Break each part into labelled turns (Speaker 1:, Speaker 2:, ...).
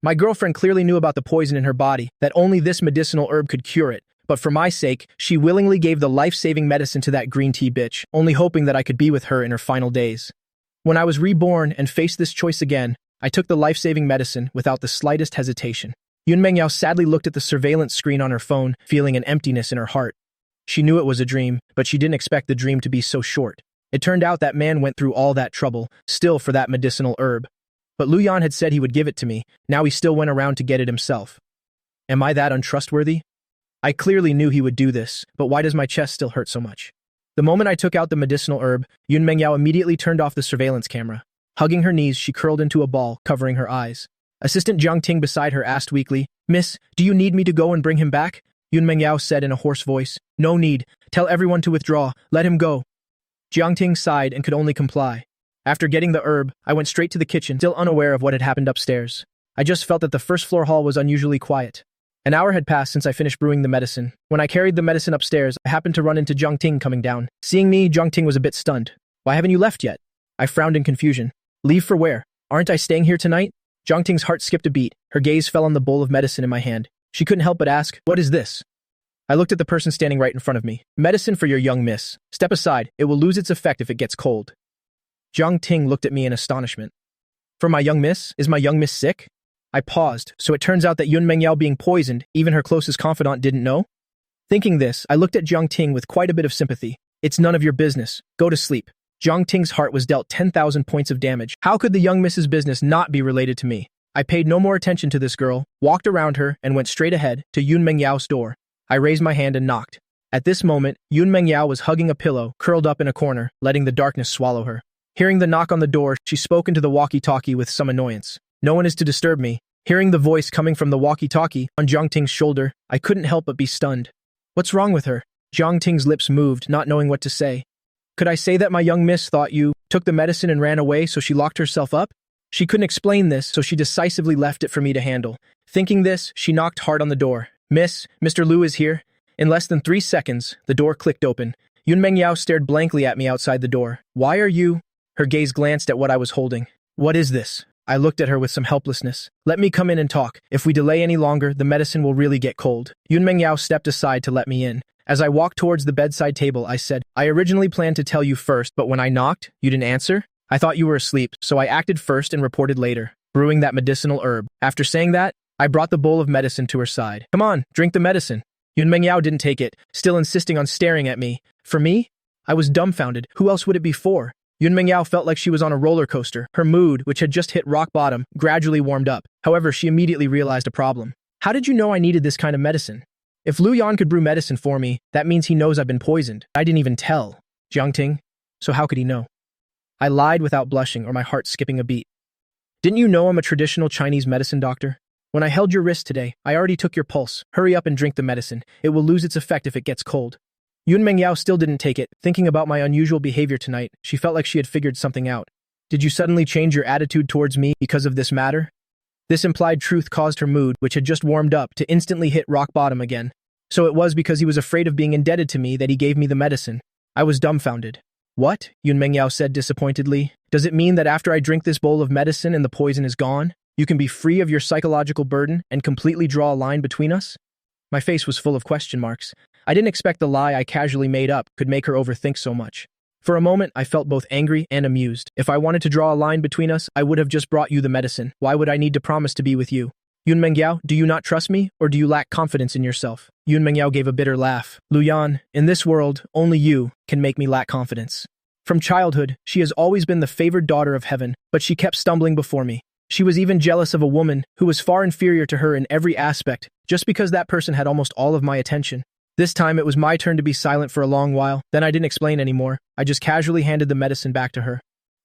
Speaker 1: My girlfriend clearly knew about the poison in her body, that only this medicinal herb could cure it, but for my sake, she willingly gave the life-saving medicine to that green tea bitch, only hoping that I could be with her in her final days. When I was reborn and faced this choice again, I took the life-saving medicine without the slightest hesitation. Yun Mengyao sadly looked at the surveillance screen on her phone, feeling an emptiness in her heart. She knew it was a dream, but she didn't expect the dream to be so short. It turned out that man went through all that trouble, still for that medicinal herb. But Lu Yan had said he would give it to me, now he still went around to get it himself. Am I that untrustworthy? I clearly knew he would do this, but why does my chest still hurt so much? The moment I took out the medicinal herb, Yun Mengyao immediately turned off the surveillance camera. Hugging her knees, she curled into a ball, covering her eyes. Assistant Jiang Ting beside her asked weakly, "Miss, do you need me to go and bring him back?" Yun Mengyao said in a hoarse voice, "No need. Tell everyone to withdraw. Let him go." Jiang Ting sighed and could only comply. After getting the herb, I went straight to the kitchen, still unaware of what had happened upstairs. I just felt that the first-floor hall was unusually quiet. An hour had passed since I finished brewing the medicine. When I carried the medicine upstairs, I happened to run into Jiang Ting coming down. Seeing me, Jiang Ting was a bit stunned. "Why haven't you left yet?" I frowned in confusion. "Leave for where? Aren't I staying here tonight?" Jiang Ting's heart skipped a beat. Her gaze fell on the bowl of medicine in my hand. She couldn't help but ask, "What is this?" I looked at the person standing right in front of me. "Medicine for your young miss. Step aside. It will lose its effect if it gets cold." Jiang Ting looked at me in astonishment. "For my young miss? Is my young miss sick?" I paused, so it turns out that Yun Mengyao being poisoned, even her closest confidant didn't know? Thinking this, I looked at Jiang Ting with quite a bit of sympathy. "It's none of your business. Go to sleep." Jiang Ting's heart was dealt 10,000 points of damage. How could the young miss's business not be related to me? I paid no more attention to this girl, walked around her, and went straight ahead to Yun Mengyao's door. I raised my hand and knocked. At this moment, Yun Mengyao was hugging a pillow, curled up in a corner, letting the darkness swallow her. Hearing the knock on the door, she spoke into the walkie-talkie with some annoyance. "No one is to disturb me." Hearing the voice coming from the walkie-talkie on Jiang Ting's shoulder, I couldn't help but be stunned. "What's wrong with her?" Jiang Ting's lips moved, not knowing what to say. "Could I say that my young miss thought you took the medicine and ran away, so she locked herself up?" She couldn't explain this, so she decisively left it for me to handle. Thinking this, she knocked hard on the door. "Miss, Mr. Liu is here." In less than 3 seconds, the door clicked open. Yun Mengyao stared blankly at me outside the door. "Why are you—" Her gaze glanced at what I was holding. "What is this?" I looked at her with some helplessness. "Let me come in and talk. If we delay any longer, the medicine will really get cold." Yun Mengyao stepped aside to let me in. As I walked towards the bedside table, I said, "I originally planned to tell you first, but when I knocked, you didn't answer? I thought you were asleep, so I acted first and reported later, brewing that medicinal herb." After saying that, I brought the bowl of medicine to her side. "Come on, drink the medicine." Yun Mengyao didn't take it, still insisting on staring at me. For me? I was dumbfounded. Who else would it be for? Yun Mengyao felt like she was on a roller coaster. Her mood, which had just hit rock bottom, gradually warmed up. However, she immediately realized a problem. "How did you know I needed this kind of medicine?" If Lu Yan could brew medicine for me, that means he knows I've been poisoned. I didn't even tell Jiang Ting, so how could he know? I lied without blushing or my heart skipping a beat. "Didn't you know I'm a traditional Chinese medicine doctor? When I held your wrist today, I already took your pulse. Hurry up and drink the medicine. It will lose its effect if it gets cold." Yun Mengyao still didn't take it. Thinking about my unusual behavior tonight, she felt like she had figured something out. "Did you suddenly change your attitude towards me because of this matter?" This implied truth caused her mood, which had just warmed up, to instantly hit rock bottom again. So it was because he was afraid of being indebted to me that he gave me the medicine. I was dumbfounded. "What?" Yun Mengyao said disappointedly. "Does it mean that after I drink this bowl of medicine and the poison is gone, you can be free of your psychological burden and completely draw a line between us?" My face was full of question marks. I didn't expect the lie I casually made up could make her overthink so much. For a moment, I felt both angry and amused. If I wanted to draw a line between us, I would have just brought you the medicine. Why would I need to promise to be with you? Yun Mengyao, do you not trust me, or do you lack confidence in yourself? Yun Mengyao gave a bitter laugh. "Lu Yan, in this world, only you can make me lack confidence. From childhood, she has always been the favored daughter of heaven, but she kept stumbling before me. She was even jealous of a woman who was far inferior to her in every aspect, just because that person had almost all of my attention. This time, it was my turn to be silent for a long while. Then I didn't explain anymore. I just casually handed the medicine back to her.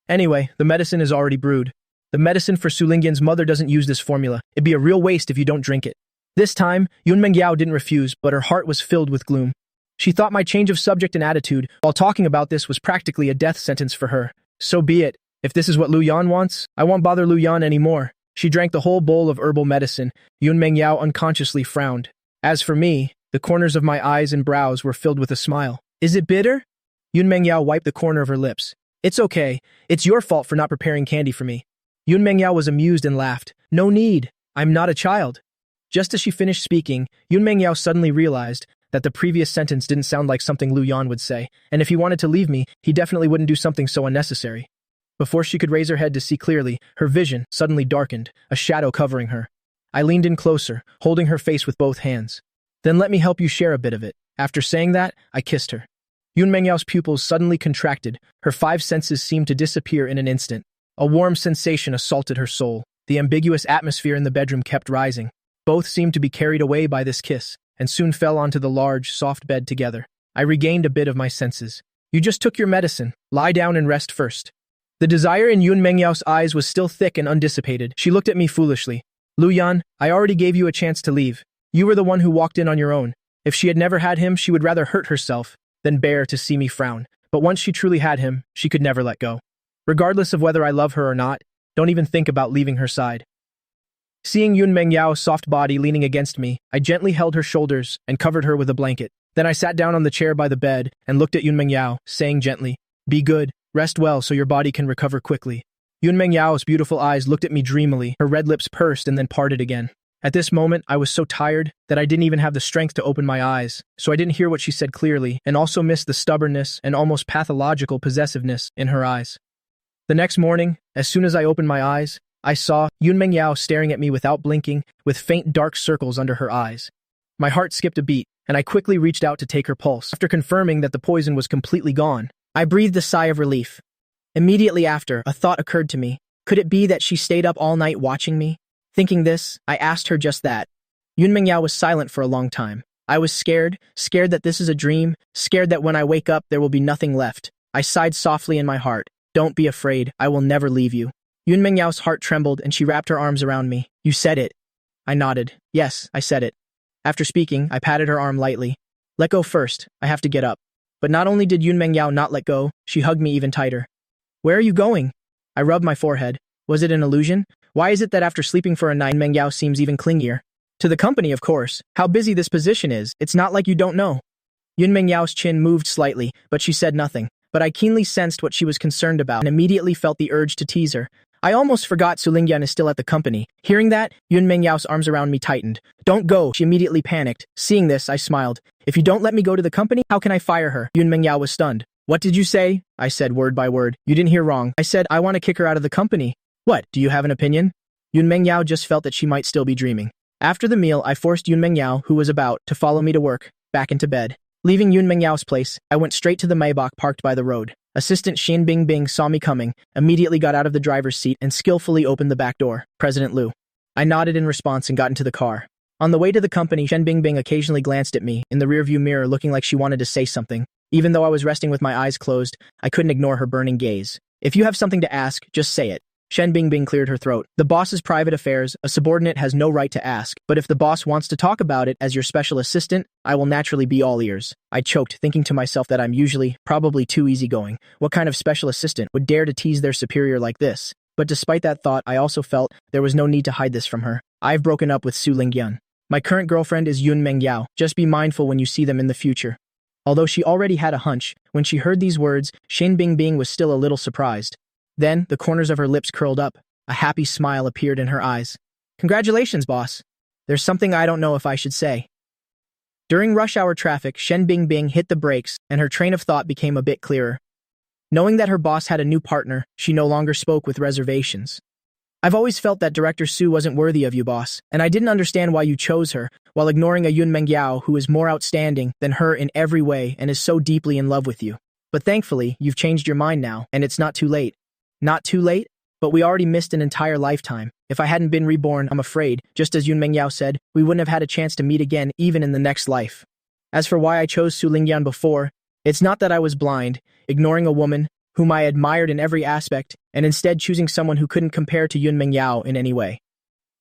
Speaker 1: Anyway, the medicine is already brewed. The medicine for Su Lingyan's mother doesn't use this formula. It'd be a real waste if you don't drink it." This time, Yun Mengyao didn't refuse, but her heart was filled with gloom. She thought my change of subject and attitude while talking about this was practically a death sentence for her. So be it. If this is what Lu Yan wants, I won't bother Lu Yan anymore. She drank the whole bowl of herbal medicine. Yun Mengyao unconsciously frowned. As for me, the corners of my eyes and brows were filled with a smile. "Is it bitter?" Yun Mengyao wiped the corner of her lips. "It's okay. It's your fault for not preparing candy for me." Yun Mengyao was amused and laughed. "No need. I'm not a child. Just as she finished speaking, Yun Mengyao suddenly realized that the previous sentence didn't sound like something Lu Yan would say, and if he wanted to leave me, he definitely wouldn't do something so unnecessary. Before she could raise her head to see clearly, her vision suddenly darkened, a shadow covering her. I leaned in closer, holding her face with both hands. Then let me help you share a bit of it. After saying that, I kissed her. Yun Mengyao's pupils suddenly contracted, her five senses seemed to disappear in an instant. A warm sensation assaulted her soul. The ambiguous atmosphere in the bedroom kept rising. Both seemed to be carried away by this kiss, and soon fell onto the large, soft bed together. I regained a bit of my senses. You just took your medicine. Lie down and rest first. The desire in Yun Mengyao's eyes was still thick and undissipated. She looked at me foolishly. Lu Yan, I already gave you a chance to leave. You were the one who walked in on your own. If she had never had him, she would rather hurt herself than bear to see me frown. But once she truly had him, she could never let go. Regardless of whether I love her or not, don't even think about leaving her side. Seeing Yun Mengyao's soft body leaning against me, I gently held her shoulders and covered her with a blanket. Then I sat down on the chair by the bed and looked at Yun Mengyao, saying gently, "Be good, rest well so your body can recover quickly." Yun Mengyao's beautiful eyes looked at me dreamily, her red lips pursed and then parted again. At this moment, I was so tired that I didn't even have the strength to open my eyes, so I didn't hear what she said clearly, and also missed the stubbornness and almost pathological possessiveness in her eyes. The next morning, as soon as I opened my eyes, I saw Yun Mengyao staring at me without blinking, with faint dark circles under her eyes. My heart skipped a beat, and I quickly reached out to take her pulse. After confirming that the poison was completely gone, I breathed a sigh of relief. Immediately after, a thought occurred to me. Could it be that she stayed up all night watching me? Thinking this, I asked her just that. Yun Mengyao was silent for a long time. I was scared that this is a dream, scared that when I wake up there will be nothing left. I sighed softly in my heart. Don't be afraid, I will never leave you. Yun Mengyao's heart trembled and she wrapped her arms around me. You said it. I nodded. Yes, I said it. After speaking, I patted her arm lightly. Let go first, I have to get up. But not only did Yun Mengyao not let go, she hugged me even tighter. Where are you going? I rubbed my forehead. Was it an illusion? Why is it that after sleeping for a night, Mengyao seems even clingier? To the company, of course. How busy this position is, it's not like you don't know. Yun Mengyao's chin moved slightly, but she said nothing. But I keenly sensed what she was concerned about and immediately felt the urge to tease her. I almost forgot Su Lingyan is still at the company. Hearing that, Yun Mengyao's arms around me tightened. Don't go, she immediately panicked. Seeing this, I smiled. If you don't let me go to the company, how can I fire her? Yun Mengyao was stunned. What did you say? I said word by word. You didn't hear wrong. I said I want to kick her out of the company. What, do you have an opinion? Yun Mengyao just felt that she might still be dreaming. After the meal, I forced Yun Mengyao, who was about to follow me to work, back into bed. Leaving Yun Mengyao's place, I went straight to the Maybach parked by the road. Assistant Shin Bingbing saw me coming, immediately got out of the driver's seat and skillfully opened the back door. President Liu. I nodded in response and got into the car. On the way to the company, Shen Bingbing occasionally glanced at me in the rearview mirror looking like she wanted to say something. Even though I was resting with my eyes closed, I couldn't ignore her burning gaze. If you have something to ask, just say it. Shen Bingbing cleared her throat. The boss's private affairs, a subordinate has no right to ask, but if the boss wants to talk about it as your special assistant, I will naturally be all ears. I choked, thinking to myself that I'm usually, probably too easygoing. What kind of special assistant would dare to tease their superior like this? But despite that thought, I also felt there was no need to hide this from her. I've broken up with Su Lingyan. My current girlfriend is Yun Mengyao. Just be mindful when you see them in the future. Although she already had a hunch, when she heard these words, Shen Bingbing was still a little surprised. Then, the corners of her lips curled up. A happy smile appeared in her eyes. Congratulations, boss. There's something I don't know if I should say. During rush hour traffic, Shen Bingbing hit the brakes, and her train of thought became a bit clearer. Knowing that her boss had a new partner, she no longer spoke with reservations. I've always felt that Director Su wasn't worthy of you, boss, and I didn't understand why you chose her, while ignoring a Yun Mengyao who is more outstanding than her in every way and is so deeply in love with you. But thankfully, you've changed your mind now, and it's not too late. Not too late? But we already missed an entire lifetime. If I hadn't been reborn, I'm afraid, just as Yun Mengyao said, we wouldn't have had a chance to meet again even in the next life. As for why I chose Su Lingyan before, it's not that I was blind, ignoring a woman whom I admired in every aspect, and instead choosing someone who couldn't compare to Yun Mengyao in any way.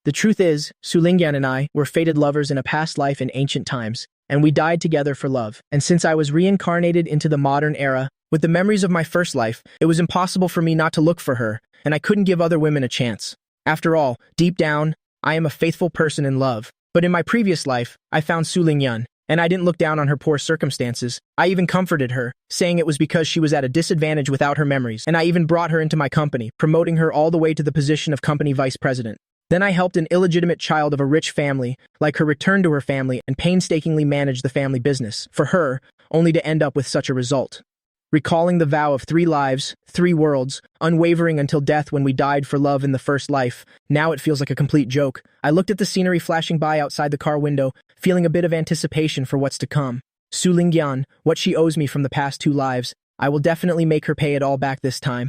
Speaker 1: The truth is, Su Lingyan and I were fated lovers in a past life in ancient times, and we died together for love. And since I was reincarnated into the modern era, with the memories of my first life, it was impossible for me not to look for her, and I couldn't give other women a chance. After all, deep down, I am a faithful person in love. But in my previous life, I found Su Lingyan, and I didn't look down on her poor circumstances. I even comforted her, saying it was because she was at a disadvantage without her memories, and I even brought her into my company, promoting her all the way to the position of company vice president. Then I helped an illegitimate child of a rich family, like her, return to her family and painstakingly manage the family business, for her, only to end up with such a result. Recalling the vow of 3 lives, 3 worlds, unwavering until death when we died for love in the first life, now it feels like a complete joke. I looked at the scenery flashing by outside the car window, feeling a bit of anticipation for what's to come. Su Lingyan, what she owes me from the past 2 lives, I will definitely make her pay it all back this time.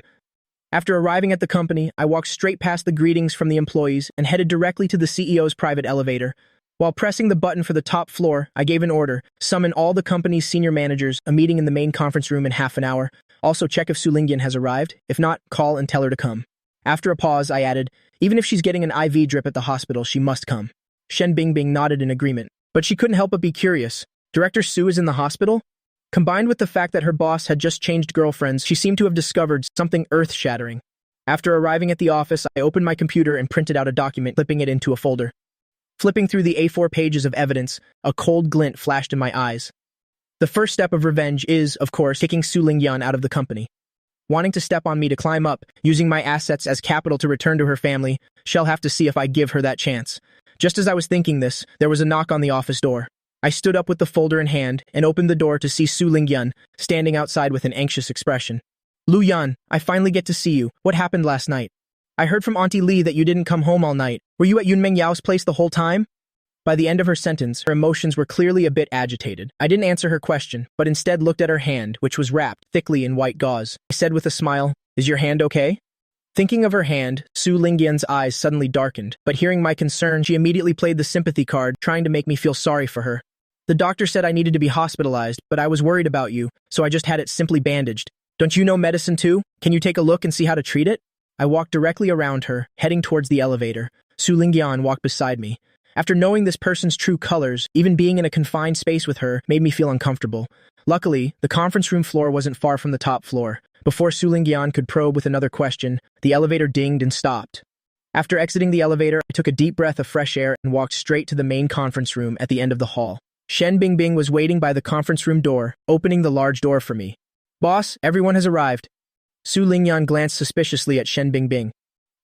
Speaker 1: After arriving at the company, I walked straight past the greetings from the employees and headed directly to the CEO's private elevator. While pressing the button for the top floor, I gave an order: summon all the company's senior managers, a meeting in the main conference room in half an hour. Also check if Su Lingyan has arrived. If not, call and tell her to come. After a pause, I added, even if she's getting an IV drip at the hospital, she must come. Shen Bingbing nodded in agreement, but she couldn't help but be curious. Director Su is in the hospital? Combined with the fact that her boss had just changed girlfriends, she seemed to have discovered something earth-shattering. After arriving at the office, I opened my computer and printed out a document, clipping it into a folder. Flipping through the A4 pages of evidence, a cold glint flashed in my eyes. The first step of revenge is, of course, kicking Su Lingyan out of the company. Wanting to step on me to climb up, using my assets as capital to return to her family, she'll have to see if I give her that chance. Just as I was thinking this, there was a knock on the office door. I stood up with the folder in hand and opened the door to see Su Lingyan, standing outside with an anxious expression. Lu Yan, I finally get to see you. What happened last night? I heard from Auntie Li that you didn't come home all night. Were you at Yunmeng Yao's place the whole time? By the end of her sentence, her emotions were clearly a bit agitated. I didn't answer her question, but instead looked at her hand, which was wrapped thickly in white gauze. I said with a smile, is your hand okay? Thinking of her hand, Su Lingyan's eyes suddenly darkened, but hearing my concern, she immediately played the sympathy card, trying to make me feel sorry for her. The doctor said I needed to be hospitalized, but I was worried about you, so I just had it simply bandaged. Don't you know medicine too? Can you take a look and see how to treat it? I walked directly around her, heading towards the elevator. Su Lingyan walked beside me. After knowing this person's true colors, even being in a confined space with her made me feel uncomfortable. Luckily, the conference room floor wasn't far from the top floor. Before Su Lingyan could probe with another question, the elevator dinged and stopped. After exiting the elevator, I took a deep breath of fresh air and walked straight to the main conference room at the end of the hall. Shen Bingbing was waiting by the conference room door, opening the large door for me. Boss, everyone has arrived. Su Lingyan glanced suspiciously at Shen Bingbing.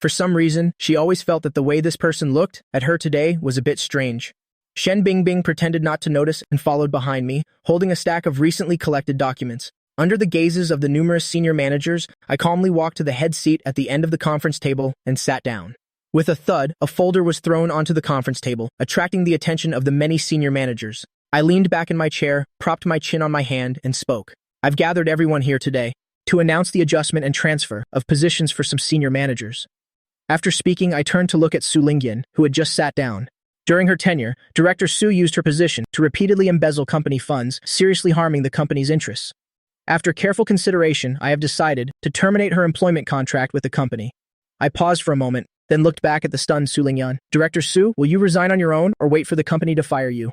Speaker 1: For some reason, she always felt that the way this person looked at her today was a bit strange. Shen Bingbing pretended not to notice and followed behind me, holding a stack of recently collected documents. Under the gazes of the numerous senior managers, I calmly walked to the head seat at the end of the conference table and sat down. With a thud, a folder was thrown onto the conference table, attracting the attention of the many senior managers. I leaned back in my chair, propped my chin on my hand, and spoke. I've gathered everyone here today to announce the adjustment and transfer of positions for some senior managers. After speaking, I turned to look at Su Lingyan, who had just sat down. During her tenure, Director Su used her position to repeatedly embezzle company funds, seriously harming the company's interests. After careful consideration, I have decided to terminate her employment contract with the company. I paused for a moment, then looked back at the stunned Su Lingyan. Director Su, will you resign on your own or wait for the company to fire you?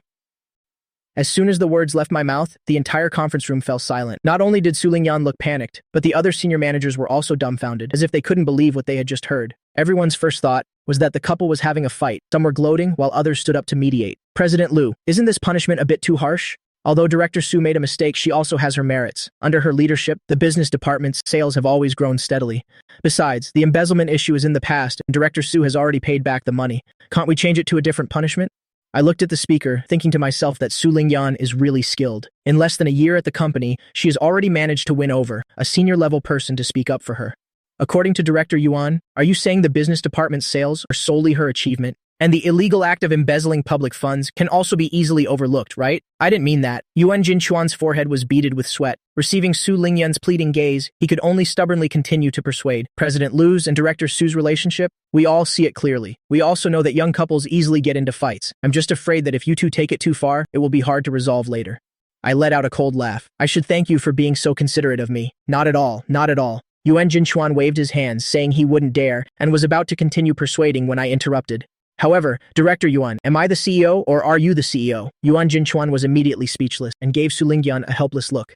Speaker 1: As soon as the words left my mouth, the entire conference room fell silent. Not only did Su Lingyan look panicked, but the other senior managers were also dumbfounded, as if they couldn't believe what they had just heard. Everyone's first thought was that the couple was having a fight. Some were gloating, while others stood up to mediate. President Liu, isn't this punishment a bit too harsh? Although Director Su made a mistake, she also has her merits. Under her leadership, the business department's sales have always grown steadily. Besides, the embezzlement issue is in the past, and Director Su has already paid back the money. Can't we change it to a different punishment? I looked at the speaker, thinking to myself that Su Lingyan is really skilled. In less than a year at the company, she has already managed to win over a senior-level person to speak up for her. According to Director Yuan, are you saying the business department's sales are solely her achievement? And the illegal act of embezzling public funds can also be easily overlooked, right? I didn't mean that. Yuan Jinchuan's forehead was beaded with sweat. Receiving Su Lingyan's pleading gaze, he could only stubbornly continue to persuade. President Liu's and Director Su's relationship? We all see it clearly. We also know that young couples easily get into fights. I'm just afraid that if you two take it too far, it will be hard to resolve later. I let out a cold laugh. I should thank you for being so considerate of me. Not at all, not at all. Yuan Jinchuan waved his hands, saying he wouldn't dare, and was about to continue persuading when I interrupted. However, Director Yuan, am I the CEO or are you the CEO? Yuan Jinchuan was immediately speechless and gave Su Lingyan a helpless look.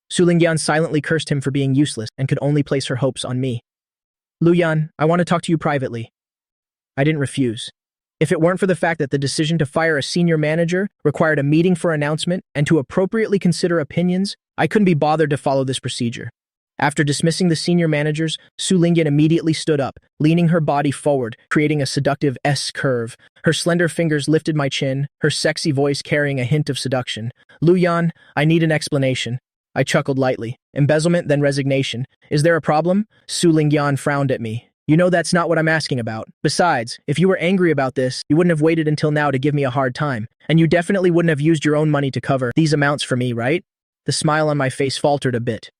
Speaker 1: Su Lingyan silently cursed him for being useless and could only place her hopes on me. Lu Yan, I want to talk to you privately. I didn't refuse. If it weren't for the fact that the decision to fire a senior manager required a meeting for announcement and to appropriately consider opinions, I couldn't be bothered to follow this procedure. After dismissing the senior managers, Su Lingyan immediately stood up, leaning her body forward, creating a seductive S-curve. Her slender fingers lifted my chin, her sexy voice carrying a hint of seduction. Lu Yan, I need an explanation. I chuckled lightly. Embezzlement, then resignation. Is there a problem? Su Lingyan frowned at me. You know that's not what I'm asking about. Besides, if you were angry about this, you wouldn't have waited until now to give me a hard time. And you definitely wouldn't have used your own money to cover these amounts for me, right? The smile on my face faltered a bit.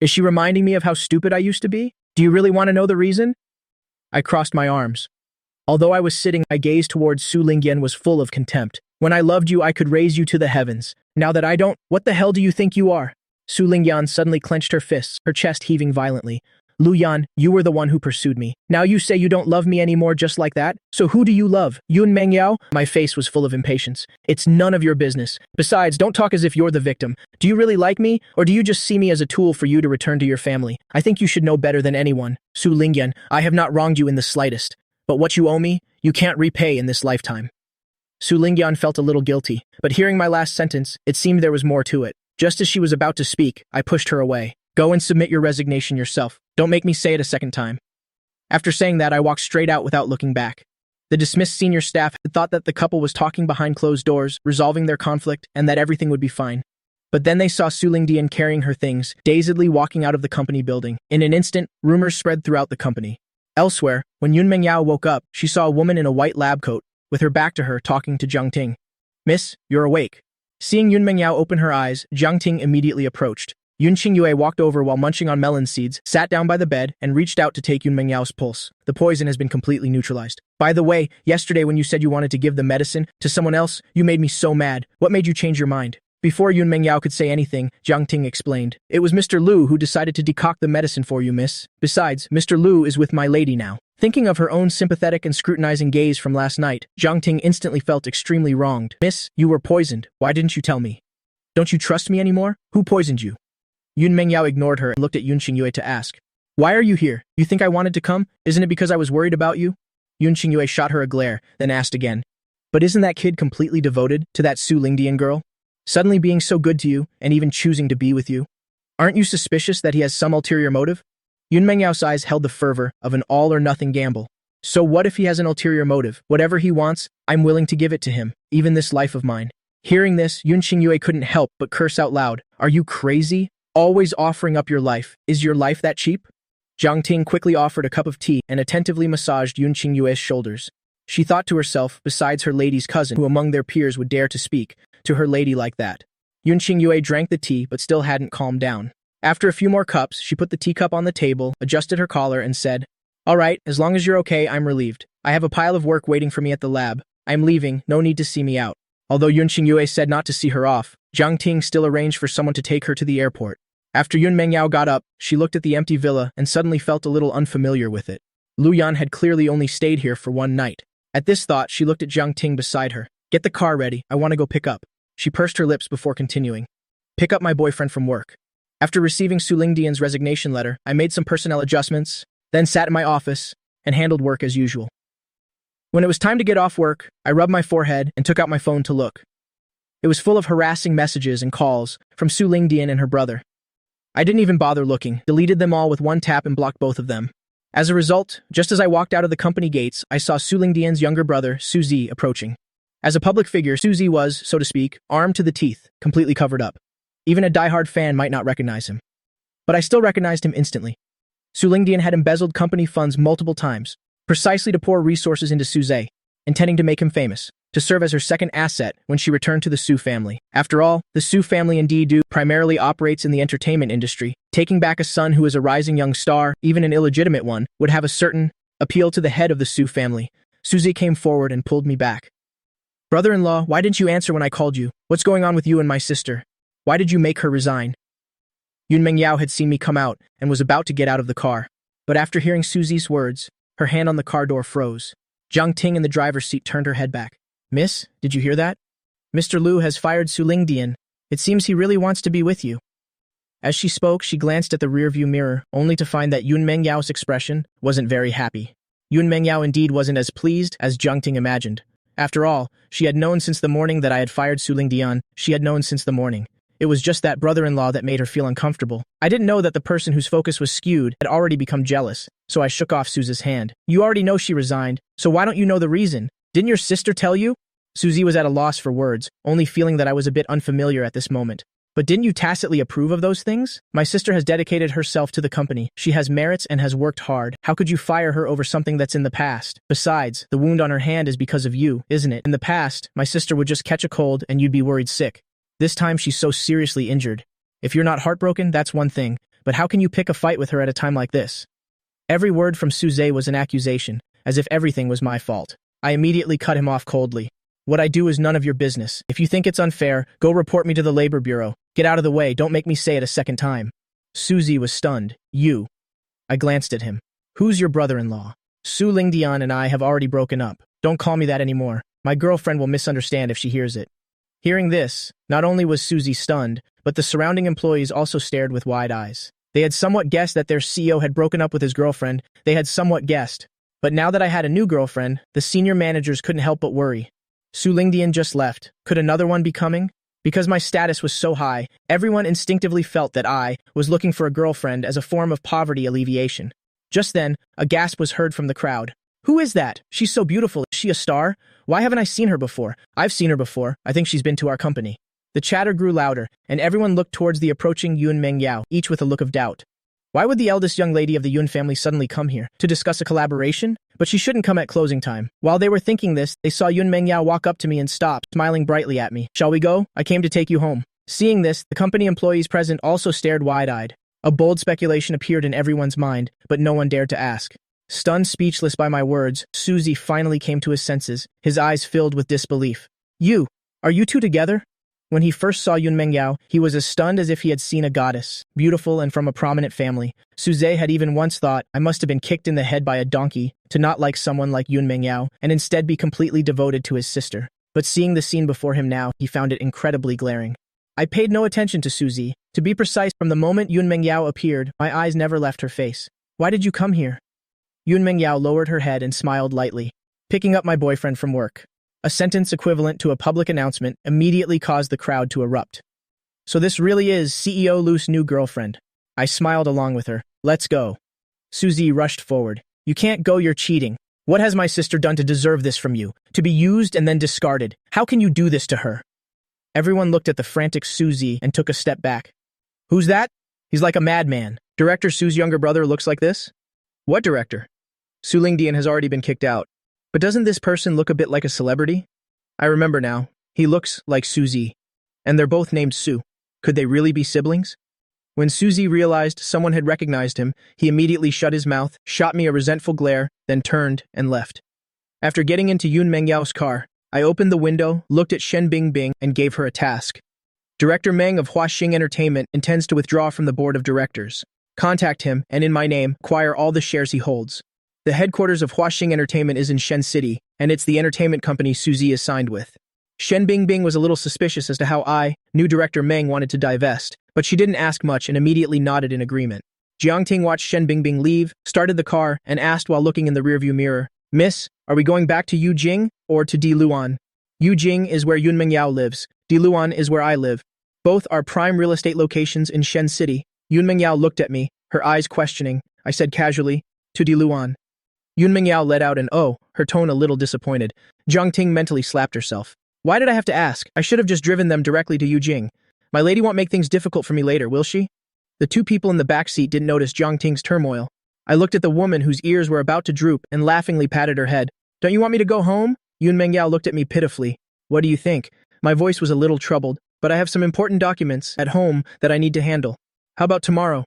Speaker 1: Is she reminding me of how stupid I used to be? Do you really want to know the reason? I crossed my arms. Although I was sitting, my gaze towards Su Lingyan was full of contempt. When I loved you, I could raise you to the heavens. Now that I don't, what the hell do you think you are? Su Lingyan suddenly clenched her fists, her chest heaving violently. Lu Yan, you were the one who pursued me. Now you say you don't love me anymore just like that? So who do you love? Yun Mengyao? My face was full of impatience. It's none of your business. Besides, don't talk as if you're the victim. Do you really like me, or do you just see me as a tool for you to return to your family? I think you should know better than anyone. Su Lingyan, I have not wronged you in the slightest. But what you owe me, you can't repay in this lifetime. Su Lingyan felt a little guilty, but hearing my last sentence, it seemed there was more to it. Just as she was about to speak, I pushed her away. Go and submit your resignation yourself. Don't make me say it a second time. After saying that, I walked straight out without looking back. The dismissed senior staff had thought that the couple was talking behind closed doors, resolving their conflict, and that everything would be fine. But then they saw Su Lingdian carrying her things, dazedly walking out of the company building. In an instant, rumors spread throughout the company. Elsewhere, when Yun Mengyao woke up, she saw a woman in a white lab coat, with her back to her, talking to Jiang Ting. Miss, you're awake. Seeing Yun Mengyao open her eyes, Jiang Ting immediately approached. Yun Qingyue walked over while munching on melon seeds, sat down by the bed, and reached out to take Yun Mengyao's pulse. The poison has been completely neutralized. By the way, yesterday when you said you wanted to give the medicine to someone else, you made me so mad. What made you change your mind? Before Yun Mengyao could say anything, Jiang Ting explained. It was Mr. Lu who decided to decoct the medicine for you, miss. Besides, Mr. Lu is with my lady now. Thinking of her own sympathetic and scrutinizing gaze from last night, Jiang Ting instantly felt extremely wronged. Miss, you were poisoned. Why didn't you tell me? Don't you trust me anymore? Who poisoned you? Yun Mengyao ignored her and looked at Yun Qingyue to ask. Why are you here? You think I wanted to come? Isn't it because I was worried about you? Yun Qingyue shot her a glare, then asked again. But isn't that kid completely devoted to that Su Lingdian girl? Suddenly being so good to you, and even choosing to be with you? Aren't you suspicious that he has some ulterior motive? Yun Mengyao's eyes held the fervor of an all-or-nothing gamble. So what if he has an ulterior motive? Whatever he wants, I'm willing to give it to him, even this life of mine. Hearing this, Yun Qingyue couldn't help but curse out loud. Are you crazy? Always offering up your life. Is your life that cheap? Jiang Ting quickly offered a cup of tea and attentively massaged Yun Qingyue's shoulders. She thought to herself, besides her lady's cousin, who among their peers would dare to speak to her lady like that. Yun Qingyue drank the tea but still hadn't calmed down. After a few more cups, she put the teacup on the table, adjusted her collar, and said, All right, as long as you're okay, I'm relieved. I have a pile of work waiting for me at the lab. I'm leaving, no need to see me out. Although Yun Qingyue said not to see her off, Jiang Ting still arranged for someone to take her to the airport. After Yun Mengyao got up, she looked at the empty villa and suddenly felt a little unfamiliar with it. Lu Yan had clearly only stayed here for one night. At this thought, she looked at Jiang Ting beside her. Get the car ready, I want to go pick up. She pursed her lips before continuing. Pick up my boyfriend from work. After receiving Su Lingdian's resignation letter, I made some personnel adjustments, then sat in my office and handled work as usual. When it was time to get off work, I rubbed my forehead and took out my phone to look. It was full of harassing messages and calls from Su Lingdian and her brother. I didn't even bother looking, deleted them all with one tap and blocked both of them. As a result, just as I walked out of the company gates, I saw Su Lingdian's younger brother, Su Zi, approaching. As a public figure, Su Zi was, so to speak, armed to the teeth, completely covered up. Even a diehard fan might not recognize him. But I still recognized him instantly. Su Lingdian had embezzled company funds multiple times, precisely to pour resources into Su Zi, intending to make him famous, to serve as her second asset when she returned to the Su family. After all, the Su family indeed primarily operates in the entertainment industry. Taking back a son who is a rising young star, even an illegitimate one, would have a certain appeal to the head of the Su family. Su Zi came forward and pulled me back. Brother-in-law, why didn't you answer when I called you? What's going on with you and my sister? Why did you make her resign? Yun Mengyao had seen me come out and was about to get out of the car. But after hearing Su Zi's words, her hand on the car door froze. Jiang Ting in the driver's seat turned her head back. Miss, did you hear that? Mr. Lu has fired Su Lingdian. It seems he really wants to be with you. As she spoke, she glanced at the rearview mirror, only to find that Yun Mengyao's expression wasn't very happy. Yun Mengyao indeed wasn't as pleased as Jiang Ting imagined. After all, she had known since the morning that I had fired Su Lingdian. She had known since the morning. It was just that brother-in-law that made her feel uncomfortable. I didn't know that the person whose focus was skewed had already become jealous, so I shook off Suze's hand. You already know she resigned, so why don't you know the reason? Didn't your sister tell you? Susie was at a loss for words, only feeling that I was a bit unfamiliar at this moment. But didn't you tacitly approve of those things? My sister has dedicated herself to the company. She has merits and has worked hard. How could you fire her over something that's in the past? Besides, the wound on her hand is because of you, isn't it? In the past, my sister would just catch a cold and you'd be worried sick. This time she's so seriously injured. If you're not heartbroken, that's one thing, but how can you pick a fight with her at a time like this? Every word from Suze was an accusation, as if everything was my fault. I immediately cut him off coldly. What I do is none of your business. If you think it's unfair, go report me to the Labor Bureau. Get out of the way, don't make me say it a second time. Susie was stunned. You. I glanced at him. Who's your brother-in-law? Su Lingdian and I have already broken up. Don't call me that anymore. My girlfriend will misunderstand if she hears it. Hearing this, not only was Susie stunned, but the surrounding employees also stared with wide eyes. They had somewhat guessed that their CEO had broken up with his girlfriend. They had somewhat guessed. But now that I had a new girlfriend, the senior managers couldn't help but worry. Su Lingdian just left. Could another one be coming? Because my status was so high, everyone instinctively felt that I was looking for a girlfriend as a form of poverty alleviation. Just then, a gasp was heard from the crowd. Who is that? She's so beautiful. Is she a star? Why haven't I seen her before? I've seen her before. I think she's been to our company. The chatter grew louder, and everyone looked towards the approaching Yun Mengyao, each with a look of doubt. Why would the eldest young lady of the Yun family suddenly come here? To discuss a collaboration? But she shouldn't come at closing time. While they were thinking this, they saw Yun Mengyao walk up to me and stop, smiling brightly at me. Shall we go? I came to take you home. Seeing this, the company employees present also stared wide-eyed. A bold speculation appeared in everyone's mind, but no one dared to ask. Stunned speechless by my words, Susie finally came to his senses, his eyes filled with disbelief. You! Are you two together? When he first saw Yun Mengyao, he was as stunned as if he had seen a goddess, beautiful and from a prominent family. Suze had even once thought, I must have been kicked in the head by a donkey to not like someone like Yun Mengyao and instead be completely devoted to his sister. But seeing the scene before him now, he found it incredibly glaring. I paid no attention to Susie. To be precise, from the moment Yun Mengyao appeared, my eyes never left her face. Why did you come here? Yun Mengyao lowered her head and smiled lightly. Picking up my boyfriend from work. A sentence equivalent to a public announcement immediately caused the crowd to erupt. So this really is CEO Lu's new girlfriend. I smiled along with her. Let's go. Susie rushed forward. You can't go, you're cheating. What has my sister done to deserve this from you? To be used and then discarded? How can you do this to her? Everyone looked at the frantic Susie and took a step back. Who's that? He's like a madman. Director Su's younger brother looks like this? What director? Su Lingdian has already been kicked out. But doesn't this person look a bit like a celebrity? I remember now. He looks like Suzy. And they're both named Su. Could they really be siblings? When Suzy realized someone had recognized him, he immediately shut his mouth, shot me a resentful glare, then turned and left. After getting into Yun Mengyao's car, I opened the window, looked at Shen Bingbing, and gave her a task. Director Meng of Huaxing Entertainment intends to withdraw from the board of directors. Contact him, and in my name, acquire all the shares he holds. The headquarters of Huaxing Entertainment is in Shen City, and it's the entertainment company Suzy is signed with. Shen Bingbing was a little suspicious as to how new director Meng wanted to divest, but she didn't ask much and immediately nodded in agreement. Jiangting watched Shen Bingbing leave, started the car, and asked while looking in the rearview mirror, Miss, are we going back to Yujing or to Diluan? Yujing is where Yun Mengyao lives. Diluan is where I live. Both are prime real estate locations in Shen City. Yun Mengyao looked at me, her eyes questioning. I said casually, to Diluan. Yun Mengyao let out an oh, her tone a little disappointed. Jiang Ting mentally slapped herself. Why did I have to ask? I should have just driven them directly to Yujing. My lady won't make things difficult for me later, will she? The two people in the back seat didn't notice Jiang Ting's turmoil. I looked at the woman whose ears were about to droop and laughingly patted her head. Don't you want me to go home? Yun Mengyao looked at me pitifully. What do you think? My voice was a little troubled, but I have some important documents at home that I need to handle. How about tomorrow?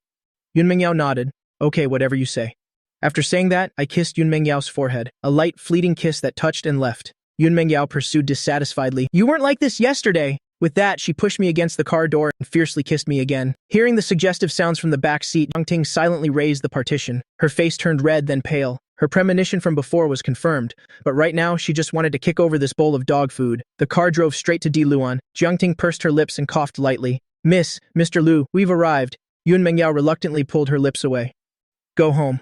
Speaker 1: Yun Mengyao nodded. Okay, whatever you say. After saying that, I kissed Yun Mengyao's forehead, a light, fleeting kiss that touched and left. Yun Mengyao pursued dissatisfiedly. You weren't like this yesterday. With that, she pushed me against the car door and fiercely kissed me again. Hearing the suggestive sounds from the back seat, Jiang Ting silently raised the partition. Her face turned red, then pale. Her premonition from before was confirmed, but right now she just wanted to kick over this bowl of dog food. The car drove straight to Diluan. Jiang Ting pursed her lips and coughed lightly. Mr. Lu, we've arrived. Yun Mengyao reluctantly pulled her lips away. Go home.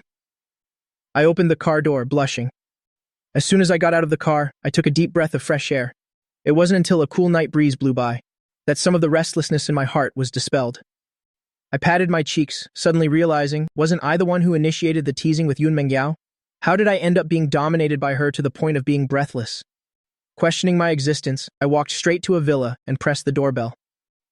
Speaker 1: I opened the car door, blushing. As soon as I got out of the car, I took a deep breath of fresh air. It wasn't until a cool night breeze blew by. that some of the restlessness in my heart was dispelled. I patted my cheeks, suddenly realizing, wasn't I the one who initiated the teasing with Yun Mengyao? How did I end up being dominated by her to the point of being breathless? Questioning my existence, I walked straight to a villa and pressed the doorbell.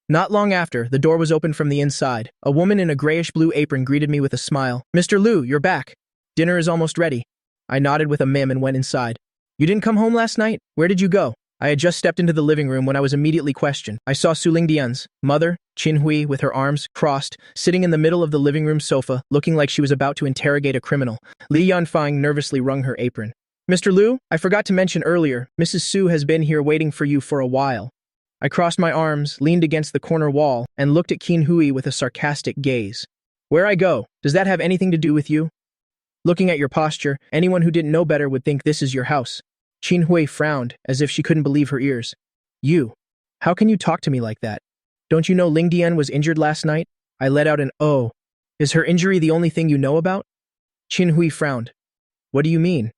Speaker 1: Not long after, the door was opened from the inside. A woman in a grayish-blue apron greeted me with a smile. "Mr. Liu, you're back. Dinner is almost ready." I nodded with a mim and went inside. "You didn't come home last night? Where did you go?" I had just stepped into the living room when I was immediately questioned. I saw Su Lingdian's mother, Qin Hui, with her arms crossed, sitting in the middle of the living room sofa, looking like she was about to interrogate a criminal. Li Yanfang nervously wrung her apron. "Mr. Liu, I forgot to mention earlier, Mrs. Su has been here waiting for you for a while." I crossed my arms, leaned against the corner wall, and looked at Qin Hui with a sarcastic gaze. "Where I go, does that have anything to do with you? Looking at your posture, anyone who didn't know better would think this is your house." Qin Hui frowned, as if she couldn't believe her ears. "You? How can you talk to me like that? Don't you know Lingdian was injured last night?" I let out an "oh." "Is her injury the only thing you know about?" Qin Hui frowned. "What do you mean?"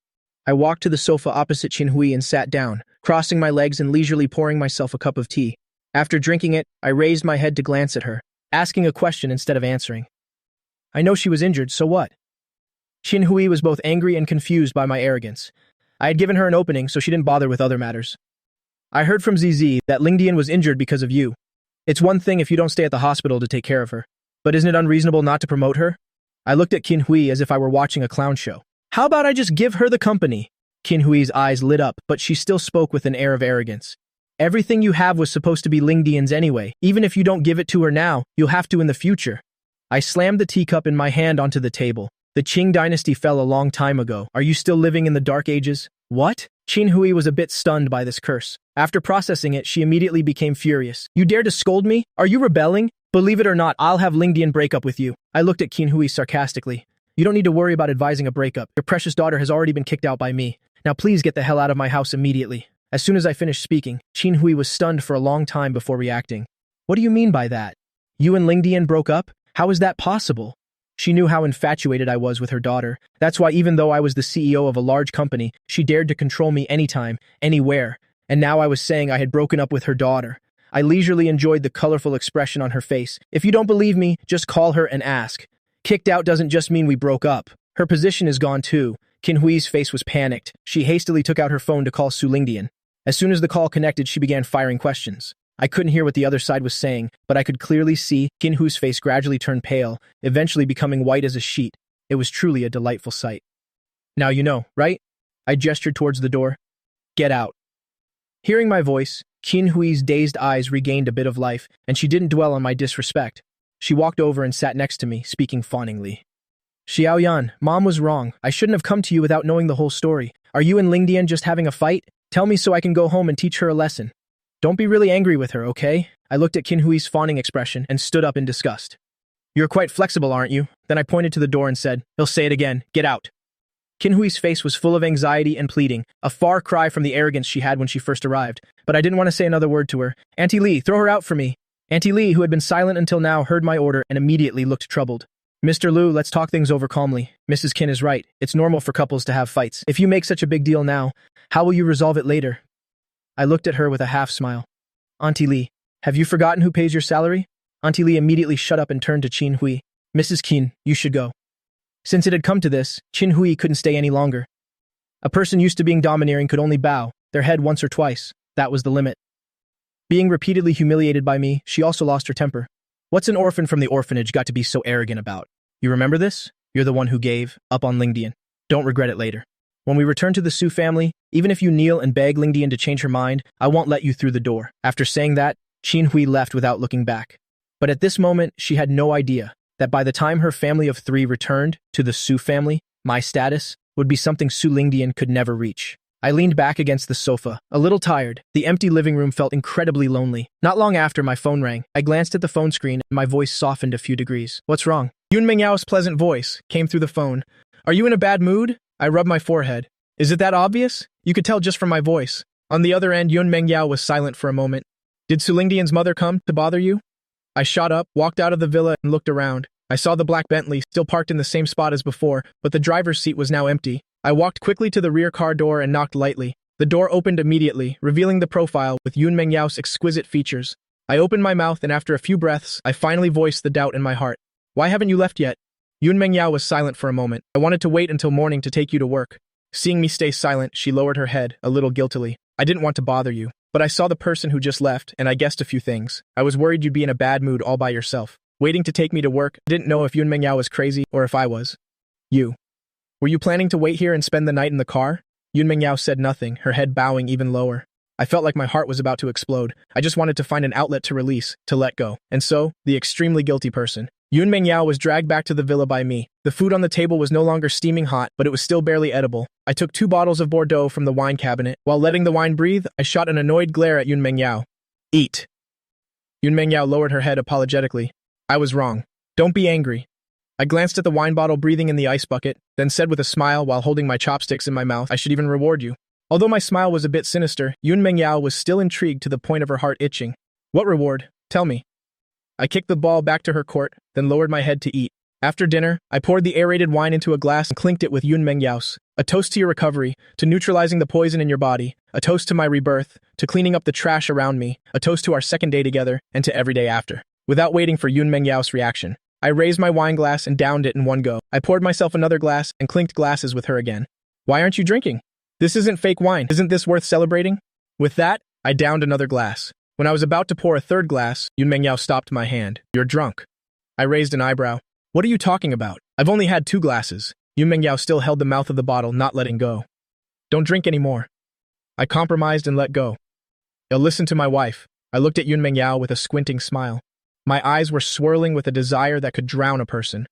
Speaker 1: I walked to the sofa opposite Qin Hui and sat down, crossing my legs and leisurely pouring myself a cup of tea. After drinking it, I raised my head to glance at her, asking a question instead of answering. "I know she was injured, so what?" Qin Hui was both angry and confused by my arrogance. I had given her an opening, so she didn't bother with other matters. "I heard from ZZ that Lingdian was injured because of you. It's one thing if you don't stay at the hospital to take care of her, but isn't it unreasonable not to promote her?" I looked at Qin Hui as if I were watching a clown show. "How about I just give her the company?" Qin Hui's eyes lit up, but she still spoke with an air of arrogance. "Everything you have was supposed to be Lingdian's anyway. Even if you don't give it to her now, you'll have to in the future." I slammed the teacup in my hand onto the table. "The Qing dynasty fell a long time ago. Are you still living in the Dark Ages?" "What?" Qin Hui was a bit stunned by this curse. After processing it, she immediately became furious. "You dare to scold me? Are you rebelling? Believe it or not, I'll have Lingdian break up with you." I looked at Qin Hui sarcastically. "You don't need to worry about advising a breakup. Your precious daughter has already been kicked out by me. Now please get the hell out of my house immediately." As soon as I finished speaking, Qin Hui was stunned for a long time before reacting. "What do you mean by that? You and Lingdian broke up? How is that possible?" She knew how infatuated I was with her daughter. That's why even though I was the CEO of a large company, she dared to control me anytime, anywhere. And now I was saying I had broken up with her daughter. I leisurely enjoyed the colorful expression on her face. "If you don't believe me, just call her and ask. Kicked out doesn't just mean we broke up. Her position is gone too." Qin Hui's face was panicked. She hastily took out her phone to call Su Lingdian. As soon as the call connected, she began firing questions. I couldn't hear what the other side was saying, but I could clearly see Qin Hui's face gradually turn pale, eventually becoming white as a sheet. It was truly a delightful sight. "Now you know, right?" I gestured towards the door. "Get out." Hearing my voice, Qin Hui's dazed eyes regained a bit of life, and she didn't dwell on my disrespect. She walked over and sat next to me, speaking fawningly. "Xiaoyan, Mom was wrong. I shouldn't have come to you without knowing the whole story. Are you and Lingdian just having a fight? Tell me so I can go home and teach her a lesson. Don't be really angry with her, okay?" I looked at Qin Hui's fawning expression and stood up in disgust. "You're quite flexible, aren't you?" Then I pointed to the door and said, "He'll say it again. Get out." Qin Hui's face was full of anxiety and pleading, a far cry from the arrogance she had when she first arrived. But I didn't want to say another word to her. "Auntie Li, throw her out for me." Auntie Li, who had been silent until now, heard my order and immediately looked troubled. "Mr. Liu, let's talk things over calmly. Mrs. Qin is right. It's normal for couples to have fights. If you make such a big deal now, how will you resolve it later?" I looked at her with a half-smile. "Auntie Li, have you forgotten who pays your salary?" Auntie Li immediately shut up and turned to Qin Hui. "Mrs. Qin, you should go." Since it had come to this, Qin Hui couldn't stay any longer. A person used to being domineering could only bow their head once or twice. That was the limit. Being repeatedly humiliated by me, she also lost her temper. "What's an orphan from the orphanage got to be so arrogant about? You remember this? You're the one who gave up on Lingdian. Don't regret it later. When we return to the Su family, even if you kneel and beg Lingdian to change her mind, I won't let you through the door." After saying that, Qin Hui left without looking back. But at this moment, she had no idea that by the time her family of 3 returned to the Su family, my status would be something Su Lingdian could never reach. I leaned back against the sofa, a little tired. The empty living room felt incredibly lonely. Not long after, my phone rang. I glanced at the phone screen, and my voice softened a few degrees. "What's wrong?" Yun Mengyao's pleasant voice came through the phone. "Are you in a bad mood?" I rubbed my forehead. "Is it that obvious? You could tell just from my voice." On the other end, Yun Mengyao was silent for a moment. "Did Su Lingdian's mother come to bother you?" I shot up, walked out of the villa, and looked around. I saw the black Bentley still parked in the same spot as before, but the driver's seat was now empty. I walked quickly to the rear car door and knocked lightly. The door opened immediately, revealing the profile with Yun Mengyao's exquisite features. I opened my mouth, and after a few breaths, I finally voiced the doubt in my heart. Why haven't you left yet? Yun Mengyao was silent for a moment. I wanted to wait until morning to take you to work. Seeing me stay silent, she lowered her head, a little guiltily. I didn't want to bother you, but I saw the person who just left, and I guessed a few things. I was worried you'd be in a bad mood all by yourself. Waiting to take me to work, I didn't know if Yun Mengyao was crazy or if I was. You. Were you planning to wait here and spend the night in the car? Yun Mengyao said nothing, her head bowing even lower. I felt like my heart was about to explode. I just wanted to find an outlet to release, to let go. And so, the extremely guilty person. Yun Mengyao was dragged back to the villa by me. The food on the table was no longer steaming hot, but it was still barely edible. I took 2 bottles of Bordeaux from the wine cabinet. While letting the wine breathe, I shot an annoyed glare at Yun Mengyao. Eat. Yun Mengyao lowered her head apologetically. I was wrong. Don't be angry. I glanced at the wine bottle breathing in the ice bucket, then said with a smile while holding my chopsticks in my mouth, I should even reward you. Although my smile was a bit sinister, Yun Mengyao was still intrigued to the point of her heart itching. What reward? Tell me. I kicked the ball back to her court, then lowered my head to eat. After dinner, I poured the aerated wine into a glass and clinked it with Yun Mengyao's. A toast to your recovery, to neutralizing the poison in your body, a toast to my rebirth, to cleaning up the trash around me, a toast to our second day together, and to every day after. Without waiting for Yun Mengyao's reaction, I raised my wine glass and downed it in one go. I poured myself another glass and clinked glasses with her again. Why aren't you drinking? This isn't fake wine. Isn't this worth celebrating? With that, I downed another glass. When I was about to pour a third glass, Yun Mengyao stopped my hand. You're drunk. I raised an eyebrow. What are you talking about? I've only had 2 glasses. Yun Mengyao still held the mouth of the bottle, not letting go. Don't drink anymore. I compromised and let go. I'll listen to my wife. I looked at Yun Mengyao with a squinting smile. My eyes were swirling with a desire that could drown a person.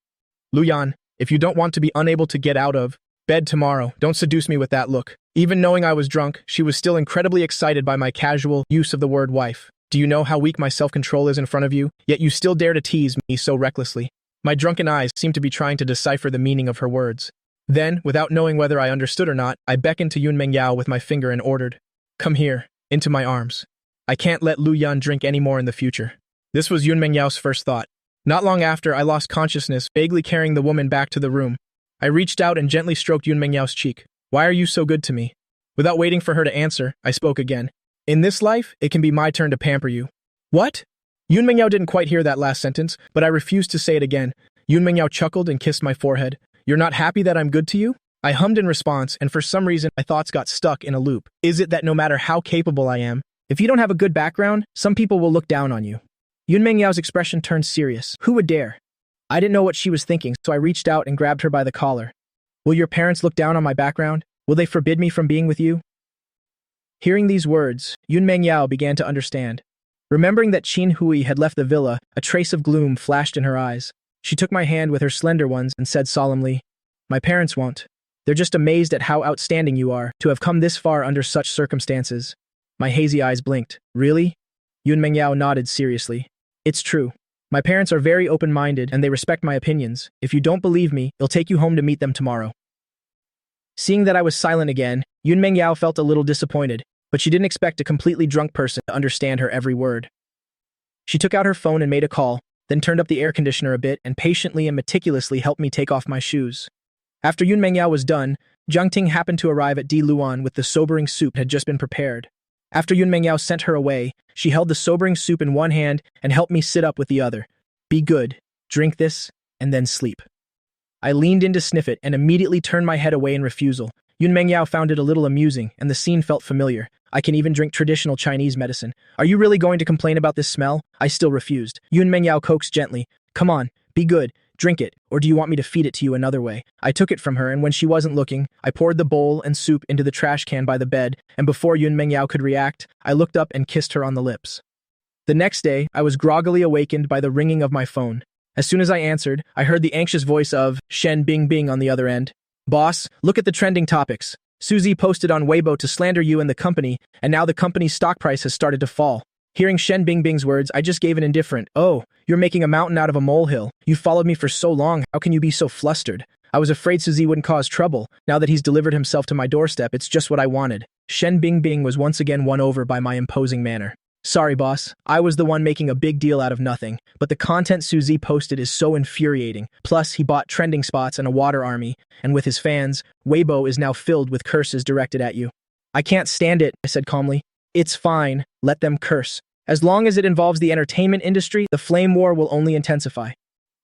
Speaker 1: Luyan, if you don't want to be unable to get out of bed tomorrow, don't seduce me with that look. Even knowing I was drunk, she was still incredibly excited by my casual use of the word wife. Do you know how weak my self-control is in front of you? Yet you still dare to tease me so recklessly. My drunken eyes seemed to be trying to decipher the meaning of her words. Then, without knowing whether I understood or not, I beckoned to Yun Mengyao with my finger and ordered, Come here, into my arms. I can't let Lu Yan drink any more in the future. This was Yun Mengyao's first thought. Not long after, I lost consciousness, vaguely carrying the woman back to the room. I reached out and gently stroked Yun Mengyao's cheek. Why are you so good to me? Without waiting for her to answer, I spoke again. In this life, it can be my turn to pamper you. What? Yun Mengyao didn't quite hear that last sentence, but I refused to say it again. Yun Mengyao chuckled and kissed my forehead. You're not happy that I'm good to you? I hummed in response, and for some reason, my thoughts got stuck in a loop. Is it that no matter how capable I am, if you don't have a good background, some people will look down on you? Yun Mengyao's expression turned serious. Who would dare? I didn't know what she was thinking, so I reached out and grabbed her by the collar. Will your parents look down on my background? Will they forbid me from being with you? Hearing these words, Yun Mengyao began to understand. Remembering that Qin Hui had left the villa, a trace of gloom flashed in her eyes. She took my hand with her slender ones and said solemnly, My parents won't. They're just amazed at how outstanding you are, to have come this far under such circumstances. My hazy eyes blinked. Really? Yun Mengyao nodded seriously. It's true. My parents are very open-minded and they respect my opinions. If you don't believe me, they'll take you home to meet them tomorrow. Seeing that I was silent again, Yun Mengyao felt a little disappointed, but she didn't expect a completely drunk person to understand her every word. She took out her phone and made a call, then turned up the air conditioner a bit and patiently and meticulously helped me take off my shoes. After Yun Mengyao was done, Jiang Ting happened to arrive at Di Luan with the sobering soup that had just been prepared. After Yun Mengyao sent her away, she held the sobering soup in one hand and helped me sit up with the other. Be good, drink this, and then sleep. I leaned in to sniff it and immediately turned my head away in refusal. Yun Mengyao found it a little amusing, and the scene felt familiar. I can even drink traditional Chinese medicine. Are you really going to complain about this smell? I still refused. Yun Mengyao coaxed gently. Come on, be good, drink it, or do you want me to feed it to you another way? I took it from her, and when she wasn't looking, I poured the bowl and soup into the trash can by the bed, and before Yun Mengyao could react, I looked up and kissed her on the lips. The next day, I was groggily awakened by the ringing of my phone. As soon as I answered, I heard the anxious voice of Shen Bingbing on the other end. Boss, look at the trending topics. Suzy posted on Weibo to slander you and the company, and now the company's stock price has started to fall. Hearing Shen Bingbing's words, I just gave an indifferent, oh, you're making a mountain out of a molehill. You followed me for so long, how can you be so flustered? I was afraid Suzy wouldn't cause trouble. Now that he's delivered himself to my doorstep, it's just what I wanted. Shen Bingbing was once again won over by my imposing manner. Sorry, boss. I was the one making a big deal out of nothing, but the content Suzy posted is so infuriating. Plus, he bought trending spots and a water army, and with his fans, Weibo is now filled with curses directed at you. I can't stand it, I said calmly. It's fine, let them curse. As long as it involves the entertainment industry, the flame war will only intensify.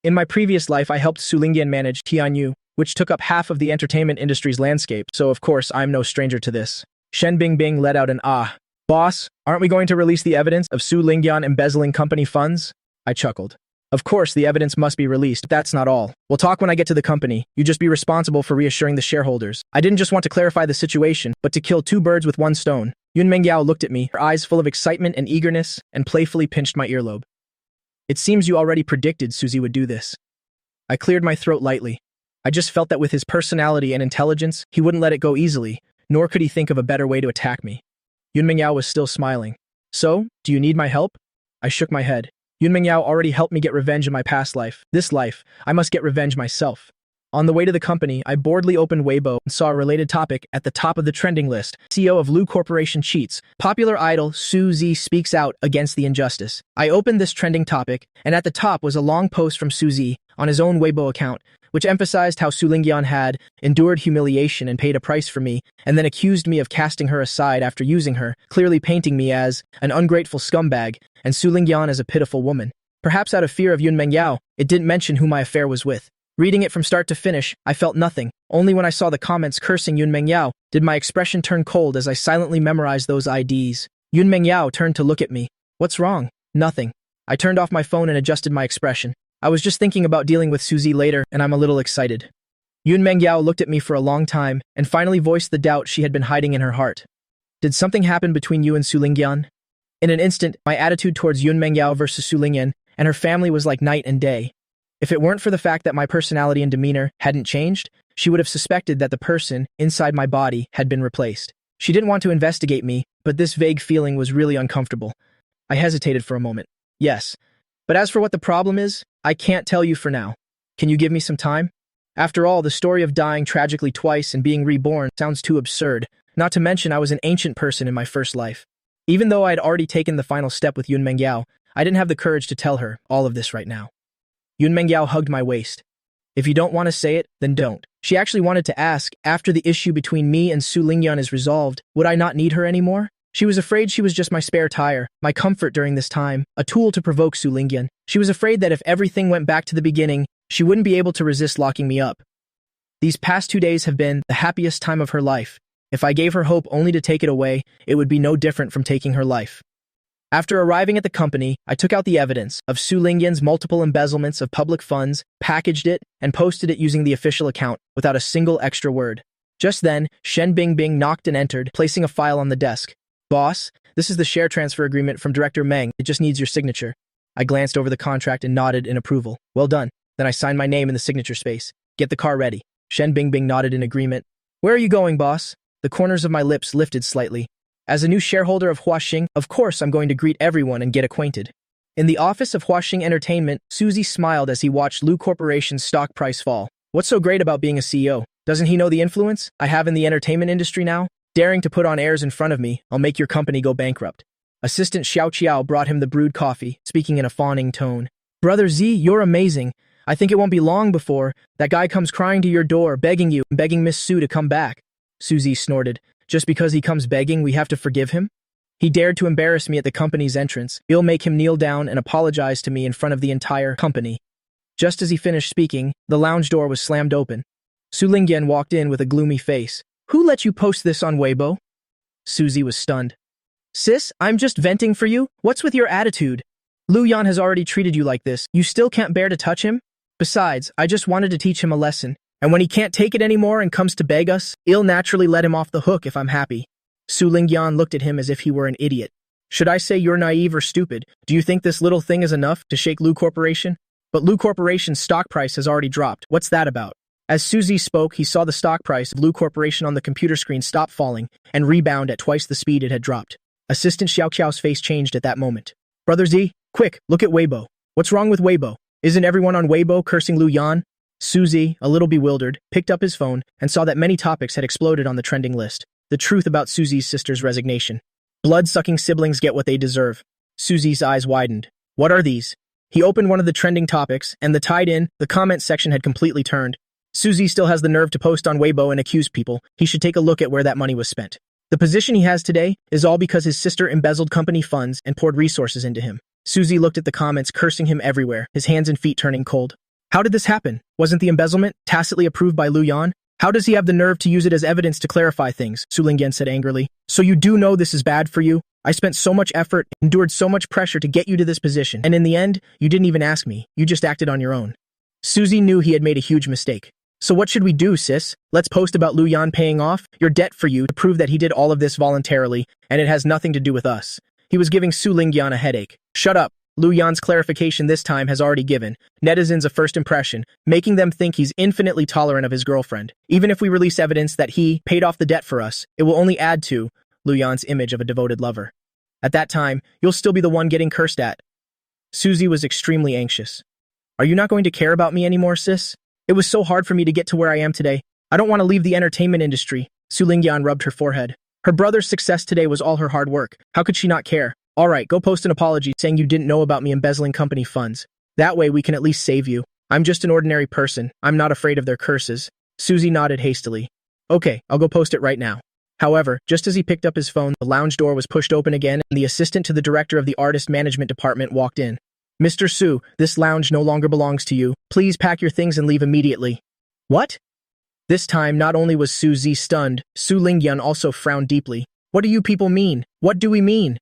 Speaker 1: In my previous life, I helped Su Lingyan manage Tianyu, which took up half of the entertainment industry's landscape, so of course I'm no stranger to this. Shen Bingbing let out an ah. Boss, aren't we going to release the evidence of Su Lingyan embezzling company funds? I chuckled. Of course, the evidence must be released, but that's not all. We'll talk when I get to the company. You just be responsible for reassuring the shareholders. I didn't just want to clarify the situation, but to kill two birds with one stone. Yun Mengyao looked at me, her eyes full of excitement and eagerness, and playfully pinched my earlobe. It seems you already predicted Suzy would do this. I cleared my throat lightly. I just felt that with his personality and intelligence, he wouldn't let it go easily, nor could he think of a better way to attack me. Yun Mengyao was still smiling. So, do you need my help? I shook my head. Yun Mengyao already helped me get revenge in my past life. This life, I must get revenge myself. On the way to the company, I boredly opened Weibo and saw a related topic at the top of the trending list. CEO of Lu Corporation cheats. Popular idol Su Zi speaks out against the injustice. I opened this trending topic, and at the top was a long post from Su Zi on his own Weibo account, which emphasized how Su Lingyan had endured humiliation and paid a price for me, and then accused me of casting her aside after using her, clearly painting me as an ungrateful scumbag, and Su Lingyan as a pitiful woman. Perhaps out of fear of Yun Mengyao, it didn't mention who my affair was with. Reading it from start to finish, I felt nothing. Only when I saw the comments cursing Yun Mengyao did my expression turn cold as I silently memorized those IDs. Yun Mengyao turned to look at me. What's wrong? Nothing. I turned off my phone and adjusted my expression. I was just thinking about dealing with Suzy later, and I'm a little excited. Yun Mengyao looked at me for a long time, and finally voiced the doubt she had been hiding in her heart. Did something happen between you and Su Lingyan? In an instant, my attitude towards Yun Mengyao versus Su Lingyan and her family was like night and day. If it weren't for the fact that my personality and demeanor hadn't changed, she would have suspected that the person inside my body had been replaced. She didn't want to investigate me, but this vague feeling was really uncomfortable. I hesitated for a moment. Yes. But as for what the problem is, I can't tell you for now. Can you give me some time? After all, the story of dying tragically twice and being reborn sounds too absurd, not to mention I was an ancient person in my first life. Even though I had already taken the final step with Yun Mengyao, I didn't have the courage to tell her all of this right now. Yun Mengyao hugged my waist. If you don't want to say it, then don't. She actually wanted to ask, after the issue between me and Su Lingyan is resolved, would I not need her anymore? She was afraid she was just my spare tire, my comfort during this time, a tool to provoke Su Lingyan. She was afraid that if everything went back to the beginning, she wouldn't be able to resist locking me up. These past 2 days have been the happiest time of her life. If I gave her hope only to take it away, it would be no different from taking her life. After arriving at the company, I took out the evidence of Su Lingyan's multiple embezzlements of public funds, packaged it, and posted it using the official account, without a single extra word. Just then, Shen Bingbing knocked and entered, placing a file on the desk. Boss, this is the share transfer agreement from Director Meng. It just needs your signature. I glanced over the contract and nodded in approval. Well done. Then I signed my name in the signature space. Get the car ready. Shen Bingbing nodded in agreement. Where are you going, boss? The corners of my lips lifted slightly. As a new shareholder of Huaxing, of course I'm going to greet everyone and get acquainted. In the office of Huaxing Entertainment, Suzy smiled as he watched Lu Corporation's stock price fall. What's so great about being a CEO? Doesn't he know the influence I have in the entertainment industry now? Daring to put on airs in front of me, I'll make your company go bankrupt. Assistant Xiao Qiao brought him the brewed coffee, speaking in a fawning tone. Brother Z, you're amazing. I think it won't be long before that guy comes crying to your door, begging Miss Su to come back. Suzy snorted. Just because he comes begging, we have to forgive him? He dared to embarrass me at the company's entrance. I'll make him kneel down and apologize to me in front of the entire company. Just as he finished speaking, the lounge door was slammed open. Su Lingyan walked in with a gloomy face. Who let you post this on Weibo? Suzy was stunned. Sis, I'm just venting for you. What's with your attitude? Lu Yan has already treated you like this. You still can't bear to touch him? Besides, I just wanted to teach him a lesson. And when he can't take it anymore and comes to beg us, I'll naturally let him off the hook if I'm happy. Su Lingyan looked at him as if he were an idiot. Should I say you're naive or stupid? Do you think this little thing is enough to shake Lu Corporation? But Lu Corporation's stock price has already dropped. What's that about? As Suzy spoke, he saw the stock price of Lu Corporation on the computer screen stop falling and rebound at twice the speed it had dropped. Assistant Xiao Qiao's face changed at that moment. Brother Z, quick, look at Weibo. What's wrong with Weibo? Isn't everyone on Weibo cursing Lu Yan? Suzy, a little bewildered, picked up his phone and saw that many topics had exploded on the trending list. The truth about Suzy's sister's resignation. Blood-sucking siblings get what they deserve. Suzy's eyes widened. What are these? He opened one of the trending topics, and the comment section had completely turned. Suzy still has the nerve to post on Weibo and accuse people. He should take a look at where that money was spent. The position he has today is all because his sister embezzled company funds and poured resources into him. Susie looked at the comments, cursing him everywhere, his hands and feet turning cold. How did this happen? Wasn't the embezzlement tacitly approved by Lu Yan? How does he have the nerve to use it as evidence to clarify things? Su Lingyan said angrily. So you do know this is bad for you? I spent so much effort, endured so much pressure to get you to this position, and in the end, you didn't even ask me. You just acted on your own. Susie knew he had made a huge mistake. So what should we do, sis? Let's post about Lu Yan paying off your debt for you to prove that he did all of this voluntarily, and it has nothing to do with us. He was giving Su Lingyan a headache. Shut up. Lu Yan's clarification this time has already given netizens a first impression, making them think he's infinitely tolerant of his girlfriend. Even if we release evidence that he paid off the debt for us, it will only add to Lu Yan's image of a devoted lover. At that time, you'll still be the one getting cursed at. Susie was extremely anxious. Are you not going to care about me anymore, sis? It was so hard for me to get to where I am today. I don't want to leave the entertainment industry. Su Lingyan rubbed her forehead. Her brother's success today was all her hard work. How could she not care? All right, go post an apology saying you didn't know about me embezzling company funds. That way we can at least save you. I'm just an ordinary person. I'm not afraid of their curses. Susie nodded hastily. Okay, I'll go post it right now. However, just as he picked up his phone, the lounge door was pushed open again and the assistant to the director of the artist management department walked in. Mr. Su, this lounge no longer belongs to you. Please pack your things and leave immediately. What? This time, not only was Suzy stunned, Su Lingyan also frowned deeply. What do you people mean? What do we mean?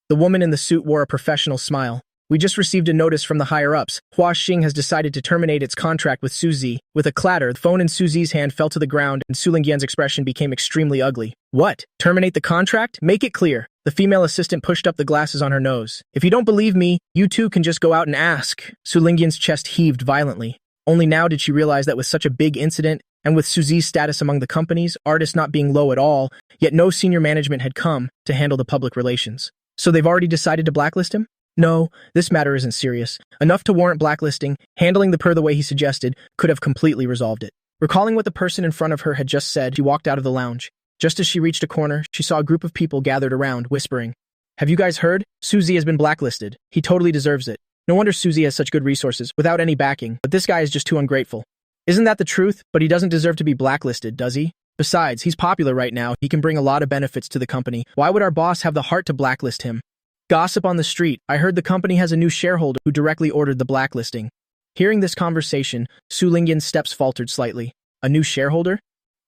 Speaker 1: The woman in the suit wore a professional smile. We just received a notice from the higher-ups. Hua Xing has decided to terminate its contract with Suzy. With a clatter, the phone in Suzy's hand fell to the ground and Su Lingyan's expression became extremely ugly. What? Terminate the contract? Make it clear. The female assistant pushed up the glasses on her nose. If you don't believe me, you too can just go out and ask. Su Lingyan's chest heaved violently. Only now did she realize that with such a big incident, and with Suzy's status among the companies, artists not being low at all, yet no senior management had come to handle the public relations. So they've already decided to blacklist him? No, this matter isn't serious. Enough to warrant blacklisting, handling the per the way he suggested could have completely resolved it. Recalling what the person in front of her had just said, she walked out of the lounge. Just as she reached a corner, she saw a group of people gathered around, whispering, "Have you guys heard? Suzy has been blacklisted. He totally deserves it. No wonder Suzy has such good resources, without any backing, but this guy is just too ungrateful. Isn't that the truth? But he doesn't deserve to be blacklisted, does he? Besides, he's popular right now. He can bring a lot of benefits to the company. Why would our boss have the heart to blacklist him?" Gossip on the street. I heard the company has a new shareholder who directly ordered the blacklisting. Hearing this conversation, Su Lingyan's steps faltered slightly. A new shareholder?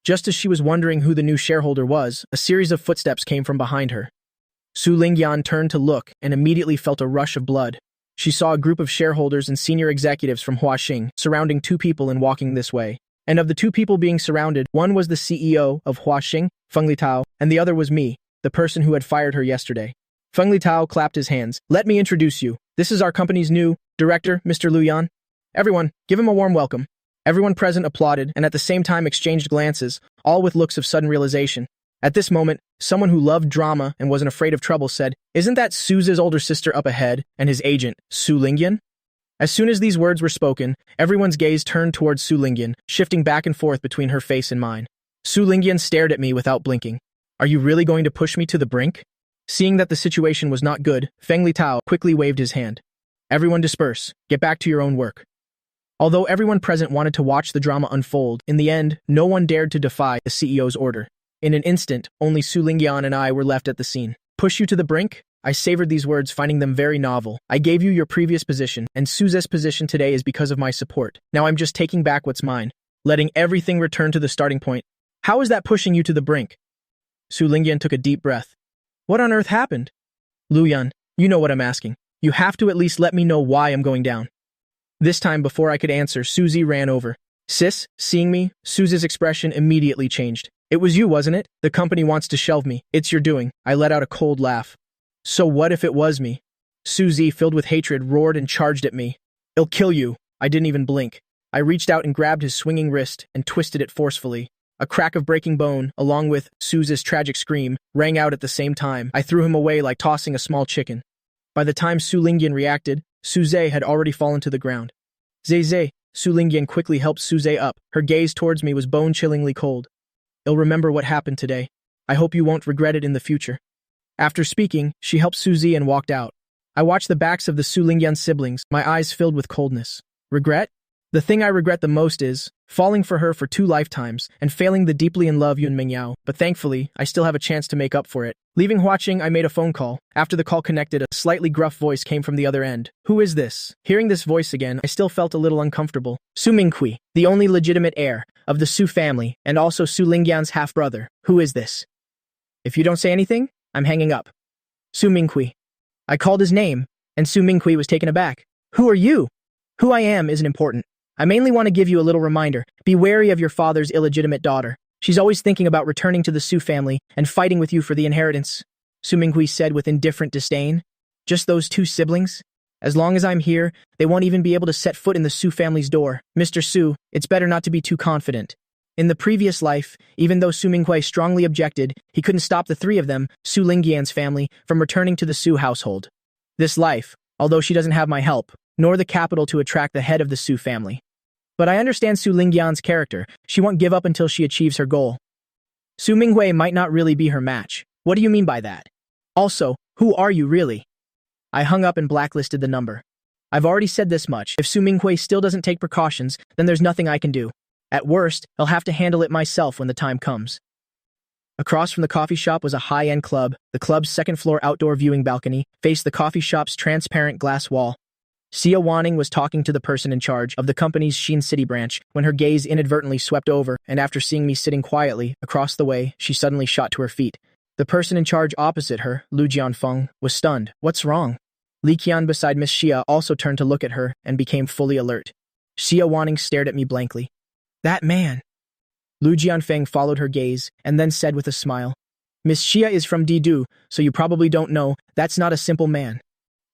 Speaker 1: Just as she was wondering who the new shareholder was, a series of footsteps came from behind her. Su Lingyan turned to look and immediately felt a rush of blood. She saw a group of shareholders and senior executives from Hua Xing surrounding two people and walking this way. And of the two people being surrounded, one was the CEO of Hua Xing, Feng Litao, and the other was me, the person who had fired her yesterday. Feng Litao clapped his hands. Let me introduce you. This is our company's new director, Mr. Lu Yan. Everyone, give him a warm welcome. Everyone present applauded and at the same time exchanged glances, all with looks of sudden realization. At this moment, someone who loved drama and wasn't afraid of trouble said, "Isn't that Suze's older sister up ahead and his agent, Su Lingyan?" As soon as these words were spoken, everyone's gaze turned towards Su Lingyan, shifting back and forth between her face and mine. Su Lingyan stared at me without blinking. Are you really going to push me to the brink? Seeing that the situation was not good, Feng Litao quickly waved his hand. Everyone disperse. Get back to your own work. Although everyone present wanted to watch the drama unfold, in the end, no one dared to defy the CEO's order. In an instant, only Su Lingyan and I were left at the scene. Push you to the brink? I savored these words, finding them very novel. I gave you your previous position, and Suze's position today is because of my support. Now I'm just taking back what's mine, letting everything return to the starting point. How is that pushing you to the brink? Su Lingyan took a deep breath. What on earth happened? Lu Yan, you know what I'm asking. You have to at least let me know why I'm going down. This time, before I could answer, Suzy ran over. Sis, seeing me, Suze's expression immediately changed. It was you, wasn't it? The company wants to shelve me. It's your doing. I let out a cold laugh. So what if it was me? Suzy, filled with hatred, roared and charged at me. I'll kill you. I didn't even blink. I reached out and grabbed his swinging wrist and twisted it forcefully. A crack of breaking bone, along with Suze's tragic scream, rang out at the same time. I threw him away like tossing a small chicken. By the time Su Lingyan reacted, Suze had already fallen to the ground. Zeze, Su Lingyan quickly helped Suze up. Her gaze towards me was bone-chillingly cold. I'll remember what happened today. I hope you won't regret it in the future. After speaking, she helped Suzy and walked out. I watched the backs of the Su Lingyan siblings, my eyes filled with coldness. Regret? The thing I regret the most is falling for her for 2 lifetimes and failing the deeply in love Yun Mingyao, but thankfully, I still have a chance to make up for it. Leaving Huaqing, I made a phone call. After the call connected, a slightly gruff voice came from the other end. Who is this? Hearing this voice again, I still felt a little uncomfortable. Su Mingqi, the only legitimate heir of the Su family, and also Su Lingyan's half-brother. Who is this? If you don't say anything, I'm hanging up. Su Mingqi. I called his name, and Su Mingqi was taken aback. Who are you? Who I am isn't important. I mainly want to give you a little reminder. Be wary of your father's illegitimate daughter. She's always thinking about returning to the Su family and fighting with you for the inheritance. Su Mingqi said with indifferent disdain. Just those 2 siblings? As long as I'm here, they won't even be able to set foot in the Su family's door. Mr. Su, it's better not to be too confident. In the previous life, even though Su Mingqi strongly objected, he couldn't stop the 3 of them, Su Lingyan's family, from returning to the Su household. This life, although she doesn't have my help, nor the capital to attract the head of the Su family. But I understand Su Lingyan's character. She won't give up until she achieves her goal. Su Mingqi might not really be her match. What do you mean by that? Also, who are you really? I hung up and blacklisted the number. I've already said this much. If Su Mingqi still doesn't take precautions, then there's nothing I can do. At worst, I'll have to handle it myself when the time comes. Across from the coffee shop was a high-end club. The club's second-floor outdoor viewing balcony faced the coffee shop's transparent glass wall. Xia Wanning was talking to the person in charge of the company's Xin City branch when her gaze inadvertently swept over, and after seeing me sitting quietly across the way, she suddenly shot to her feet. The person in charge opposite her, Lu Jianfeng, was stunned. What's wrong? Li Qian beside Miss Xia also turned to look at her and became fully alert. Xia Wanning stared at me blankly. That man! Lu Jianfeng followed her gaze and then said with a smile, Miss Xia is from Didu, so you probably don't know, that's not a simple man.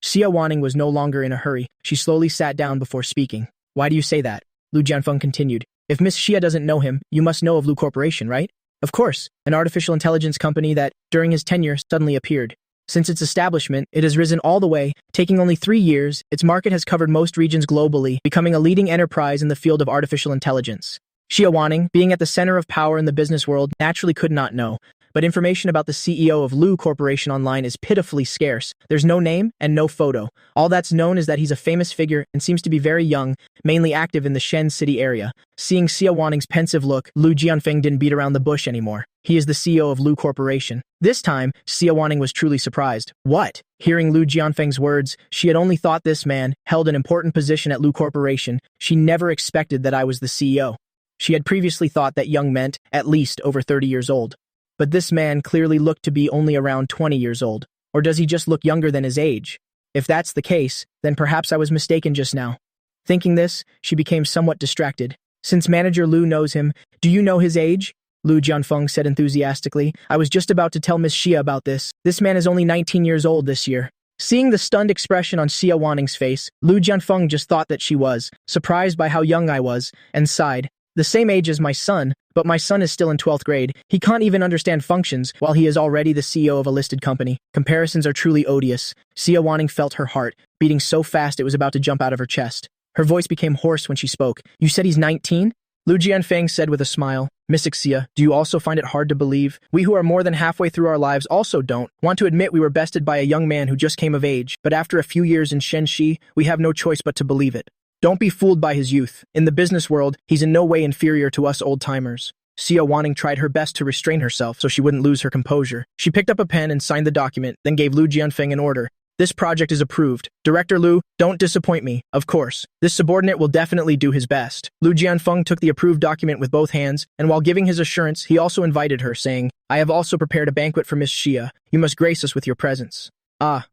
Speaker 1: Xia Wanning was no longer in a hurry. She slowly sat down before speaking. Why do you say that? Lu Jianfeng continued. If Miss Xia doesn't know him, you must know of Lu Corporation, right? Of course, an artificial intelligence company that, during his tenure, suddenly appeared. Since its establishment, it has risen all the way, taking only 3 years. Its market has covered most regions globally, becoming a leading enterprise in the field of artificial intelligence. Xia Wanning, being at the center of power in the business world, naturally could not know. But information about the CEO of Lu Corporation online is pitifully scarce. There's no name and no photo. All that's known is that he's a famous figure and seems to be very young, mainly active in the Shen City area. Seeing Xia Wanning's pensive look, Lu Jianfeng didn't beat around the bush anymore. He is the CEO of Lu Corporation. This time, Xia Wanning was truly surprised. What? Hearing Lu Jianfeng's words, she had only thought this man held an important position at Lu Corporation. She never expected that I was the CEO. She had previously thought that young meant at least over 30 years old. But this man clearly looked to be only around 20 years old. Or does he just look younger than his age? If that's the case, then perhaps I was mistaken just now. Thinking this, she became somewhat distracted. Since Manager Lu knows him, do you know his age? Lu Jianfeng said enthusiastically. I was just about to tell Miss Xia about this. This man is only 19 years old this year. Seeing the stunned expression on Xia Wanning's face, Lu Jianfeng just thought that she was, surprised by how young I was, and sighed. The same age as my son, but my son is still in 12th grade. He can't even understand functions, while he is already the CEO of a listed company. Comparisons are truly odious. Xia Wanning felt her heart, beating so fast it was about to jump out of her chest. Her voice became hoarse when she spoke. You said he's 19? Lu Jianfeng said with a smile. Miss Xia, do you also find it hard to believe? We who are more than halfway through our lives also don't want to admit we were bested by a young man who just came of age, but after a few years in Shenxi, we have no choice but to believe it. Don't be fooled by his youth. In the business world, he's in no way inferior to us old-timers. Xia Wanning tried her best to restrain herself so she wouldn't lose her composure. She picked up a pen and signed the document, then gave Lu Jianfeng an order. This project is approved. Director Lu, don't disappoint me. Of course, this subordinate will definitely do his best. Lu Jianfeng took the approved document with both hands, and while giving his assurance, he also invited her, saying, I have also prepared a banquet for Miss Xia. You must grace us with your presence.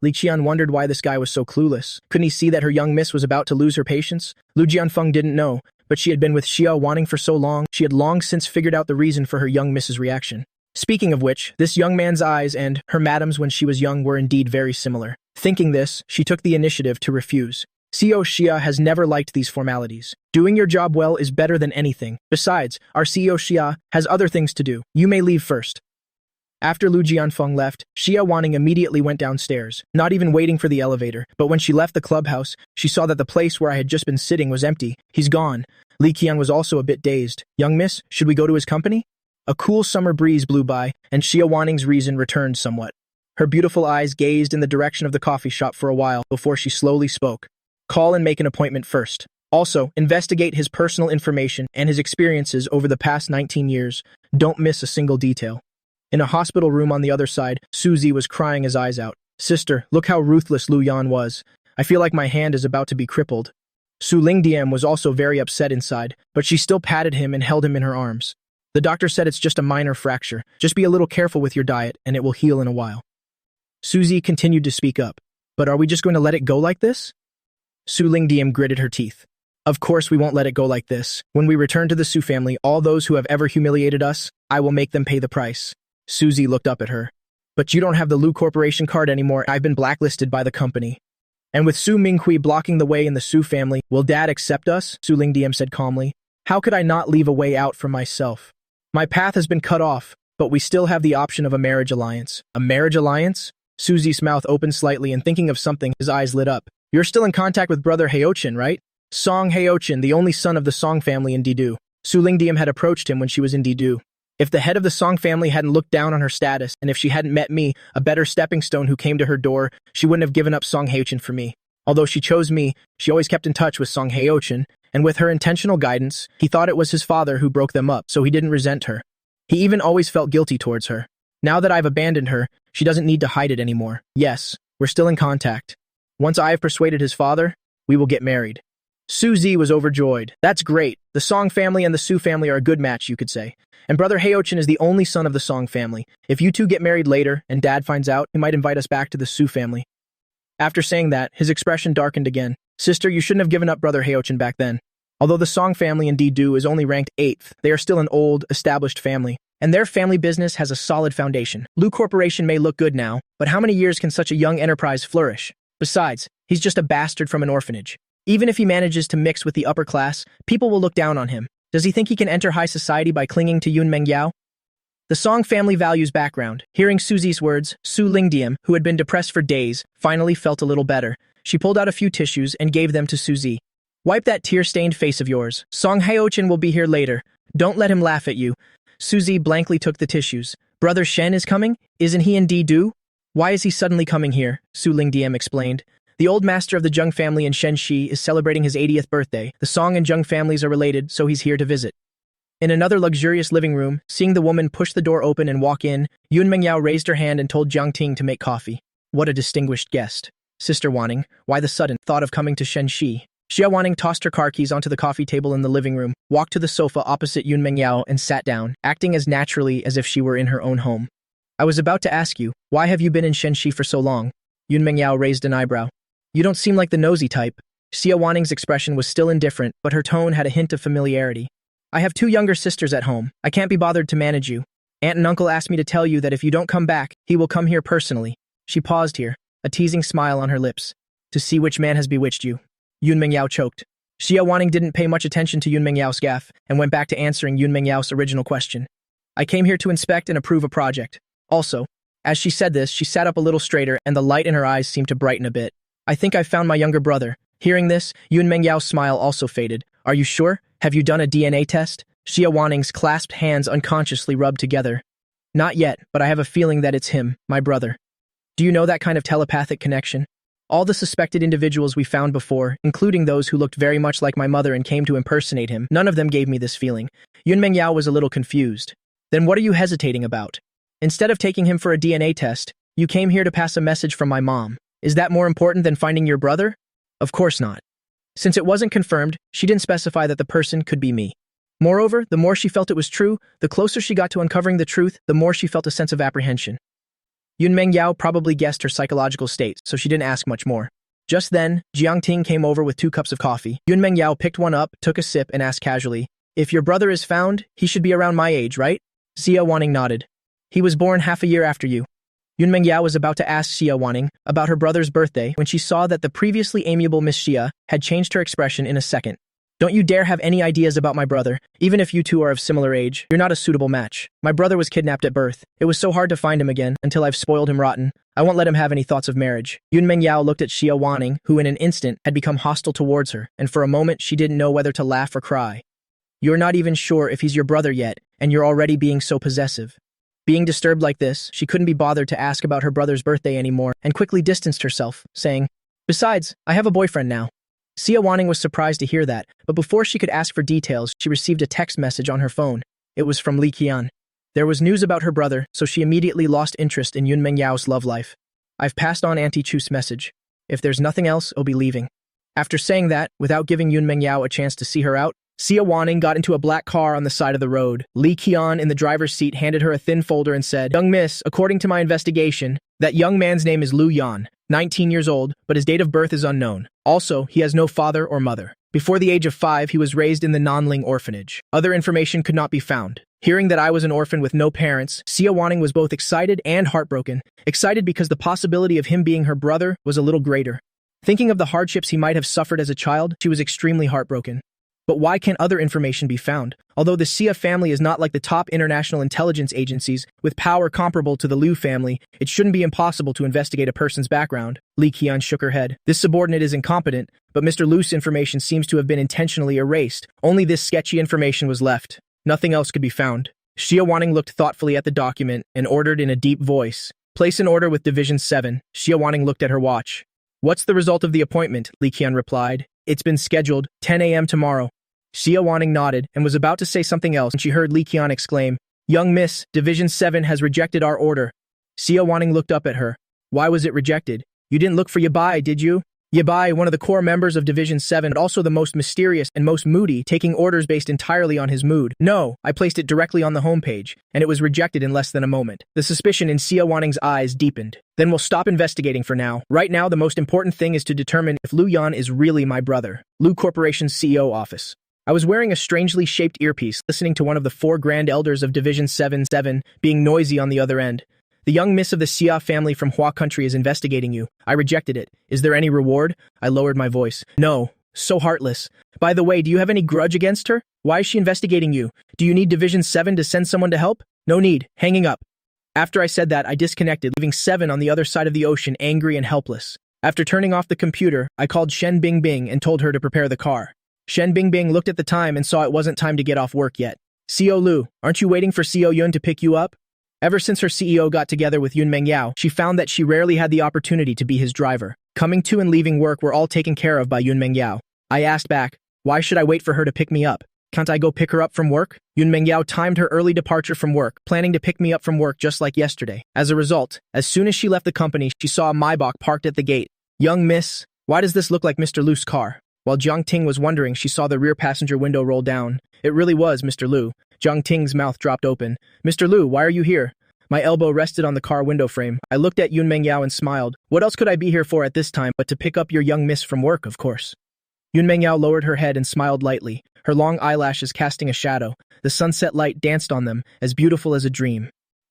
Speaker 1: Li Qian wondered why this guy was so clueless. Couldn't he see that her young miss was about to lose her patience? Lu Jianfeng didn't know, but she had been with Xia Wanning for so long, she had long since figured out the reason for her young miss's reaction. Speaking of which, this young man's eyes and her madam's when she was young were indeed very similar. Thinking this, she took the initiative to refuse. CEO Xia has never liked these formalities. Doing your job well is better than anything. Besides, our CEO Xia has other things to do. You may leave first. After Lu Jianfeng left, Xia Wanning immediately went downstairs, not even waiting for the elevator, but when she left the clubhouse, she saw that the place where I had just been sitting was empty. He's gone. Li Qian was also a bit dazed. Young miss, should we go to his company? A cool summer breeze blew by, and Xia Wanning's reason returned somewhat. Her beautiful eyes gazed in the direction of the coffee shop for a while before she slowly spoke. Call and make an appointment first. Also, investigate his personal information and his experiences over the past 19 years. Don't miss a single detail. In a hospital room on the other side, Suzy was crying his eyes out. Sister, look how ruthless Lu Yan was. I feel like my hand is about to be crippled. Su Lingdian was also very upset inside, but she still patted him and held him in her arms. The doctor said it's just a minor fracture. Just be a little careful with your diet, and it will heal in a while. Suzy continued to speak up. But are we just going to let it go like this? Su Lingdian gritted her teeth. Of course we won't let it go like this. When we return to the Su family, all those who have ever humiliated us, I will make them pay the price. Suzy looked up at her. But you don't have the Lu Corporation card anymore. I've been blacklisted by the company. And with Su Minghui blocking the way in the Su family, will Dad accept us? Su Lingdian said calmly. How could I not leave a way out for myself? My path has been cut off, but we still have the option of a marriage alliance. A marriage alliance? Suzy's mouth opened slightly, and thinking of something, his eyes lit up. You're still in contact with brother Heochin, right? Song Heochin, the only son of the Song family in Didu. Su Lingdian had approached him when she was in Didu. If the head of the Song family hadn't looked down on her status, and if she hadn't met me, a better stepping stone who came to her door, she wouldn't have given up Song Heochin for me. Although she chose me, she always kept in touch with Song Heochin, and with her intentional guidance, he thought it was his father who broke them up, so he didn't resent her. He even always felt guilty towards her. Now that I've abandoned her, she doesn't need to hide it anymore. Yes, we're still in contact. Once I have persuaded his father, we will get married. Suzy was overjoyed. That's great. The Song family and the Su family are a good match, you could say. And brother Heochin is the only son of the Song family. If you two get married later, and Dad finds out, he might invite us back to the Su family. After saying that, his expression darkened again. Sister, you shouldn't have given up brother Heochin back then. Although the Song family in Didu is only ranked 8th, they are still an old, established family. And their family business has a solid foundation. Lu Corporation may look good now, but how many years can such a young enterprise flourish? Besides, he's just a bastard from an orphanage. Even if he manages to mix with the upper class, people will look down on him. Does he think he can enter high society by clinging to Yun Mengyao? The Song family values background. Hearing Suzy's words, Su Lingdian, who had been depressed for days, finally felt a little better. She pulled out a few tissues and gave them to Suzy. Wipe that tear-stained face of yours. Song Heochin will be here later. Don't let him laugh at you. Suzy blankly took the tissues. Brother Shen is coming? Isn't he in Didu? Why is he suddenly coming here? Su Lingdian explained. The old master of the Zheng family in Shenxi is celebrating his 80th birthday. The Song and Zheng families are related, so he's here to visit. In another luxurious living room, seeing the woman push the door open and walk in, Yun Mengyao raised her hand and told Jiang Ting to make coffee. What a distinguished guest. Sister Wanning, why the sudden thought of coming to Shenxi? Xia Wanning tossed her car keys onto the coffee table in the living room, walked to the sofa opposite Yun Mengyao and sat down, acting as naturally as if she were in her own home. I was about to ask you, why have you been in Shenxi for so long? Yun Mengyao raised an eyebrow. You don't seem like the nosy type. Xia Wanning's expression was still indifferent, but her tone had a hint of familiarity. I have 2 younger sisters at home. I can't be bothered to manage you. Aunt and uncle asked me to tell you that if you don't come back, he will come here personally. She paused here, a teasing smile on her lips. To see which man has bewitched you. Yun Mengyao choked. Xia Wanning didn't pay much attention to Yun Mengyao's gaffe and went back to answering Yun Mengyao's original question. I came here to inspect and approve a project. Also, as she said this, she sat up a little straighter and the light in her eyes seemed to brighten a bit. I think I've found my younger brother. Hearing this, Yun Mengyao's smile also faded. Are you sure? Have you done a DNA test? Xia Wanning's clasped hands unconsciously rubbed together. Not yet, but I have a feeling that it's him, my brother. Do you know that kind of telepathic connection? All the suspected individuals we found before, including those who looked very much like my mother and came to impersonate him, none of them gave me this feeling. Yun Mengyao was a little confused. Then what are you hesitating about? Instead of taking him for a DNA test, you came here to pass a message from my mom. Is that more important than finding your brother? Of course not. Since it wasn't confirmed, she didn't specify that the person could be me. Moreover, the more she felt it was true, the closer she got to uncovering the truth, the more she felt a sense of apprehension. Yun Mengyao probably guessed her psychological state, so she didn't ask much more. Just then, Jiang Ting came over with 2 cups of coffee. Yun Mengyao picked one up, took a sip, and asked casually, If your brother is found, he should be around my age, right? Xia Wanning nodded. He was born half a year after you. Yun Mengyao was about to ask Xia Wanning about her brother's birthday when she saw that the previously amiable Miss Xia had changed her expression in a second. Don't you dare have any ideas about my brother. Even if you two are of similar age, you're not a suitable match. My brother was kidnapped at birth. It was so hard to find him again until I've spoiled him rotten. I won't let him have any thoughts of marriage. Yun Mengyao looked at Xia Wanning, who in an instant had become hostile towards her, and for a moment she didn't know whether to laugh or cry. You're not even sure if he's your brother yet, and you're already being so possessive. Being disturbed like this, she couldn't be bothered to ask about her brother's birthday anymore and quickly distanced herself, saying, Besides, I have a boyfriend now. Xia Wanning was surprised to hear that, but before she could ask for details, she received a text message on her phone. It was from Li Qian. There was news about her brother, so she immediately lost interest in Yun Mengyao's love life. I've passed on Auntie Chu's message. If there's nothing else, I'll be leaving. After saying that, without giving Yun Mengyao a chance to see her out, Xia Wanning got into a black car on the side of the road. Li Qian in the driver's seat handed her a thin folder and said, "Young miss, according to my investigation, that young man's name is Lu Yan, 19 years old, but his date of birth is unknown. Also, he has no father or mother. Before the age of 5, he was raised in the Nanling orphanage. Other information could not be found." Hearing that I was an orphan with no parents, Xia Wanning was both excited and heartbroken. Excited because the possibility of him being her brother was a little greater. Thinking of the hardships he might have suffered as a child, she was extremely heartbroken. But why can't other information be found? Although the Xia family is not like the top international intelligence agencies, with power comparable to the Liu family, it shouldn't be impossible to investigate a person's background. Li Qian shook her head. This subordinate is incompetent, but Mr. Lu's information seems to have been intentionally erased. Only this sketchy information was left. Nothing else could be found. Xia Wanning looked thoughtfully at the document and ordered in a deep voice, "Place an order with Division 7. Xia Wanning looked at her watch. "What's the result of the appointment?" Li Qian replied. "It's been scheduled, 10 a.m. tomorrow." Xia Wanning nodded and was about to say something else when she heard Li Qian exclaim, "Young miss, Division 7 has rejected our order." Xia Wanning looked up at her. "Why was it rejected? You didn't look for Yabai, did you?" Yabai, one of the core members of Division 7, but also the most mysterious and most moody, taking orders based entirely on his mood. "No, I placed it directly on the homepage, and it was rejected in less than a moment." The suspicion in Xia Wanning's eyes deepened. "Then we'll stop investigating for now. Right now, the most important thing is to determine if Lu Yan is really my brother." Lu Corporation's CEO office. I was wearing a strangely shaped earpiece, listening to one of the 4 grand elders of Division 7 being noisy on the other end. "The young miss of the Xia family from Hua country is investigating you. I rejected it. Is there any reward?" I lowered my voice. "No. So heartless. By the way, do you have any grudge against her? Why is she investigating you? Do you need Division 7 to send someone to help?" "No need. Hanging up." After I said that, I disconnected, leaving 7 on the other side of the ocean, angry and helpless. After turning off the computer, I called Shen Bingbing and told her to prepare the car. Shen Bingbing looked at the time and saw it wasn't time to get off work yet. "CEO Lu, aren't you waiting for CEO Yun to pick you up?" Ever since her CEO got together with Yun Mengyao, she found that she rarely had the opportunity to be his driver. Coming to and leaving work were all taken care of by Yun Mengyao. I asked back, "Why should I wait for her to pick me up? Can't I go pick her up from work?" Yun Mengyao timed her early departure from work, planning to pick me up from work just like yesterday. As a result, as soon as she left the company, she saw a Maybach parked at the gate. "Young miss, why does this look like Mr. Lu's car?" While Jiang Ting was wondering, she saw the rear passenger window roll down. It really was Mr. Lu. Jiang Ting's mouth dropped open. "Mr. Lu, why are you here?" My elbow rested on the car window frame. I looked at Yun Mengyao and smiled. "What else could I be here for at this time but to pick up your young miss from work, of course." Yun Mengyao lowered her head and smiled lightly, her long eyelashes casting a shadow. The sunset light danced on them, as beautiful as a dream.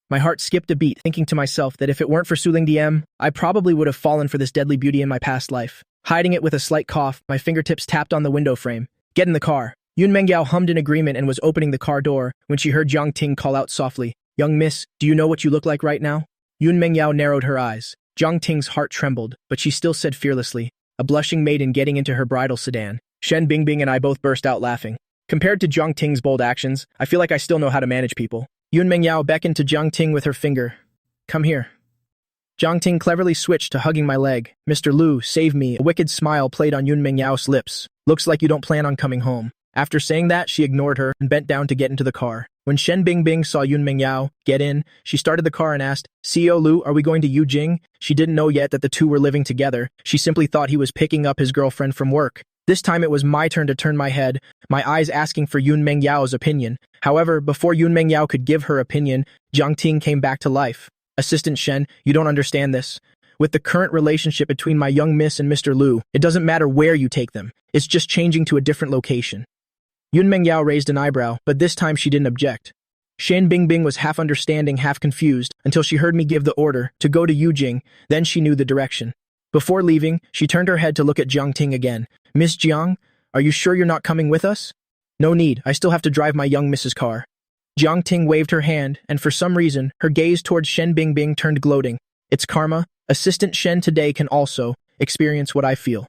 Speaker 1: My heart skipped a beat, thinking to myself that if it weren't for Suling Diem, I probably would have fallen for this deadly beauty in my past life. Hiding it with a slight cough, my fingertips tapped on the window frame. "Get in the car." Yun Mengyao hummed in agreement and was opening the car door when she heard Jiang Ting call out softly, "Young miss, do you know what you look like right now?" Yun Mengyao narrowed her eyes. Jiang Ting's heart trembled, but she still said fearlessly, a blushing maiden getting into her bridal sedan. Shen Bingbing and I both burst out laughing. Compared to Jiang Ting's bold actions, I feel like I still know how to manage people. Yun Mengyao beckoned to Jiang Ting with her finger. "Come here." Jiang Ting cleverly switched to hugging my leg. "Mr. Lu, save me." A wicked smile played on Yun Mengyao's lips. "Looks like you don't plan on coming home." After saying that, she ignored her and bent down to get into the car. When Shen Bingbing saw Yun Mengyao get in, she started the car and asked, "CEO Lu, are we going to Yujing?" She didn't know yet that the two were living together. She simply thought he was picking up his girlfriend from work. This time it was my turn to turn my head, my eyes asking for Yun Mengyao's opinion. However, before Yun Mengyao could give her opinion, Jiang Ting came back to life. "Assistant Shen, you don't understand this. With the current relationship between my young miss and Mr. Lu, it doesn't matter where you take them. It's just changing to a different location." Yun Mengyao raised an eyebrow, but this time she didn't object. Shen Bingbing was half understanding, half confused, until she heard me give the order to go to Yujing, then she knew the direction. Before leaving, she turned her head to look at Jiang Ting again. "Miss Jiang, are you sure you're not coming with us?" "No need, I still have to drive my young miss's car." Jiang Ting waved her hand, and for some reason, her gaze towards Shen Bingbing turned gloating. "It's karma. Assistant Shen today can also experience what I feel."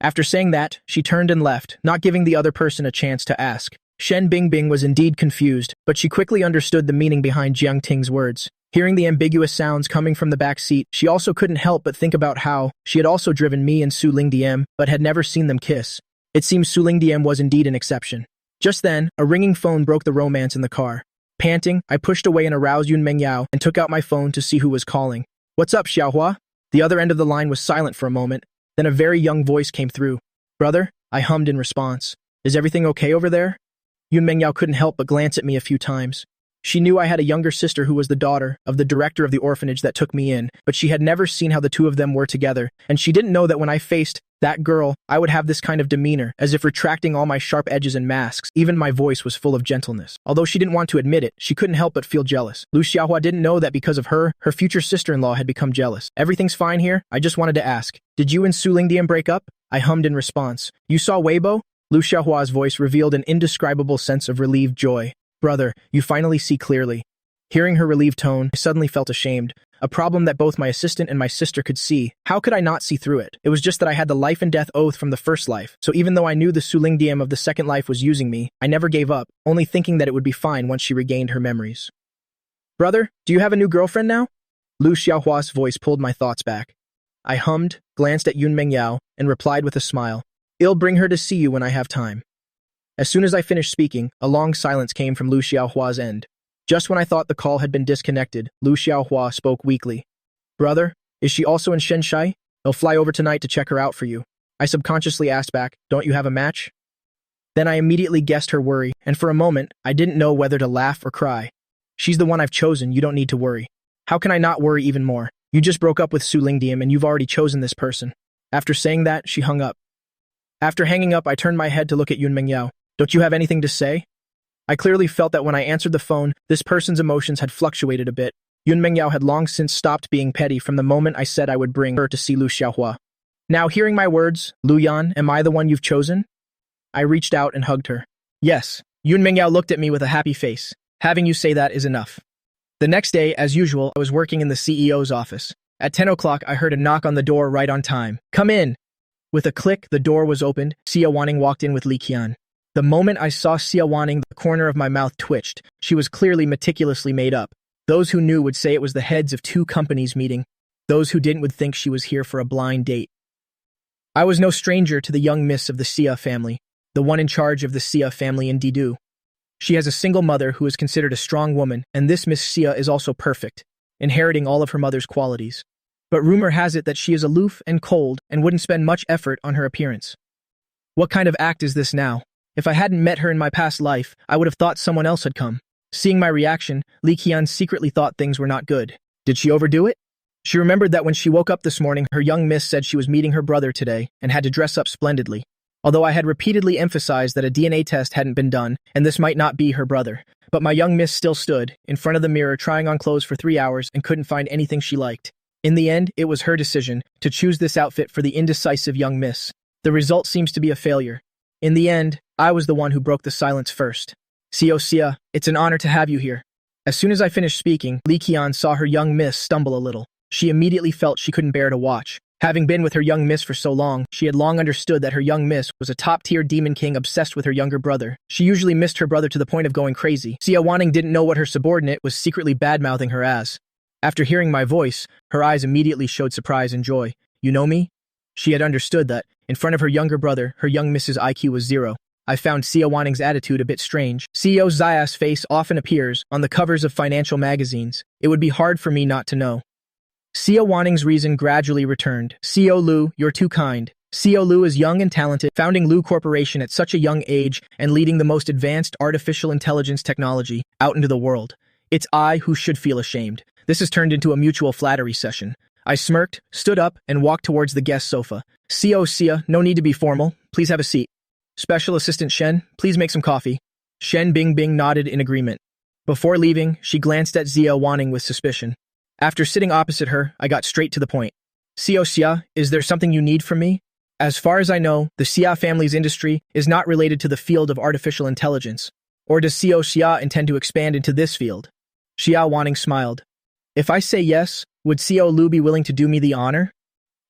Speaker 1: After saying that, she turned and left, not giving the other person a chance to ask. Shen Bingbing was indeed confused, but she quickly understood the meaning behind Jiang Ting's words. Hearing the ambiguous sounds coming from the back seat, she also couldn't help but think about how she had also driven me and Su Lingdiem, but had never seen them kiss. It seems Su Lingdiem was indeed an exception. Just then, a ringing phone broke the romance in the car. Panting, I pushed away and aroused Yun Mengyao and took out my phone to see who was calling. "What's up, Xiaohua?" The other end of the line was silent for a moment. Then a very young voice came through. "Brother?" I hummed in response. "Is everything okay over there?" Yun Mengyao couldn't help but glance at me a few times. She knew I had a younger sister who was the daughter of the director of the orphanage that took me in, but she had never seen how the two of them were together, and she didn't know that when I faced that girl, I would have this kind of demeanor, as if retracting all my sharp edges and masks. Even my voice was full of gentleness. Although she didn't want to admit it, she couldn't help but feel jealous. Lu Xiaohua didn't know that because of her, her future sister-in-law had become jealous. "Everything's fine here? I just wanted to ask. Did you and Su Lingdian break up?" I hummed in response. "You saw Weibo?" Lu Xiaohua's voice revealed an indescribable sense of relieved joy. "Brother, you finally see clearly." Hearing her relieved tone, I suddenly felt ashamed. A problem that both my assistant and my sister could see. How could I not see through it? It was just that I had the life and death oath from the first life, so even though I knew the Su Lingdian of the second life was using me, I never gave up, only thinking that it would be fine once she regained her memories. "Brother, do you have a new girlfriend now?" Lu Xiaohua's voice pulled my thoughts back. I hummed, glanced at Yun Mengyao, and replied with a smile. "I'll bring her to see you when I have time." As soon as I finished speaking, a long silence came from Lu Xiaohua's end. Just when I thought the call had been disconnected, Lu Xiaohua spoke weakly. "Brother, is she also in Shenshai? I'll fly over tonight to check her out for you." I subconsciously asked back, "Don't you have a match?" Then I immediately guessed her worry, and for a moment, I didn't know whether to laugh or cry. "She's the one I've chosen, you don't need to worry." "How can I not worry even more? You just broke up with Su Lingdian and you've already chosen this person." After saying that, she hung up. After hanging up, I turned my head to look at Yun Mengyao. "Don't you have anything to say?" I clearly felt that when I answered the phone, this person's emotions had fluctuated a bit. Yun Mengyao had long since stopped being petty from the moment I said I would bring her to see Lu Xiaohua. Now, hearing my words, "Lu Yan, am I the one you've chosen?" I reached out and hugged her. "Yes." Yun Mengyao looked at me with a happy face. "Having you say that is enough." The next day, as usual, I was working in the CEO's office. At 10 o'clock, I heard a knock on the door right on time. "Come in!" With a click, the door was opened. Xia Wanning walked in with Li Qian. The moment I saw Xia Wanning, the corner of my mouth twitched. She was clearly meticulously made up. Those who knew would say it was the heads of two companies meeting. Those who didn't would think she was here for a blind date. I was no stranger to the young miss of the Xia family, the one in charge of the Xia family in Didu. She has a single mother who is considered a strong woman, and this Miss Xia is also perfect, inheriting all of her mother's qualities. But rumor has it that she is aloof and cold and wouldn't spend much effort on her appearance. What kind of act is this now? If I hadn't met her in my past life, I would have thought someone else had come. Seeing my reaction, Li Qian secretly thought things were not good. Did she overdo it? She remembered that when she woke up this morning, her young miss said she was meeting her brother today and had to dress up splendidly. Although I had repeatedly emphasized that a DNA test hadn't been done and this might not be her brother, but my young miss still stood in front of the mirror trying on clothes for 3 hours and couldn't find anything she liked. In the end, it was her decision to choose this outfit for the indecisive young miss. The result seems to be a failure. In the end, I was the one who broke the silence first. "Xia, it's an honor to have you here." As soon as I finished speaking, Li Qian saw her young miss stumble a little. She immediately felt she couldn't bear to watch. Having been with her young miss for so long, she had long understood that her young miss was a top-tier demon king obsessed with her younger brother. She usually missed her brother to the point of going crazy. Xia Wanning didn't know what her subordinate was secretly bad-mouthing her as. After hearing my voice, her eyes immediately showed surprise and joy. "You know me?" She had understood that, in front of her younger brother, her young miss's IQ was 0. I found Xia Wanning's attitude a bit strange. CEO Zaya's face often appears on the covers of financial magazines. It would be hard for me not to know. Xia Wanning's reason gradually returned. "CEO Lu, you're too kind. CEO Lu is young and talented, founding Lu Corporation at such a young age and leading the most advanced artificial intelligence technology out into the world. It's I who should feel ashamed." This has turned into a mutual flattery session. I smirked, stood up, and walked towards the guest sofa. "CEO Xia, no need to be formal. Please have a seat." "Special Assistant Shen, please make some coffee." Shen Bingbing nodded in agreement. Before leaving, she glanced at Xia Wanning with suspicion. After sitting opposite her, I got straight to the point. "CEO Xia, is there something you need from me?" As far as I know, the Xia family's industry is not related to the field of artificial intelligence. Or does CEO Xia intend to expand into this field? Xia Wanning smiled. "If I say yes, would CEO Lu be willing to do me the honor?"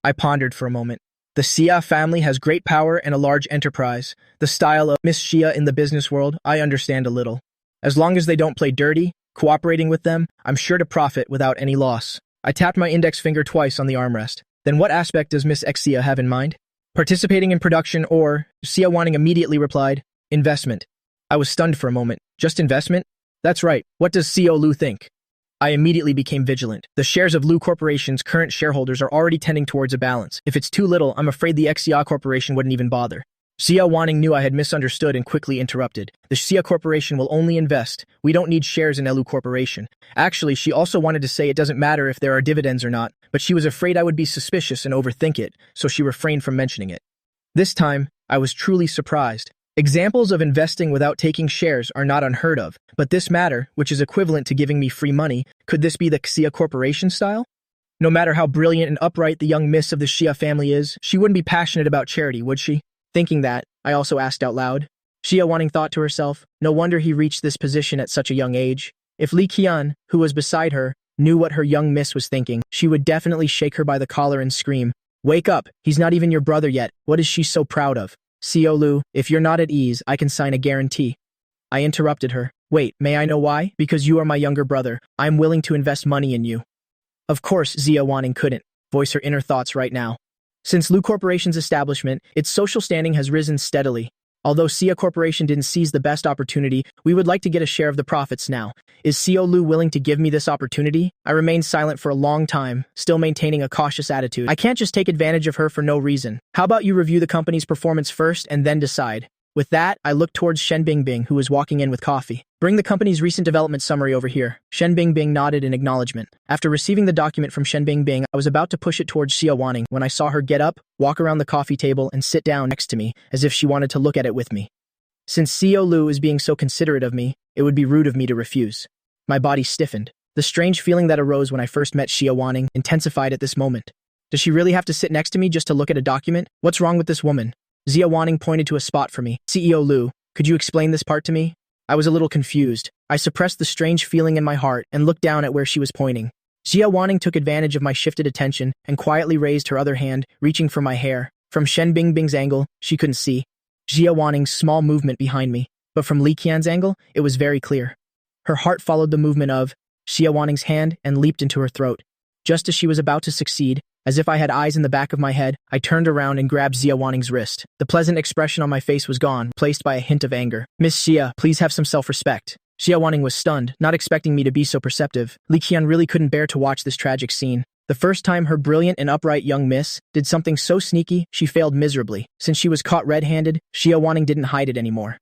Speaker 1: I pondered for a moment. The Xia family has great power and a large enterprise. The style of Miss Xia in the business world, I understand a little. As long as they don't play dirty, Cooperating with them, I'm sure to profit without any loss. I tapped my index finger twice on the armrest. Then what aspect does Miss Xia have in mind? Participating in production or, Xia Wanning immediately replied, investment. I was stunned for a moment. Just investment? That's right. What does CEO Lu think? I immediately became vigilant. The shares of Lu Corporation's current shareholders are already tending towards a balance. If it's too little, I'm afraid the Xia Corporation wouldn't even bother. Xia Wanning knew I had misunderstood and quickly interrupted. The Xia Corporation will only invest. We don't need shares in Lu Corporation. Actually, she also wanted to say it doesn't matter if there are dividends or not, but she was afraid I would be suspicious and overthink it, so she refrained from mentioning it. This time, I was truly surprised. Examples of investing without taking shares are not unheard of, but this matter, which is equivalent to giving me free money, could this be the Xia Corporation style? No matter how brilliant and upright the young miss of the Xia family is, she wouldn't be passionate about charity, would she? Thinking that, I also asked out loud. Xia Wanning thought to herself, no wonder he reached this position at such a young age. If Li Qian, who was beside her, knew what her young miss was thinking, she would definitely shake her by the collar and scream, wake up, he's not even your brother yet, what is she so proud of? CEO Lu, if you're not at ease, I can sign a guarantee. I interrupted her. Wait, may I know why? Because you are my younger brother. I'm willing to invest money in you. Of course, Xia Wanning couldn't voice her inner thoughts right now. Since Lu Corporation's establishment, its social standing has risen steadily. Although Xia Corporation didn't seize the best opportunity, we would like to get a share of the profits now. Is CEO Lu willing to give me this opportunity? I remained silent for a long time, still maintaining a cautious attitude. I can't just take advantage of her for no reason. How about you review the company's performance first and then decide? With that, I looked towards Shen Bingbing, who was walking in with coffee. Bring the company's recent development summary over here. Shen Bingbing nodded in acknowledgement. After receiving the document from Shen Bingbing, I was about to push it towards Xia Wanning when I saw her get up, walk around the coffee table, and sit down next to me, as if she wanted to look at it with me. Since CEO Lu is being so considerate of me, it would be rude of me to refuse. My body stiffened. The strange feeling that arose when I first met Xia Wanning intensified at this moment. Does she really have to sit next to me just to look at a document? What's wrong with this woman? Xia Wanning pointed to a spot for me. CEO Lu, could you explain this part to me? I was a little confused. I suppressed the strange feeling in my heart and looked down at where she was pointing. Xia Wanning took advantage of my shifted attention and quietly raised her other hand, reaching for my hair. From Shen Bingbing's angle, she couldn't see Xia Wanning's small movement behind me, but from Li Qian's angle, it was very clear. Her heart followed the movement of Xia Wanning's hand and leaped into her throat. Just as she was about to succeed, as if I had eyes in the back of my head, I turned around and grabbed Xia Wanning's wrist. The pleasant expression on my face was gone, replaced by a hint of anger. Miss Xia, please have some self-respect. Xia Wanning was stunned, not expecting me to be so perceptive. Li Qian really couldn't bear to watch this tragic scene. The first time her brilliant and upright young miss did something so sneaky, she failed miserably. Since she was caught red-handed, Xia Wanning didn't hide it anymore.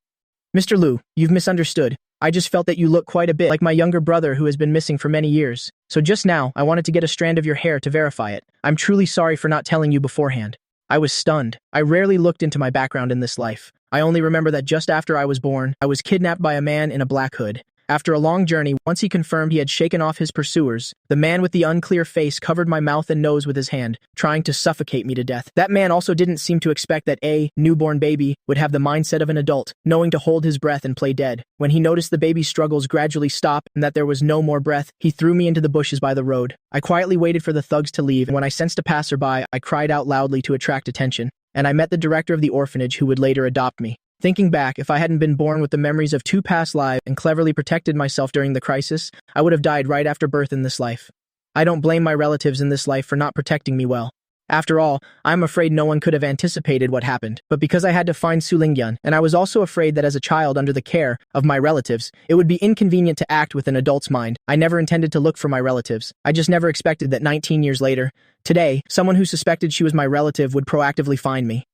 Speaker 1: Mr. Lu, you've misunderstood. I just felt that you look quite a bit like my younger brother who has been missing for many years. So just now, I wanted to get a strand of your hair to verify it. I'm truly sorry for not telling you beforehand. I was stunned. I rarely looked into my background in this life. I only remember that just after I was born, I was kidnapped by a man in a black hood. After a long journey, once he confirmed he had shaken off his pursuers, the man with the unclear face covered my mouth and nose with his hand, trying to suffocate me to death. That man also didn't seem to expect that a newborn baby would have the mindset of an adult, knowing to hold his breath and play dead. When he noticed the baby's struggles gradually stop and that there was no more breath, he threw me into the bushes by the road. I quietly waited for the thugs to leave, and when I sensed a passerby, I cried out loudly to attract attention, and I met the director of the orphanage who would later adopt me. Thinking back, if I hadn't been born with the memories of 2 past lives and cleverly protected myself during the crisis, I would have died right after birth in this life. I don't blame my relatives in this life for not protecting me well. After all, I'm afraid no one could have anticipated what happened, but because I had to find Su Lingyan, and I was also afraid that as a child under the care of my relatives, it would be inconvenient to act with an adult's mind. I never intended to look for my relatives. I just never expected that 19 years later, today, someone who suspected she was my relative would proactively find me.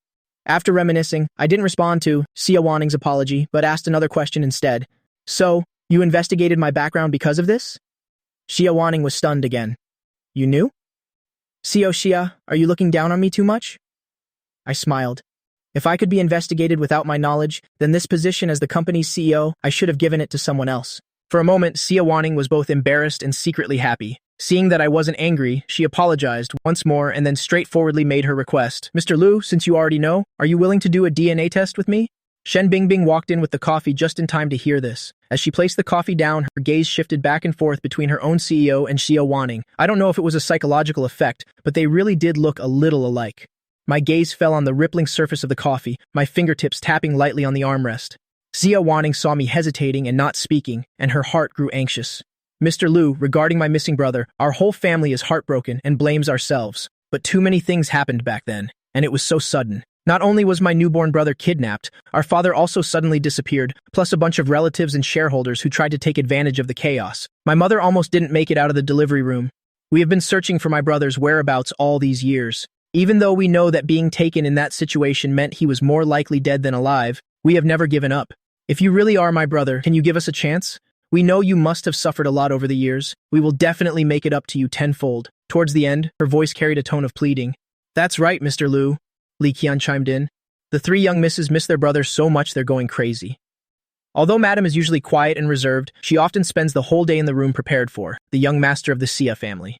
Speaker 1: After reminiscing, I didn't respond to Xia Wanning's apology, but asked another question instead. So, you investigated my background because of this? Xia Wanning was stunned again. You knew? CEO Xia, are you looking down on me too much? I smiled. If I could be investigated without my knowledge, then this position as the company's CEO, I should have given it to someone else. For a moment, Xia Wanning was both embarrassed and secretly happy. Seeing that I wasn't angry, she apologized once more and then straightforwardly made her request. Mr. Lu, since you already know, are you willing to do a DNA test with me? Shen Bingbing walked in with the coffee just in time to hear this. As she placed the coffee down, her gaze shifted back and forth between her own CEO and Xia Wanning. I don't know if it was a psychological effect, but they really did look a little alike. My gaze fell on the rippling surface of the coffee, my fingertips tapping lightly on the armrest. Xia Wanning saw me hesitating and not speaking, and her heart grew anxious. Mr. Liu, regarding my missing brother, our whole family is heartbroken and blames ourselves. But too many things happened back then, and it was so sudden. Not only was my newborn brother kidnapped, our father also suddenly disappeared, plus a bunch of relatives and shareholders who tried to take advantage of the chaos. My mother almost didn't make it out of the delivery room. We have been searching for my brother's whereabouts all these years. Even though we know that being taken in that situation meant he was more likely dead than alive, we have never given up. If you really are my brother, can you give us a chance? We know you must have suffered a lot over the years. We will definitely make it up to you tenfold. Towards the end, her voice carried a tone of pleading. That's right, Mr. Liu, Li Qian chimed in. The three young misses miss their brother so much they're going crazy. Although Madame is usually quiet and reserved, she often spends the whole day in the room prepared for the young master of the Xia family.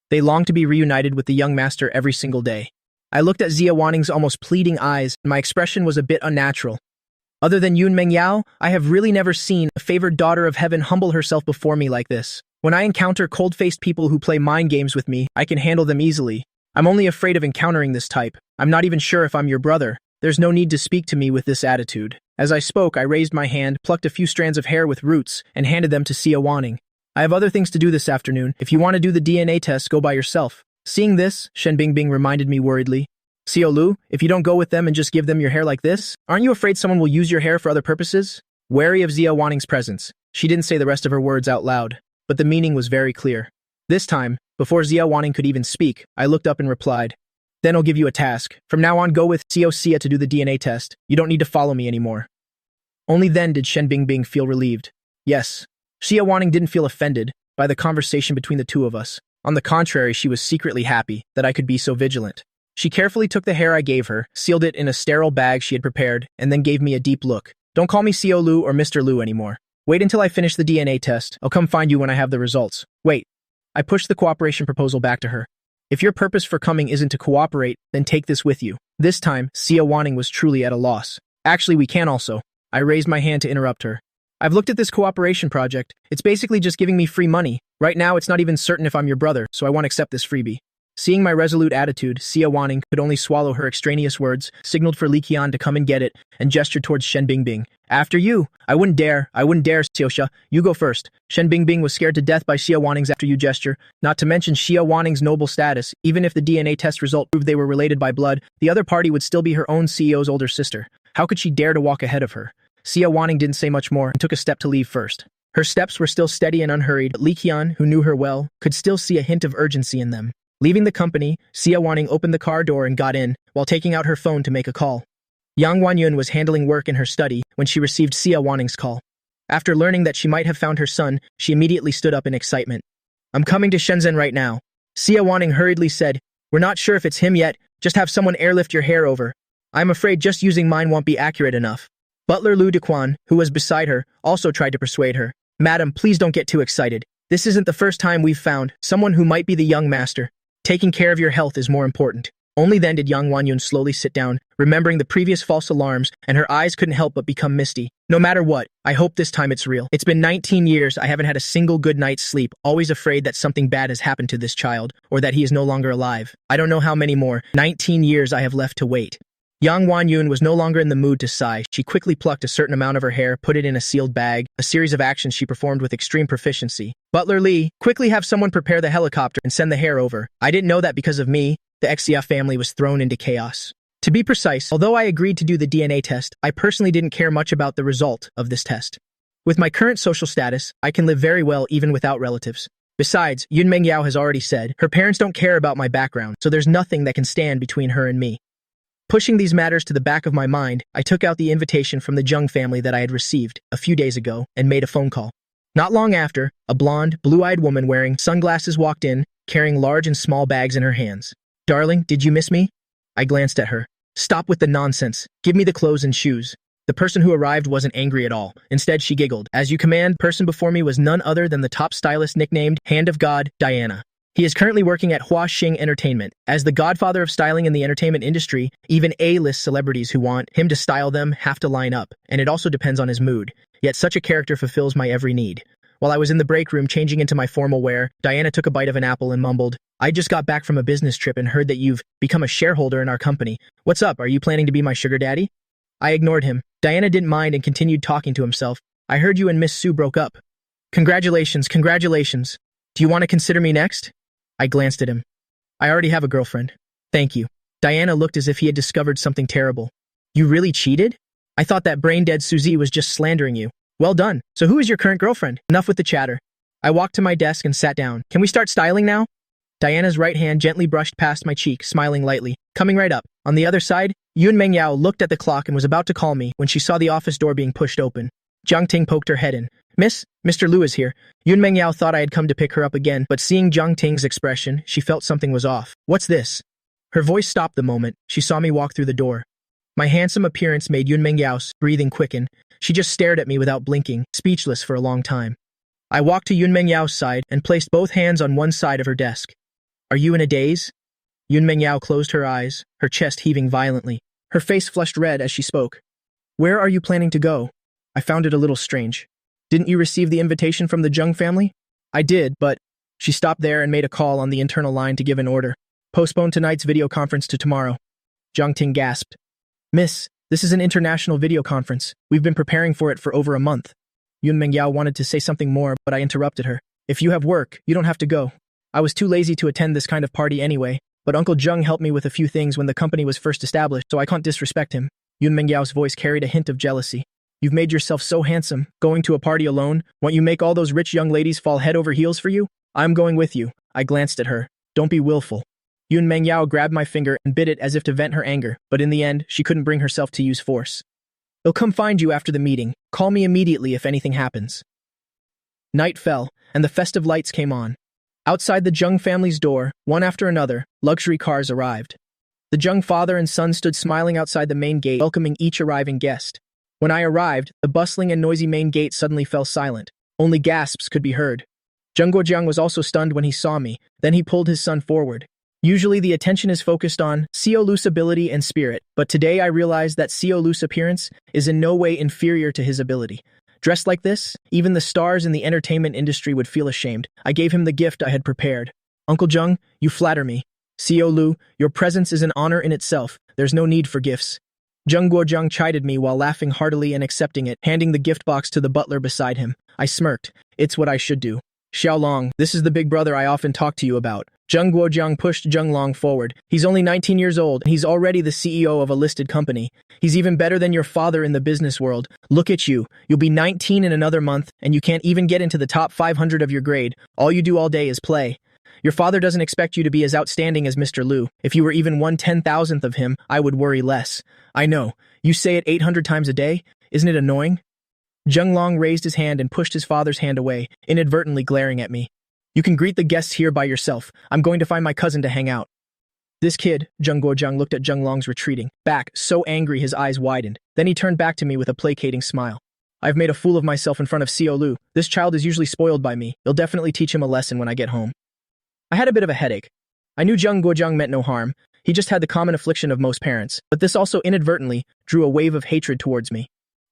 Speaker 1: They long to be reunited with the young master every single day. I looked at Xia Wanning's almost pleading eyes, and my expression was a bit unnatural. Other than Yun Mengyao, I have really never seen a favored daughter of heaven humble herself before me like this. When I encounter cold-faced people who play mind games with me, I can handle them easily. I'm only afraid of encountering this type. I'm not even sure if I'm your brother. There's no need to speak to me with this attitude. As I spoke, I raised my hand, plucked a few strands of hair with roots, and handed them to Xia Wanning. I have other things to do this afternoon. If you want to do the DNA test, go by yourself. Seeing this, Shen Bingbing reminded me worriedly. Xiao Lu, if you don't go with them and just give them your hair like this, aren't you afraid someone will use your hair for other purposes? Wary of Xia Wanning's presence, she didn't say the rest of her words out loud, but the meaning was very clear. This time, before Xia Wanning could even speak, I looked up and replied, Then I'll give you a task. From now on, go with Xiao Xia to do the DNA test. You don't need to follow me anymore. Only then did Shen Bingbing feel relieved. Yes, Xia Wanning didn't feel offended by the conversation between the two of us. On the contrary, she was secretly happy that I could be so vigilant. She carefully took the hair I gave her, sealed it in a sterile bag she had prepared, and then gave me a deep look. Don't call me Xiao Lu or Mr. Lu anymore. Wait until I finish the DNA test. I'll come find you when I have the results. Wait. I pushed the cooperation proposal back to her. If your purpose for coming isn't to cooperate, then take this with you. This time, Xia Wanning was truly at a loss. Actually, we can also. I raised my hand to interrupt her. I've looked at this cooperation project. It's basically just giving me free money. Right now, it's not even certain if I'm your brother, so I won't accept this freebie. Seeing my resolute attitude, Xia Wanning could only swallow her extraneous words, signaled for Li Qian to come and get it, and gestured towards Shen Bingbing. After you! I wouldn't dare, Xiaoxia. You go first. Shen Bingbing was scared to death by Xia Wanning's after you gesture, not to mention Xia Wanning's noble status. Even if the DNA test result proved they were related by blood, the other party would still be her own CEO's older sister. How could she dare to walk ahead of her? Xia Wanning didn't say much more and took a step to leave first. Her steps were still steady and unhurried, but Li Qian, who knew her well, could still see a hint of urgency in them. Leaving the company, Xia Wanning opened the car door and got in, while taking out her phone to make a call. Yang Wanyun was handling work in her study when she received Xia Wanning's call. After learning that she might have found her son, she immediately stood up in excitement. I'm coming to Shenzhen right now. Xia Wanning hurriedly said, We're not sure if it's him yet, just have someone airlift your hair over. I'm afraid just using mine won't be accurate enough. Butler Lu Dequan, who was beside her, also tried to persuade her. Madam, please don't get too excited. This isn't the first time we've found someone who might be the young master. Taking care of your health is more important. Only then did Yang Wanyun slowly sit down, remembering the previous false alarms, and her eyes couldn't help but become misty. No matter what, I hope this time it's real. It's been 19 years I haven't had a single good night's sleep, always afraid that something bad has happened to this child, or that he is no longer alive. I don't know how many more 19 years I have left to wait. Yang Wanyun was no longer in the mood to sigh. She quickly plucked a certain amount of her hair, put it in a sealed bag, a series of actions she performed with extreme proficiency. Butler Li, quickly have someone prepare the helicopter and send the hair over. I didn't know that because of me, the Xia family was thrown into chaos. To be precise, although I agreed to do the DNA test, I personally didn't care much about the result of this test. With my current social status, I can live very well even without relatives. Besides, Yun Mengyao has already said, her parents don't care about my background, so there's nothing that can stand between her and me. Pushing these matters to the back of my mind, I took out the invitation from the Zheng family that I had received a few days ago and made a phone call. Not long after, a blonde, blue-eyed woman wearing sunglasses walked in, carrying large and small bags in her hands. Darling, did you miss me? I glanced at her. Stop with the nonsense. Give me the clothes and shoes. The person who arrived wasn't angry at all. Instead, she giggled. As you command, person before me was none other than the top stylist nicknamed Hand of God, Diana. He is currently working at Hua Xing Entertainment. As the godfather of styling in the entertainment industry, even A-list celebrities who want him to style them have to line up, and it also depends on his mood. Yet such a character fulfills my every need. While I was in the break room changing into my formal wear, Diana took a bite of an apple and mumbled, I just got back from a business trip and heard that you've become a shareholder in our company. What's up? Are you planning to be my sugar daddy? I ignored him. Diana didn't mind and continued talking to himself. I heard you and Miss Sue broke up. Congratulations, congratulations. Do you want to consider me next? I glanced at him. I already have a girlfriend. Thank you. Diana looked as if he had discovered something terrible. You really cheated? I thought that brain-dead Suzy was just slandering you. Well done. So who is your current girlfriend? Enough with the chatter. I walked to my desk and sat down. Can we start styling now? Diana's right hand gently brushed past my cheek, smiling lightly. Coming right up. On the other side, Yun Mengyao looked at the clock and was about to call me when she saw the office door being pushed open. Jiang Ting poked her head in. Miss, Mr. Liu is here. Yun Mengyao thought I had come to pick her up again, but seeing Jiang Ting's expression, she felt something was off. What's this? Her voice stopped the moment she saw me walk through the door. My handsome appearance made Yun Mengyao's breathing quicken. She just stared at me without blinking, speechless for a long time. I walked to Yun Mengyao's side and placed both hands on one side of her desk. Are you in a daze? Yun Mengyao closed her eyes, her chest heaving violently. Her face flushed red as she spoke. Where are you planning to go? I found it a little strange. Didn't you receive the invitation from the Zheng family? I did, but... She stopped there and made a call on the internal line to give an order. Postpone tonight's video conference to tomorrow. Jiang Ting gasped. Miss, this is an international video conference. We've been preparing for it for over a month. Yun Mengyao wanted to say something more, but I interrupted her. If you have work, you don't have to go. I was too lazy to attend this kind of party anyway, but Uncle Zheng helped me with a few things when the company was first established, so I can't disrespect him. Yun Mengyao's voice carried a hint of jealousy. You've made yourself so handsome, going to a party alone. Won't you make all those rich young ladies fall head over heels for you? I'm going with you. I glanced at her. Don't be willful. Yun Mengyao grabbed my finger and bit it as if to vent her anger, but in the end, she couldn't bring herself to use force. They'll come find you after the meeting. Call me immediately if anything happens. Night fell, and the festive lights came on. Outside the Zheng family's door, one after another, luxury cars arrived. The Zheng father and son stood smiling outside the main gate, welcoming each arriving guest. When I arrived, the bustling and noisy main gate suddenly fell silent. Only gasps could be heard. Zheng Guojiang was also stunned when he saw me. Then he pulled his son forward. Usually the attention is focused on Xiao Lu's ability and spirit, but today I realized that Xiao Lu's appearance is in no way inferior to his ability. Dressed like this, even the stars in the entertainment industry would feel ashamed. I gave him the gift I had prepared. Uncle Zheng, you flatter me. Xiao Lu, your presence is an honor in itself. There's no need for gifts. Zheng Guojiang chided me while laughing heartily and accepting it, handing the gift box to the butler beside him. I smirked. It's what I should do. Xiaolong, this is the big brother I often talk to you about. Zheng Guojiang pushed Zheng Long forward. He's only 19 years old, and he's already the CEO of a listed company. He's even better than your father in the business world. Look at you. You'll be 19 in another month, and you can't even get into the top 500 of your grade. All you do all day is play. Your father doesn't expect you to be as outstanding as Mr. Liu. If you were even 1/10,000th of him, I would worry less. I know. You say it 800 times a day? Isn't it annoying? Zheng Long raised his hand and pushed his father's hand away, inadvertently glaring at me. You can greet the guests here by yourself. I'm going to find my cousin to hang out. This kid, Zheng Guojiang looked at Zheng Long's retreating back, so angry his eyes widened. Then he turned back to me with a placating smile. I've made a fool of myself in front of Xiao Lu. This child is usually spoiled by me. You'll definitely teach him a lesson when I get home. I had a bit of a headache. I knew Zheng Guojiang meant no harm. He just had the common affliction of most parents, but this also inadvertently drew a wave of hatred towards me.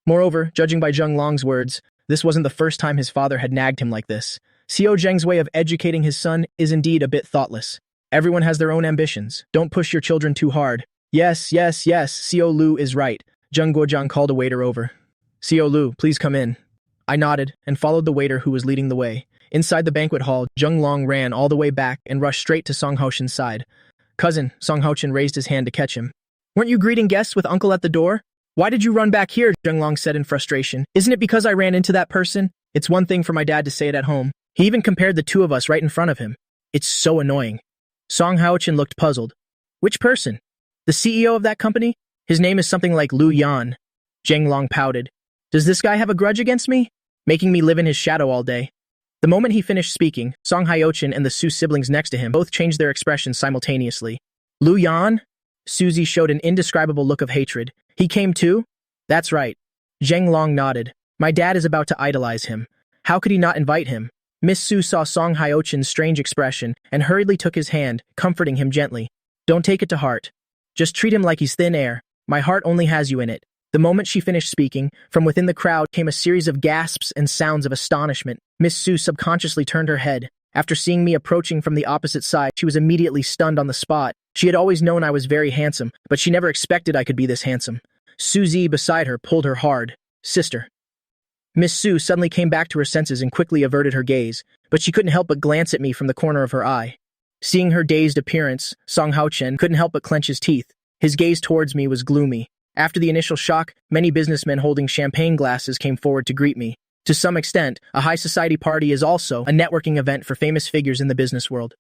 Speaker 1: Moreover, judging by Zheng Long's words, this wasn't the first time his father had nagged him like this. Xiao Zheng's way of educating his son is indeed a bit thoughtless. Everyone has their own ambitions. Don't push your children too hard. Yes, Xiao Lu is right. Zheng Guojiang called a waiter over. Xiao Lu, please come in. I nodded and followed the waiter who was leading the way. Inside the banquet hall, Zheng Long ran all the way back and rushed straight to Song Haoshen's side. Cousin, Song Haoshen raised his hand to catch him. Weren't you greeting guests with uncle at the door? Why did you run back here? Zheng Long said in frustration. Isn't it because I ran into that person? It's one thing for my dad to say it at home. He even compared the two of us right in front of him. It's so annoying. Song Haoshen looked puzzled. Which person? The CEO of that company? His name is something like Lu Yan. Zheng Long pouted. Does this guy have a grudge against me? Making me live in his shadow all day. The moment he finished speaking, Song Haoshen and the Su siblings next to him both changed their expressions simultaneously. Lu Yan? Suzy showed an indescribable look of hatred. He came too? That's right. Zheng Long nodded. My dad is about to idolize him. How could he not invite him? Miss Su saw Song Haoshen's strange expression and hurriedly took his hand, comforting him gently. Don't take it to heart. Just treat him like he's thin air. My heart only has you in it. The moment she finished speaking, from within the crowd came a series of gasps and sounds of astonishment. Miss Su subconsciously turned her head. After seeing me approaching from the opposite side, she was immediately stunned on the spot. She had always known I was very handsome, but she never expected I could be this handsome. Suzy beside her pulled her hard. Sister. Miss Su suddenly came back to her senses and quickly averted her gaze, but she couldn't help but glance at me from the corner of her eye. Seeing her dazed appearance, Song Haochen couldn't help but clench his teeth. His gaze towards me was gloomy. After the initial shock, many businessmen holding champagne glasses came forward to greet me. To some extent, a high society party is also a networking event for famous figures in the business world.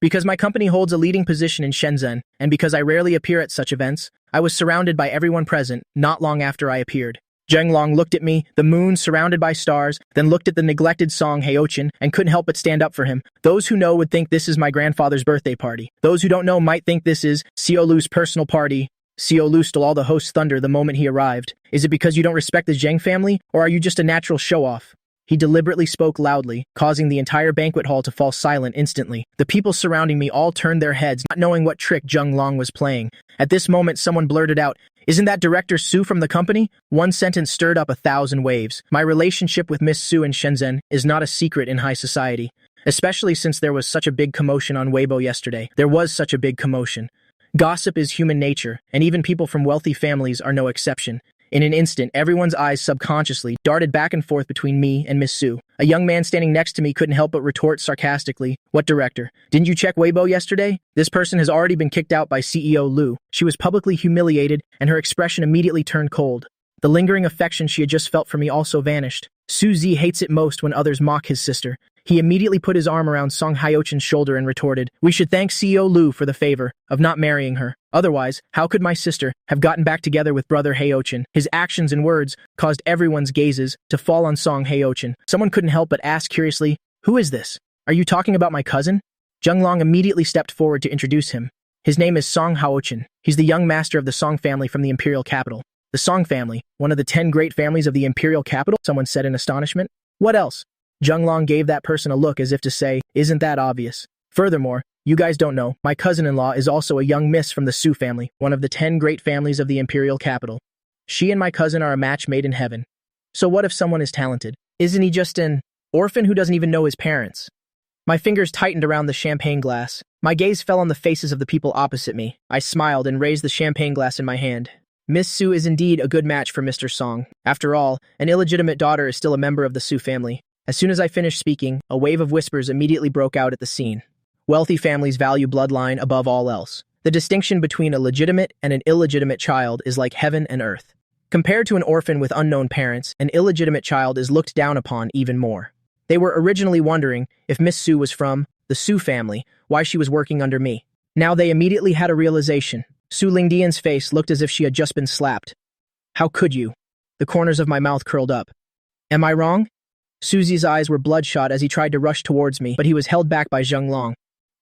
Speaker 1: Because my company holds a leading position in Shenzhen, and because I rarely appear at such events, I was surrounded by everyone present not long after I appeared. Zheng Long looked at me, the moon surrounded by stars, then looked at the neglected Song Haochen and couldn't help but stand up for him. Those who know would think this is my grandfather's birthday party. Those who don't know might think this is Xiao Lu's personal party. Xiao Lu stole all the host's thunder the moment he arrived. Is it because you don't respect the Zheng family, or are you just a natural show-off? He deliberately spoke loudly, causing the entire banquet hall to fall silent instantly. The people surrounding me all turned their heads, not knowing what trick Zheng Long was playing. At this moment, someone blurted out, "Isn't that Director Su from the company?" One sentence stirred up 1,000 waves. My relationship with Miss Su in Shenzhen is not a secret in high society, especially since there was such a big commotion on Weibo yesterday. There was such a big commotion. Gossip is human nature, and even people from wealthy families are no exception. In an instant, everyone's eyes subconsciously darted back and forth between me and Miss Su. A young man standing next to me couldn't help but retort sarcastically, "What director? Didn't you check Weibo yesterday? This person has already been kicked out by CEO Lu." She was publicly humiliated, and her expression immediately turned cold. The lingering affection she had just felt for me also vanished. Su Zi hates it most when others mock his sister. He immediately put his arm around Song Haochen's shoulder and retorted, "We should thank CEO Lu for the favor of not marrying her. Otherwise, how could my sister have gotten back together with brother Haochen?" His actions and words caused everyone's gazes to fall on Song Haochen. Someone couldn't help but ask curiously, "Who is this? Are you talking about my cousin?" Zheng Long immediately stepped forward to introduce him. His name is Song Haochen. He's the young master of the Song family from the imperial capital. The Song family, one of the 10 great families of the imperial capital, someone said in astonishment. What else? Zheng Long gave that person a look as if to say, "Isn't that obvious?" Furthermore, you guys don't know, my cousin-in-law is also a young miss from the Su family, one of the 10 great families of the imperial capital. She and my cousin are a match made in heaven. So what if someone is talented? Isn't he just an orphan who doesn't even know his parents? My fingers tightened around the champagne glass. My gaze fell on the faces of the people opposite me. I smiled and raised the champagne glass in my hand. Miss Su is indeed a good match for Mr. Song. After all, an illegitimate daughter is still a member of the Su family. As soon as I finished speaking, a wave of whispers immediately broke out at the scene. Wealthy families value bloodline above all else. The distinction between a legitimate and an illegitimate child is like heaven and earth. Compared to an orphan with unknown parents, an illegitimate child is looked down upon even more. They were originally wondering if Miss Su was from the Su family, why she was working under me. Now they immediately had a realization. Su Lingdian's face looked as if she had just been slapped. How could you? The corners of my mouth curled up. Am I wrong? Suzi's eyes were bloodshot as he tried to rush towards me, but he was held back by Zheng Long.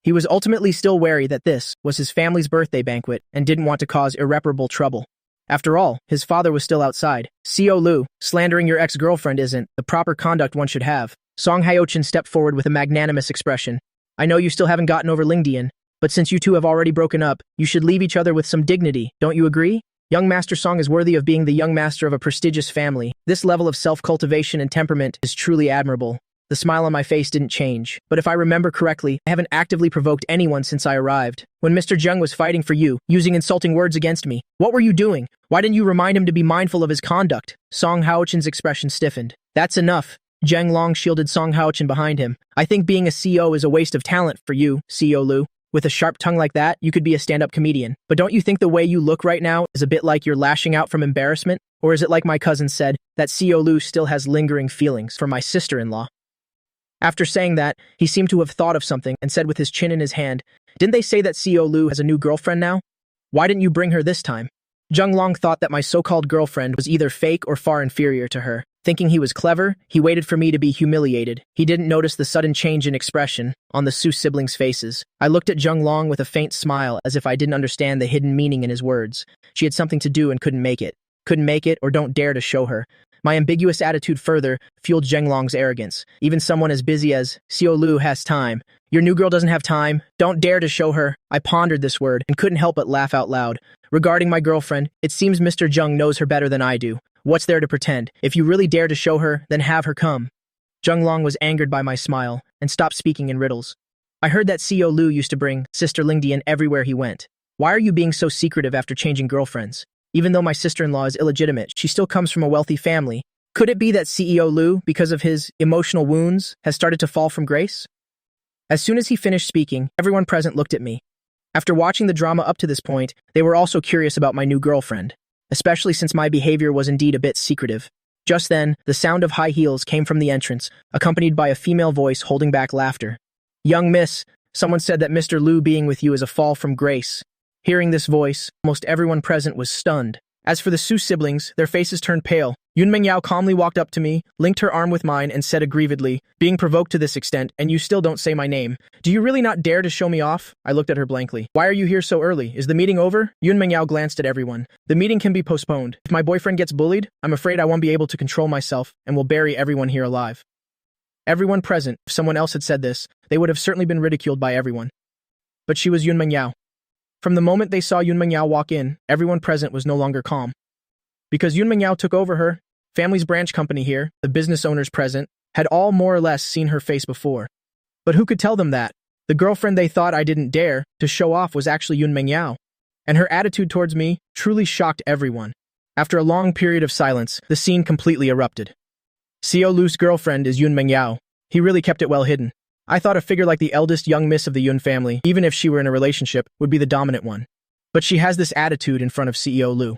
Speaker 1: He was ultimately still wary that this was his family's birthday banquet and didn't want to cause irreparable trouble. After all, his father was still outside. "Xiao Lu, slandering your ex-girlfriend isn't the proper conduct one should have." Song Haochen stepped forward with a magnanimous expression. "I know you still haven't gotten over Lingdian, but since you two have already broken up, you should leave each other with some dignity, don't you agree? Young Master Song is worthy of being the young master of a prestigious family. This level of self-cultivation and temperament is truly admirable." The smile on my face didn't change, but if I remember correctly, I haven't actively provoked anyone since I arrived. When Mr. Zheng was fighting for you, using insulting words against me, what were you doing? Why didn't you remind him to be mindful of his conduct? Song Haochen's expression stiffened. "That's enough." Zheng Long shielded Song Haochen behind him. "I think being a CEO is a waste of talent for you, CEO Lu. With a sharp tongue like that, you could be a stand-up comedian. But don't you think the way you look right now is a bit like you're lashing out from embarrassment? Or is it like my cousin said, that CEO Lu still has lingering feelings for my sister-in-law?" After saying that, he seemed to have thought of something and said with his chin in his hand, "Didn't they say that CEO Lu has a new girlfriend now? Why didn't you bring her this time?" Zheng Long thought that my so-called girlfriend was either fake or far inferior to her. Thinking he was clever, he waited for me to be humiliated. He didn't notice the sudden change in expression on the Su siblings' faces. I looked at Zheng Long with a faint smile as if I didn't understand the hidden meaning in his words. She had something to do and couldn't make it. Couldn't make it or don't dare to show her. My ambiguous attitude further fueled Zheng Long's arrogance. Even someone as busy as Xiao Lu has time. Your new girl doesn't have time. Don't dare to show her. I pondered this word and couldn't help but laugh out loud. Regarding my girlfriend, it seems Mr. Zheng knows her better than I do. What's there to pretend? If you really dare to show her, then have her come. Zheng Long was angered by my smile and stopped speaking in riddles. I heard that Xiao Lu used to bring Sister Lingdian everywhere he went. Why are you being so secretive after changing girlfriends? Even though my sister-in-law is illegitimate, she still comes from a wealthy family. Could it be that CEO Liu, because of his emotional wounds, has started to fall from grace? As soon as he finished speaking, everyone present looked at me. After watching the drama up to this point, they were also curious about my new girlfriend, especially since my behavior was indeed a bit secretive. Just then, the sound of high heels came from the entrance, accompanied by a female voice holding back laughter. "Young miss, someone said that Mr. Liu being with you is a fall from grace." Hearing this voice, almost everyone present was stunned. As for the Su siblings, their faces turned pale. Yun Mengyao calmly walked up to me, linked her arm with mine, and said aggrievedly, "Being provoked to this extent, and you still don't say my name. Do you really not dare to show me off?" I looked at her blankly. "Why are you here so early? Is the meeting over?" Yun Mengyao glanced at everyone. "The meeting can be postponed. If my boyfriend gets bullied, I'm afraid I won't be able to control myself, and will bury everyone here alive." Everyone present, if someone else had said this, they would have certainly been ridiculed by everyone. But she was Yun Mengyao. From the moment they saw Yun Mengyao walk in, everyone present was no longer calm. Because Yun Mengyao took over her family's branch company here, the business owners present had all more or less seen her face before. But who could tell them that? The girlfriend they thought I didn't dare to show off was actually Yun Mengyao. And her attitude towards me truly shocked everyone. After a long period of silence, the scene completely erupted. CEO Lu's girlfriend is Yun Mengyao. He really kept it well hidden. I thought a figure like the eldest young miss of the Yun family, even if she were in a relationship, would be the dominant one. But she has this attitude in front of CEO Liu.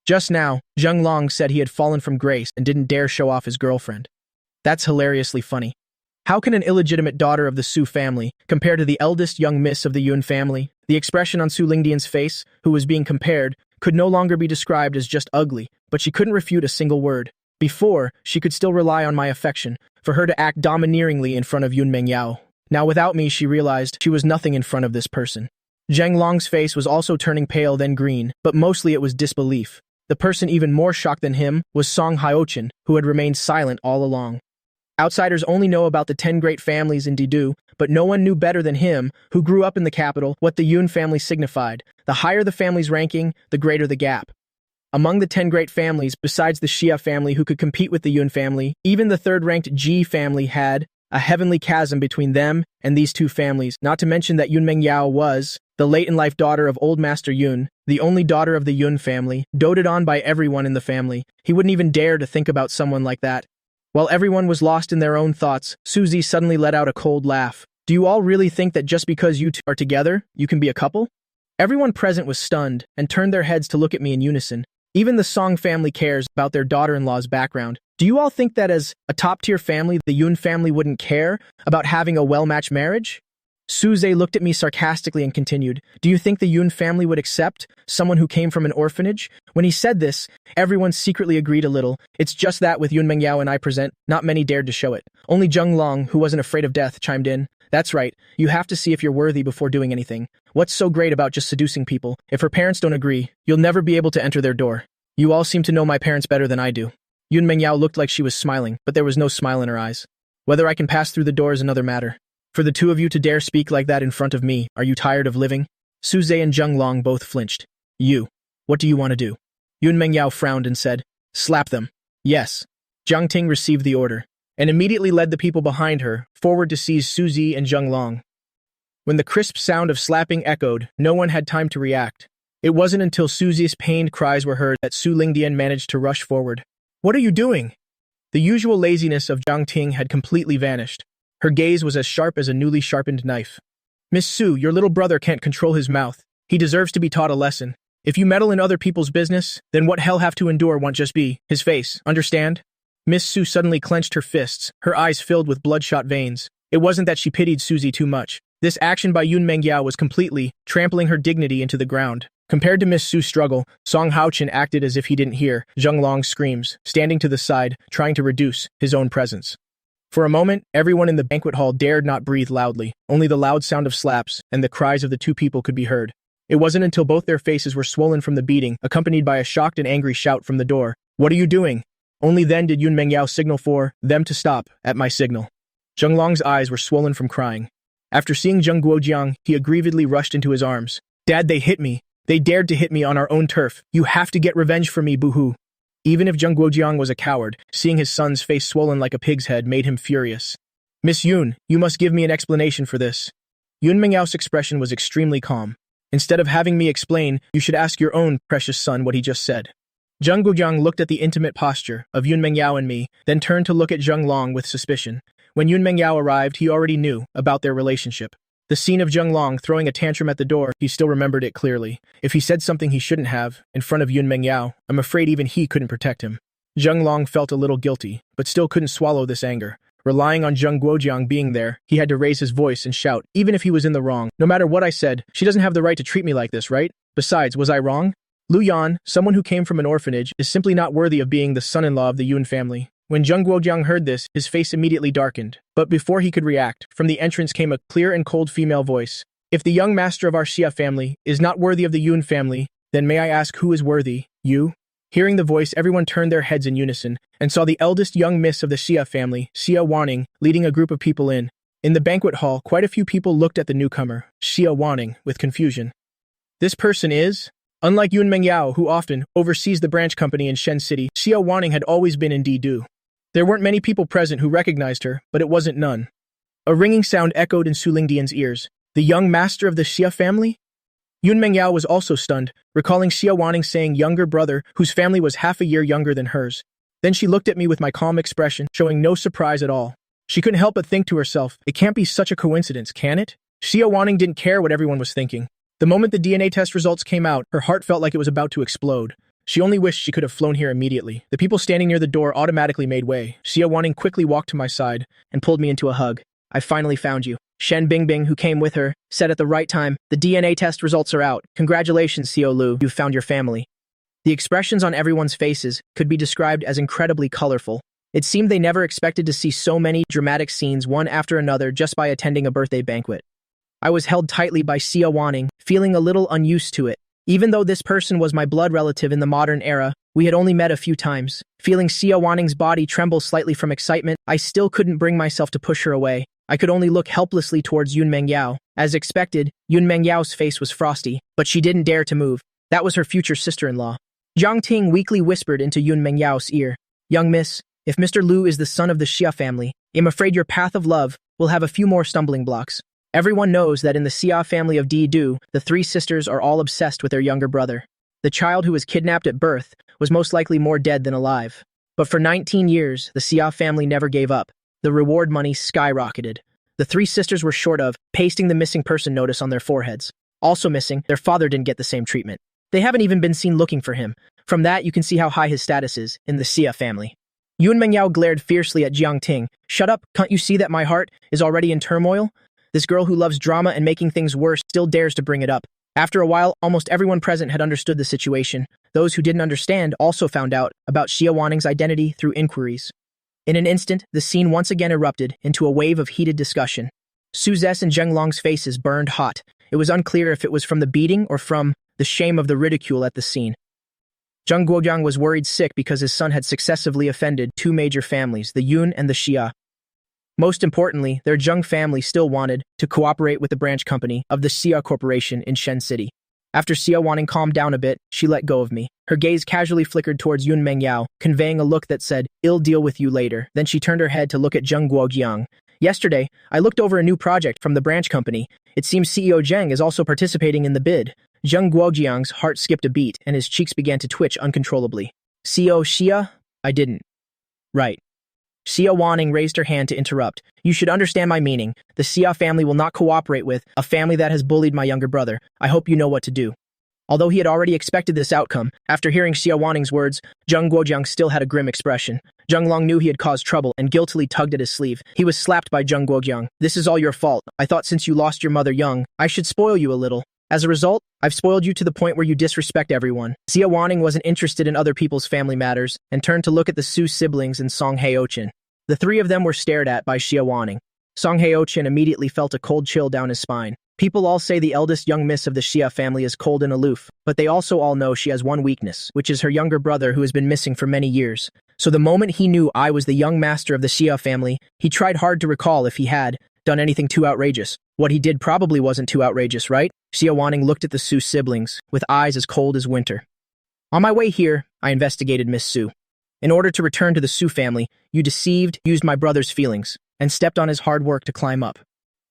Speaker 1: Just now, Zheng Long said he had fallen from grace and didn't dare show off his girlfriend. That's hilariously funny. How can an illegitimate daughter of the Su family compare to the eldest young miss of the Yun family? The expression on Su Lingdian's face, who was being compared, could no longer be described as just ugly, but she couldn't refute a single word. Before, she could still rely on my affection, for her to act domineeringly in front of Yun Mengyao. Now without me, she realized she was nothing in front of this person. Zheng Long's face was also turning pale then green, but mostly it was disbelief. The person even more shocked than him was Song Hyochen, who had remained silent all along. Outsiders only know about the 10 great families in Didu, but no one knew better than him, who grew up in the capital, what the Yun family signified. The higher the family's ranking, the greater the gap. Among the 10 great families, besides the Xia family who could compete with the Yun family, even the third-ranked Ji family had a heavenly chasm between them and these two families, not to mention that Yun Mengyao was the late-in-life daughter of Old Master Yun, the only daughter of the Yun family, doted on by everyone in the family. He wouldn't even dare to think about someone like that. While everyone was lost in their own thoughts, Suzy suddenly let out a cold laugh. "Do you all really think that just because you two are together, you can be a couple?" Everyone present was stunned and turned their heads to look at me in unison. Even the Song family cares about their daughter-in-law's background. Do you all think that as a top-tier family, the Yun family wouldn't care about having a well-matched marriage? Suze looked at me sarcastically and continued, "Do you think the Yun family would accept someone who came from an orphanage?" When he said this, everyone secretly agreed a little. It's just that with Yun Mengyao and I present, not many dared to show it. Only Zheng Long, who wasn't afraid of death, chimed in. "That's right, you have to see if you're worthy before doing anything. What's so great about just seducing people? If her parents don't agree, you'll never be able to enter their door. You all seem to know my parents better than I do." Yun Mengyao looked like she was smiling, but there was no smile in her eyes. "Whether I can pass through the door is another matter. For the two of you to dare speak like that in front of me, are you tired of living?" Suze and Zheng Long both flinched. "You. What do you want to do?" Yun Mengyao frowned and said, "Slap them." "Yes." Jiang Ting received the order, and immediately led the people behind her forward to seize Suzy and Zheng Long. When the crisp sound of slapping echoed, no one had time to react. It wasn't until Suzy's pained cries were heard that Su Lingdian managed to rush forward. "What are you doing?" The usual laziness of Jiang Ting had completely vanished. Her gaze was as sharp as a newly sharpened knife. "Miss Su, your little brother can't control his mouth. He deserves to be taught a lesson. If you meddle in other people's business, then what hell have to endure won't just be his face, understand?" Miss Su suddenly clenched her fists, her eyes filled with bloodshot veins. It wasn't that she pitied Suzy too much. This action by Yun Mengyao was completely trampling her dignity into the ground. Compared to Miss Su's struggle, Song Haochen acted as if he didn't hear Zheng Long's screams, standing to the side, trying to reduce his own presence. For a moment, everyone in the banquet hall dared not breathe loudly. Only the loud sound of slaps and the cries of the two people could be heard. It wasn't until both their faces were swollen from the beating, accompanied by a shocked and angry shout from the door, "What are you doing?" Only then did Yun Mengyao signal for them to stop at my signal. Zheng Long's eyes were swollen from crying. After seeing Zheng Guojiang, he aggrievedly rushed into his arms. "Dad, they hit me. They dared to hit me on our own turf. You have to get revenge for me, boo-hoo." Even if Zheng Guojiang was a coward, seeing his son's face swollen like a pig's head made him furious. "Miss Yun, you must give me an explanation for this." Yun Mengyao's expression was extremely calm. "Instead of having me explain, you should ask your own precious son what he just said." Zheng Guojiang looked at the intimate posture of Yun Mengyao and me, then turned to look at Zheng Long with suspicion. When Yun Mengyao arrived, he already knew about their relationship. The scene of Zheng Long throwing a tantrum at the door, he still remembered it clearly. If he said something he shouldn't have, in front of Yun Mengyao, I'm afraid even he couldn't protect him. Zheng Long felt a little guilty, but still couldn't swallow this anger. Relying on Zheng Guojiang being there, he had to raise his voice and shout, even if he was in the wrong. No matter what I said, she doesn't have the right to treat me like this, right? Besides, was I wrong? Lu Yan, someone who came from an orphanage, is simply not worthy of being the son-in-law of the Yun family. When Zheng Guojiang heard this, his face immediately darkened. But before he could react, from the entrance came a clear and cold female voice. If the young master of our Xia family is not worthy of the Yun family, then may I ask who is worthy? You? Hearing the voice, everyone turned their heads in unison and saw the eldest young miss of the Xia family, Xia Wanning, leading a group of people in. In the banquet hall, quite a few people looked at the newcomer, Xia Wanning, with confusion. This person is? Unlike Yun Mengyao, who often oversees the branch company in Shen City, Xia Wanning had always been in Didu. There weren't many people present who recognized her, but it wasn't none. A ringing sound echoed in Su Lingdian's ears. The young master of the Xia family? Yun Mengyao was also stunned, recalling Xia Wanning saying younger brother, whose family was half a year younger than hers. Then she looked at me with my calm expression, showing no surprise at all. She couldn't help but think to herself, it can't be such a coincidence, can it? Xia Wanning didn't care what everyone was thinking. The moment the DNA test results came out, her heart felt like it was about to explode. She only wished she could have flown here immediately. The people standing near the door automatically made way. Xia Wanning quickly walked to my side and pulled me into a hug. I finally found you. Shen Bingbing, who came with her, said at the right time, the DNA test results are out. Congratulations, Xiao Lu, you've found your family. The expressions on everyone's faces could be described as incredibly colorful. It seemed they never expected to see so many dramatic scenes one after another just by attending a birthday banquet. I was held tightly by Xia Wanning, feeling a little unused to it. Even though this person was my blood relative in the modern era, we had only met a few times. Feeling Xia Wanning's body tremble slightly from excitement, I still couldn't bring myself to push her away. I could only look helplessly towards Yun Mengyao. As expected, Yun Mengyao's face was frosty, but she didn't dare to move. That was her future sister-in-law. Zhang Ting weakly whispered into Yun Mengyao's ear, Young miss, if Mr. Lu is the son of the Xia family, I'm afraid your path of love will have a few more stumbling blocks. Everyone knows that in the Xia family of Didu, the three sisters are all obsessed with their younger brother. The child who was kidnapped at birth was most likely more dead than alive. But for 19 years, the Xia family never gave up. The reward money skyrocketed. The three sisters were short of pasting the missing person notice on their foreheads. Also missing, their father didn't get the same treatment. They haven't even been seen looking for him. From that, you can see how high his status is in the Xia family. Yun Mengyao glared fiercely at Jiang Ting. Shut up, can't you see that my heart is already in turmoil? This girl who loves drama and making things worse still dares to bring it up. After a while, almost everyone present had understood the situation. Those who didn't understand also found out about Xia Wanning's identity through inquiries. In an instant, the scene once again erupted into a wave of heated discussion. Su Zes and Zheng Long's faces burned hot. It was unclear if it was from the beating or from the shame of the ridicule at the scene. Zheng Guojiang was worried sick because his son had successively offended two major families, the Yun and the Xia. Most importantly, their Zheng family still wanted to cooperate with the branch company of the Xia Corporation in Shen City. After Xia Wanning calmed down a bit, she let go of me. Her gaze casually flickered towards Yun Mengyao, conveying a look that said, "I'll deal with you later." Then she turned her head to look at Zheng Guojiang. Yesterday, I looked over a new project from the branch company. It seems CEO Zheng is also participating in the bid. Zheng Guojiang's heart skipped a beat, and his cheeks began to twitch uncontrollably. CEO Xia? I didn't. Right. Xia Wanning raised her hand to interrupt. You should understand my meaning. The Xia family will not cooperate with a family that has bullied my younger brother. I hope you know what to do. Although he had already expected this outcome, after hearing Xia Wanning's words, Zheng Guojiang still had a grim expression. Zheng Long knew he had caused trouble and guiltily tugged at his sleeve. He was slapped by Zheng Guojiang. This is all your fault. I thought since you lost your mother young, I should spoil you a little. As a result, I've spoiled you to the point where you disrespect everyone. Xia Wanning wasn't interested in other people's family matters and turned to look at the Su siblings and Song Heochin. The three of them were stared at by Xia Wanning. Song Heochin immediately felt a cold chill down his spine. People all say the eldest young miss of the Xia family is cold and aloof, but they also all know she has one weakness, which is her younger brother who has been missing for many years. So the moment he knew I was the young master of the Xia family, he tried hard to recall if he had done anything too outrageous. What he did probably wasn't too outrageous, right? Xia Wanning looked at the Su siblings, with eyes as cold as winter. On my way here, I investigated Miss Su. In order to return to the Su family, you used my brother's feelings, and stepped on his hard work to climb up.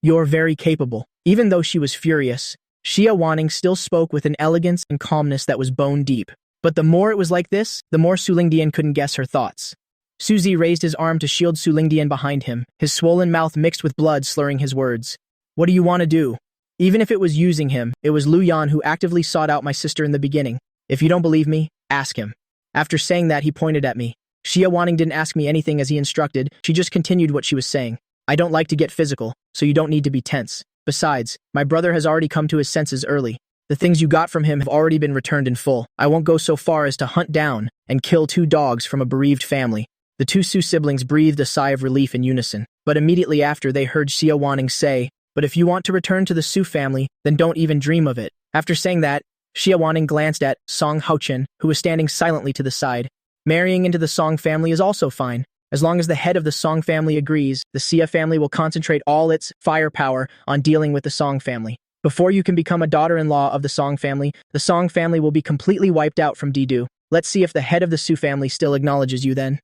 Speaker 1: You're very capable. Even though she was furious, Xia Wanning still spoke with an elegance and calmness that was bone deep. But the more it was like this, the more Su Lingdian couldn't guess her thoughts. Suzy raised his arm to shield Su Lingdian behind him, his swollen mouth mixed with blood slurring his words. What do you want to do? Even if it was using him, it was Lu Yan who actively sought out my sister in the beginning. If you don't believe me, ask him. After saying that, he pointed at me. Xia Wanning didn't ask me anything as he instructed, she just continued what she was saying. I don't like to get physical, so you don't need to be tense. Besides, my brother has already come to his senses early. The things you got from him have already been returned in full. I won't go so far as to hunt down and kill 2 dogs from a bereaved family. The 2 Su siblings breathed a sigh of relief in unison, but immediately after they heard Xia Wanning say, but if you want to return to the Su family, then don't even dream of it. After saying that, Xia Wanning glanced at Song Haochen, who was standing silently to the side. Marrying into the Song family is also fine. As long as the head of the Song family agrees, the Xia family will concentrate all its firepower on dealing with the Song family. Before you can become a daughter-in-law of the Song family will be completely wiped out from Didu. Let's see if the head of the Su family still acknowledges you then.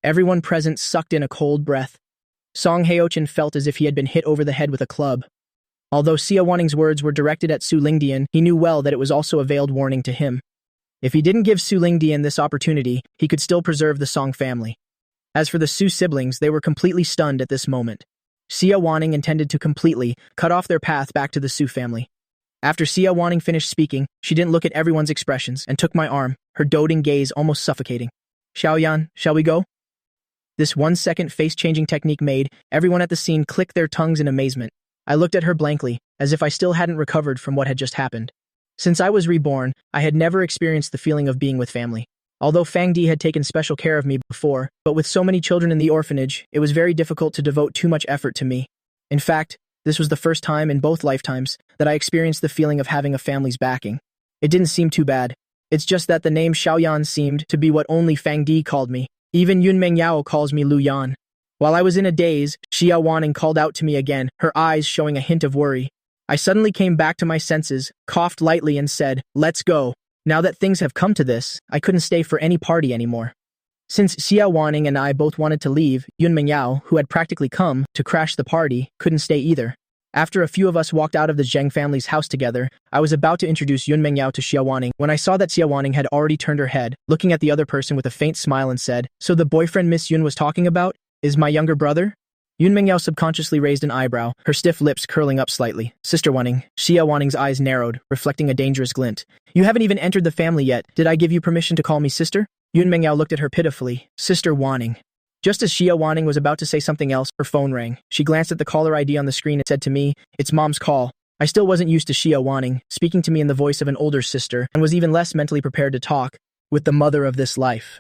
Speaker 1: Everyone present sucked in a cold breath. Song Haochen felt as if he had been hit over the head with a club. Although Xia Wanning's words were directed at Su Lingdian, he knew well that it was also a veiled warning to him. If he didn't give Su Lingdian this opportunity, he could still preserve the Song family. As for the Su siblings, they were completely stunned at this moment. Xia Wanning intended to completely cut off their path back to the Su family. After Xia Wanning finished speaking, she didn't look at everyone's expressions and took my arm, her doting gaze almost suffocating. Xiaoyan, shall we go? This 1-second face-changing technique made everyone at the scene click their tongues in amazement. I looked at her blankly, as if I still hadn't recovered from what had just happened. Since I was reborn, I had never experienced the feeling of being with family. Although Fang Di had taken special care of me before, but with so many children in the orphanage, it was very difficult to devote too much effort to me. In fact, this was the first time in both lifetimes that I experienced the feeling of having a family's backing. It didn't seem too bad. It's just that the name Xiaoyan seemed to be what only Fang Di called me. Even Yun Mengyao calls me Lu Yan. While I was in a daze, Xia Wanning called out to me again, her eyes showing a hint of worry. I suddenly came back to my senses, coughed lightly and said, let's go. Now that things have come to this, I couldn't stay for any party anymore. Since Xia Wanning and I both wanted to leave, Yun Mengyao, who had practically come to crash the party, couldn't stay either. After a few of us walked out of the Zheng family's house together, I was about to introduce Yun Mengyao to Xia Wanning when I saw that Xia Wanning had already turned her head, looking at the other person with a faint smile and said, so the boyfriend Miss Yun was talking about is my younger brother? Yun Mengyao subconsciously raised an eyebrow, her stiff lips curling up slightly. Sister Wanning. Xia Wanning's eyes narrowed, reflecting a dangerous glint. You haven't even entered the family yet. Did I give you permission to call me sister? Yun Mengyao looked at her pitifully. Sister Wanning. Just as Xia Wanning was about to say something else, her phone rang. She glanced at the caller ID on the screen and said to me, it's Mom's call. I still wasn't used to Xia Wanning, speaking to me in the voice of an older sister, and was even less mentally prepared to talk with the mother of this life.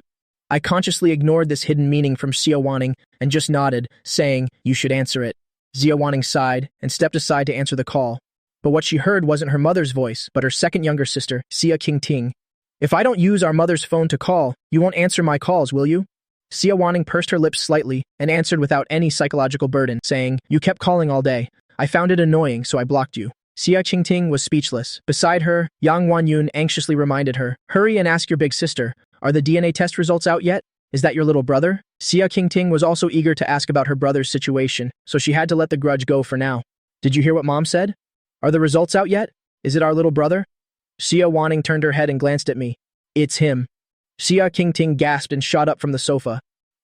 Speaker 1: I consciously ignored this hidden meaning from Xia Wanning and just nodded, saying, you should answer it. Xia Wanning sighed and stepped aside to answer the call. But what she heard wasn't her mother's voice, but her second younger sister, Xia Qingting. If I don't use our mother's phone to call, you won't answer my calls, will you? Xia Wanning pursed her lips slightly and answered without any psychological burden, saying, you kept calling all day. I found it annoying, so I blocked you. Xia Qingting was speechless. Beside her, Yang Wanyun anxiously reminded her, hurry and ask your big sister, are the DNA test results out yet? Is that your little brother? Xia Qingting was also eager to ask about her brother's situation, so she had to let the grudge go for now. Did you hear what Mom said? Are the results out yet? Is it our little brother? Xia Wanning turned her head and glanced at me. It's him. Xia Qingting gasped and shot up from the sofa.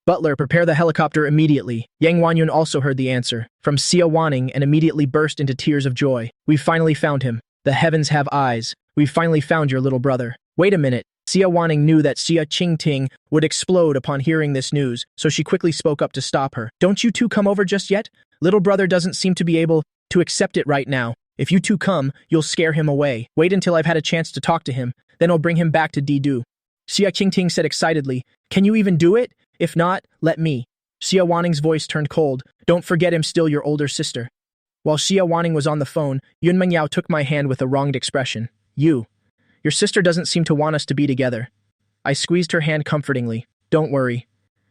Speaker 1: Butler, prepare the helicopter immediately. Yang Wanyun also heard the answer from Xia Wanning and immediately burst into tears of joy. We've finally found him. The heavens have eyes. We've finally found your little brother. Wait a minute. Xia Wanning knew that Xia Qingting would explode upon hearing this news, so she quickly spoke up to stop her. Don't you two come over just yet? Little brother doesn't seem to be able to accept it right now. If you two come, you'll scare him away. Wait until I've had a chance to talk to him, then I'll bring him back to Didu. Xia Qingting said excitedly, can you even do it? If not, let me. Xia Wanning's voice turned cold. Don't forget I'm still your older sister. While Xia Wanning was on the phone, Yun Mengyao took my hand with a wronged expression. Your sister doesn't seem to want us to be together. I squeezed her hand comfortingly. Don't worry.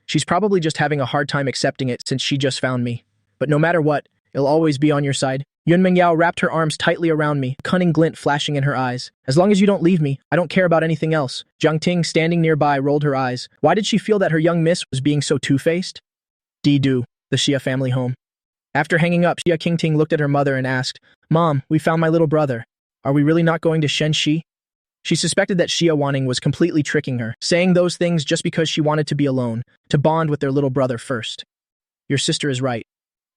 Speaker 1: She's probably just having a hard time accepting it since she just found me. But no matter what, it'll always be on your side. Yun Mengyao wrapped her arms tightly around me, a cunning glint flashing in her eyes. As long as you don't leave me, I don't care about anything else. Jiang Ting, standing nearby, rolled her eyes. Why did she feel that her young miss was being so two-faced? Didu, the Xia family home. After hanging up, Xia Qingting looked at her mother and asked, Mom, we found my little brother. Are we really not going to Shenxi? She suspected that Xia Wanning was completely tricking her, saying those things just because she wanted to be alone, to bond with their little brother first. Your sister is right.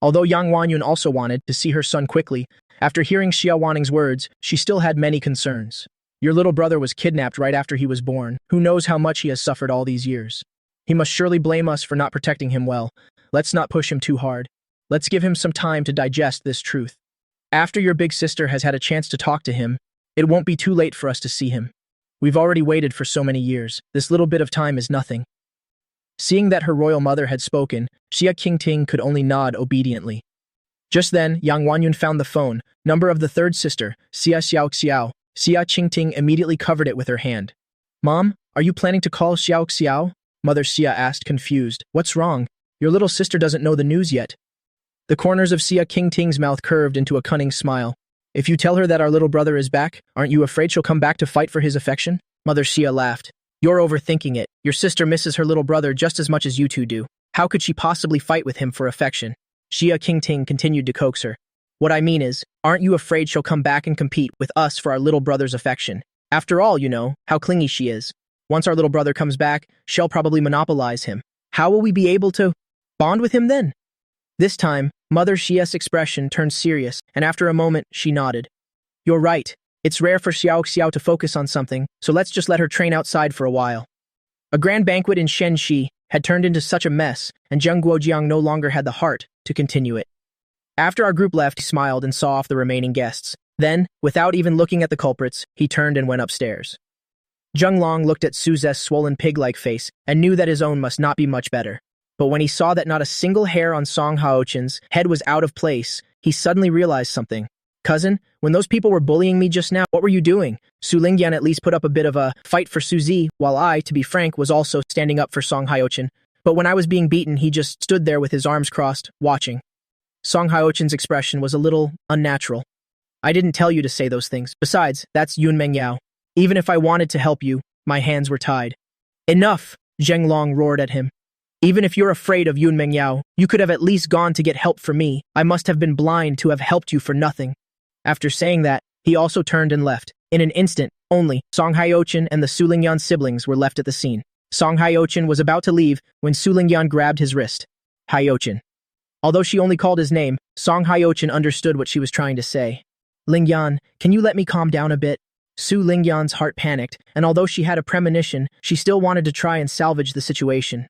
Speaker 1: Although Yang Wanyun also wanted to see her son quickly, after hearing Xia Wanning's words, she still had many concerns. Your little brother was kidnapped right after he was born. Who knows how much he has suffered all these years? He must surely blame us for not protecting him well. Let's not push him too hard. Let's give him some time to digest this truth. After your big sister has had a chance to talk to him, it won't be too late for us to see him. We've already waited for so many years. This little bit of time is nothing. Seeing that her royal mother had spoken, Xia Qingting could only nod obediently. Just then, Yang Wanyun found the phone, number of the third sister, Xia Xiao. Xia Qingting immediately covered it with her hand. Mom, are you planning to call Xiao? Mother Xia asked, confused. What's wrong? Your little sister doesn't know the news yet. The corners of Xia Qingting's mouth curved into a cunning smile. If you tell her that our little brother is back, aren't you afraid she'll come back to fight for his affection? Mother Xia laughed. You're overthinking it. Your sister misses her little brother just as much as you two do. How could she possibly fight with him for affection? Xia Qingting continued to coax her. What I mean is, aren't you afraid she'll come back and compete with us for our little brother's affection? After all, you know, how clingy she is. Once our little brother comes back, she'll probably monopolize him. How will we be able to bond with him then? This time, Mother Xia's expression turned serious, and after a moment, she nodded. You're right. It's rare for Xiao to focus on something, so let's just let her train outside for a while. A grand banquet in Shenxi had turned into such a mess, and Zheng Guojiang no longer had the heart to continue it. After our group left, he smiled and saw off the remaining guests. Then, without even looking at the culprits, he turned and went upstairs. Zheng Long looked at Su Ze's swollen pig-like face and knew that his own must not be much better. But when he saw that not a single hair on Song Haochen's head was out of place, he suddenly realized something. Cousin, when those people were bullying me just now, what were you doing? Su Lingyan at least put up a bit of a fight for Su Zi, while I, to be frank, was also standing up for Song Haochen. But when I was being beaten, he just stood there with his arms crossed, watching. Song Haochen's expression was a little unnatural. I didn't tell you to say those things. Besides, that's Yun Mengyao. Even if I wanted to help you, my hands were tied. Enough! Zheng Long roared at him. Even if you're afraid of Yun Mengyao, you could have at least gone to get help for me. I must have been blind to have helped you for nothing. After saying that, he also turned and left. In an instant, only Song Haochen and the Su Lingyan siblings were left at the scene. Song Haochen was about to leave when Su Lingyan grabbed his wrist. Haochen. Although she only called his name, Song Haochen understood what she was trying to say. Lingyan, can you let me calm down a bit? Su Lingyan's heart panicked, and although she had a premonition, she still wanted to try and salvage the situation.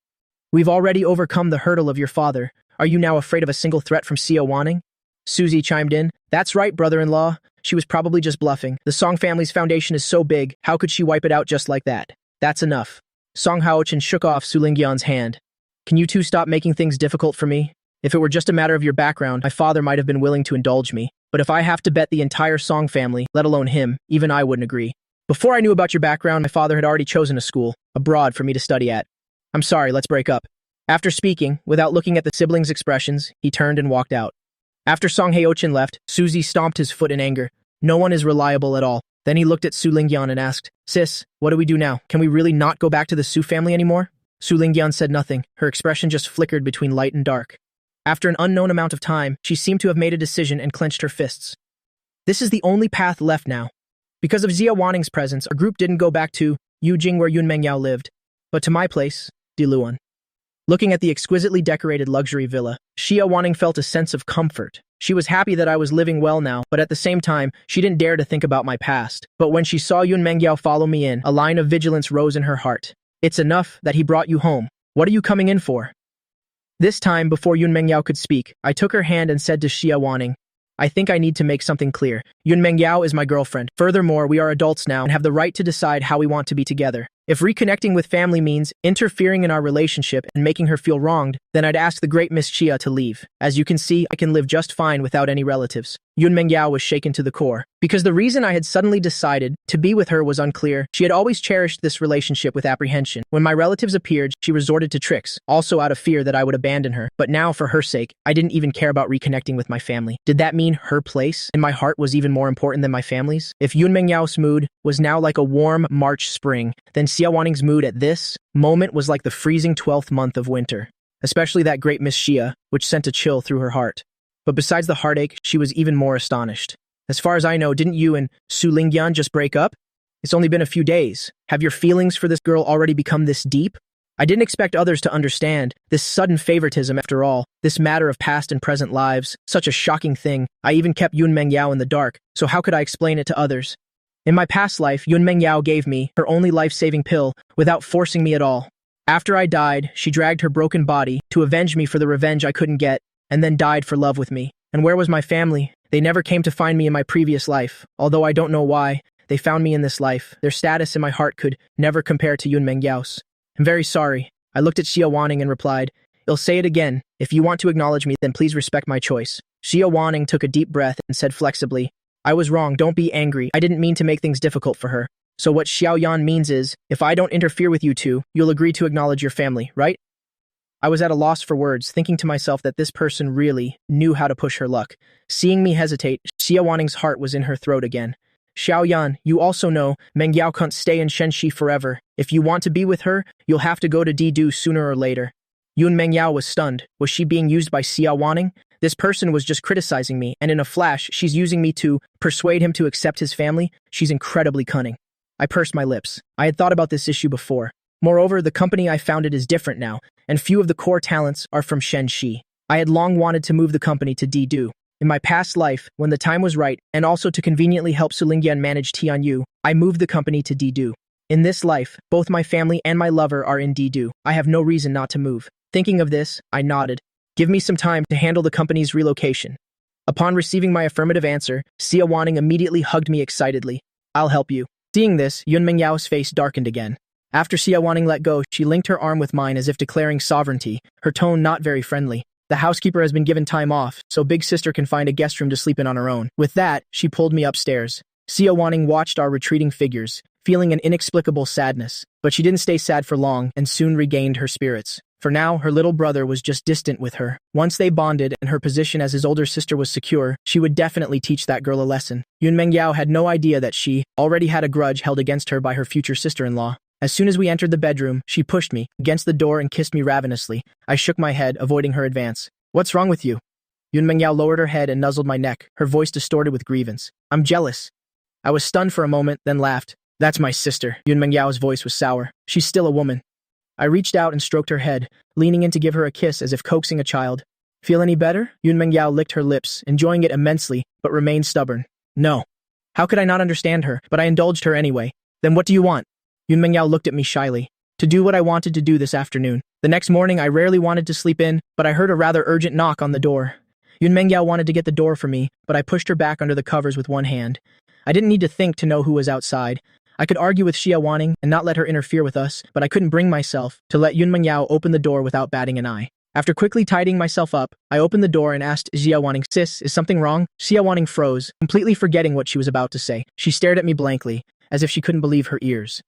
Speaker 1: We've already overcome the hurdle of your father. Are you now afraid of a single threat from Xia Wanning? Suzy chimed in. That's right, brother-in-law. She was probably just bluffing. The Song family's foundation is so big, how could she wipe it out just like that? That's enough. Song Haochen shook off Su Lingyan's hand. Can you two stop making things difficult for me? If it were just a matter of your background, my father might have been willing to indulge me. But if I have to bet the entire Song family, let alone him, even I wouldn't agree. Before I knew about your background, my father had already chosen a school, abroad, for me to study at. I'm sorry, let's break up. After speaking, without looking at the siblings' expressions, he turned and walked out. After Song Haochen left, Suzy stomped his foot in anger. No one is reliable at all. Then he looked at Su Lingyan and asked, Sis, what do we do now? Can we really not go back to the Su family anymore? Su Lingyan said nothing. Her expression just flickered between light and dark. After an unknown amount of time, she seemed to have made a decision and clenched her fists. This is the only path left now. Because of Xia Wanning's presence, our group didn't go back to Yujing where Yun Mengyao lived, but to my place, Diluan. Looking at the exquisitely decorated luxury villa, Xia Wanning felt a sense of comfort. She was happy that I was living well now, but at the same time, she didn't dare to think about my past. But when she saw Yun Mengyao follow me in, a line of vigilance rose in her heart. It's enough that he brought you home. What are you coming in for? This time, before Yun Mengyao could speak, I took her hand and said to Xia Wanning, I think I need to make something clear. Yun Mengyao is my girlfriend. Furthermore, we are adults now and have the right to decide how we want to be together. If reconnecting with family means interfering in our relationship and making her feel wronged, then I'd ask the great Miss Xia to leave. As you can see, I can live just fine without any relatives. Yun Mengyao was shaken to the core. Because the reason I had suddenly decided to be with her was unclear, she had always cherished this relationship with apprehension. When my relatives appeared, she resorted to tricks, also out of fear that I would abandon her. But now, for her sake, I didn't even care about reconnecting with my family. Did that mean her place in my heart was even more important than my family's? If Yun Mengyao's mood was now like a warm March spring, then Xia Wanning's mood at this moment was like the freezing 12th month of winter, especially that great Miss Xia, which sent a chill through her heart. But besides the heartache, she was even more astonished. As far as I know, didn't you and Su Lingyan just break up? It's only been a few days. Have your feelings for this girl already become this deep? I didn't expect others to understand. This sudden favoritism, after all, this matter of past and present lives, such a shocking thing. I even kept Yun Mengyao in the dark, so how could I explain it to others? In my past life, Yun Mengyao gave me her only life-saving pill without forcing me at all. After I died, she dragged her broken body to avenge me for the revenge I couldn't get, and then died for love with me. And where was my family? They never came to find me in my previous life, although I don't know why. They found me in this life. Their status in my heart could never compare to Yun Mengyao's. I'm very sorry. I looked at Xia Wanning and replied, I'll say it again. If you want to acknowledge me, then please respect my choice. Xia Wanning took a deep breath and said flexibly, I was wrong, don't be angry. I didn't mean to make things difficult for her. So what Xiao Yan means is, if I don't interfere with you two, you'll agree to acknowledge your family, right? I was at a loss for words, thinking to myself that this person really knew how to push her luck. Seeing me hesitate, Xia Wanning's heart was in her throat again. Xiao Yan, you also know Mengyao can't stay in Shenxi forever. If you want to be with her, you'll have to go to Didu sooner or later. Yun Mengyao was stunned. Was she being used by Xia Wanning? This person was just criticizing me, and in a flash, she's using me to persuade him to accept his family? She's incredibly cunning. I pursed my lips. I had thought about this issue before. Moreover, the company I founded is different now, and few of the core talents are from Shenxi. I had long wanted to move the company to Didu. In my past life, when the time was right, and also to conveniently help Su Lingyan manage Tianyu, I moved the company to Didu. In this life, both my family and my lover are in Didu. I have no reason not to move. Thinking of this, I nodded. Give me some time to handle the company's relocation. Upon receiving my affirmative answer, Xia Wanning immediately hugged me excitedly. I'll help you. Seeing this, Yun Mengyao's face darkened again. After Xia Wanning let go, she linked her arm with mine as if declaring sovereignty, her tone not very friendly. The housekeeper has been given time off, so big sister can find a guest room to sleep in on her own. With that, she pulled me upstairs. Xia Wanning watched our retreating figures, feeling an inexplicable sadness. But she didn't stay sad for long and soon regained her spirits. For now, her little brother was just distant with her. Once they bonded and her position as his older sister was secure, she would definitely teach that girl a lesson. Yun Mengyao had no idea that she already had a grudge held against her by her future sister-in-law. As soon as we entered the bedroom, she pushed me against the door and kissed me ravenously. I shook my head, avoiding her advance. What's wrong with you? Yun Mengyao lowered her head and nuzzled my neck, her voice distorted with grievance. I'm jealous. I was stunned for a moment, then laughed. That's my sister. Yun Mengyao's voice was sour. She's still a woman. I reached out and stroked her head, leaning in to give her a kiss as if coaxing a child. Feel any better? Yun Mengyao licked her lips, enjoying it immensely, but remained stubborn. No. How could I not understand her? But I indulged her anyway. Then what do you want? Yun Mengyao looked at me shyly. To do what I wanted to do this afternoon. The next morning, I rarely wanted to sleep in, but I heard a rather urgent knock on the door. Yun Mengyao wanted to get the door for me, but I pushed her back under the covers with one hand. I didn't need to think to know who was outside. I could argue with Xia Wanning and not let her interfere with us, but I couldn't bring myself to let Yun Mengyao open the door without batting an eye. After quickly tidying myself up, I opened the door and asked Xia Wanning, Sis, is something wrong? Xia Wanning froze, completely forgetting what she was about to say. She stared at me blankly, as if she couldn't believe her ears.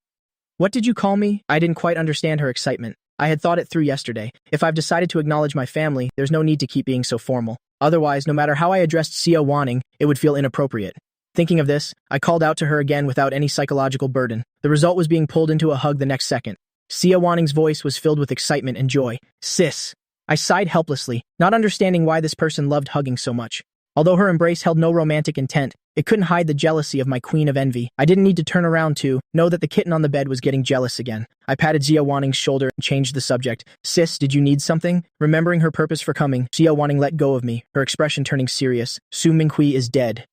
Speaker 1: What did you call me? I didn't quite understand her excitement. I had thought it through yesterday. If I've decided to acknowledge my family, there's no need to keep being so formal. Otherwise, no matter how I addressed Xia Wanning, it would feel inappropriate. Thinking of this, I called out to her again without any psychological burden. The result was being pulled into a hug the next second. Xia Wanning's voice was filled with excitement and joy. Sis. I sighed helplessly, not understanding why this person loved hugging so much. Although her embrace held no romantic intent, it couldn't hide the jealousy of my queen of envy. I didn't need to turn around to know that the kitten on the bed was getting jealous again. I patted Xia Wanning's shoulder and changed the subject. Sis, did you need something? Remembering her purpose for coming, Xia Wanning let go of me, her expression turning serious. Su Minghui is dead.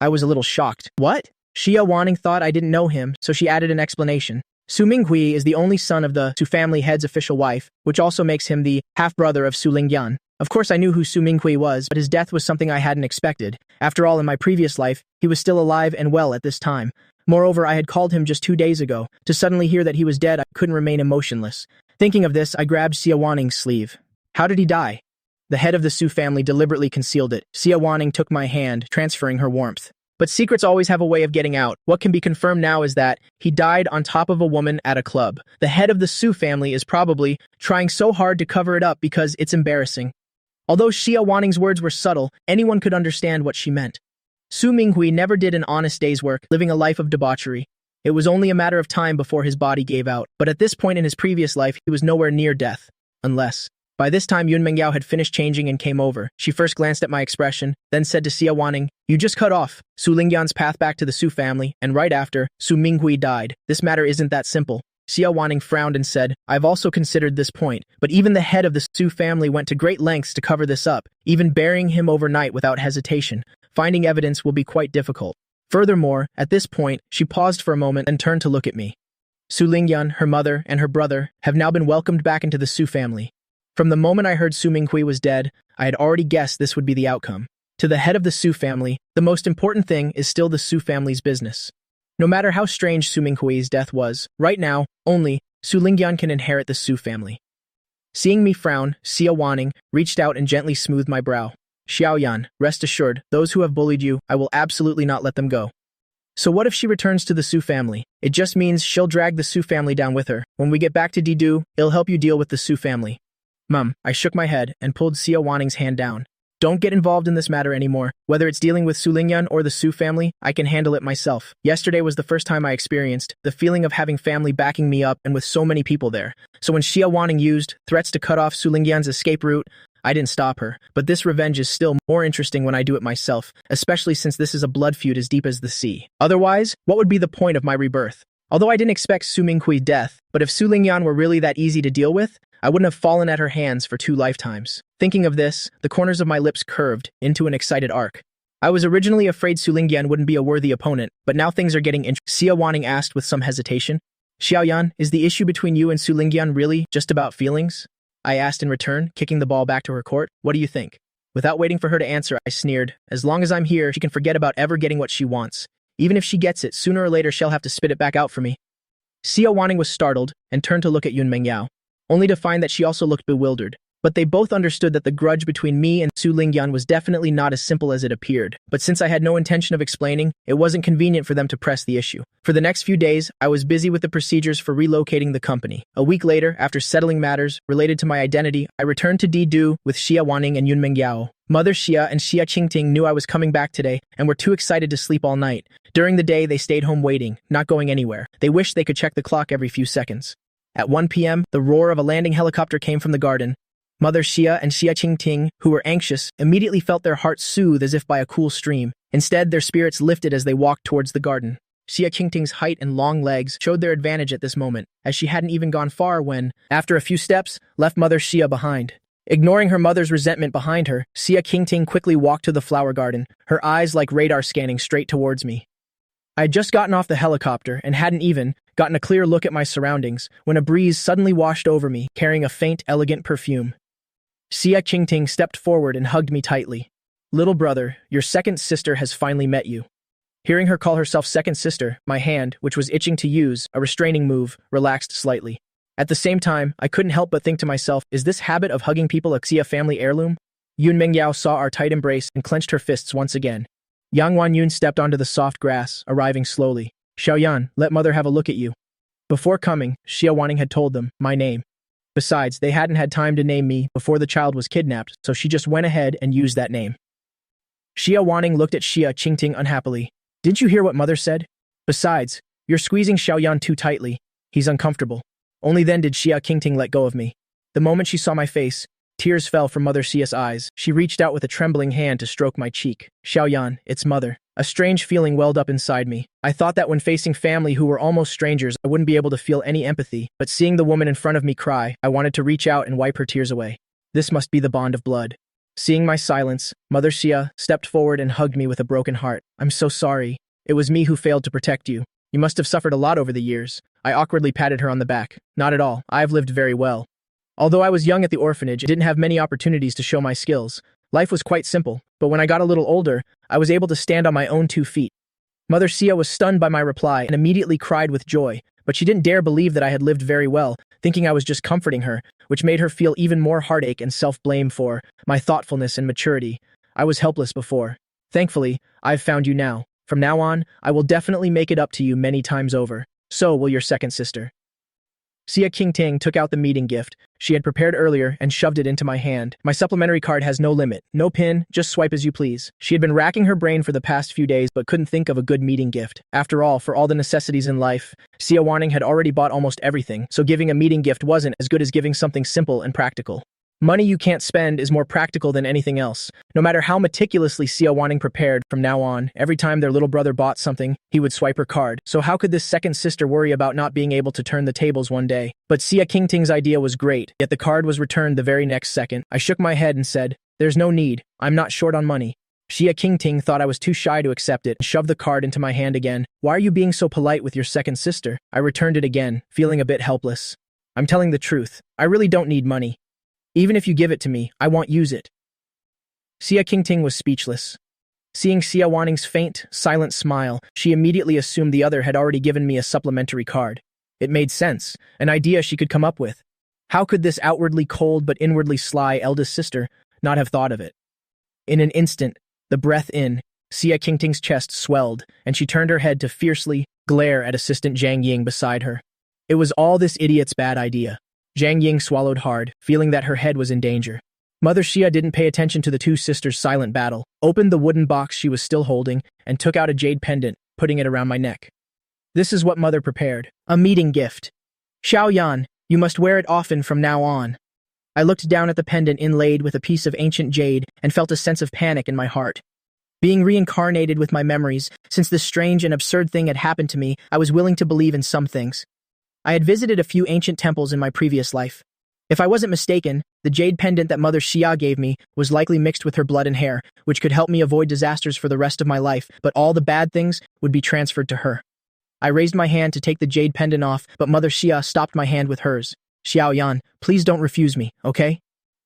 Speaker 1: I was a little shocked. What? Xia Wanning thought I didn't know him, so she added an explanation. Su Minghui is the only son of the Su family head's official wife, which also makes him the half-brother of Su Lingyan. Of course I knew who Su Minghui was, but his death was something I hadn't expected. After all, in my previous life, he was still alive and well at this time. Moreover, I had called him just 2 days ago. To suddenly hear that he was dead, I couldn't remain emotionless. Thinking of this, I grabbed Xia Wanning's sleeve. How did he die? The head of the Su family deliberately concealed it. Xia Wanning took my hand, transferring her warmth. But secrets always have a way of getting out. What can be confirmed now is that he died on top of a woman at a club. The head of the Su family is probably trying so hard to cover it up because it's embarrassing. Although Xia Wanning's words were subtle, anyone could understand what she meant. Su Minghui never did an honest day's work, living a life of debauchery. It was only a matter of time before his body gave out, but at this point in his previous life, he was nowhere near death. Unless, By this time, Yun Mengyao had finished changing and came over. She first glanced at my expression, then said to Xia Wanning, "You just cut off Su Lingyan's path back to the Su family, and right after, Su Minghui died. This matter isn't that simple." Xia Wanning frowned and said, "I've also considered this point, but even the head of the Su family went to great lengths to cover this up, even burying him overnight without hesitation. Finding evidence will be quite difficult. Furthermore, at this point, she paused for a moment and turned to look at me. Su Lingyan, her mother, and her brother have now been welcomed back into the Su family. From the moment I heard Su Minghui was dead, I had already guessed this would be the outcome. To the head of the Su family, the most important thing is still the Su family's business. No matter how strange Su Minghui's death was, right now, only Su Lingyan can inherit the Su family." Seeing me frown, Xia Wanning reached out and gently smoothed my brow. "Xiaoyan, rest assured, those who have bullied you, I will absolutely not let them go." "So what if she returns to the Su family? It just means she'll drag the Su family down with her. When we get back to Didu, it'll help you deal with the Su family." "Mum," I shook my head and pulled Xia Wanning's hand down. "Don't get involved in this matter anymore. Whether it's dealing with Su Lingyan or the Su family, I can handle it myself. Yesterday was the first time I experienced the feeling of having family backing me up and with so many people there. So when Xia Wanning used threats to cut off Su Lingyan's escape route, I didn't stop her. But this revenge is still more interesting when I do it myself, especially since this is a blood feud as deep as the sea. Otherwise, what would be the point of my rebirth? Although I didn't expect Su Minghui's death, but if Su Lingyan were really that easy to deal with, I wouldn't have fallen at her hands for 2 lifetimes. Thinking of this, the corners of my lips curved into an excited arc. I was originally afraid Su Lingyan wouldn't be a worthy opponent, but now things are getting interesting. Xia Wanning asked with some hesitation. "Xiaoyan, is the issue between you and Su Lingyan really just about feelings?" I asked in return, kicking the ball back to her court. "What do you think?" Without waiting for her to answer, I sneered. "As long as I'm here, she can forget about ever getting what she wants. Even if she gets it, sooner or later she'll have to spit it back out for me." Xia Wanning was startled and turned to look at Yun Mengyao, only to find that she also looked bewildered. But they both understood that the grudge between me and Su Lingyan was definitely not as simple as it appeared. But since I had no intention of explaining, it wasn't convenient for them to press the issue. For the next few days, I was busy with the procedures for relocating the company. A week later, after settling matters related to my identity, I returned to Didu with Xia Wanning and Yun Mengyao. Mother Xia and Xia Qingting knew I was coming back today and were too excited to sleep all night. During the day, they stayed home waiting, not going anywhere. They wished they could check the clock every few seconds. At 1 p.m., the roar of a landing helicopter came from the garden. Mother Xia and Xia Qingting, who were anxious, immediately felt their hearts soothe as if by a cool stream. Instead, their spirits lifted as they walked towards the garden. Xia Qingting's height and long legs showed their advantage at this moment, as she hadn't even gone far when, after a few steps, left Mother Xia behind. Ignoring her mother's resentment behind her, Xia Qingting quickly walked to the flower garden, her eyes like radar scanning straight towards me. I had just gotten off the helicopter and hadn't even gotten a clear look at my surroundings when a breeze suddenly washed over me, carrying a faint, elegant perfume. Xia Qingting stepped forward and hugged me tightly. "Little brother, your second sister has finally met you." Hearing her call herself second sister, my hand, which was itching to use a restraining move, relaxed slightly. At the same time, I couldn't help but think to myself, is this habit of hugging people a Xia family heirloom? Yun Mengyao saw our tight embrace and clenched her fists once again. Yang Wanyun stepped onto the soft grass, arriving slowly. "Xiaoyan, let mother have a look at you." Before coming, Xia Wanning had told them my name. Besides, they hadn't had time to name me before the child was kidnapped, so she just went ahead and used that name. Xia Wanning looked at Xia Qingting unhappily. "Didn't you hear what mother said? Besides, you're squeezing Xiaoyan too tightly. He's uncomfortable." Only then did Xia Qingting let go of me. The moment she saw my face, tears fell from Mother Xia's eyes. She reached out with a trembling hand to stroke my cheek. "Xiaoyan, it's mother." A strange feeling welled up inside me. I thought that when facing family who were almost strangers, I wouldn't be able to feel any empathy, but seeing the woman in front of me cry, I wanted to reach out and wipe her tears away. This must be the bond of blood. Seeing my silence, Mother Xia stepped forward and hugged me with a broken heart. "I'm so sorry. It was me who failed to protect you. You must have suffered a lot over the years." I awkwardly patted her on the back. "Not at all. I've lived very well." Although I was young at the orphanage and didn't have many opportunities to show my skills, life was quite simple, but when I got a little older, I was able to stand on my own 2 feet. Mother Xia was stunned by my reply and immediately cried with joy, but she didn't dare believe that I had lived very well, thinking I was just comforting her, which made her feel even more heartache and self-blame for my thoughtfulness and maturity. I was helpless before. Thankfully, I've found you now. From now on, I will definitely make it up to you many times over. So will your second sister. Xia Qingting took out the meeting gift she had prepared earlier and shoved it into my hand. "My supplementary card has no limit. No pin, just swipe as you please." She had been racking her brain for the past few days but couldn't think of a good meeting gift. After all, for all the necessities in life, Xia Wanning had already bought almost everything, so giving a meeting gift wasn't as good as giving something simple and practical. Money you can't spend is more practical than anything else. No matter how meticulously Xia Wanning prepared, from now on, every time their little brother bought something, he would swipe her card. So how could this second sister worry about not being able to turn the tables one day? But Xia Qingting's idea was great, yet the card was returned the very next second. I shook my head and said, "There's no need. I'm not short on money." Xia Qingting thought I was too shy to accept it and shoved the card into my hand again. "Why are you being so polite with your second sister?" I returned it again, feeling a bit helpless. "I'm telling the truth. I really don't need money. Even if you give it to me, I won't use it." Xia Qingting was speechless. Seeing Xia Wanning's faint, silent smile, she immediately assumed the other had already given me a supplementary card. It made sense, an idea she could come up with. How could this outwardly cold but inwardly sly eldest sister not have thought of it? In an instant, the breath in, Xia Qingting's chest swelled, and she turned her head to fiercely glare at Assistant Zhang Ying beside her. It was all this idiot's bad idea. Zhang Ying swallowed hard, feeling that her head was in danger. Mother Xia didn't pay attention to the two sisters' silent battle, opened the wooden box she was still holding, and took out a jade pendant, putting it around my neck. "This is what Mother prepared. A meeting gift. Xiao Yan, you must wear it often from now on." I looked down at the pendant inlaid with a piece of ancient jade and felt a sense of panic in my heart. Being reincarnated with my memories, since this strange and absurd thing had happened to me, I was willing to believe in some things. I had visited a few ancient temples in my previous life. If I wasn't mistaken, the jade pendant that Mother Xia gave me was likely mixed with her blood and hair, which could help me avoid disasters for the rest of my life, but all the bad things would be transferred to her. I raised my hand to take the jade pendant off, but Mother Xia stopped my hand with hers. "Xiao Yan, please don't refuse me, okay?"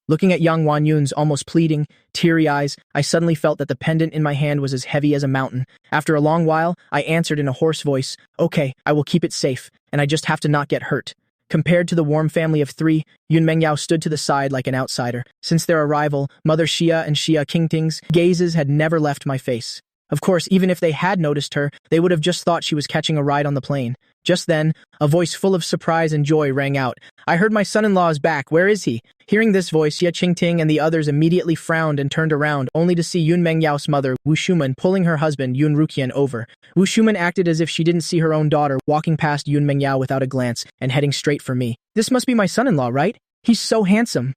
Speaker 1: Looking at young Wan Yun's almost pleading, teary eyes, I suddenly felt that the pendant in my hand was as heavy as a mountain. After a long while, I answered in a hoarse voice, "Okay, I will keep it safe, and I just have to not get hurt." Compared to the warm family of three, Yun Mengyao stood to the side like an outsider. Since their arrival, Mother Xia and Xia Qingting's gazes had never left my face. Of course, even if they had noticed her, they would have just thought she was catching a ride on the plane. Just then, a voice full of surprise and joy rang out. "I heard my son-in-law is back. Where is he?" Hearing this voice, Xia Qingting and the others immediately frowned and turned around, only to see Yun Mengyao's mother, Wu Shuman, pulling her husband, Yun Ruqian, over. Wu Shuman acted as if she didn't see her own daughter, walking past Yun Mengyao without a glance and heading straight for me. "This must be my son-in-law, right? He's so handsome."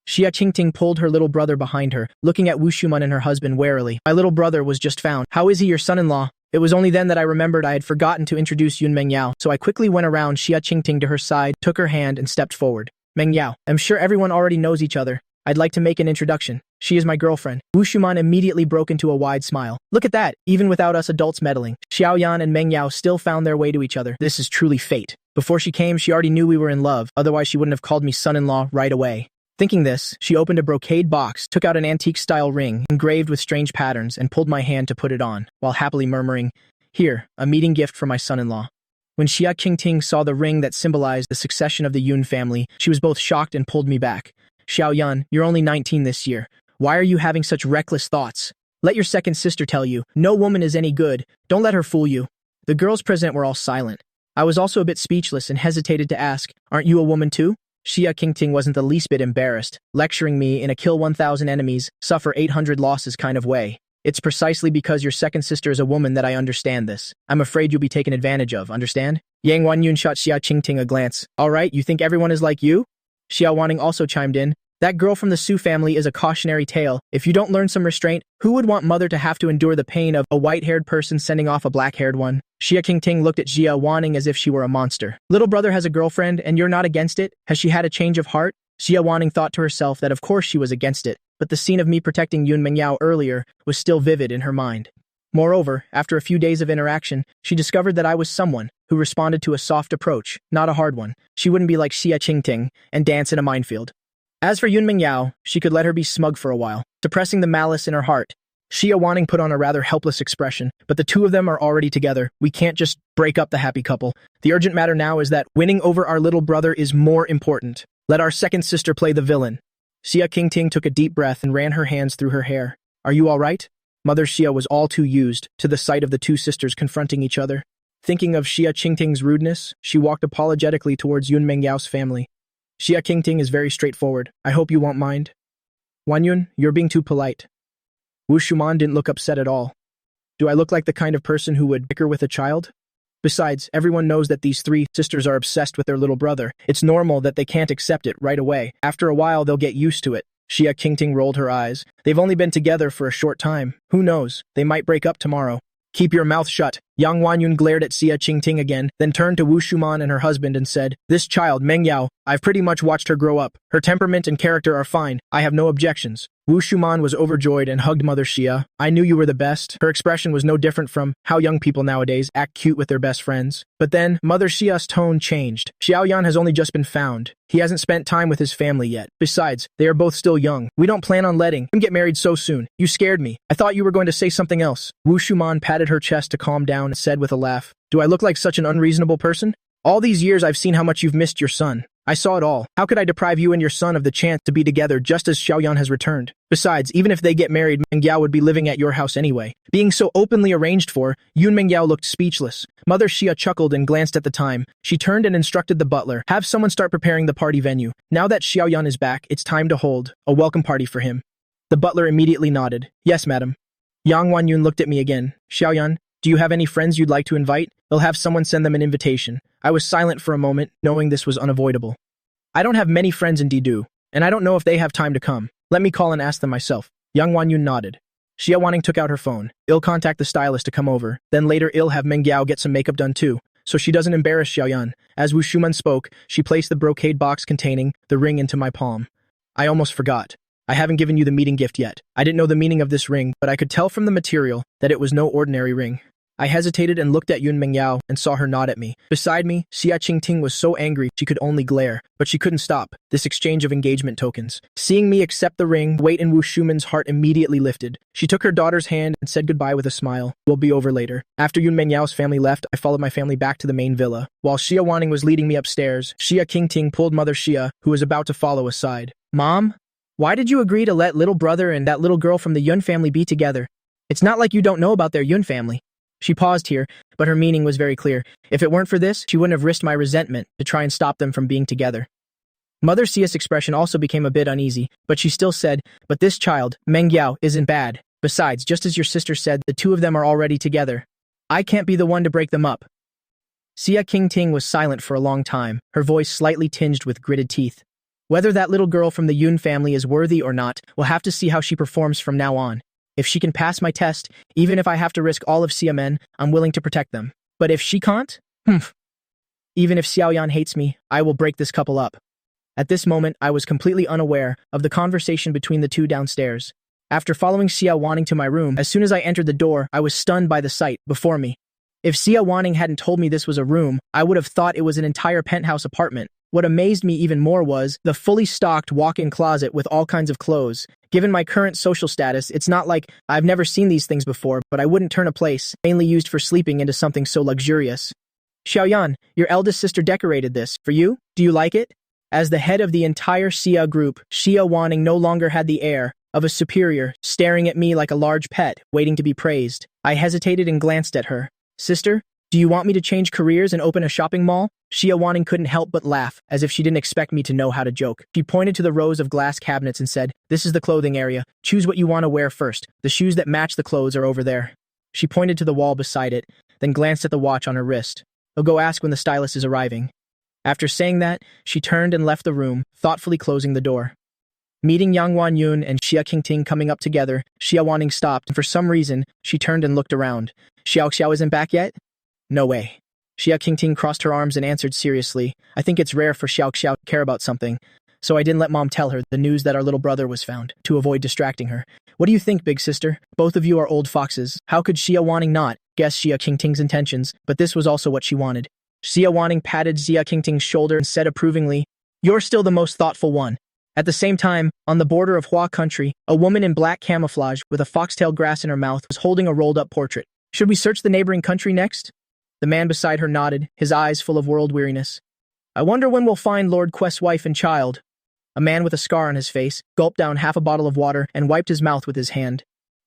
Speaker 1: Xia Qingting pulled her little brother behind her, looking at Wu Shuman and her husband warily. "My little brother was just found. How is he your son-in-law?" It was only then that I remembered I had forgotten to introduce Yun Mengyao, so I quickly went around Xia Qingting to her side, took her hand, and stepped forward. "Mengyao, I'm sure everyone already knows each other. I'd like to make an introduction. She is my girlfriend." Wu Shuman immediately broke into a wide smile. "Look at that, even without us adults meddling, Xiao Yan and Mengyao still found their way to each other. This is truly fate. Before she came, she already knew we were in love, otherwise she wouldn't have called me son-in-law right away." Thinking this, she opened a brocade box, took out an antique-style ring, engraved with strange patterns, and pulled my hand to put it on, while happily murmuring, "Here, a meeting gift for my son-in-law." When Xia Qingting saw the ring that symbolized the succession of the Yun family, she was both shocked and pulled me back. "Xiao Yan, you're only 19 this year. Why are you having such reckless thoughts? Let your second sister tell you, no woman is any good. Don't let her fool you." The girls present were all silent. I was also a bit speechless and hesitated to ask, "Aren't you a woman too?" Xia Qingting wasn't the least bit embarrassed, lecturing me in a kill 1,000 enemies, suffer 800 losses kind of way. "It's precisely because your second sister is a woman that I understand this. I'm afraid you'll be taken advantage of, understand?" Yang Wanyun shot Xia Qingting a glance. "All right, you think everyone is like you?" Xia Wanning also chimed in. "That girl from the Su family is a cautionary tale. If you don't learn some restraint, who would want Mother to have to endure the pain of a white-haired person sending off a black-haired one?" Xia Qingting looked at Xia Wanning as if she were a monster. "Little brother has a girlfriend, and you're not against it? Has she had a change of heart?" Xia Wanning thought to herself that of course she was against it, but the scene of me protecting Yun Mengyao earlier was still vivid in her mind. Moreover, after a few days of interaction, she discovered that I was someone who responded to a soft approach, not a hard one. She wouldn't be like Xia Qingting and dance in a minefield. As for Yun Mengyao, she could let her be smug for a while, suppressing the malice in her heart. Xia Wanning put on a rather helpless expression, but the two of them are already together. We can't just break up the happy couple. The urgent matter now is that winning over our little brother is more important. Let our second sister play the villain. Xia Qingting took a deep breath and ran her hands through her hair. "Are you all right?" Mother Xia was all too used to the sight of the two sisters confronting each other. Thinking of Xia Qingting's rudeness, she walked apologetically towards Yun Mengyao's family. "Xia Qingting is very straightforward. I hope you won't mind." "Wanyun, you're being too polite." Wu Shuman didn't look upset at all. "Do I look like the kind of person who would bicker with a child?" Besides, everyone knows that these three sisters are obsessed with their little brother. It's normal that they can't accept it right away. After a while, they'll get used to it. Xia Qingting rolled her eyes. They've only been together for a short time. Who knows? They might break up tomorrow. Keep your mouth shut. Yang Wanyun glared at Xia Qingting again, then turned to Wu Shuman and her husband and said, This child, Meng Yao, I've pretty much watched her grow up. Her temperament and character are fine. I have no objections. Wu Shuman was overjoyed and hugged Mother Xia. I knew you were the best. Her expression was no different from how young people nowadays act cute with their best friends. But then, Mother Xia's tone changed. Xiaoyan has only just been found. He hasn't spent time with his family yet. Besides, they are both still young. We don't plan on letting him get married so soon. You scared me. I thought you were going to say something else. Wu Shuman patted her chest to calm down and said with a laugh, Do I look like such an unreasonable person? All these years I've seen how much you've missed your son. I saw it all. How could I deprive you and your son of the chance to be together just as Xiaoyan has returned? Besides, even if they get married, Meng Yao would be living at your house anyway. Being so openly arranged for, Yun Meng Yao looked speechless. Mother Xia chuckled and glanced at the time. She turned and instructed the butler, have someone start preparing the party venue. Now that Xiaoyan is back, it's time to hold a welcome party for him. The butler immediately nodded. Yes, madam. Yang Wanyun looked at me again. Xiaoyan, do you have any friends you'd like to invite? They'll have someone send them an invitation. I was silent for a moment, knowing this was unavoidable. I don't have many friends in Didu, and I don't know if they have time to come. Let me call and ask them myself. Yang Wanyun nodded. Xia Wanning took out her phone. I'll contact the stylist to come over. Then later I'll have Meng Yao get some makeup done too, so she doesn't embarrass Xiaoyan. As Wu Shuman spoke, she placed the brocade box containing the ring into my palm. I almost forgot. I haven't given you the meeting gift yet. I didn't know the meaning of this ring, but I could tell from the material that it was no ordinary ring. I hesitated and looked at Yun Meng Yao and saw her nod at me. Beside me, Xia Qingting was so angry she could only glare, but she couldn't stop this exchange of engagement tokens. Seeing me accept the ring, weight in Wu Shuman's heart immediately lifted. She took her daughter's hand and said goodbye with a smile. We'll be over later. After Yun Meng Yao's family left, I followed my family back to the main villa. While Xia Wanning was leading me upstairs, Xia Qingting pulled Mother Xia, who was about to follow, aside. Mom? Why did you agree to let little brother and that little girl from the Yun family be together? It's not like you don't know about their Yun family. She paused here, but her meaning was very clear. If it weren't for this, she wouldn't have risked my resentment to try and stop them from being together. Mother Xia's expression also became a bit uneasy, but she still said, But this child, Meng Yao, isn't bad. Besides, just as your sister said, the two of them are already together. I can't be the one to break them up. Xia Qingting was silent for a long time, her voice slightly tinged with gritted teeth. Whether that little girl from the Yun family is worthy or not, we'll have to see how she performs from now on. If she can pass my test, even if I have to risk all of Xia Men, I'm willing to protect them. But if she can't? Even if Xiaoyan hates me, I will break this couple up. At this moment, I was completely unaware of the conversation between the two downstairs. After following Xia Wanning to my room, as soon as I entered the door, I was stunned by the sight before me. If Xia Wanning hadn't told me this was a room, I would have thought it was an entire penthouse apartment. What amazed me even more was the fully stocked walk-in closet with all kinds of clothes. Given my current social status, it's not like I've never seen these things before, but I wouldn't turn a place, mainly used for sleeping, into something so luxurious. Xiaoyan, your eldest sister decorated this. For you? Do you like it? As the head of the entire Xia group, Xia Wanning no longer had the air of a superior, staring at me like a large pet, waiting to be praised. I hesitated and glanced at her. Sister? Do you want me to change careers and open a shopping mall? Xia Wanning couldn't help but laugh, as if she didn't expect me to know how to joke. She pointed to the rows of glass cabinets and said, This is the clothing area. Choose what you want to wear first. The shoes that match the clothes are over there. She pointed to the wall beside it, then glanced at the watch on her wrist. I'll go ask when the stylist is arriving. After saying that, she turned and left the room, thoughtfully closing the door. Meeting Yang Wanyun and Xia Qingting coming up together, Xia Wanning stopped, and for some reason, she turned and looked around. Xiao Xiao isn't back yet? No way. Xia Qingting crossed her arms and answered seriously, I think it's rare for Xiao Xiao to care about something, so I didn't let Mom tell her the news that our little brother was found, to avoid distracting her. What do you think, big sister? Both of you are old foxes. How could Xia Wanning not guess Xia Qingting's intentions? But this was also what she wanted. Xia Wanning patted Xia Qingting's shoulder and said approvingly, You're still the most thoughtful one. At the same time, on the border of Hua country, a woman in black camouflage with a foxtail grass in her mouth was holding a rolled-up portrait. Should we search the neighboring country next? The man beside her nodded, his eyes full of world weariness. I wonder when we'll find Lord Quest's wife and child. A man with a scar on his face gulped down half a bottle of water and wiped his mouth with his hand.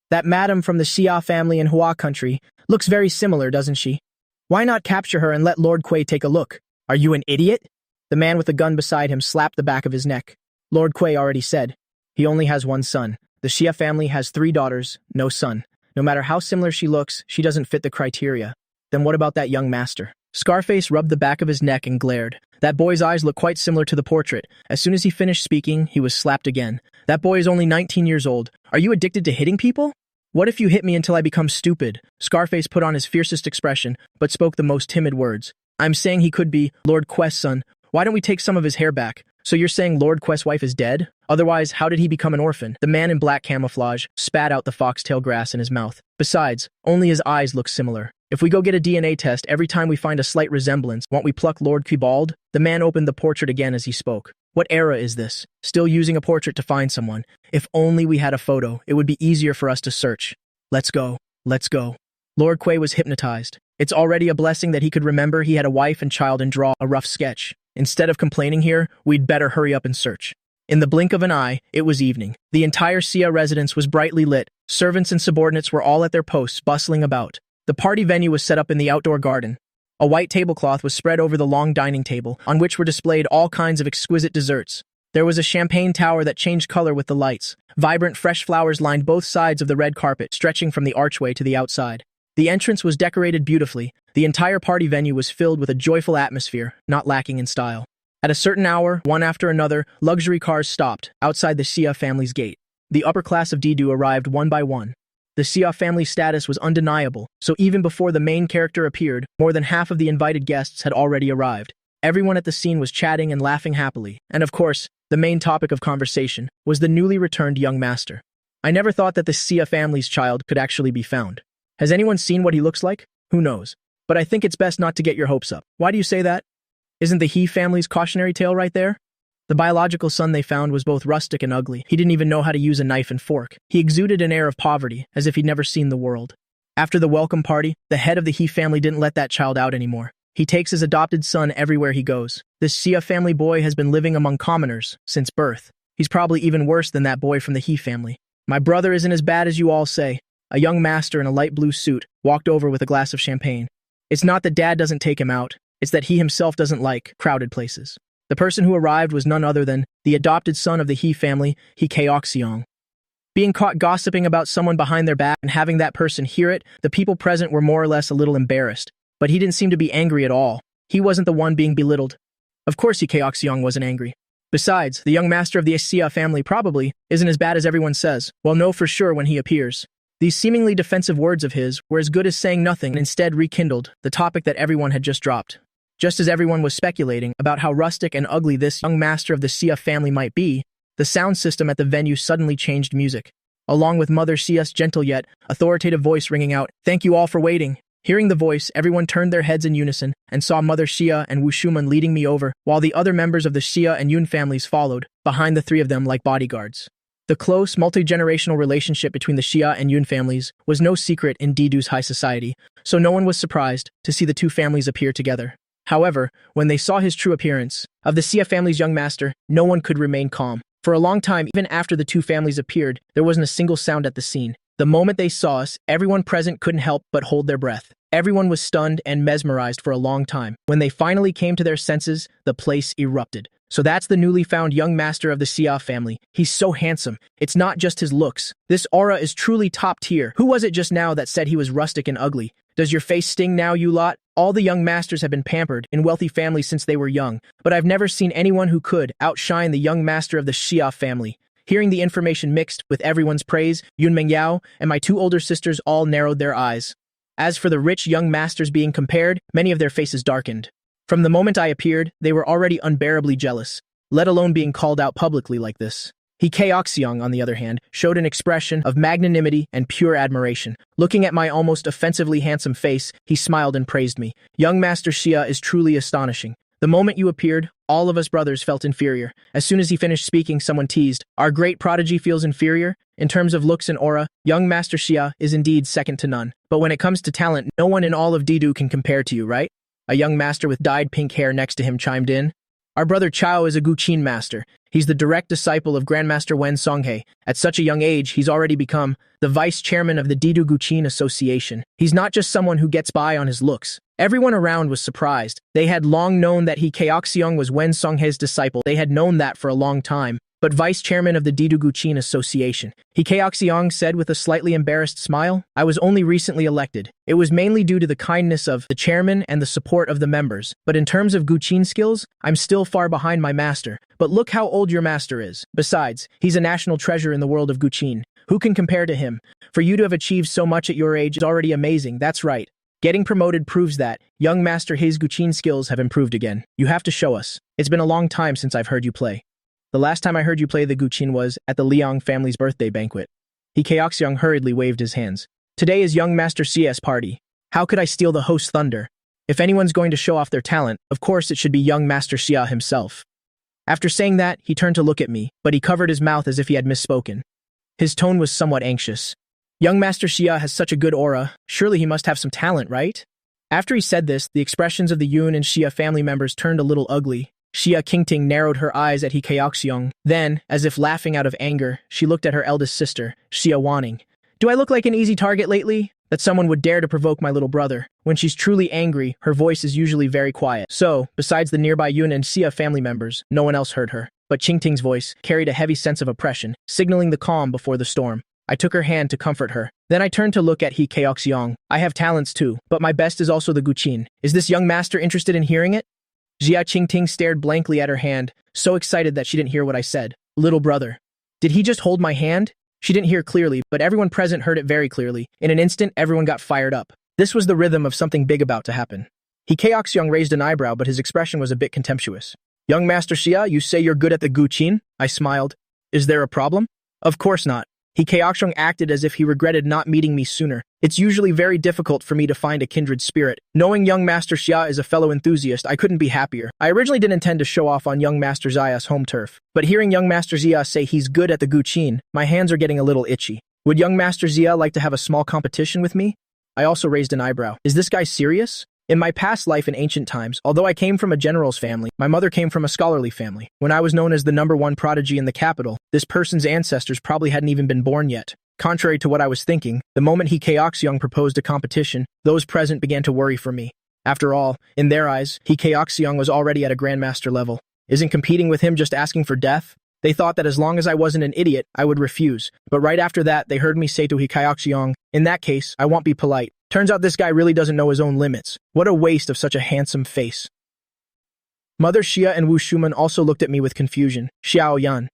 Speaker 1: That madam from the Xia family in Hua country looks very similar, doesn't she? Why not capture her and let Lord Kuei take a look? Are you an idiot? The man with the gun beside him slapped the back of his neck. Lord Kuei already said. He only has one son. The Xia family has 3 daughters, no son. No matter how similar she looks, she doesn't fit the criteria. Then what about that young master? Scarface rubbed the back of his neck and glared. That boy's eyes looked quite similar to the portrait. As soon as he finished speaking, he was slapped again. That boy is only 19 years old. Are you addicted to hitting people? What if you hit me until I become stupid? Scarface put on his fiercest expression, but spoke the most timid words. I'm saying he could be Lord Quest's son. Why don't we take some of his hair back? So you're saying Lord Quest's wife is dead? Otherwise, how did he become an orphan? The man in black camouflage spat out the foxtail grass in his mouth. Besides, only his eyes look similar. If we go get a DNA test every time we find a slight resemblance, won't we pluck Lord Quibald? The man opened the portrait again as he spoke. What era is this? Still using a portrait to find someone. If only we had a photo, it would be easier for us to search. Let's go. Let's go. Lord Quay was hypnotized. It's already a blessing that he could remember he had a wife and child and draw a rough sketch. Instead of complaining here, we'd better hurry up and search. In the blink of an eye, it was evening. The entire Sia residence was brightly lit. Servants and subordinates were all at their posts, bustling about. The party venue was set up in the outdoor garden. A white tablecloth was spread over the long dining table, on which were displayed all kinds of exquisite desserts. There was a champagne tower that changed color with the lights. Vibrant, fresh flowers lined both sides of the red carpet, stretching from the archway to the outside. The entrance was decorated beautifully. The entire party venue was filled with a joyful atmosphere, not lacking in style. At a certain hour, one after another, luxury cars stopped outside the Sia family's gate. The upper class of Didu arrived one by one. The Sia family status was undeniable, so even before the main character appeared, more than half of the invited guests had already arrived. Everyone at the scene was chatting and laughing happily, and of course, the main topic of conversation was the newly returned young master. I never thought that the Sia family's child could actually be found. Has anyone seen what he looks like? Who knows? But I think it's best not to get your hopes up. Why do you say that? Isn't the He family's cautionary tale right there? The biological son they found was both rustic and ugly. He didn't even know how to use a knife and fork. He exuded an air of poverty, as if he'd never seen the world. After the welcome party, the head of the He family didn't let that child out anymore. He takes his adopted son everywhere he goes. This Sia family boy has been living among commoners since birth. He's probably even worse than that boy from the He family. My brother isn't as bad as you all say. A young master in a light blue suit walked over with a glass of champagne. It's not that Dad doesn't take him out. It's that he himself doesn't like crowded places. The person who arrived was none other than the adopted son of the He family, He Kaoxiong. Being caught gossiping about someone behind their back and having that person hear it, the people present were more or less a little embarrassed. But he didn't seem to be angry at all. He wasn't the one being belittled. Of course He Kaoxiong wasn't angry. Besides, the young master of the Sia family probably isn't as bad as everyone says. We'll know for sure when he appears. These seemingly defensive words of his were as good as saying nothing and instead rekindled the topic that everyone had just dropped. Just as everyone was speculating about how rustic and ugly this young master of the Sia family might be, the sound system at the venue suddenly changed music, along with Mother Sia's gentle yet authoritative voice ringing out, "Thank you all for waiting." Hearing the voice, everyone turned their heads in unison and saw Mother Xia and Wu Shuman leading me over, while the other members of the Xia and Yun families followed, behind the three of them like bodyguards. The close, multi-generational relationship between the Xia and Yun families was no secret in Didu's high society, so no one was surprised to see the two families appear together. However, when they saw his true appearance, of the Xia family's young master, no one could remain calm. For a long time, even after the two families appeared, there wasn't a single sound at the scene. The moment they saw us, everyone present couldn't help but hold their breath. Everyone was stunned and mesmerized for a long time. When they finally came to their senses, the place erupted. So that's the newly found young master of the Xia family. He's so handsome. It's not just his looks. This aura is truly top tier. Who was it just now that said he was rustic and ugly? Does your face sting now, you lot? All the young masters have been pampered in wealthy families since they were young, but I've never seen anyone who could outshine the young master of the Xia family. Hearing the information mixed with everyone's praise, Yun Mengyao and my two older sisters all narrowed their eyes. As for the rich young masters being compared, many of their faces darkened. From the moment I appeared, they were already unbearably jealous, let alone being called out publicly like this. He Kaoxiong, on the other hand, showed an expression of magnanimity and pure admiration. Looking at my almost offensively handsome face, he smiled and praised me. Young Master Xia is truly astonishing. The moment you appeared, all of us brothers felt inferior. As soon as he finished speaking, someone teased, "Our great prodigy feels inferior?" In terms of looks and aura, young Master Xia is indeed second to none. But when it comes to talent, no one in all of Didu can compare to you, right? A young master with dyed pink hair next to him chimed in. Our brother Chao is a Guqin master. He's the direct disciple of Grandmaster Wen Songhae. At such a young age, he's already become the vice chairman of the Didu Guqin Association. He's not just someone who gets by on his looks. Everyone around was surprised. They had long known that he Kaoxiong was Wen Songhae's disciple. They had known that for a long time. But vice chairman of the Didu Guqin Association, he Kaoxiong said with a slightly embarrassed smile, I was only recently elected. It was mainly due to the kindness of the chairman and the support of the members. But in terms of Guqin skills, I'm still far behind my master. But look how old your master is. Besides, he's a national treasure in the world of Guqin. Who can compare to him? For you to have achieved so much at your age is already amazing, that's right. Getting promoted proves that young Master He's Guqin skills have improved again. You have to show us. It's been a long time since I've heard you play. The last time I heard you play the Guqin was at the Liang family's birthday banquet. He Kaoxiong hurriedly waved his hands. Today is young Master CS party. How could I steal the host's thunder? If anyone's going to show off their talent, of course it should be young Master Xia himself. After saying that, he turned to look at me, but he covered his mouth as if he had misspoken. His tone was somewhat anxious. Young Master Xia has such a good aura. Surely he must have some talent, right? After he said this, the expressions of the Yun and Xia family members turned a little ugly. Xia Qingting narrowed her eyes at He Kaoxiong. Then, as if laughing out of anger, she looked at her eldest sister, Xia Wanning. Do I look like an easy target lately? That someone would dare to provoke my little brother. When she's truly angry, her voice is usually very quiet. So, besides the nearby Yun and Xia family members, no one else heard her. But Qingting's voice carried a heavy sense of oppression, signaling the calm before the storm. I took her hand to comfort her. Then I turned to look at He Kaoxiong. I have talents too, but my best is also the Guqin. Is this young master interested in hearing it? Xia Qingting stared blankly at her hand, so excited that she didn't hear what I said. Little brother. Did he just hold my hand? She didn't hear clearly, but everyone present heard it very clearly. In an instant, everyone got fired up. This was the rhythm of something big about to happen. He Kaoxiong raised an eyebrow, but his expression was a bit contemptuous. Young Master Xia, you say you're good at the Guqin? I smiled. Is there a problem? Of course not. He Kaoxiong acted as if he regretted not meeting me sooner. It's usually very difficult for me to find a kindred spirit. Knowing young Master Xia is a fellow enthusiast, I couldn't be happier. I originally didn't intend to show off on young Master Xia's home turf. But hearing young Master Xia say he's good at the Guqin, my hands are getting a little itchy. Would young Master Xia like to have a small competition with me? I also raised an eyebrow. Is this guy serious? In my past life in ancient times, although I came from a general's family, my mother came from a scholarly family. When I was known as the #1 prodigy in the capital, this person's ancestors probably hadn't even been born yet. Contrary to what I was thinking, the moment He Kaoxiong proposed a competition, those present began to worry for me. After all, in their eyes, He Kaoxiong was already at a grandmaster level. Isn't competing with him just asking for death? They thought that as long as I wasn't an idiot, I would refuse. But right after that, they heard me say to He Kaoxiong, in that case, I won't be polite. Turns out this guy really doesn't know his own limits. What a waste of such a handsome face. Mother Xia and Wu Shuman also looked at me with confusion. Xiao Yan.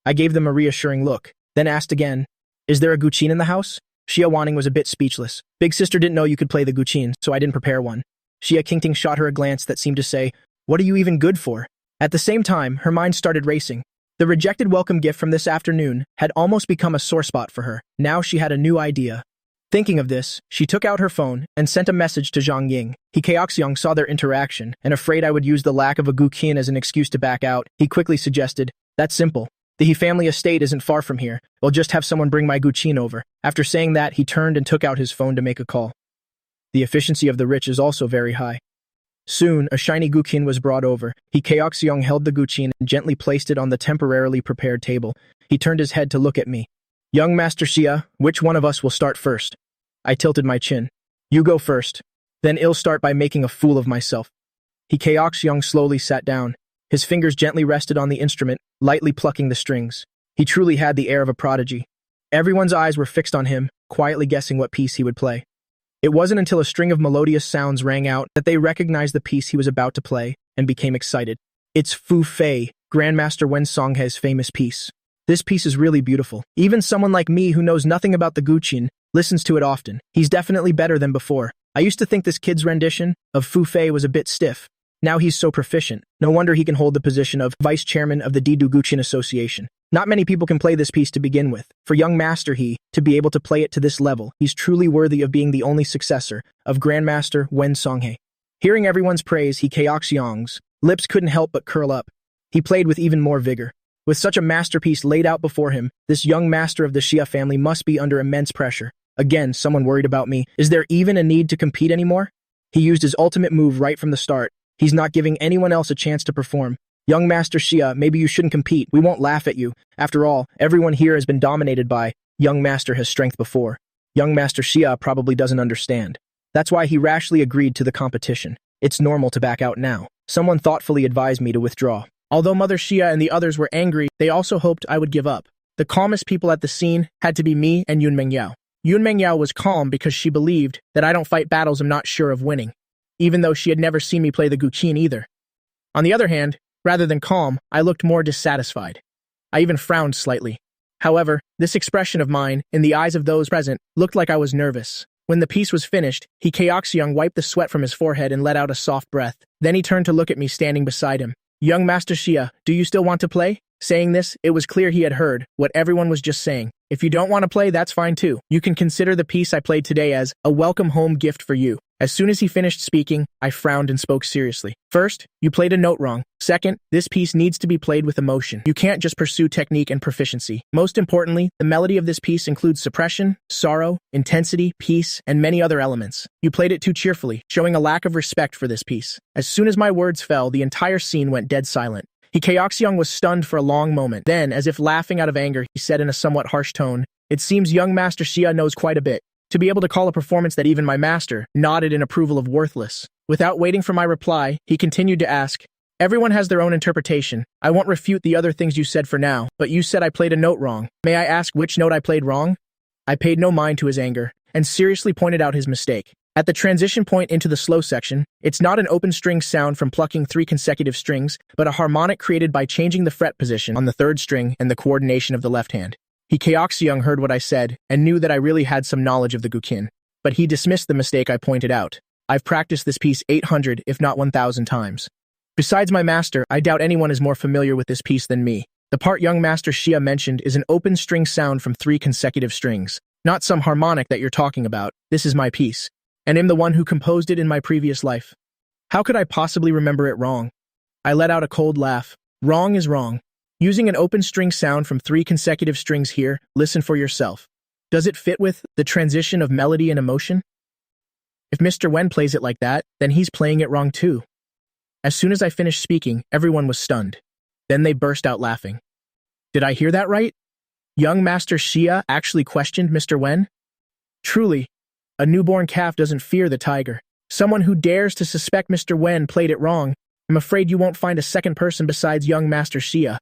Speaker 1: I gave them a reassuring look, then asked again, is there a Guqin in the house? Xia Wanning was a bit speechless. Big sister didn't know you could play the Guqin, so I didn't prepare one. Xia Qingting shot her a glance that seemed to say, what are you even good for? At the same time, her mind started racing. The rejected welcome gift from this afternoon had almost become a sore spot for her. Now she had a new idea. Thinking of this, she took out her phone and sent a message to Zhang Ying. He Kaoxiong saw their interaction, and afraid I would use the lack of a Guqin as an excuse to back out, he quickly suggested, that's simple. The He family estate isn't far from here. We'll just have someone bring my Guqin over. After saying that, he turned and took out his phone to make a call. The efficiency of the rich is also very high. Soon, a shiny Guqin was brought over. He Kaoxiong held the Guqin and gently placed it on the temporarily prepared table. He turned his head to look at me. Young Master Xia, which one of us will start first? I tilted my chin. You go first. Then I'll start by making a fool of myself. He Kaoxiong slowly sat down. His fingers gently rested on the instrument, lightly plucking the strings. He truly had the air of a prodigy. Everyone's eyes were fixed on him, quietly guessing what piece he would play. It wasn't until a string of melodious sounds rang out that they recognized the piece he was about to play and became excited. It's Fu Fei, Grandmaster Wen Songhae's famous piece. This piece is really beautiful. Even someone like me who knows nothing about the Guqin listens to it often. He's definitely better than before. I used to think this kid's rendition of Fu Fei was a bit stiff. Now he's so proficient. No wonder he can hold the position of vice chairman of the Didu Guqin Association. Not many people can play this piece to begin with. For young Master He to be able to play it to this level, he's truly worthy of being the only successor of Grandmaster Wen Songhae. Hearing everyone's praise, He Kaoxiong's lips couldn't help but curl up. He played with even more vigor. With such a masterpiece laid out before him, this young master of the Xia family must be under immense pressure. Again, someone worried about me. Is there even a need to compete anymore? He used his ultimate move right from the start. He's not giving anyone else a chance to perform. Young Master Xia, maybe you shouldn't compete. We won't laugh at you. After all, everyone here has been dominated by Young Master has strength before. Young Master Xia probably doesn't understand. That's why he rashly agreed to the competition. It's normal to back out now. Someone thoughtfully advised me to withdraw. Although Mother Xia and the others were angry, they also hoped I would give up. The calmest people at the scene had to be me and Yun Mengyao. Yun Mengyao was calm because she believed that I don't fight battles I'm not sure of winning, even though she had never seen me play the guqin either. On the other hand, rather than calm, I looked more dissatisfied. I even frowned slightly. However, this expression of mine, in the eyes of those present, looked like I was nervous. When the piece was finished, He Keoxiang wiped the sweat from his forehead and let out a soft breath. Then he turned to look at me standing beside him. Young Master Xia, do you still want to play? Saying this, it was clear he had heard what everyone was just saying. If you don't want to play, that's fine too. You can consider the piece I played today as a welcome home gift for you. As soon as he finished speaking, I frowned and spoke seriously. First, you played a note wrong. Second, this piece needs to be played with emotion. You can't just pursue technique and proficiency. Most importantly, the melody of this piece includes suppression, sorrow, intensity, peace, and many other elements. You played it too cheerfully, showing a lack of respect for this piece. As soon as my words fell, the entire scene went dead silent. He Keoxiang was stunned for a long moment. Then, as if laughing out of anger, he said in a somewhat harsh tone, "It seems young Master Xia knows quite a bit." To be able to call a performance that even my master nodded in approval of worthless. Without waiting for my reply, he continued to ask, "Everyone has their own interpretation. I won't refute the other things you said for now, but you said I played a note wrong. May I ask which note I played wrong?" I paid no mind to his anger, and seriously pointed out his mistake. At the transition point into the slow section, it's not an open string sound from plucking 3 consecutive strings, but a harmonic created by changing the fret position on the 3rd string and the coordination of the left hand. He Keoxiang heard what I said and knew that I really had some knowledge of the guqin, but he dismissed the mistake I pointed out. I've practiced this piece 800 if not 1,000 times. Besides my master, I doubt anyone is more familiar with this piece than me. The part young Master Xia mentioned is an open string sound from 3 consecutive strings, not some harmonic that you're talking about. This is my piece, and I'm the one who composed it in my previous life. How could I possibly remember it wrong? I let out a cold laugh. Wrong is wrong. Using an open string sound from 3 consecutive strings here, listen for yourself. Does it fit with the transition of melody and emotion? If Mr. Wen plays it like that, then he's playing it wrong too. As soon as I finished speaking, everyone was stunned. Then they burst out laughing. Did I hear that right? Young Master Xia actually questioned Mr. Wen? Truly, a newborn calf doesn't fear the tiger. Someone who dares to suspect Mr. Wen played it wrong. I'm afraid you won't find a second person besides young Master Xia.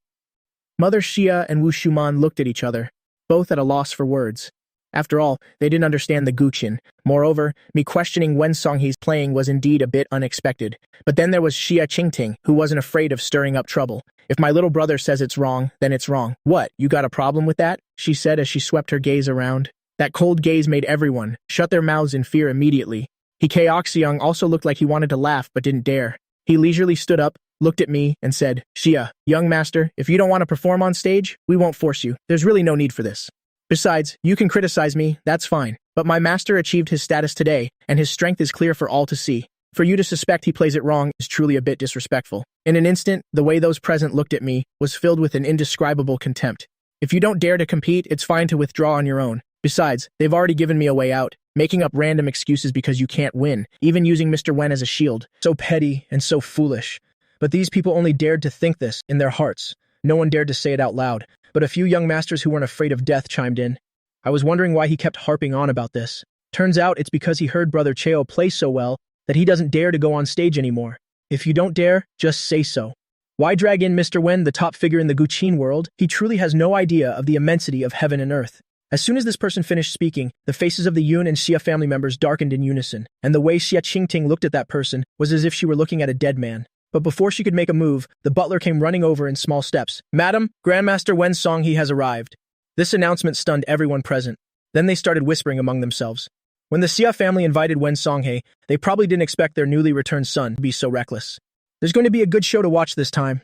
Speaker 1: Mother Xia and Wu Shuman looked at each other, both at a loss for words. After all, they didn't understand the guqin. Moreover, me questioning Wen Songhai's playing was indeed a bit unexpected. But then there was Xia Qingting, who wasn't afraid of stirring up trouble. If my little brother says it's wrong, then it's wrong. What, you got a problem with that? She said as she swept her gaze around. That cold gaze made everyone shut their mouths in fear immediately. He Keoxiang also looked like he wanted to laugh but didn't dare. He leisurely stood up, looked at me, and said, "Xia, young master, if you don't want to perform on stage, we won't force you. There's really no need for this. Besides, you can criticize me, that's fine. But my master achieved his status today, and his strength is clear for all to see. For you to suspect he plays it wrong is truly a bit disrespectful." In an instant, the way those present looked at me was filled with an indescribable contempt. If you don't dare to compete, it's fine to withdraw on your own. Besides, they've already given me a way out, making up random excuses because you can't win, even using Mr. Wen as a shield. So petty and so foolish. But these people only dared to think this in their hearts. No one dared to say it out loud, but a few young masters who weren't afraid of death chimed in. I was wondering why he kept harping on about this. Turns out it's because he heard Brother Cheo play so well that he doesn't dare to go on stage anymore. If you don't dare, just say so. Why drag in Mr. Wen, the top figure in the guqin world? He truly has no idea of the immensity of heaven and earth. As soon as this person finished speaking, the faces of the Yun and Xia family members darkened in unison, and the way Xia Qingting looked at that person was as if she were looking at a dead man. But before she could make a move, the butler came running over in small steps. "Madam, Grandmaster Wen Songhai has arrived." This announcement stunned everyone present. Then they started whispering among themselves. When the Xia family invited Wen Songhai, they probably didn't expect their newly returned son to be so reckless. There's going to be a good show to watch this time.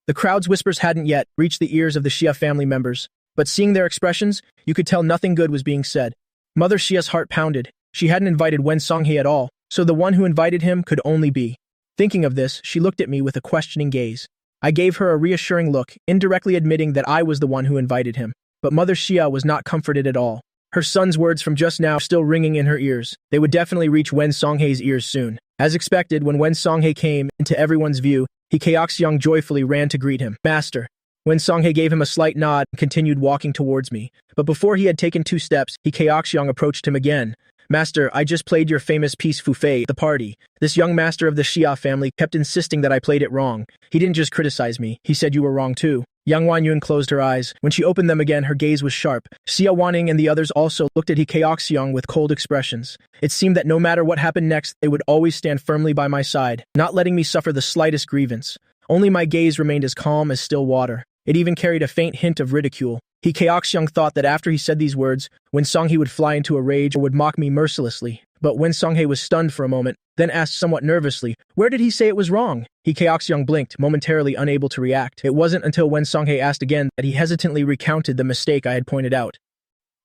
Speaker 1: The crowd's whispers hadn't yet reached the ears of the Xia family members, but seeing their expressions, you could tell nothing good was being said. Mother Xia's heart pounded. She hadn't invited Wen Songhai at all, so the one who invited him could only be. Thinking of this, she looked at me with a questioning gaze. I gave her a reassuring look, indirectly admitting that I was the one who invited him. But Mother Xia was not comforted at all. Her son's words from just now still ringing in her ears. They would definitely reach Wen Songhai's ears soon. As expected, when Wen Songhai came into everyone's view, He Keoxyang joyfully ran to greet him. Master. Wen Songhae gave him a slight nod and continued walking towards me. But before he had taken 2 steps, He Keoxyang approached him again. Master, I just played your famous piece Fufei at the party. This young master of the Xia family kept insisting that I played it wrong. He didn't just criticize me, he said you were wrong too. Yang Wanyun closed her eyes. When she opened them again, her gaze was sharp. Xia Wanning and the others also looked at He Keoxyang with cold expressions. It seemed that no matter what happened next, they would always stand firmly by my side, not letting me suffer the slightest grievance. Only my gaze remained as calm as still water. It even carried a faint hint of ridicule. He Keoxyang thought that after he said these words, Wen Songhae would fly into a rage or would mock me mercilessly. But Wen Songhae was stunned for a moment, then asked somewhat nervously, where did he say it was wrong? He Keoxyang blinked, momentarily unable to react. It wasn't until Wen Songhae asked again that he hesitantly recounted the mistake I had pointed out.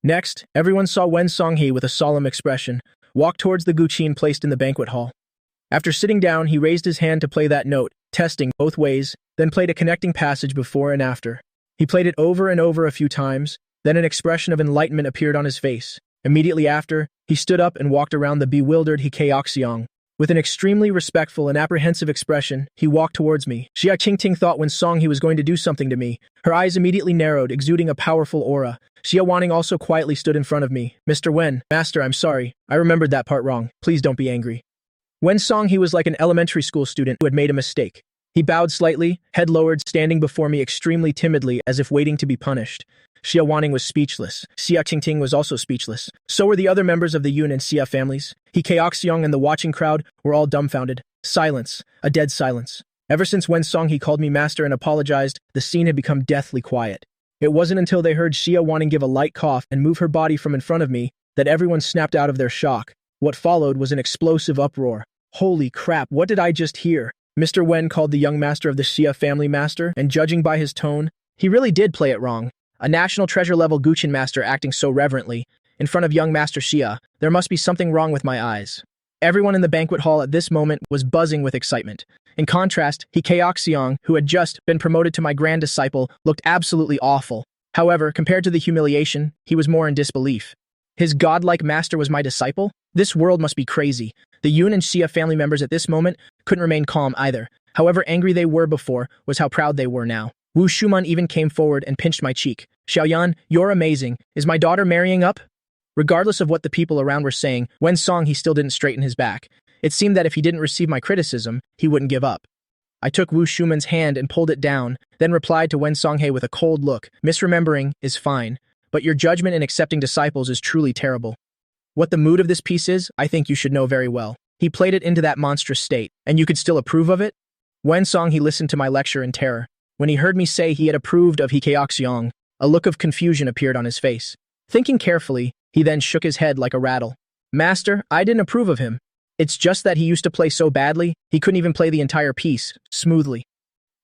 Speaker 1: Next, everyone saw Wen Songhae with a solemn expression, walk towards the guqin placed in the banquet hall. After sitting down, he raised his hand to play that note, testing both ways, then played a connecting passage before and after. He played it over and over a few times, then an expression of enlightenment appeared on his face. Immediately after, he stood up and walked around the bewildered He Keoxyang. With an extremely respectful and apprehensive expression, he walked towards me. Xia Qingting thought Wen Songhae was going to do something to me. Her eyes immediately narrowed, exuding a powerful aura. Xia Wanning also quietly stood in front of me. Mr. Wen, Master, I'm sorry. I remembered that part wrong. Please don't be angry. Wen Songhae was like an elementary school student who had made a mistake. He bowed slightly, head lowered, standing before me extremely timidly as if waiting to be punished. Xia Wanning was speechless. Xia Qingting was also speechless. So were the other members of the Yun and Xia families. He Keoxyang and the watching crowd were all dumbfounded. Silence. A dead silence. Ever since Wen Songhae called me master and apologized, the scene had become deathly quiet. It wasn't until they heard Xia Wanning give a light cough and move her body from in front of me that everyone snapped out of their shock. What followed was an explosive uproar. Holy crap, what did I just hear? Mr. Wen called the young master of the Xia family master, and judging by his tone, he really did play it wrong. A national treasure-level Guqin master acting so reverently, in front of young Master Xia, there must be something wrong with my eyes. Everyone in the banquet hall at this moment was buzzing with excitement. In contrast, He Keoxyang, who had just been promoted to my grand disciple, looked absolutely awful. However, compared to the humiliation, he was more in disbelief. His godlike master was my disciple? This world must be crazy. The Yun and Xia family members at this moment couldn't remain calm either. However angry they were before was how proud they were now. Wu Shuman even came forward and pinched my cheek. Xiaoyan, you're amazing. Is my daughter marrying up? Regardless of what the people around were saying, Wen Songhae still didn't straighten his back. It seemed that if he didn't receive my criticism, he wouldn't give up. I took Wu Shuman's hand and pulled it down, then replied to Wen Songhae with a cold look. Misremembering is fine, but your judgment in accepting disciples is truly terrible. What the mood of this piece is, I think you should know very well. He played it into that monstrous state, and you could still approve of it? Wen Songhae listened to my lecture in terror. When he heard me say he had approved of He Keoxyang, a look of confusion appeared on his face. Thinking carefully, he then shook his head like a rattle. Master, I didn't approve of him. It's just that he used to play so badly, he couldn't even play the entire piece, smoothly.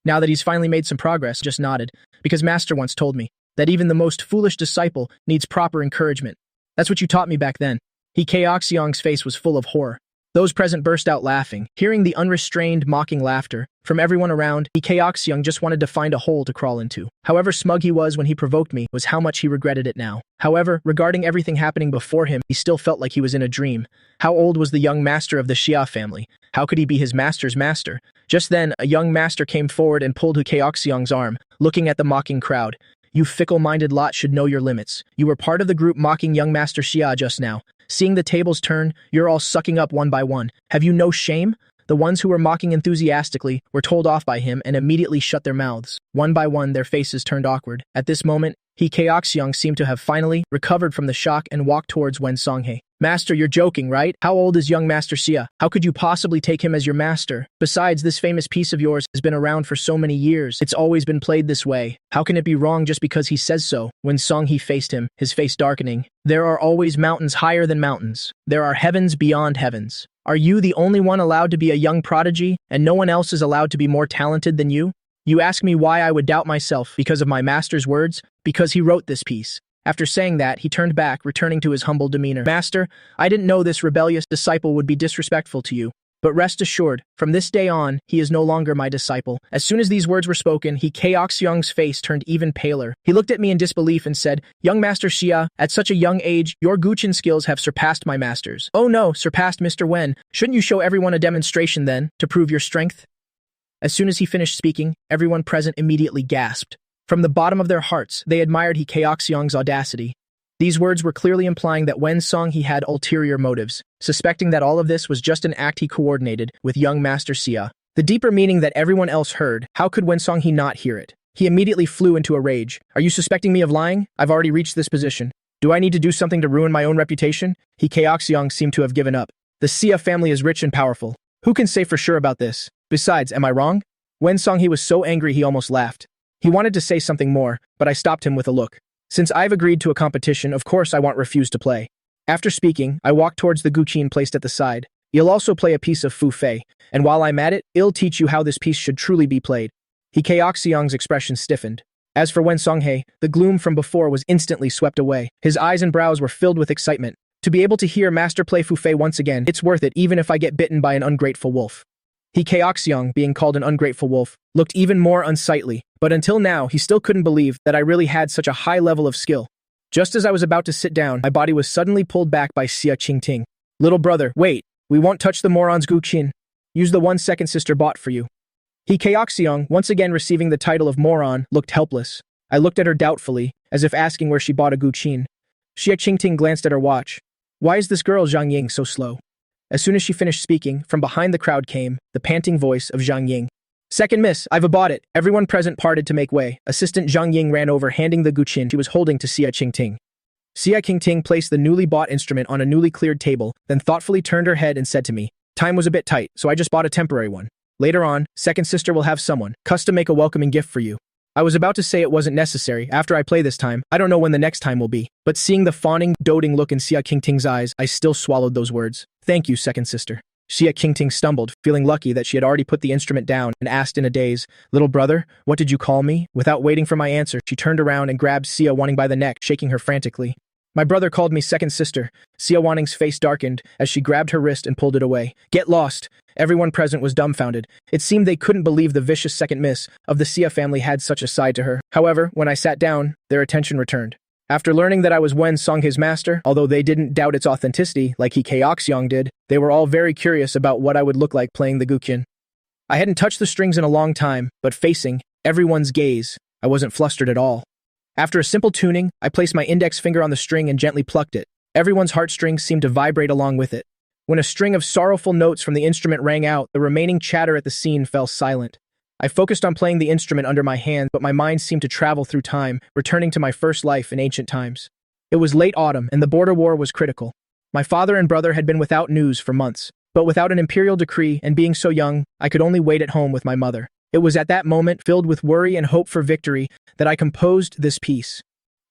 Speaker 1: Now that he's finally made some progress, just nodded, because Master once told me that even the most foolish disciple needs proper encouragement. That's what you taught me back then. He Keoxyang's face was full of horror. Those present burst out laughing, hearing the unrestrained, mocking laughter from everyone around. He Keoxyang just wanted to find a hole to crawl into. However smug he was when he provoked me was how much he regretted it now. However, regarding everything happening before him, he still felt like he was in a dream. How old was the young master of the Xia family? How could he be his master's master? Just then, a young master came forward and pulled He Keoxyang's arm, looking at the mocking crowd. You fickle-minded lot should know your limits. You were part of the group mocking young Master Xia just now. Seeing the tables turn, you're all sucking up one by one. Have you no shame? The ones who were mocking enthusiastically were told off by him and immediately shut their mouths. One by one, their faces turned awkward. At this moment, He Keoxyang seemed to have finally recovered from the shock and walked towards Wen Songhae. Master, you're joking, right? How old is young Master Xia? How could you possibly take him as your master? Besides, this famous piece of yours has been around for so many years. It's always been played this way. How can it be wrong just because he says so? When Songhae faced him, his face darkening. There are always mountains higher than mountains. There are heavens beyond heavens. Are you the only one allowed to be a young prodigy, and no one else is allowed to be more talented than you? You ask me why I would doubt myself because of my master's words? Because he wrote this piece. After saying that, he turned back, returning to his humble demeanor. Master, I didn't know this rebellious disciple would be disrespectful to you. But rest assured, from this day on, he is no longer my disciple. As soon as these words were spoken, He Keoxyang's face turned even paler. He looked at me in disbelief and said, Young Master Xia, at such a young age, your Guqin skills have surpassed my master's. Oh no, surpassed Mr. Wen. Shouldn't you show everyone a demonstration then, to prove your strength? As soon as he finished speaking, everyone present immediately gasped. From the bottom of their hearts, they admired He Keoxiang's audacity. These words were clearly implying that Wensong he had ulterior motives, suspecting that all of this was just an act he coordinated with young Master Xia. The deeper meaning that everyone else heard, how could Wensong he not hear it? He immediately flew into a rage. Are you suspecting me of lying? I've already reached this position. Do I need to do something to ruin my own reputation? He Keoxiang seemed to have given up. The Xia family is rich and powerful. Who can say for sure about this? Besides, am I wrong? Wensong he was so angry he almost laughed. He wanted to say something more, but I stopped him with a look. Since I've agreed to a competition, of course I won't refuse to play. After speaking, I walked towards the guqin placed at the side. You'll also play a piece of Fu Fei, and while I'm at it, I'll teach you how this piece should truly be played. He Keoxiang's expression stiffened. As for Wen Songhae, the gloom from before was instantly swept away. His eyes and brows were filled with excitement. To be able to hear Master play Fu Fei once again, it's worth it even if I get bitten by an ungrateful wolf. He Keoxiang, being called an ungrateful wolf, looked even more unsightly, but until now he still couldn't believe that I really had such a high level of skill. Just as I was about to sit down, my body was suddenly pulled back by Xia Qingting. Little brother, wait, we won't touch the moron's guqin. Use the 1 second sister bought for you. He Keoxiang, once again receiving the title of moron, looked helpless. I looked at her doubtfully, as if asking where she bought a guqin. Xia Qingting glanced at her watch. Why is this girl Zhang Ying so slow? As soon as she finished speaking, from behind the crowd came the panting voice of Zhang Ying. Second miss, I've bought it. Everyone present parted to make way. Assistant Zhang Ying ran over handing the guqin she was holding to Xia Qingting. Xia Qingting placed the newly bought instrument on a newly cleared table, then thoughtfully turned her head and said to me, time was a bit tight, so I just bought a temporary one. Later on, second sister will have someone, custom make a welcoming gift for you. I was about to say it wasn't necessary. After I play this time, I don't know when the next time will be. But seeing the fawning, doting look in Xia Qingting's eyes, I still swallowed those words. Thank you, second sister. Xia Qingting stumbled, feeling lucky that she had already put the instrument down, and asked in a daze, little brother, what did you call me? Without waiting for my answer, she turned around and grabbed Xia Wanning by the neck, shaking her frantically. My brother called me second sister. Xia Wanning's face darkened as she grabbed her wrist and pulled it away. Get lost. Everyone present was dumbfounded. It seemed they couldn't believe the vicious second miss of the Xia family had such a side to her. However, when I sat down, their attention returned. After learning that I was Wen Songhae's master, although they didn't doubt its authenticity like He Keoxiang did, they were all very curious about what I would look like playing the guqin. I hadn't touched the strings in a long time, but facing everyone's gaze, I wasn't flustered at all. After a simple tuning, I placed my index finger on the string and gently plucked it. Everyone's heartstrings seemed to vibrate along with it. When a string of sorrowful notes from the instrument rang out, the remaining chatter at the scene fell silent. I focused on playing the instrument under my hand, but my mind seemed to travel through time, returning to my first life in ancient times. It was late autumn, and the border war was critical. My father and brother had been without news for months, but without an imperial decree and being so young, I could only wait at home with my mother. It was at that moment, filled with worry and hope for victory, that I composed this piece.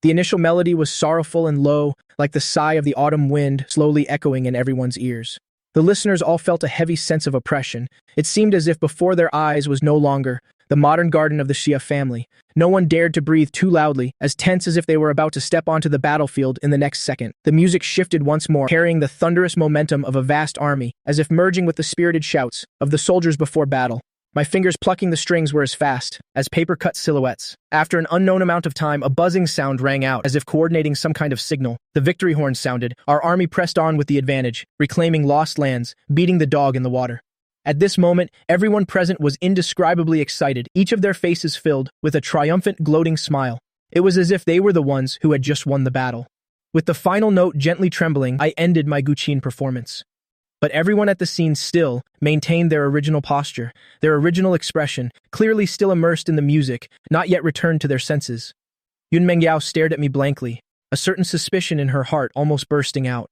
Speaker 1: The initial melody was sorrowful and low, like the sigh of the autumn wind slowly echoing in everyone's ears. The listeners all felt a heavy sense of oppression. It seemed as if before their eyes was no longer the modern garden of the Xia family. No one dared to breathe too loudly, as tense as if they were about to step onto the battlefield in the next second. The music shifted once more, carrying the thunderous momentum of a vast army, as if merging with the spirited shouts of the soldiers before battle. My fingers plucking the strings were as fast as paper-cut silhouettes. After an unknown amount of time, a buzzing sound rang out, as if coordinating some kind of signal. The victory horn sounded. Our army pressed on with the advantage, reclaiming lost lands, beating the dog in the water. At this moment, everyone present was indescribably excited, each of their faces filled with a triumphant, gloating smile. It was as if they were the ones who had just won the battle. With the final note gently trembling, I ended my guqin performance. But everyone at the scene still maintained their original posture, their original expression, clearly still immersed in the music, not yet returned to their senses. Yun Mengyao stared at me blankly, a certain suspicion in her heart almost bursting out.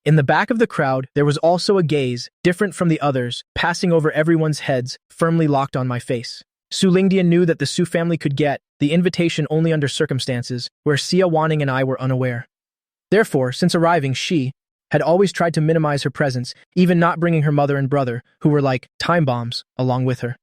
Speaker 1: In the back of the crowd, there was also a gaze, different from the others, passing over everyone's heads, firmly locked on my face. Su Lingdian knew that the Su family could get the invitation only under circumstances where Xia Wanning and I were unaware. Therefore, since arriving, she had always tried to minimize her presence, even not bringing her mother and brother, who were like time bombs, along with her.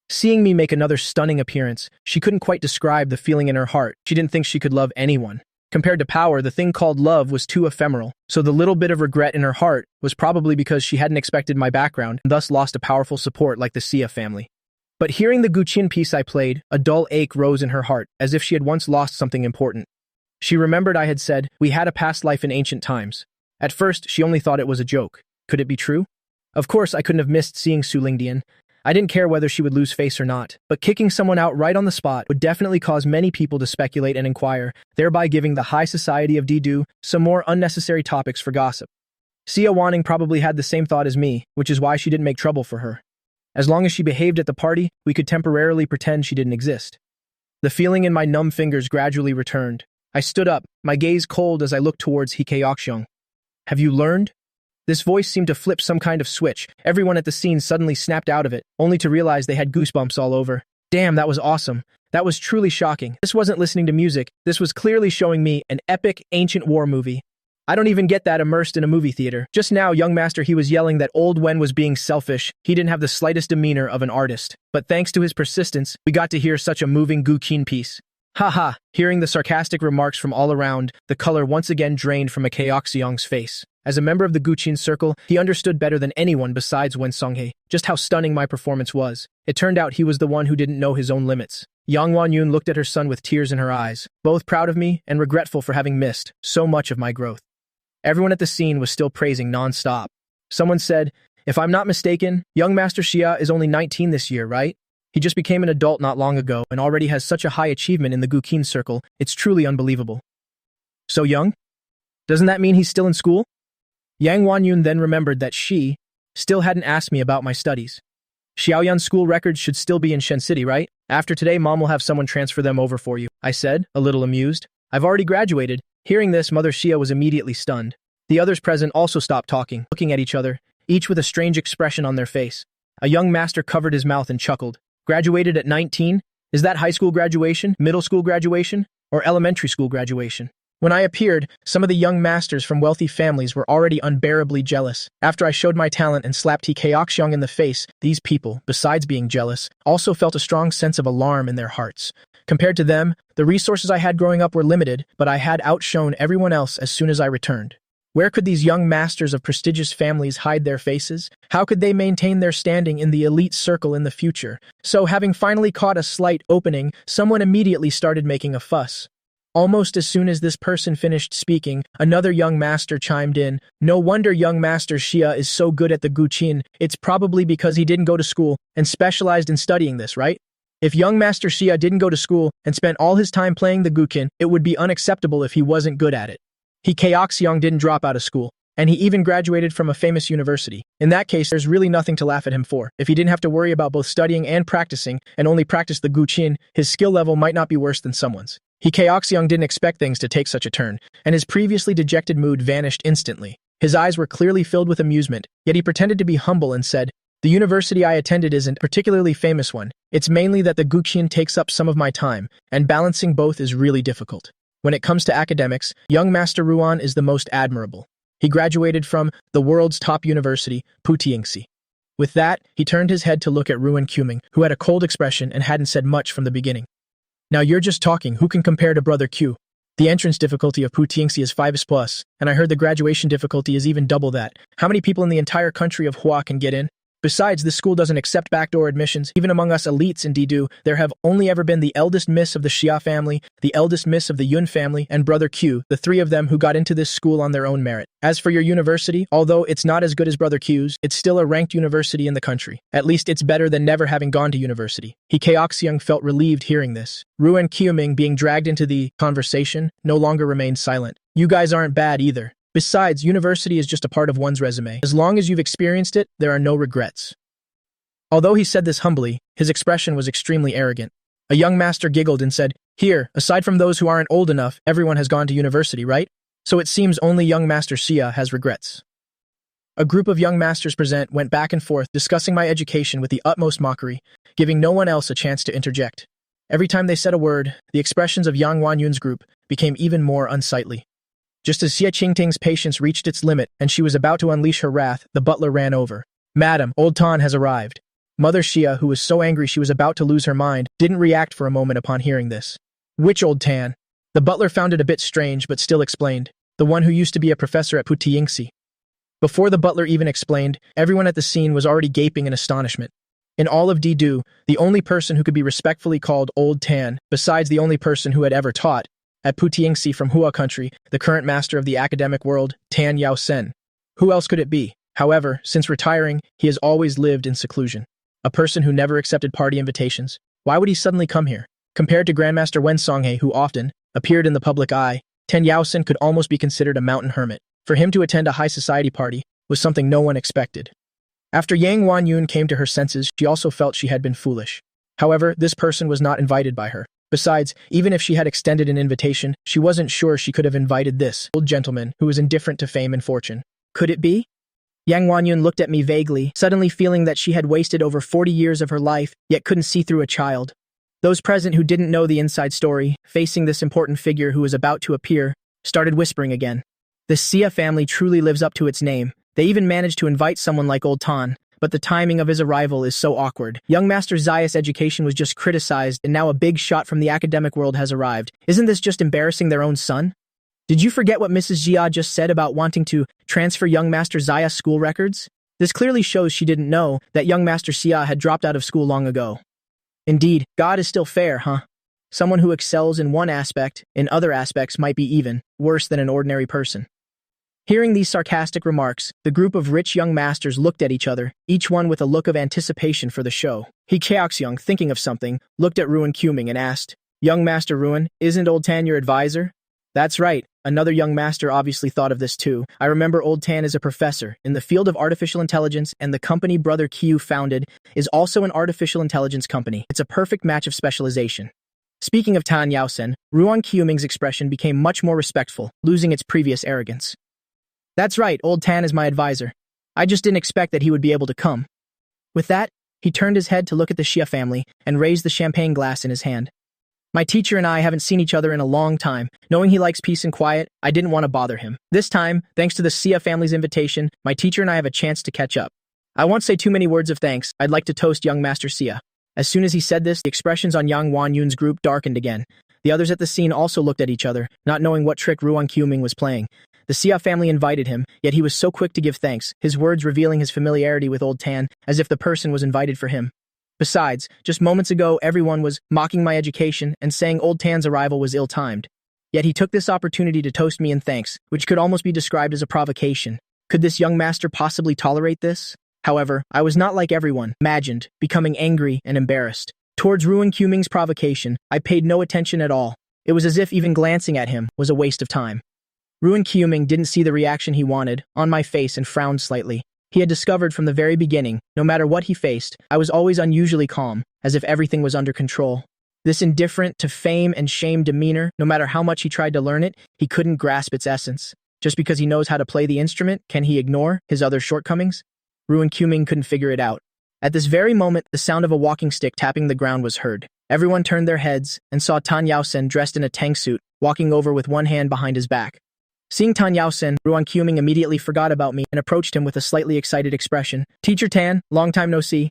Speaker 1: Seeing me make another stunning appearance, she couldn't quite describe the feeling in her heart. She didn't think she could love anyone. Compared to power, the thing called love was too ephemeral, so the little bit of regret in her heart was probably because she hadn't expected my background and thus lost a powerful support like the Xia family. But hearing the guqin piece I played, a dull ache rose in her heart, as if she had once lost something important. She remembered I had said, we had a past life in ancient times. At first, she only thought it was a joke. Could it be true? Of course, I couldn't have missed seeing Su Lingdian. I didn't care whether she would lose face or not, but kicking someone out right on the spot would definitely cause many people to speculate and inquire, thereby giving the high society of Didu some more unnecessary topics for gossip. Xia Wanning probably had the same thought as me, which is why she didn't make trouble for her. As long as she behaved at the party, we could temporarily pretend she didn't exist. The feeling in my numb fingers gradually returned. I stood up, my gaze cold as I looked towards Hikayoxiong. Have you learned? This voice seemed to flip some kind of switch. Everyone at the scene suddenly snapped out of it, only to realize they had goosebumps all over. Damn, that was awesome. That was truly shocking. This wasn't listening to music. This was clearly showing me an epic, ancient war movie. I don't even get that immersed in a movie theater. Just now, young master, he was yelling that old Wen was being selfish. He didn't have the slightest demeanor of an artist. But thanks to his persistence, we got to hear such a moving Guqin piece. Haha, hearing the sarcastic remarks from all around, the color once again drained from Akaoxiong's face. As a member of the Guqin circle, he understood better than anyone besides Wen Songhei just how stunning my performance was. It turned out he was the one who didn't know his own limits. Yang Wanyun looked at her son with tears in her eyes, both proud of me and regretful for having missed so much of my growth. Everyone at the scene was still praising non-stop. Someone said, if I'm not mistaken, young Master Xia is only 19 this year, right? He just became an adult not long ago and already has such a high achievement in the Guqin circle, it's truly unbelievable. So young? Doesn't that mean he's still in school? Yang Wanyun then remembered that she still hadn't asked me about my studies. Xiaoyan's school records should still be in Shen City, right? After today, Mom will have someone transfer them over for you, I said, a little amused. I've already graduated. Hearing this, Mother Xia was immediately stunned. The others present also stopped talking, looking at each other, each with a strange expression on their face. A young master covered his mouth and chuckled. Graduated at 19? Is that high school graduation, middle school graduation, or elementary school graduation? When I appeared, some of the young masters from wealthy families were already unbearably jealous. After I showed my talent and slapped Hikayoxiong in the face, these people, besides being jealous, also felt a strong sense of alarm in their hearts. Compared to them, the resources I had growing up were limited, but I had outshone everyone else as soon as I returned. Where could these young masters of prestigious families hide their faces? How could they maintain their standing in the elite circle in the future? So, having finally caught a slight opening, someone immediately started making a fuss. Almost as soon as this person finished speaking, another young master chimed in. No wonder young Master Xia is so good at the Guqin. It's probably because he didn't go to school and specialized in studying this, right? If young Master Xia didn't go to school and spent all his time playing the Guqin, it would be unacceptable if he wasn't good at it. Hikayoxiong didn't drop out of school, and he even graduated from a famous university. In that case, there's really nothing to laugh at him for. If he didn't have to worry about both studying and practicing, and only practice the Guqin, his skill level might not be worse than someone's. Hikayoxiong didn't expect things to take such a turn, and his previously dejected mood vanished instantly. His eyes were clearly filled with amusement, yet he pretended to be humble and said, the university I attended isn't a particularly famous one. It's mainly that the Guqin takes up some of my time, and balancing both is really difficult. When it comes to academics, young Master Ruan is the most admirable. He graduated from the world's top university, Putiingsi. With that, he turned his head to look at Ruan Quming, who had a cold expression and hadn't said much from the beginning. Now you're just talking, who can compare to Brother Q? The entrance difficulty of Putiingsi is 5+, and I heard the graduation difficulty is even double that. How many people in the entire country of Hua can get in? Besides, this school doesn't accept backdoor admissions. Even among us elites in Didu, there have only ever been the eldest miss of the Xia family, the eldest miss of the Yun family, and Brother Q, the three of them who got into this school on their own merit. As for your university, although it's not as good as Brother Q's, it's still a ranked university in the country. At least it's better than never having gone to university. Hikayoxiong felt relieved hearing this. Ruan Quming, being dragged into the conversation, no longer remained silent. You guys aren't bad either. Besides, university is just a part of one's resume. As long as you've experienced it, there are no regrets. Although he said this humbly, his expression was extremely arrogant. A young master giggled and said, here, aside from those who aren't old enough, everyone has gone to university, right? So it seems only young Master Xia has regrets. A group of young masters present went back and forth discussing my education with the utmost mockery, giving no one else a chance to interject. Every time they said a word, the expressions of Yang Wanyun's group became even more unsightly. Just as Xie Qingting's patience reached its limit and she was about to unleash her wrath, the butler ran over. Madam, old Tan has arrived. Mother Xia, who was so angry she was about to lose her mind, didn't react for a moment upon hearing this. Which old Tan? The butler found it a bit strange but still explained. The one who used to be a professor at Putiingsi. Before the butler even explained, everyone at the scene was already gaping in astonishment. In all of Didu, the only person who could be respectfully called Old Tan, besides the only person who had ever taught, at Putiingsi from Hua country, the current master of the academic world, Tan Yao Sen. Who else could it be? However, since retiring, he has always lived in seclusion. A person who never accepted party invitations. Why would he suddenly come here? Compared to Grandmaster Wen Songhae, who often appeared in the public eye, Tan Yaosen could almost be considered a mountain hermit. For him to attend a high society party was something no one expected. After Yang Wanyun came to her senses, she also felt she had been foolish. However, this person was not invited by her. Besides, even if she had extended an invitation, she wasn't sure she could have invited this old gentleman who was indifferent to fame and fortune. Could it be? Yang Wanyun looked at me vaguely, suddenly feeling that she had wasted over 40 years of her life, yet couldn't see through a child. Those present who didn't know the inside story, facing this important figure who was about to appear, started whispering again. The Xia family truly lives up to its name. They even managed to invite someone like Old Tan, but the timing of his arrival is so awkward. Young Master Zayas' education was just criticized, and now a big shot from the academic world has arrived. Isn't this just embarrassing their own son? Did you forget what Mrs. Jia just said about wanting to transfer young Master Zayas' school records? This clearly shows she didn't know that young Master Xia had dropped out of school long ago. Indeed, God is still fair, huh? Someone who excels in one aspect, in other aspects might be even worse than an ordinary person. Hearing these sarcastic remarks, the group of rich young masters looked at each other, each one with a look of anticipation for the show. He Keoxyoung, thinking of something, looked at Ruan Quming and asked, "Young Master Ruan, isn't Old Tan your advisor?" That's right. Another young master obviously thought of this too. I remember Old Tan is a professor in the field of artificial intelligence, and the company Brother Qiu founded is also an artificial intelligence company. It's a perfect match of specialization. Speaking of Tan Yaosen, Ruan Quming's expression became much more respectful, losing its previous arrogance. That's right, Old Tan is my advisor. I just didn't expect that he would be able to come. With that, he turned his head to look at the Xia family and raised the champagne glass in his hand. My teacher and I haven't seen each other in a long time. Knowing he likes peace and quiet, I didn't want to bother him. This time, thanks to the Xia family's invitation, my teacher and I have a chance to catch up. I won't say too many words of thanks. I'd like to toast young Master Xia. As soon as he said this, the expressions on Yang Wanyun's group darkened again. The others at the scene also looked at each other, not knowing what trick Ruan Quming was playing. The Xia family invited him, yet he was so quick to give thanks, his words revealing his familiarity with Old Tan, as if the person was invited for him. Besides, just moments ago everyone was mocking my education and saying Old Tan's arrival was ill-timed. Yet he took this opportunity to toast me in thanks, which could almost be described as a provocation. Could this young master possibly tolerate this? However, I was not like everyone imagined, becoming angry and embarrassed. Towards Ruan Quming's provocation, I paid no attention at all. It was as if even glancing at him was a waste of time. Ruan Quming didn't see the reaction he wanted on my face and frowned slightly. He had discovered from the very beginning, no matter what he faced, I was always unusually calm, as if everything was under control. This indifferent to fame and shame demeanor, no matter how much he tried to learn it, he couldn't grasp its essence. Just because he knows how to play the instrument, can he ignore his other shortcomings? Ruan Quming couldn't figure it out. At this very moment, the sound of a walking stick tapping the ground was heard. Everyone turned their heads and saw Tan Yaosen dressed in a tank suit, walking over with one hand behind his back. Seeing Tan Yaosen, Ruan Quming immediately forgot about me and approached him with a slightly excited expression. "Teacher Tan, long time no see."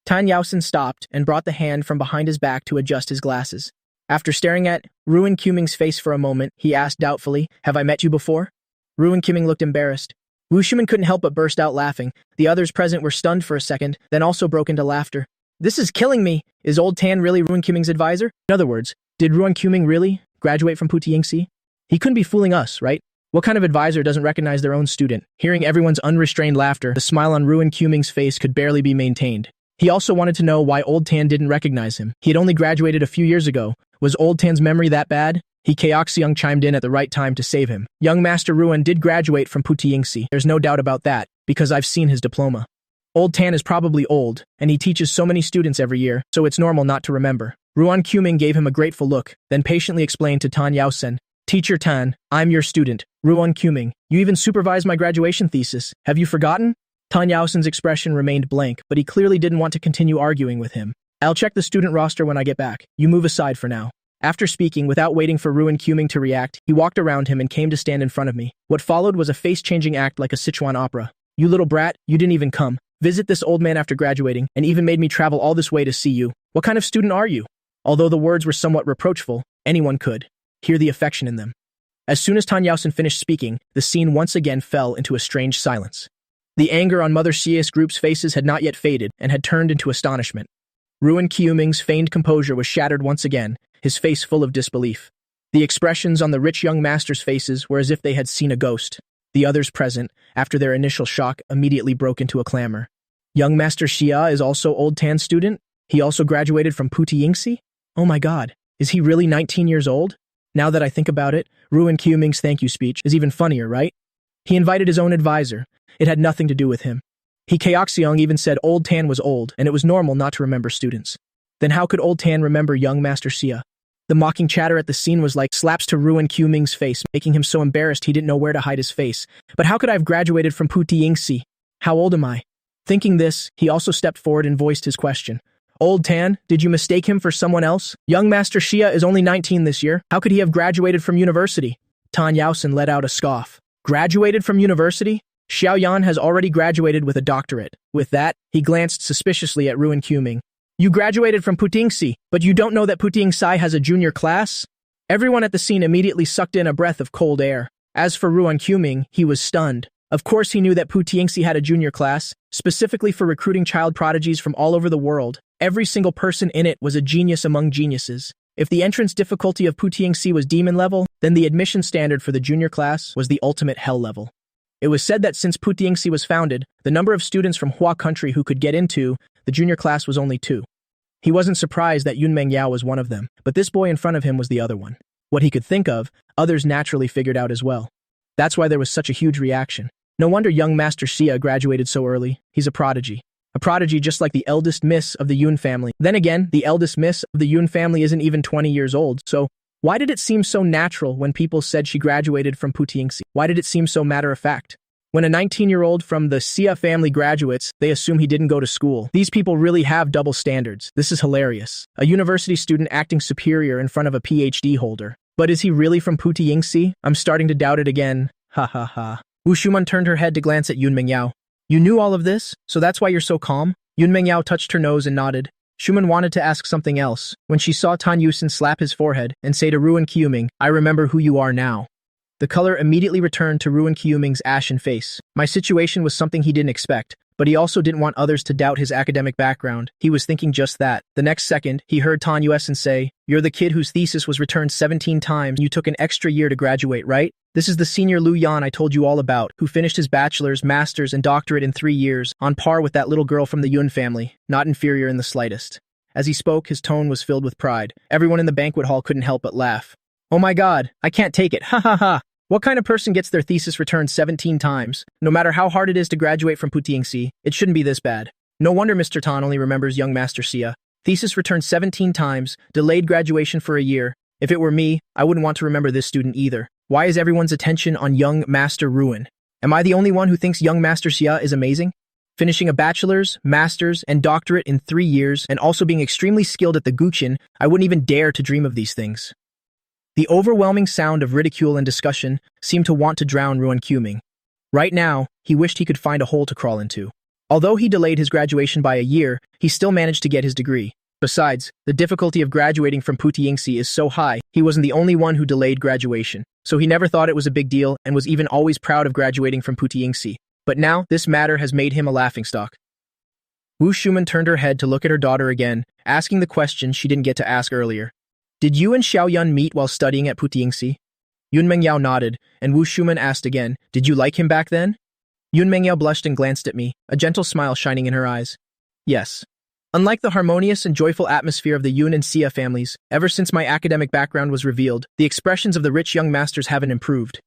Speaker 1: Tan Yaosen stopped and brought the hand from behind his back to adjust his glasses. After staring at Ruan Quming's face for a moment, he asked doubtfully, "Have I met you before?" Ruan Quming looked embarrassed. Wu Shuman couldn't help but burst out laughing. The others present were stunned for a second, then also broke into laughter. "This is killing me! Is Old Tan really Ruan Quming's advisor?" In other words, did Ruan Quming really graduate from Putiyingxi? He couldn't be fooling us, right? What kind of advisor doesn't recognize their own student? Hearing everyone's unrestrained laughter, the smile on Ruan Quming's face could barely be maintained. He also wanted to know why Old Tan didn't recognize him. He had only graduated a few years ago. Was Old Tan's memory that bad? He Keoxyoung chimed in at the right time to save him. Young Master Ruan did graduate from Putiyingxi. There's no doubt about that, because I've seen his diploma. Old Tan is probably old, and he teaches so many students every year, so it's normal not to remember. Ruan Quming gave him a grateful look, then patiently explained to Tan Yaosen, "Teacher Tan, I'm your student, Ruan Quming. You even supervised my graduation thesis. Have you forgotten?" Tan Yaosen's expression remained blank, but he clearly didn't want to continue arguing with him. "I'll check the student roster when I get back. You move aside for now." After speaking, without waiting for Ruan Quming to react, he walked around him and came to stand in front of me. What followed was a face-changing act like a Sichuan opera. "You little brat, you didn't even come. Visit this old man after graduating, and even made me travel all this way to see you. What kind of student are you?" Although the words were somewhat reproachful, anyone could hear the affection in them. As soon as Tan Yaosen finished speaking, the scene once again fell into a strange silence. The anger on Mother Xia's group's faces had not yet faded and had turned into astonishment. Ruan Quming's feigned composure was shattered once again, his face full of disbelief. The expressions on the rich young masters' faces were as if they had seen a ghost. The others present, after their initial shock, immediately broke into a clamor. Young Master Xia is also Old Tan student? He also graduated from Puti Yingxi? Oh my god, is he really 19 years old? Now that I think about it, Ruan Qiuming's thank you speech is even funnier, right? He invited his own advisor. It had nothing to do with him. He Kaoxiong even said Old Tan was old, and it was normal not to remember students. Then how could Old Tan remember young Master Xia? The mocking chatter at the scene was like slaps to Ruan Qiuming's face, making him so embarrassed he didn't know where to hide his face. But how could I have graduated from Puti Yingxi? How old am I? Thinking this, he also stepped forward and voiced his question. Old Tan, did you mistake him for someone else? Young Master Xia is only 19 this year. How could he have graduated from university? Tan Yaosen let out a scoff. Graduated from university? Xiao Yan has already graduated with a doctorate. With that, he glanced suspiciously at Ruan Qiuming. You graduated from Putingxi, but you don't know that Putingxi has a junior class? Everyone at the scene immediately sucked in a breath of cold air. As for Ruan Qiuming, he was stunned. Of course he knew that Putingxi had a junior class, specifically for recruiting child prodigies from all over the world. Every single person in it was a genius among geniuses. If the entrance difficulty of Putingxi was demon level, then the admission standard for the junior class was the ultimate hell level. It was said that since Putingxi was founded, the number of students from Hua country who could get into the junior class was only 2. He wasn't surprised that Yun Mengyao was one of them, but this boy in front of him was the other one. What he could think of, others naturally figured out as well. That's why there was such a huge reaction. No wonder young Master Xia graduated so early. He's a prodigy. A prodigy just like the eldest miss of the Yun family. Then again, the eldest miss of the Yun family isn't even 20 years old, so why did it seem so natural when people said she graduated from Putingxi? Why did it seem so matter-of-fact? When a 19-year-old from the Xia family graduates, they assume he didn't go to school. These people really have double standards. This is hilarious. A university student acting superior in front of a PhD holder. But is he really from Putingxi? I'm starting to doubt it again. Ha ha ha. Wu Shuman turned her head to glance at Yun Mengyao. You knew all of this, so that's why you're so calm? Yun Mengyao touched her nose and nodded. Shuman wanted to ask something else, when she saw Tan Yusen slap his forehead and say to Ruan Qiuming, I remember who you are now. The color immediately returned to Ruan Qiuming's ashen face. My situation was something he didn't expect, but he also didn't want others to doubt his academic background. He was thinking just that. The next second, he heard Tan Yusen say, You're the kid whose thesis was returned 17 times. You took an extra year to graduate, right? This is the senior Lu Yan I told you all about, who finished his bachelor's, master's, and doctorate in 3 years, on par with that little girl from the Yun family, not inferior in the slightest. As he spoke, his tone was filled with pride. Everyone in the banquet hall couldn't help but laugh. Oh my god, I can't take it, ha ha ha. What kind of person gets their thesis returned 17 times? No matter how hard it is to graduate from Putingxi, it shouldn't be this bad. No wonder Mr. Tan only remembers young Master Xia. Thesis returned 17 times, delayed graduation for a year. If it were me, I wouldn't want to remember this student either. Why is everyone's attention on young Master Ruan? Am I the only one who thinks young Master Xia is amazing? Finishing a bachelor's, master's, and doctorate in 3 years, and also being extremely skilled at the Guqin, I wouldn't even dare to dream of these things. The overwhelming sound of ridicule and discussion seemed to want to drown Ruan Qiuming. Right now, he wished he could find a hole to crawl into. Although he delayed his graduation by a year, he still managed to get his degree. Besides, the difficulty of graduating from Putingxi is so high, he wasn't the only one who delayed graduation, so he never thought it was a big deal and was even always proud of graduating from Putingxi. But now, this matter has made him a laughingstock. Wu Shuman turned her head to look at her daughter again, asking the question she didn't get to ask earlier. Did you and Xiao Yan meet while studying at Putingxi? Yun Mengyao nodded, and Wu Shuman asked again, Did you like him back then? Yun Mengyao blushed and glanced at me, a gentle smile shining in her eyes. Yes. Unlike the harmonious and joyful atmosphere of the Yun and Xia families, ever since my academic background was revealed, the expressions of the rich young masters haven't improved.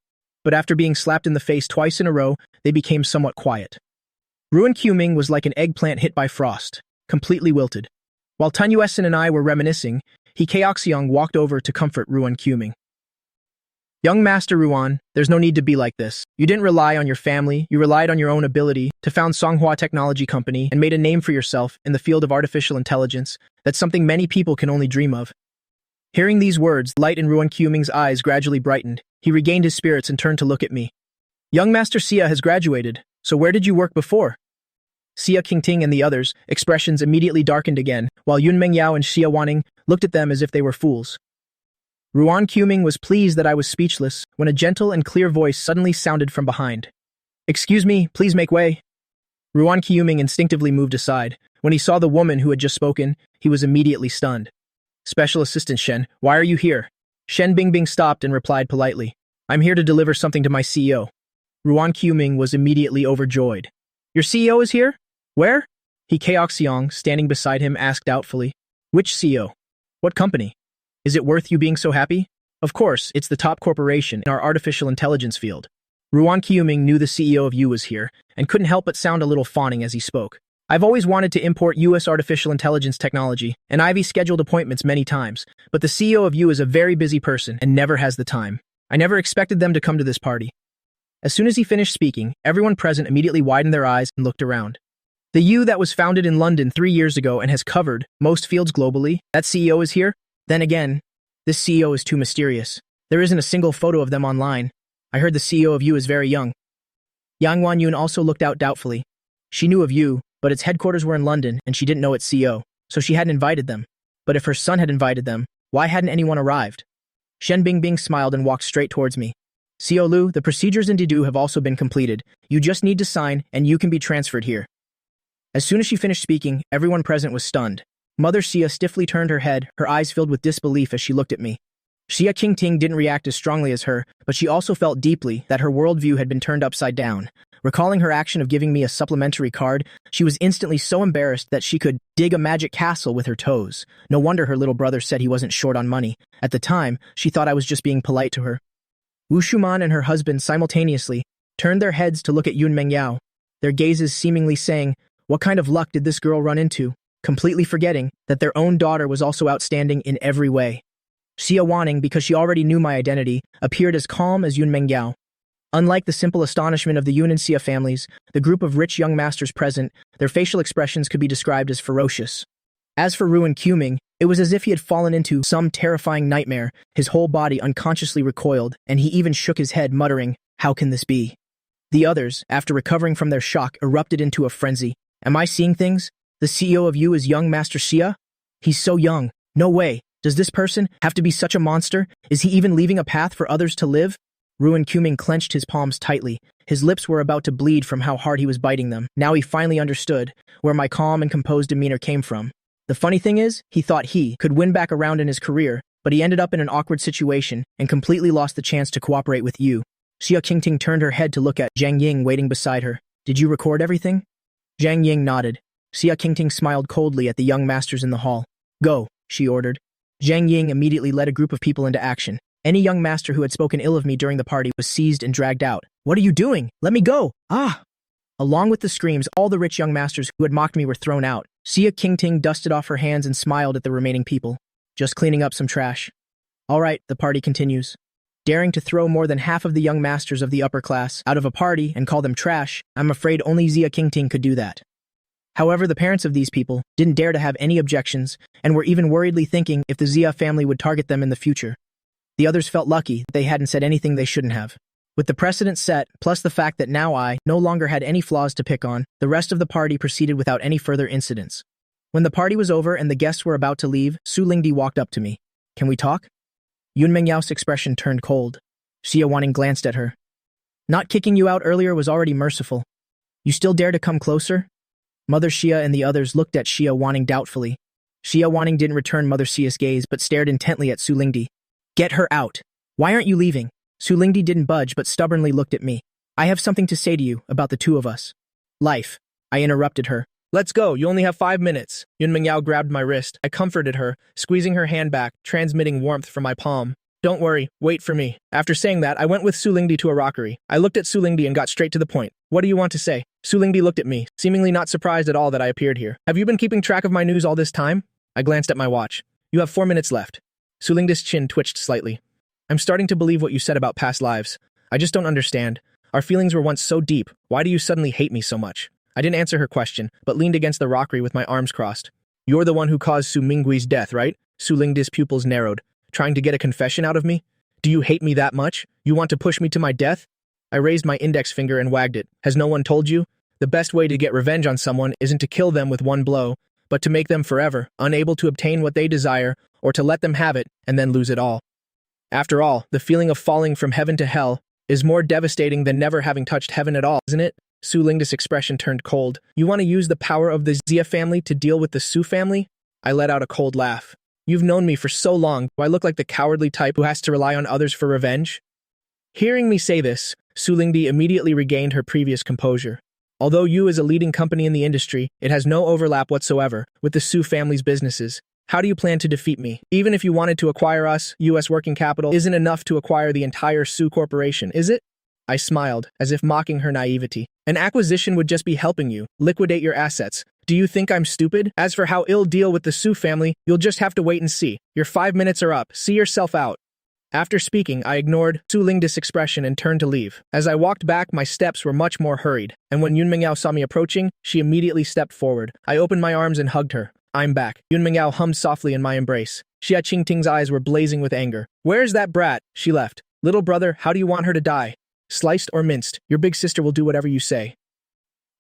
Speaker 1: But after being slapped in the face twice in a row, they became somewhat quiet. Ruan Qiuming was like an eggplant hit by frost, completely wilted. While Tan Yusen and I were reminiscing, He Kaoxiong walked over to comfort Ruan Qiuming. Young Master Ruan, there's no need to be like this. You didn't rely on your family, you relied on your own ability to found Songhua Technology Company and made a name for yourself in the field of artificial intelligence. That's something many people can only dream of. Hearing these words, light in Ruan Qiuming's eyes gradually brightened. He regained his spirits and turned to look at me. Young Master Xia has graduated, so where did you work before? Xia Qingting and the others' expressions immediately darkened again, while Yun Mengyao and Xia Wanning looked at them as if they were fools. Ruan Qiuming was pleased that I was speechless when a gentle and clear voice suddenly sounded from behind. Excuse me, please make way. Ruan Qiuming instinctively moved aside. When he saw the woman who had just spoken, he was immediately stunned. Special Assistant Shen, why are you here? Shen Bingbing stopped and replied politely. I'm here to deliver something to my CEO. Ruan Qiuming was immediately overjoyed. Your CEO is here? Where? He Keoxiong, standing beside him, asked doubtfully. Which CEO? What company? Is it worth you being so happy? Of course, it's the top corporation in our artificial intelligence field. Ruan Qiuming knew the CEO of U was here, and couldn't help but sound a little fawning as he spoke. I've always wanted to import U.S. artificial intelligence technology, and I've scheduled appointments many times, but the CEO of U is a very busy person and never has the time. I never expected them to come to this party. As soon as he finished speaking, everyone present immediately widened their eyes and looked around. The U that was founded in London 3 years ago and has covered most fields globally, that CEO is here? Then again, this CEO is too mysterious. There isn't a single photo of them online. I heard the CEO of U is very young. Yang Wanyun also looked out doubtfully. She knew of U, but its headquarters were in London and she didn't know its CEO, so she hadn't invited them. But if her son had invited them, why hadn't anyone arrived? Shen Bingbing smiled and walked straight towards me. CEO Lu, the procedures in Didu have also been completed. You just need to sign and you can be transferred here. As soon as she finished speaking, everyone present was stunned. Mother Xia stiffly turned her head, her eyes filled with disbelief as she looked at me. Xia Qingting didn't react as strongly as her, but she also felt deeply that her worldview had been turned upside down. Recalling her action of giving me a supplementary card, she was instantly so embarrassed that she could dig a magic castle with her toes. No wonder her little brother said he wasn't short on money. At the time, she thought I was just being polite to her. Wu Shuman and her husband simultaneously turned their heads to look at Yun Mengyao, their gazes seemingly saying, what kind of luck did this girl run into? Completely forgetting that their own daughter was also outstanding in every way. Xia Wanning, because she already knew my identity, appeared as calm as Yun Mengyao. Unlike the simple astonishment of the Yun and Xia families, the group of rich young masters present, their facial expressions could be described as ferocious. As for Ruan Qiuming, it was as if he had fallen into some terrifying nightmare. His whole body unconsciously recoiled, and he even shook his head, muttering, how can this be? The others, after recovering from their shock, erupted into a frenzy. Am I seeing things? The CEO of U is young Master Xia? He's so young. No way. Does this person have to be such a monster? Is he even leaving a path for others to live? Ruan Qiuming clenched his palms tightly. His lips were about to bleed from how hard he was biting them. Now he finally understood where my calm and composed demeanor came from. The funny thing is, he thought he could win back around in his career, but he ended up in an awkward situation and completely lost the chance to cooperate with you. Xia Qingting turned her head to look at Zhang Ying waiting beside her. Did you record everything? Zhang Ying nodded. Xia Qingting smiled coldly at the young masters in the hall. Go, she ordered. Zhang Ying immediately led a group of people into action. Any young master who had spoken ill of me during the party was seized and dragged out. What are you doing? Let me go! Ah! Along with the screams, all the rich young masters who had mocked me were thrown out. Xia Qingting dusted off her hands and smiled at the remaining people. Just cleaning up some trash. All right, the party continues. Daring to throw more than half of the young masters of the upper class out of a party and call them trash, I'm afraid only Xia Qingting could do that. However, the parents of these people didn't dare to have any objections and were even worriedly thinking if the Xia family would target them in the future. The others felt lucky that they hadn't said anything they shouldn't have. With the precedent set, plus the fact that now I no longer had any flaws to pick on, the rest of the party proceeded without any further incidents. When the party was over and the guests were about to leave, Su Lingdi walked up to me. Can we talk? Yun Mengyao's expression turned cold. Xia Wanning glanced at her. Not kicking you out earlier was already merciful. You still dare to come closer? Mother Xia and the others looked at Xia Wanning doubtfully. Xia Wanning didn't return Mother Xia's gaze but stared intently at Su Lingdi. Get her out. Why aren't you leaving? Su Lingdi didn't budge but stubbornly looked at me. I have something to say to you about the two of us. Life. I interrupted her. Let's go, you only have 5 minutes. Yun Mengyao grabbed my wrist. I comforted her, squeezing her hand back, transmitting warmth from my palm. Don't worry, wait for me. After saying that, I went with Su Lingdi to a rockery. I looked at Su Lingdi and got straight to the point. What do you want to say? Su Lingdi looked at me, seemingly not surprised at all that I appeared here. Have you been keeping track of my news all this time? I glanced at my watch. You have 4 minutes left. Su Lingdi's chin twitched slightly. I'm starting to believe what you said about past lives. I just don't understand. Our feelings were once so deep. Why do you suddenly hate me so much? I didn't answer her question, but leaned against the rockery with my arms crossed. You're the one who caused Su Minggui's death, right? Su Lingdi's pupils narrowed. Trying to get a confession out of me? Do you hate me that much? You want to push me to my death? I raised my index finger and wagged it. Has no one told you? The best way to get revenge on someone isn't to kill them with one blow, but to make them forever unable to obtain what they desire, or to let them have it and then lose it all. After all, the feeling of falling from heaven to hell is more devastating than never having touched heaven at all, isn't it? Su Lingdi's expression turned cold. You want to use the power of the Xia family to deal with the Su family? I let out a cold laugh. You've known me for so long. Do I look like the cowardly type who has to rely on others for revenge? Hearing me say this, Su Lingdi immediately regained her previous composure. Although Yu is a leading company in the industry, it has no overlap whatsoever with the Su family's businesses. How do you plan to defeat me? Even if you wanted to acquire us, U.S. working capital isn't enough to acquire the entire Su corporation, is it? I smiled, as if mocking her naivety. An acquisition would just be helping you liquidate your assets. Do you think I'm stupid? As for how I'll deal with the Su family, you'll just have to wait and see. Your 5 minutes are up. See yourself out. After speaking, I ignored Su Lingdi's expression and turned to leave. As I walked back, my steps were much more hurried, and when Yun Mingyao saw me approaching, she immediately stepped forward. I opened my arms and hugged her. I'm back. Yun Mingyao hummed softly in my embrace. Xia Qingting's eyes were blazing with anger. Where's that brat? She left. Little brother, how do you want her to die? Sliced or minced, your big sister will do whatever you say.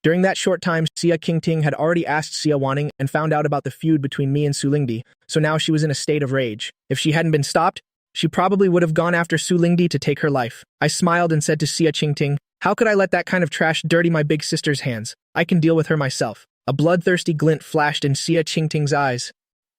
Speaker 1: During that short time, Xia Qingting had already asked Xia Wanning and found out about the feud between me and Su Lingdi, so now she was in a state of rage. If she hadn't been stopped, she probably would have gone after Su Lingdi to take her life. I smiled and said to Xia Qingting, how could I let that kind of trash dirty my big sister's hands? I can deal with her myself. A bloodthirsty glint flashed in Xia Qingting's eyes.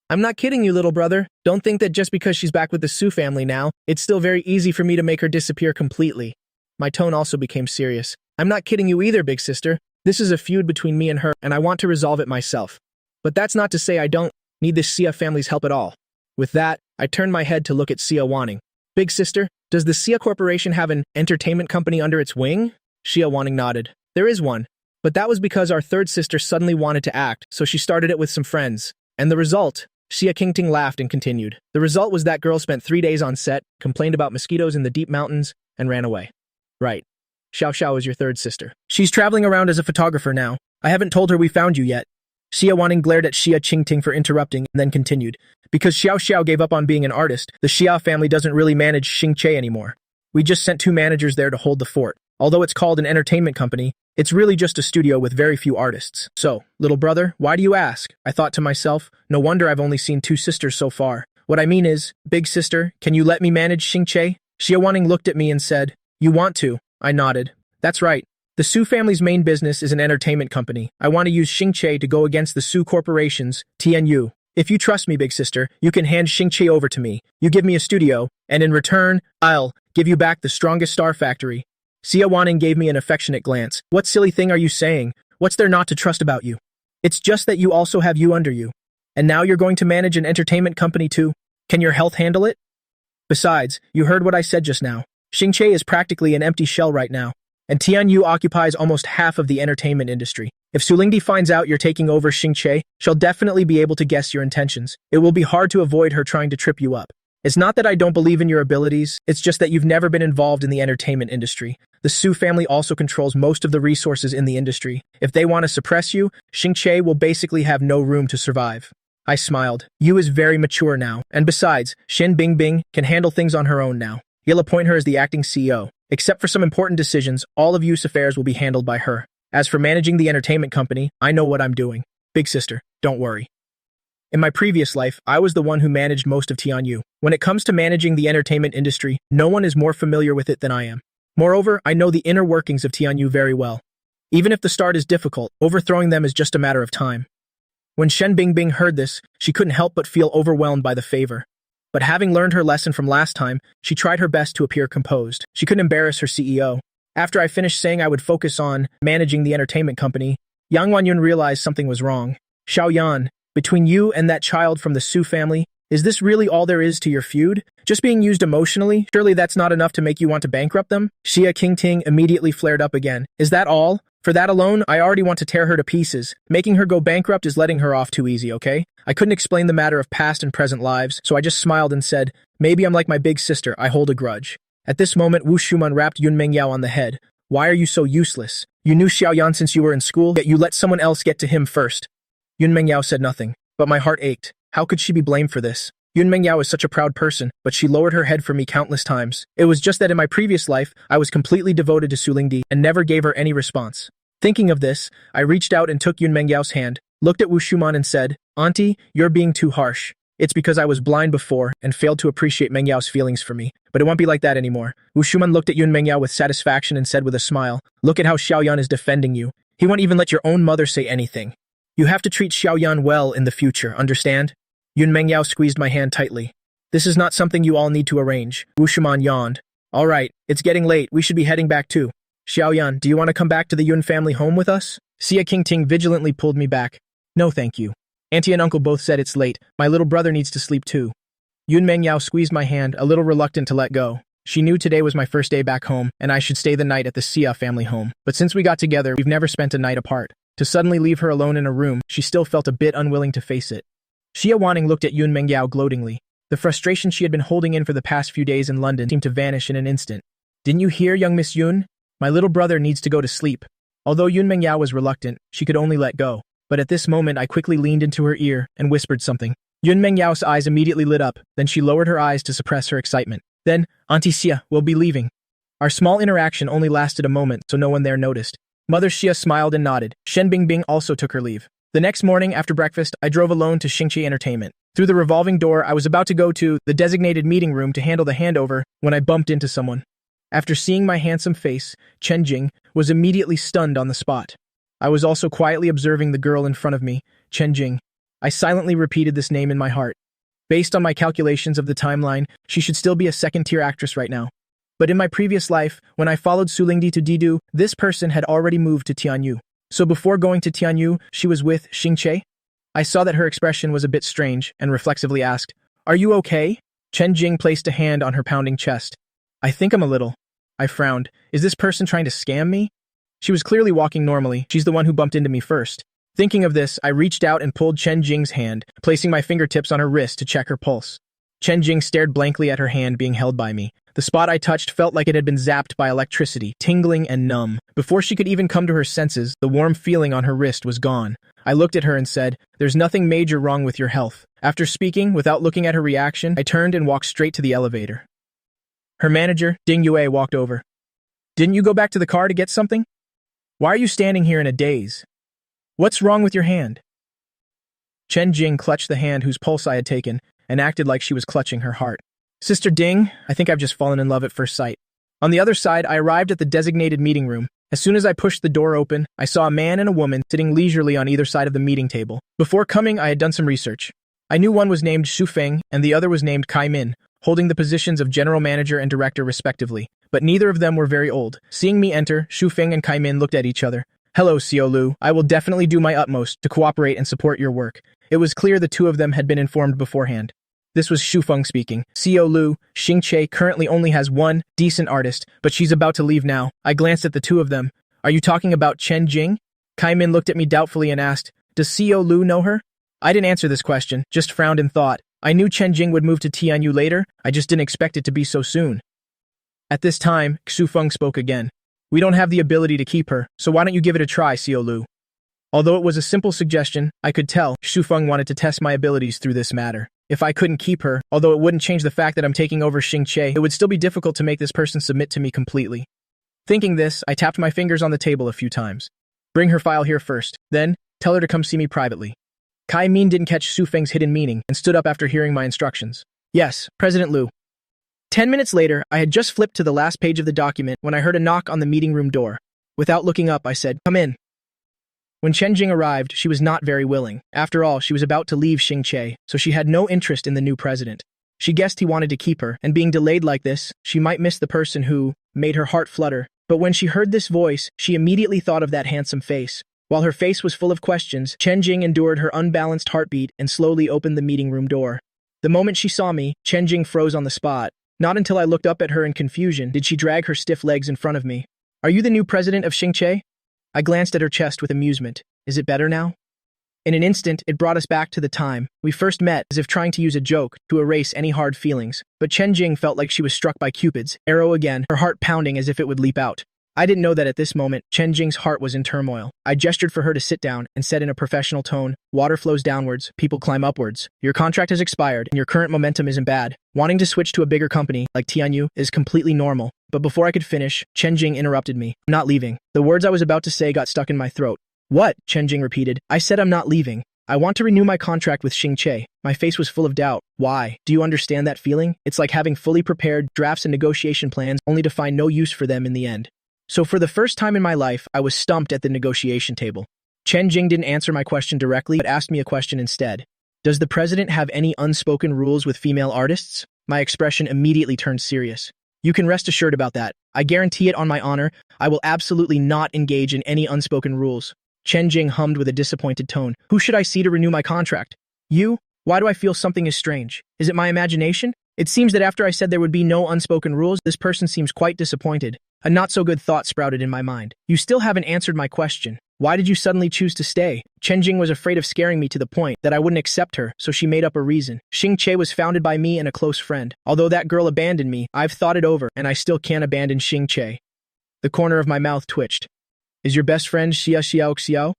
Speaker 1: I'm not kidding you, little brother. Don't think that just because she's back with the Su family now, it's still very easy for me to make her disappear completely. My tone also became serious. I'm not kidding you either, big sister. This is a feud between me and her, and I want to resolve it myself. But that's not to say I don't need this Xia family's help at all. With that, I turned my head to look at Xia Wanning. Big sister, does the Xia Corporation have an entertainment company under its wing? Xia Wanning nodded. There is one. But that was because our third sister suddenly wanted to act, so she started it with some friends. And the result? Xia Qingting laughed and continued. The result was that girl spent 3 days on set, complained about mosquitoes in the deep mountains, and ran away. Right. Xiao Xiao is your third sister. She's traveling around as a photographer now. I haven't told her we found you yet. Xia Wanning glared at Xia Qingting for interrupting, and then continued. Because Xiao Xiao gave up on being an artist, the Xia family doesn't really manage Xingche anymore. We just sent 2 managers there to hold the fort. Although it's called an entertainment company, it's really just a studio with very few artists. So, little brother, why do you ask? I thought to myself, no wonder I've only seen 2 sisters so far. What I mean is, big sister, can you let me manage Xingche? Xia Wanning looked at me and said, you want to? I nodded. That's right. The Su family's main business is an entertainment company. I want to use Xingche to go against the Su Corporation's TNU. If you trust me, big sister, you can hand Xingche over to me. You give me a studio, and in return, I'll give you back the strongest star factory. Xia Wanning gave me an affectionate glance. What silly thing are you saying? What's there not to trust about you? It's just that you also have you under you. And now you're going to manage an entertainment company too. Can your health handle it? Besides, you heard what I said just now. Xingche is practically an empty shell right now. And Tianyu occupies almost half of the entertainment industry. If Su Lingdi finds out you're taking over Xingche, she'll definitely be able to guess your intentions. It will be hard to avoid her trying to trip you up. It's not that I don't believe in your abilities, it's just that you've never been involved in the entertainment industry. The Su family also controls most of the resources in the industry. If they want to suppress you, Xingche will basically have no room to survive. I smiled. Yu is very mature now, and besides, Shen Bingbing can handle things on her own now. He'll appoint her as the acting CEO. Except for some important decisions, all of Yu's affairs will be handled by her. As for managing the entertainment company, I know what I'm doing. Big sister, don't worry. In my previous life, I was the one who managed most of Tianyu. When it comes to managing the entertainment industry, no one is more familiar with it than I am. Moreover, I know the inner workings of Tianyu very well. Even if the start is difficult, overthrowing them is just a matter of time. When Shen Bingbing heard this, she couldn't help but feel overwhelmed by the favor. But having learned her lesson from last time, she tried her best to appear composed. She couldn't embarrass her CEO. After I finished saying I would focus on managing the entertainment company, Yang Wanyun realized something was wrong. Xiao Yan, between you and that child from the Su family, is this really all there is to your feud? Just being used emotionally? Surely that's not enough to make you want to bankrupt them? Xia Qingting immediately flared up again. Is that all? For that alone, I already want to tear her to pieces. Making her go bankrupt is letting her off too easy, okay? I couldn't explain the matter of past and present lives, so I just smiled and said, maybe I'm like my big sister, I hold a grudge. At this moment, Wu Shuman rapped Yun Mingyao on the head. Why are you so useless? You knew Xiao Yan since you were in school, yet you let someone else get to him first. Yun Mingyao said nothing, but my heart ached. How could she be blamed for this? Yun Mingyao is such a proud person, but she lowered her head for me countless times. It was just that in my previous life, I was completely devoted to Su Lingdi and never gave her any response. Thinking of this, I reached out and took Yun Mengyao's hand, looked at Wu Shuman and said, Auntie, you're being too harsh. It's because I was blind before and failed to appreciate Mengyao's feelings for me. But it won't be like that anymore. Wu Shuman looked at Yun Mengyao with satisfaction and said with a smile, look at how Xiao Yan is defending you. He won't even let your own mother say anything. You have to treat Xiao Yan well in the future, understand? Yun Mengyao squeezed my hand tightly. This is not something you all need to arrange. Wu Shuman yawned. All right, it's getting late, we should be heading back too. Xiaoyan, do you want to come back to the Yun family home with us? Xia Qingting vigilantly pulled me back. No, thank you. Auntie and uncle both said it's late. My little brother needs to sleep too. Yun Mengyao squeezed my hand, a little reluctant to let go. She knew today was my first day back home, and I should stay the night at the Xia family home. But since we got together, we've never spent a night apart. To suddenly leave her alone in a room, she still felt a bit unwilling to face it. Xia Wanning looked at Yun Mengyao gloatingly. The frustration she had been holding in for the past few days in London seemed to vanish in an instant. Didn't you hear, young Miss Yun? My little brother needs to go to sleep. Although Yun Mengyao was reluctant, she could only let go. But at this moment, I quickly leaned into her ear and whispered something. Yun Mengyao's eyes immediately lit up, then she lowered her eyes to suppress her excitement. Then, Auntie Xia, we'll be leaving. Our small interaction only lasted a moment, so no one there noticed. Mother Xia smiled and nodded. Shen Bingbing also took her leave. The next morning, after breakfast, I drove alone to Xingqi Entertainment. Through the revolving door, I was about to go to the designated meeting room to handle the handover when I bumped into someone. After seeing my handsome face, Chen Jing was immediately stunned on the spot. I was also quietly observing the girl in front of me, Chen Jing. I silently repeated this name in my heart. Based on my calculations of the timeline, she should still be a second-tier actress right now. But in my previous life, when I followed Su Lingdi to Didu, this person had already moved to Tianyu. So before going to Tianyu, she was with Xingqi? I saw that her expression was a bit strange and reflexively asked, "Are you okay?" Chen Jing placed a hand on her pounding chest. "I think I'm a little." I frowned. Is this person trying to scam me? She was clearly walking normally. She's the one who bumped into me first. Thinking of this, I reached out and pulled Chen Jing's hand, placing my fingertips on her wrist to check her pulse. Chen Jing stared blankly at her hand being held by me. The spot I touched felt like it had been zapped by electricity, tingling and numb. Before she could even come to her senses, the warm feeling on her wrist was gone. I looked at her and said, "There's nothing major wrong with your health." After speaking, without looking at her reaction, I turned and walked straight to the elevator. Her manager, Ding Yue, walked over. "Didn't you go back to the car to get something? Why are you standing here in a daze? What's wrong with your hand?" Chen Jing clutched the hand whose pulse I had taken and acted like she was clutching her heart. "Sister Ding, I think I've just fallen in love at first sight." On the other side, I arrived at the designated meeting room. As soon as I pushed the door open, I saw a man and a woman sitting leisurely on either side of the meeting table. Before coming, I had done some research. I knew one was named Xu Feng and the other was named Kai Min, holding the positions of general manager and director respectively, but neither of them were very old. Seeing me enter, Xu Feng and Kai Min looked at each other. "Hello, Xiao Lu. I will definitely do my utmost to cooperate and support your work." It was clear the two of them had been informed beforehand. This was Xu Feng speaking. "Xiao Lu, Xingqi currently only has one decent artist, but she's about to leave now." I glanced at the two of them. "Are you talking about Chen Jing?" Kai Min looked at me doubtfully and asked, "Does Xiao Lu know her?" I didn't answer this question, just frowned in thought. I knew Chen Jing would move to Tianyu later, I just didn't expect it to be so soon. At this time, Xu Feng spoke again. "We don't have the ability to keep her, so why don't you give it a try, Xiao Lu?" Although it was a simple suggestion, I could tell Xu Feng wanted to test my abilities through this matter. If I couldn't keep her, although it wouldn't change the fact that I'm taking over Xingqi, it would still be difficult to make this person submit to me completely. Thinking this, I tapped my fingers on the table a few times. "Bring her file here first, then tell her to come see me privately." Kai Min didn't catch Xu Feng's hidden meaning and stood up after hearing my instructions. "Yes, President Lu." 10 minutes later, I had just flipped to the last page of the document when I heard a knock on the meeting room door. Without looking up, I said, "Come in." When Chen Jing arrived, she was not very willing. After all, she was about to leave Xingqi, so she had no interest in the new president. She guessed he wanted to keep her, and being delayed like this, she might miss the person who made her heart flutter. But when she heard this voice, she immediately thought of that handsome face. While her face was full of questions, Chen Jing endured her unbalanced heartbeat and slowly opened the meeting room door. The moment she saw me, Chen Jing froze on the spot. Not until I looked up at her in confusion did she drag her stiff legs in front of me. "Are you the new president of Xingqi?" I glanced at her chest with amusement. "Is it better now?" In an instant, it brought us back to the time we first met, as if trying to use a joke to erase any hard feelings. But Chen Jing felt like she was struck by Cupid's arrow again, her heart pounding as if it would leap out. I didn't know that at this moment, Chen Jing's heart was in turmoil. I gestured for her to sit down and said in a professional tone, "Water flows downwards, people climb upwards. Your contract has expired and your current momentum isn't bad. Wanting to switch to a bigger company, like Tianyu, is completely normal." But before I could finish, Chen Jing interrupted me. "I'm not leaving." The words I was about to say got stuck in my throat. "What?" Chen Jing repeated. "I said I'm not leaving. I want to renew my contract with Xingqi." My face was full of doubt. "Why? Do you understand that feeling? It's like having fully prepared drafts and negotiation plans only to find no use for them in the end." So for the first time in my life, I was stumped at the negotiation table. Chen Jing didn't answer my question directly, but asked me a question instead. "Does the president have any unspoken rules with female artists?" My expression immediately turned serious. You can rest assured about that. I guarantee it on my honor. I will absolutely not engage in any unspoken rules. Chen Jing hummed with a disappointed tone. Who should I see to renew my contract? You? Why do I feel something is strange? Is it my imagination? It seems that after I said there would be no unspoken rules, this person seems quite disappointed. A not-so-good thought sprouted in my mind. You still haven't answered my question. Why did you suddenly choose to stay? Chen Jing was afraid of scaring me to the point that I wouldn't accept her, so she made up a reason. Xingche was founded by me and a close friend. Although that girl abandoned me, I've thought it over, and I still can't abandon Xingche. The corner of my mouth twitched. Is your best friend Xia Xiao Xiao?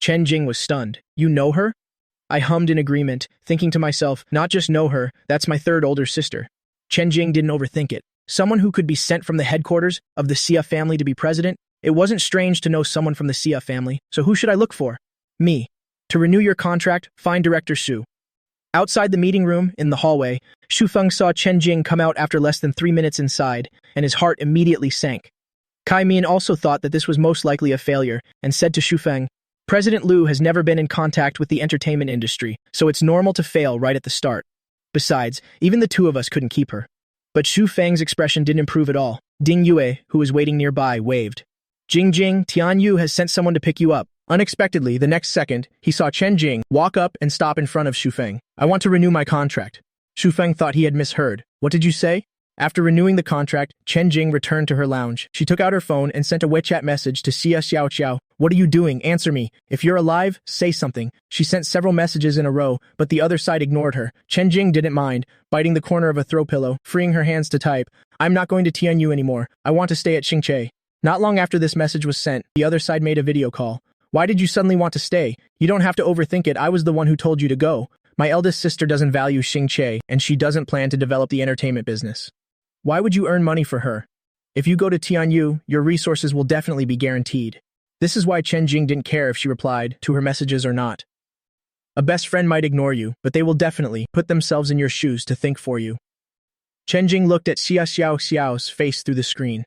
Speaker 1: Chen Jing was stunned. You know her? I hummed in agreement, thinking to myself, not just know her, that's my third older sister. Chen Jing didn't overthink it. Someone who could be sent from the headquarters of the Xia family to be president? It wasn't strange to know someone from the Xia family, so who should I look for? Me. To renew your contract, find Director Su. Outside the meeting room, in the hallway, Xu Feng saw Chen Jing come out after less than 3 minutes inside, and his heart immediately sank. Kai Mian also thought that this was most likely a failure, and said to Xu Feng, President Liu has never been in contact with the entertainment industry, so it's normal to fail right at the start. Besides, even the two of us couldn't keep her. But Xu Feng's expression didn't improve at all. Ding Yue, who was waiting nearby, waved. Jing, Tian Yu has sent someone to pick you up. Unexpectedly, the next second, he saw Chen Jing walk up and stop in front of Xu Feng. I want to renew my contract. Xu Feng thought he had misheard. What did you say? After renewing the contract, Chen Jing returned to her lounge. She took out her phone and sent a WeChat message to Xia Xiao Xiao. What are you doing? Answer me. If you're alive, say something. She sent several messages in a row, but the other side ignored her. Chen Jing didn't mind, biting the corner of a throw pillow, freeing her hands to type. I'm not going to Tianyu anymore. I want to stay at Xingche. Not long after this message was sent, the other side made a video call. Why did you suddenly want to stay? You don't have to overthink it. I was the one who told you to go. My eldest sister doesn't value Xingche, and she doesn't plan to develop the entertainment business. Why would you earn money for her? If you go to Tianyu, your resources will definitely be guaranteed. This is why Chen Jing didn't care if she replied to her messages or not. A best friend might ignore you, but they will definitely put themselves in your shoes to think for you. Chen Jing looked at Xia Xiao Xiao's face through the screen.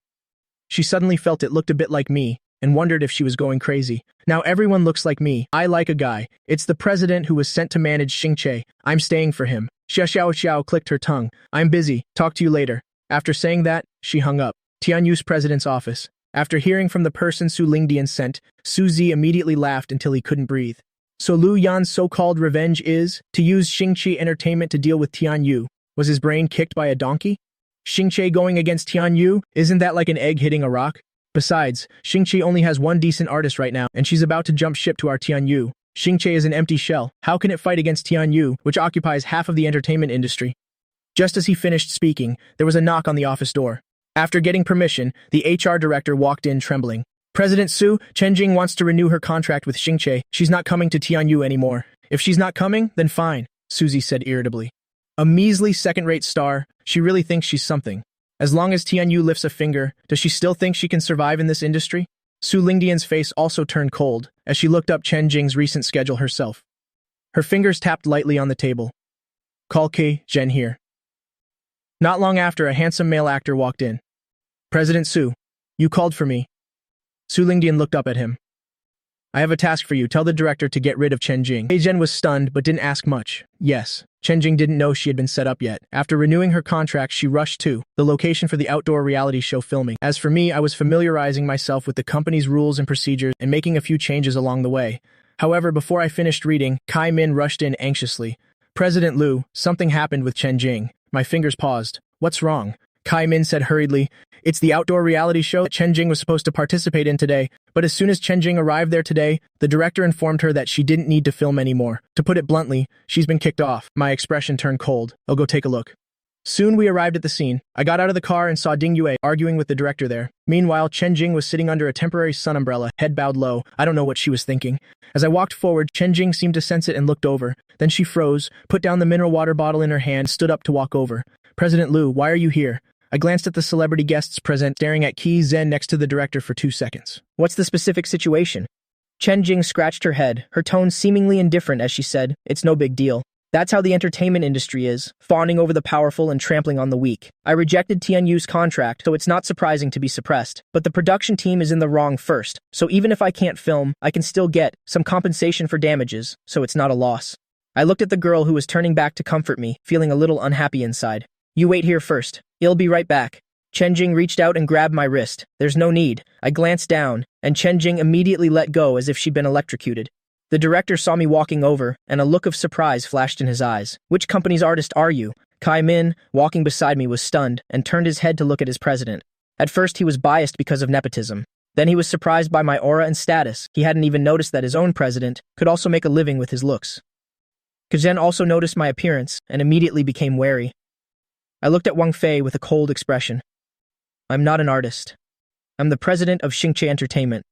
Speaker 1: She suddenly felt it looked a bit like me, and wondered if she was going crazy. Now everyone looks like me. I like a guy. It's the president who was sent to manage Xingche. I'm staying for him. Xia Xiao Xiao clicked her tongue. I'm busy. Talk to you later. After saying that, she hung up. Tianyu's president's office. After hearing from the person Su Lingdian sent, Su Zi immediately laughed until he couldn't breathe. So Lu Yan's so-called revenge is to use Xingche Entertainment to deal with Tianyu. Was his brain kicked by a donkey? Xingche going against Tianyu? Isn't that like an egg hitting a rock? Besides, Xingche only has one decent artist right now, and she's about to jump ship to our Tianyu. Xingche is an empty shell. How can it fight against Tianyu, which occupies half of the entertainment industry? Just as he finished speaking, there was a knock on the office door. After getting permission, the HR director walked in trembling. President Su, Chen Jing wants to renew her contract with Xingche. She's not coming to Tianyu anymore. If she's not coming, then fine, Suzy said irritably. A measly second-rate star, she really thinks she's something. As long as Tianyu lifts a finger, does she still think she can survive in this industry? Su Lingdian's face also turned cold as she looked up Chen Jing's recent schedule herself. Her fingers tapped lightly on the table. Call K. Zhen here. Not long after, a handsome male actor walked in. President Su, you called for me. Su Lingdian looked up at him. I have a task for you. Tell the director to get rid of Chen Jing. He Zhen was stunned but didn't ask much. Yes. Chen Jing didn't know she had been set up yet. After renewing her contract, she rushed to the location for the outdoor reality show filming. As for me, I was familiarizing myself with the company's rules and procedures and making a few changes along the way. However, before I finished reading, Kai Min rushed in anxiously. President Liu, something happened with Chen Jing. My fingers paused. What's wrong? Kai Min said hurriedly. It's the outdoor reality show that Chen Jing was supposed to participate in today, but as soon as Chen Jing arrived there today, the director informed her that she didn't need to film anymore. To put it bluntly, she's been kicked off. My expression turned cold. I'll go take a look. Soon we arrived at the scene. I got out of the car and saw Ding Yue arguing with the director there. Meanwhile, Chen Jing was sitting under a temporary sun umbrella, head bowed low. I don't know what she was thinking. As I walked forward, Chen Jing seemed to sense it and looked over. Then she froze, put down the mineral water bottle in her hand, and stood up to walk over. President Liu, why are you here? I glanced at the celebrity guests present, staring at Qi Zhen next to the director for 2 seconds. What's the specific situation? Chen Jing scratched her head, her tone seemingly indifferent as she said, it's no big deal. That's how the entertainment industry is, fawning over the powerful and trampling on the weak. I rejected Tianyu's contract, so it's not surprising to be suppressed. But the production team is in the wrong first, so even if I can't film, I can still get some compensation for damages, so it's not a loss. I looked at the girl who was turning back to comfort me, feeling a little unhappy inside. You wait here first. I'll be right back. Chen Jing reached out and grabbed my wrist. There's no need. I glanced down, and Chen Jing immediately let go as if she'd been electrocuted. The director saw me walking over, and a look of surprise flashed in his eyes. Which company's artist are you? Kai Min, walking beside me, was stunned and turned his head to look at his president. At first he was biased because of nepotism. Then he was surprised by my aura and status. He hadn't even noticed that his own president could also make a living with his looks. Kazhen also noticed my appearance and immediately became wary. I looked at Wang Fei with a cold expression. I'm not an artist. I'm the president of Xingche Entertainment.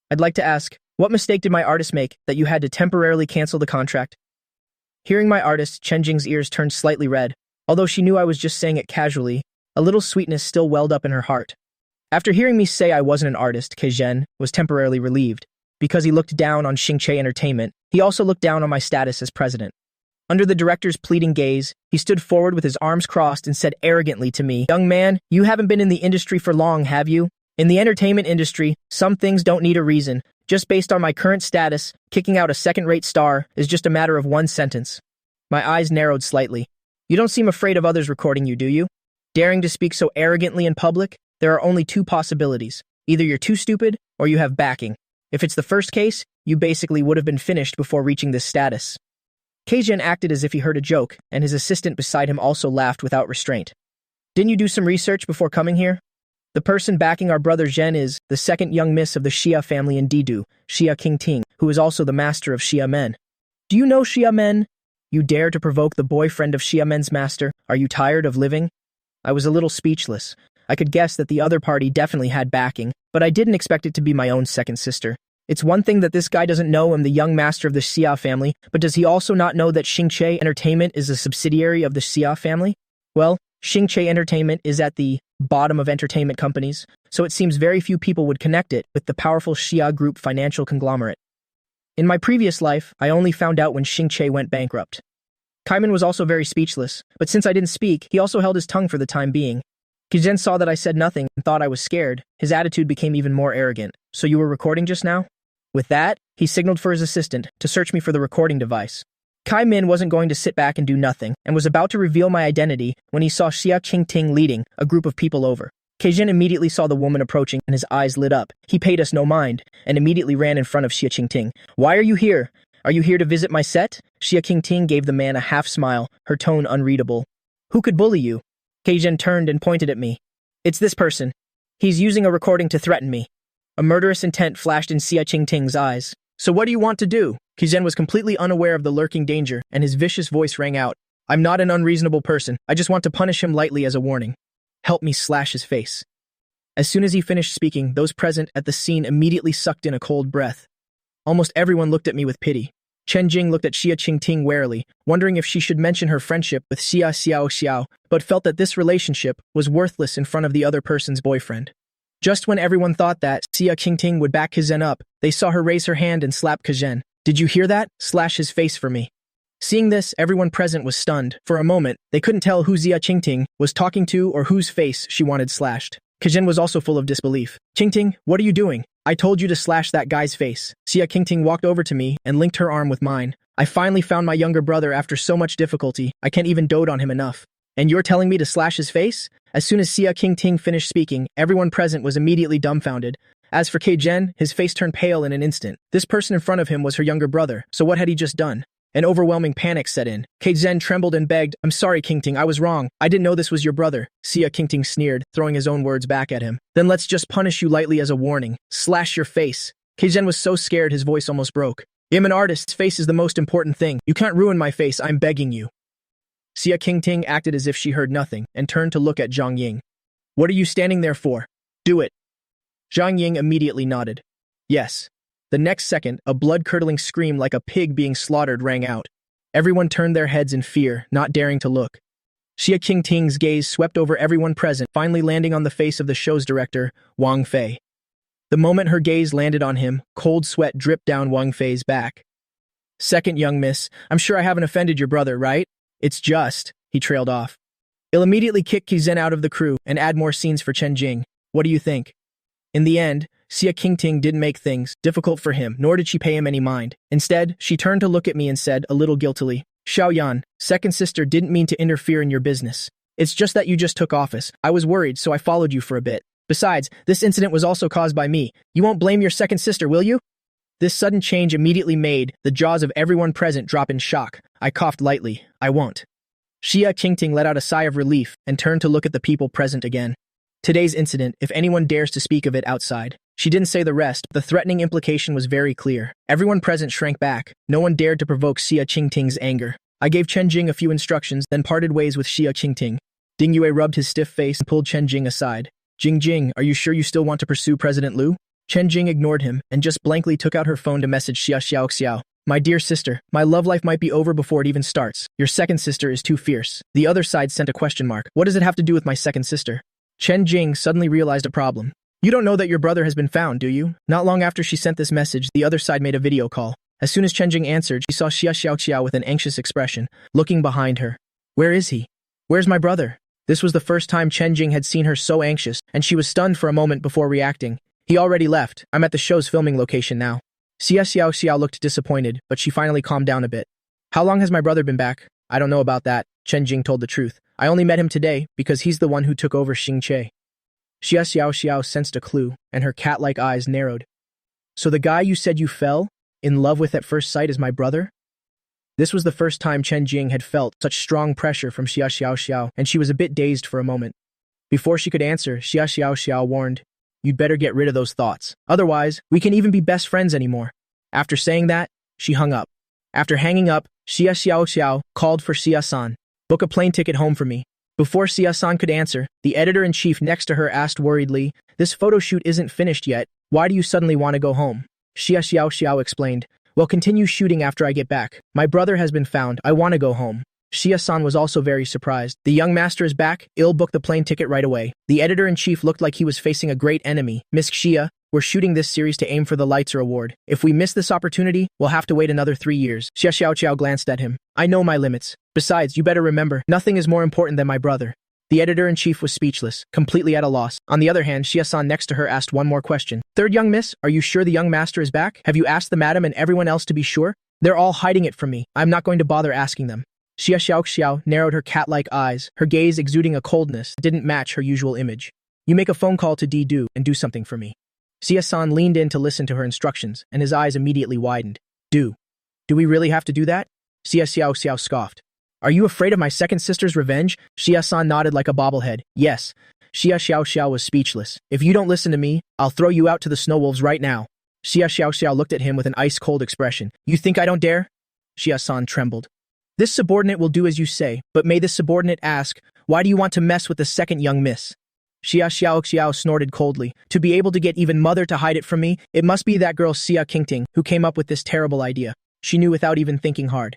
Speaker 1: I'd like to ask, what mistake did my artist make that you had to temporarily cancel the contract? Hearing my artist, Chen Jing's ears turned slightly red. Although she knew I was just saying it casually, a little sweetness still welled up in her heart. After hearing me say I wasn't an artist, Kazhen was temporarily relieved. Because he looked down on Xingche Entertainment, he also looked down on my status as president. Under the director's pleading gaze, he stood forward with his arms crossed and said arrogantly to me, "Young man, you haven't been in the industry for long, have you? In the entertainment industry, some things don't need a reason. Just based on my current status, kicking out a second-rate star is just a matter of one sentence." My eyes narrowed slightly. You don't seem afraid of others recording you, do you? Daring to speak so arrogantly in public? There are only two possibilities. Either you're too stupid, or you have backing. If it's the first case, you basically would have been finished before reaching this status. Kazhen acted as if he heard a joke, and his assistant beside him also laughed without restraint. Didn't you do some research before coming here? The person backing our brother Zhen is the second young miss of the Xia family in Didu, Xia Qingting, who is also the master of Xia Men. Do you know Xia Men? You dare to provoke the boyfriend of Xia Men's master? Are you tired of living? I was a little speechless. I could guess that the other party definitely had backing, but I didn't expect it to be my own second sister. It's one thing that this guy doesn't know I'm the young master of the Xia family, but does he also not know that Xingche Entertainment is a subsidiary of the Xia family? Well, Xingche Entertainment is at the bottom of entertainment companies, so it seems very few people would connect it with the powerful Xia Group financial conglomerate. In my previous life, I only found out when Xingche went bankrupt. Kaiman was also very speechless, but since I didn't speak, he also held his tongue for the time being. Kizhen saw that I said nothing and thought I was scared. His attitude became even more arrogant. So you were recording just now? With that, he signaled for his assistant to search me for the recording device. Kai Min wasn't going to sit back and do nothing, and was about to reveal my identity when he saw Xia Qingting leading a group of people over. Keijin immediately saw the woman approaching and his eyes lit up. He paid us no mind, and immediately ran in front of Xia Qingting. Why are you here? Are you here to visit my set? Xia Qingting gave the man a half smile, her tone unreadable. Who could bully you? Keijin turned and pointed at me. It's this person. He's using a recording to threaten me. A murderous intent flashed in Xia Qingting's eyes. So what do you want to do? Keijin was completely unaware of the lurking danger, and his vicious voice rang out. I'm not an unreasonable person. I just want to punish him lightly as a warning. Help me slash his face. As soon as he finished speaking, those present at the scene immediately sucked in a cold breath. Almost everyone looked at me with pity. Chen Jing looked at Xia Qingting warily, wondering if she should mention her friendship with Xia Xiao, but felt that this relationship was worthless in front of the other person's boyfriend. Just when everyone thought that Xia Qingting would back Kazhen up, they saw her raise her hand and slap Kazhen. Did you hear that? Slash his face for me. Seeing this, everyone present was stunned. For a moment, they couldn't tell who Xia Qingting was talking to or whose face she wanted slashed. Kazhen was also full of disbelief. Qingting, what are you doing? I told you to slash that guy's face. Xia Qingting walked over to me and linked her arm with mine. I finally found my younger brother after so much difficulty, I can't even dote on him enough. And you're telling me to slash his face? As soon as Xia Qingting finished speaking, everyone present was immediately dumbfounded. As for Keijin, his face turned pale in an instant. This person in front of him was her younger brother, so what had he just done? An overwhelming panic set in. Keijin trembled and begged, I'm sorry, Qingting, I was wrong. I didn't know this was your brother. Xia Qingting sneered, throwing his own words back at him. Then let's just punish you lightly as a warning. Slash your face. Keijin was so scared his voice almost broke. I'm an artist's face is the most important thing. You can't ruin my face, I'm begging you. Xia Qingting acted as if she heard nothing and turned to look at Zhang Ying. What are you standing there for? Do it. Zhang Ying immediately nodded. Yes. The next second, a blood-curdling scream like a pig being slaughtered rang out. Everyone turned their heads in fear, not daring to look. Xia Qingting's gaze swept over everyone present, finally landing on the face of the show's director, Wang Fei. The moment her gaze landed on him, cold sweat dripped down Wang Fei's back. Second, young miss, I'm sure I haven't offended your brother, right? It's just, he trailed off. He'll immediately kick Kizhen out of the crew and add more scenes for Chen Jing. What do you think? In the end, Xia Qingting didn't make things difficult for him, nor did she pay him any mind. Instead, she turned to look at me and said, a little guiltily, Xiaoyan, second sister didn't mean to interfere in your business. It's just that you just took office. I was worried, so I followed you for a bit. Besides, this incident was also caused by me. You won't blame your second sister, will you? This sudden change immediately made the jaws of everyone present drop in shock. I coughed lightly. I won't. Xia Qingting let out a sigh of relief and turned to look at the people present again. Today's incident, if anyone dares to speak of it outside. She didn't say the rest. The threatening implication was very clear. Everyone present shrank back. No one dared to provoke Xia Qingting's anger. I gave Chen Jing a few instructions, then parted ways with Xia Qingting. Ding Yue rubbed his stiff face and pulled Chen Jing aside. Jing, are you sure you still want to pursue President Liu? Chen Jing ignored him and just blankly took out her phone to message Xia Xiao. My dear sister, my love life might be over before it even starts. Your second sister is too fierce. The other side sent a question mark. What does it have to do with my second sister? Chen Jing suddenly realized a problem. You don't know that your brother has been found, do you? Not long after she sent this message, the other side made a video call. As soon as Chen Jing answered, she saw Xia Xiao with an anxious expression, looking behind her. Where is he? Where's my brother? This was the first time Chen Jing had seen her so anxious, and she was stunned for a moment before reacting. He already left. I'm at the show's filming location now. Xia Xiao looked disappointed, but she finally calmed down a bit. How long has my brother been back? I don't know about that, Chen Jing told the truth. I only met him today because he's the one who took over Xingche. Xia Xiao sensed a clue, and her cat-like eyes narrowed. So the guy you said you fell in love with at first sight is my brother? This was the first time Chen Jing had felt such strong pressure from Xia Xiao, and she was a bit dazed for a moment. Before she could answer, Xia Xiao warned, You'd better get rid of those thoughts. Otherwise, we can't even be best friends anymore. After saying that, she hung up. After hanging up, Xia Xiao called for Xia-san. Book a plane ticket home for me. Before Xia-san could answer, the editor-in-chief next to her asked worriedly, This photo shoot isn't finished yet. Why do you suddenly want to go home? Xia Xiao explained, Well, continue shooting after I get back. My brother has been found. I want to go home. Xia-san was also very surprised. The young master is back. I'll book the plane ticket right away. The editor-in-chief looked like he was facing a great enemy. Miss Xia, we're shooting this series to aim for the Lighter Award. If we miss this opportunity, we'll have to wait another 3 years. Xia Xiao glanced at him. I know my limits. Besides, you better remember, nothing is more important than my brother. The editor-in-chief was speechless, completely at a loss. On the other hand, Xia-san next to her asked one more question. Third young miss, are you sure the young master is back? Have you asked the madam and everyone else to be sure? They're all hiding it from me. I'm not going to bother asking them. Xia Xiao narrowed her cat-like eyes, her gaze exuding a coldness that didn't match her usual image. You make a phone call to Du and do something for me. Xia-san leaned in to listen to her instructions, and his eyes immediately widened. Do we really have to do that? Xia Xiao scoffed. Are you afraid of my second sister's revenge? Xia-san nodded like a bobblehead. Yes. Xia Xiao was speechless. If you don't listen to me, I'll throw you out to the snow wolves right now. Xia Xiao looked at him with an ice-cold expression. You think I don't dare? Xia-san trembled. This subordinate will do as you say, but may this subordinate ask, why do you want to mess with the second young miss? Xia Xiao snorted coldly. To be able to get even mother to hide it from me, it must be that girl Xia Qingting who came up with this terrible idea. She knew without even thinking hard.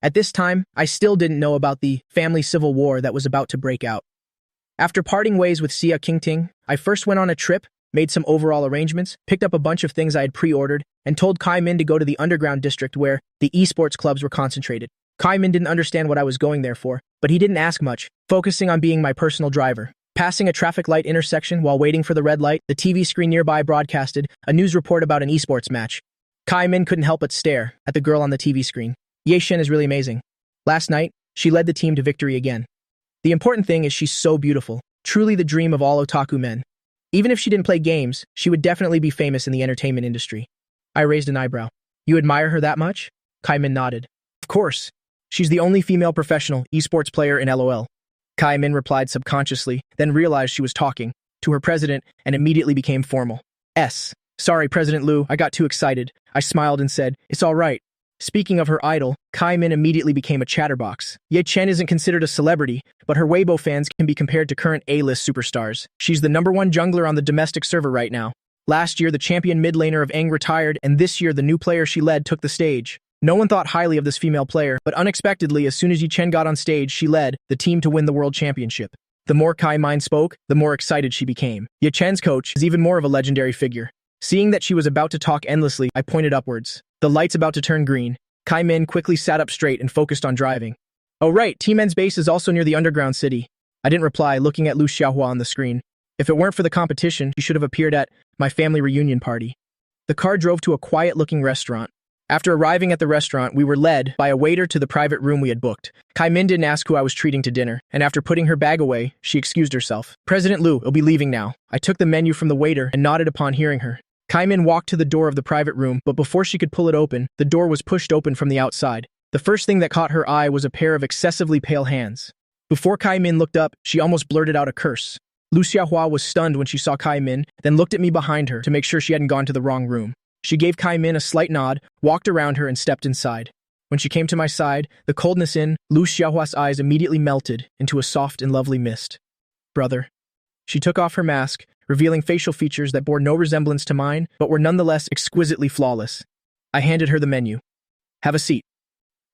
Speaker 1: At this time, I still didn't know about the family civil war that was about to break out. After parting ways with Xia Qingting, I first went on a trip, made some overall arrangements, picked up a bunch of things I had pre-ordered, and told Kai Min to go to the underground district where the esports clubs were concentrated. Kai Min didn't understand what I was going there for, but he didn't ask much, focusing on being my personal driver. Passing a traffic light intersection while waiting for the red light, the TV screen nearby broadcasted a news report about an esports match. Kai Min couldn't help but stare at the girl on the TV screen. Ye Shen is really amazing. Last night, she led the team to victory again. The important thing is she's so beautiful, truly the dream of all otaku men. Even if she didn't play games, she would definitely be famous in the entertainment industry. I raised an eyebrow. You admire her that much? Kai Min nodded. Of course. She's the only female professional esports player in LOL. Kai Min replied subconsciously, then realized she was talking to her president and immediately became formal. Sorry, President Liu, I got too excited. I smiled and said, It's all right. Speaking of her idol, Kai Min immediately became a chatterbox. Ye Chen isn't considered a celebrity, but her Weibo fans can be compared to current A-list superstars. She's the #1 jungler on the domestic server right now. Last year, the champion mid laner of Aang retired, and this year the new player she led took the stage. No one thought highly of this female player, but unexpectedly, as soon as Ye Chen got on stage, she led the team to win the world championship. The more Kai Min spoke, the more excited she became. Ye Chen's coach is even more of a legendary figure. Seeing that she was about to talk endlessly, I pointed upwards. The light's about to turn green. Kai Min quickly sat up straight and focused on driving. Oh right, Team N's base is also near the underground city. I didn't reply, looking at Lu Xiaohua on the screen. If it weren't for the competition, she should have appeared at my family reunion party. The car drove to a quiet-looking restaurant. After arriving at the restaurant, we were led by a waiter to the private room we had booked. Kai Min didn't ask who I was treating to dinner, and after putting her bag away, she excused herself. President Lu will be leaving now. I took the menu from the waiter and nodded upon hearing her. Kai Min walked to the door of the private room, but before she could pull it open, the door was pushed open from the outside. The first thing that caught her eye was a pair of excessively pale hands. Before Kai Min looked up, she almost blurted out a curse. Lu Xiaohua was stunned when she saw Kai Min, then looked at me behind her to make sure she hadn't gone to the wrong room. She gave Kai Min a slight nod, walked around her, and stepped inside. When she came to my side, the coldness in Lu Xiaohua's eyes immediately melted into a soft and lovely mist. Brother. She took off her mask, revealing facial features that bore no resemblance to mine, but were nonetheless exquisitely flawless. I handed her the menu. Have a seat.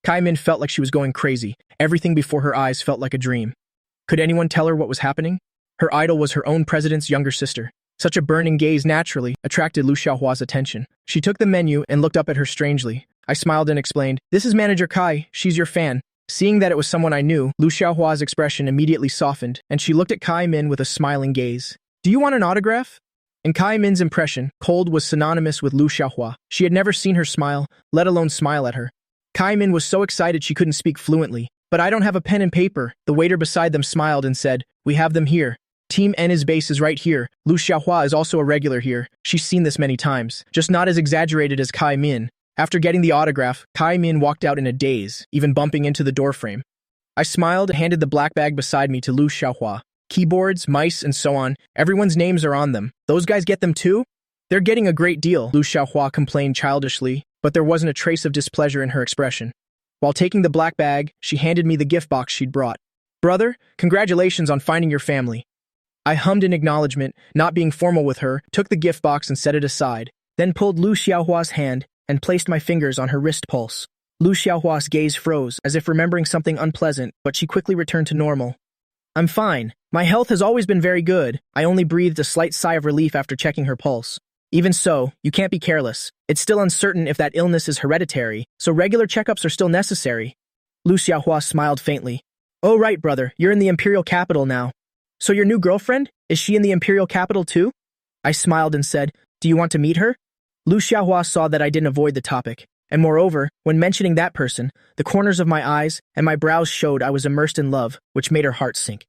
Speaker 1: Kai Min felt like she was going crazy. Everything before her eyes felt like a dream. Could anyone tell her what was happening? Her idol was her own president's younger sister. Such a burning gaze naturally attracted Lu Xiaohua's attention. She took the menu and looked up at her strangely. I smiled and explained, "This is Manager Kai, she's your fan." Seeing that it was someone I knew, Lu Xiaohua's expression immediately softened, and she looked at Kai Min with a smiling gaze. "Do you want an autograph?" In Kai Min's impression, cold was synonymous with Lu Xiaohua. She had never seen her smile, let alone smile at her. Kai Min was so excited she couldn't speak fluently. "But I don't have a pen and paper." The waiter beside them smiled and said, "We have them here. Team N's base is right here. Lu Xiaohua is also a regular here. She's seen this many times, just not as exaggerated as Kai Min." After getting the autograph, Kai Min walked out in a daze, even bumping into the doorframe. I smiled and handed the black bag beside me to Lu Xiaohua. "Keyboards, mice, and so on. Everyone's names are on them. Those guys get them too?" "They're getting a great deal," Lu Xiaohua complained childishly, but there wasn't a trace of displeasure in her expression. While taking the black bag, she handed me the gift box she'd brought. "Brother, congratulations on finding your family." I hummed in acknowledgement, not being formal with her, took the gift box and set it aside, then pulled Lu Xiaohua's hand and placed my fingers on her wrist pulse. Lu Xiaohua's gaze froze, as if remembering something unpleasant, but she quickly returned to normal. "I'm fine. My health has always been very good." I only breathed a slight sigh of relief after checking her pulse. "Even so, you can't be careless. It's still uncertain if that illness is hereditary, so regular checkups are still necessary." Lu Xiaohua smiled faintly. "Oh right, brother, you're in the imperial capital now. So your new girlfriend? Is she in the imperial capital too?" I smiled and said, "Do you want to meet her?" Lu Xiaohua saw that I didn't avoid the topic, and moreover, when mentioning that person, the corners of my eyes and my brows showed I was immersed in love, which made her heart sink.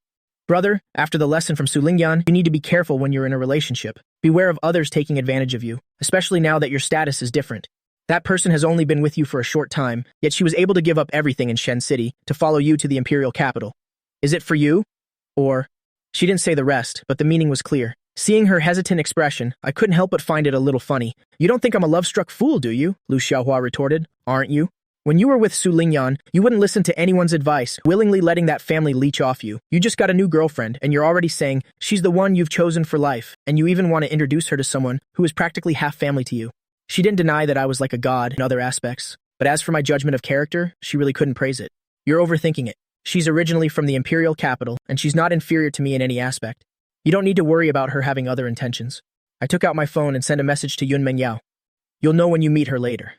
Speaker 1: "Brother, after the lesson from Su Lingyan, you need to be careful when you're in a relationship. Beware of others taking advantage of you, especially now that your status is different. That person has only been with you for a short time, yet she was able to give up everything in Shen City to follow you to the imperial capital. Is it for you? Or..." She didn't say the rest, but the meaning was clear. Seeing her hesitant expression, I couldn't help but find it a little funny. "You don't think I'm a love-struck fool, do you?" Lu Xiaohua retorted. "Aren't you? When you were with Su Lingyan, you wouldn't listen to anyone's advice, willingly letting that family leech off you. You just got a new girlfriend, and you're already saying she's the one you've chosen for life, and you even want to introduce her to someone who is practically half family to you." She didn't deny that I was like a god in other aspects, but as for my judgment of character, she really couldn't praise it. "You're overthinking it. She's originally from the imperial capital, and she's not inferior to me in any aspect. You don't need to worry about her having other intentions." I took out my phone and sent a message to Yun Mengyao. "You'll know when you meet her later."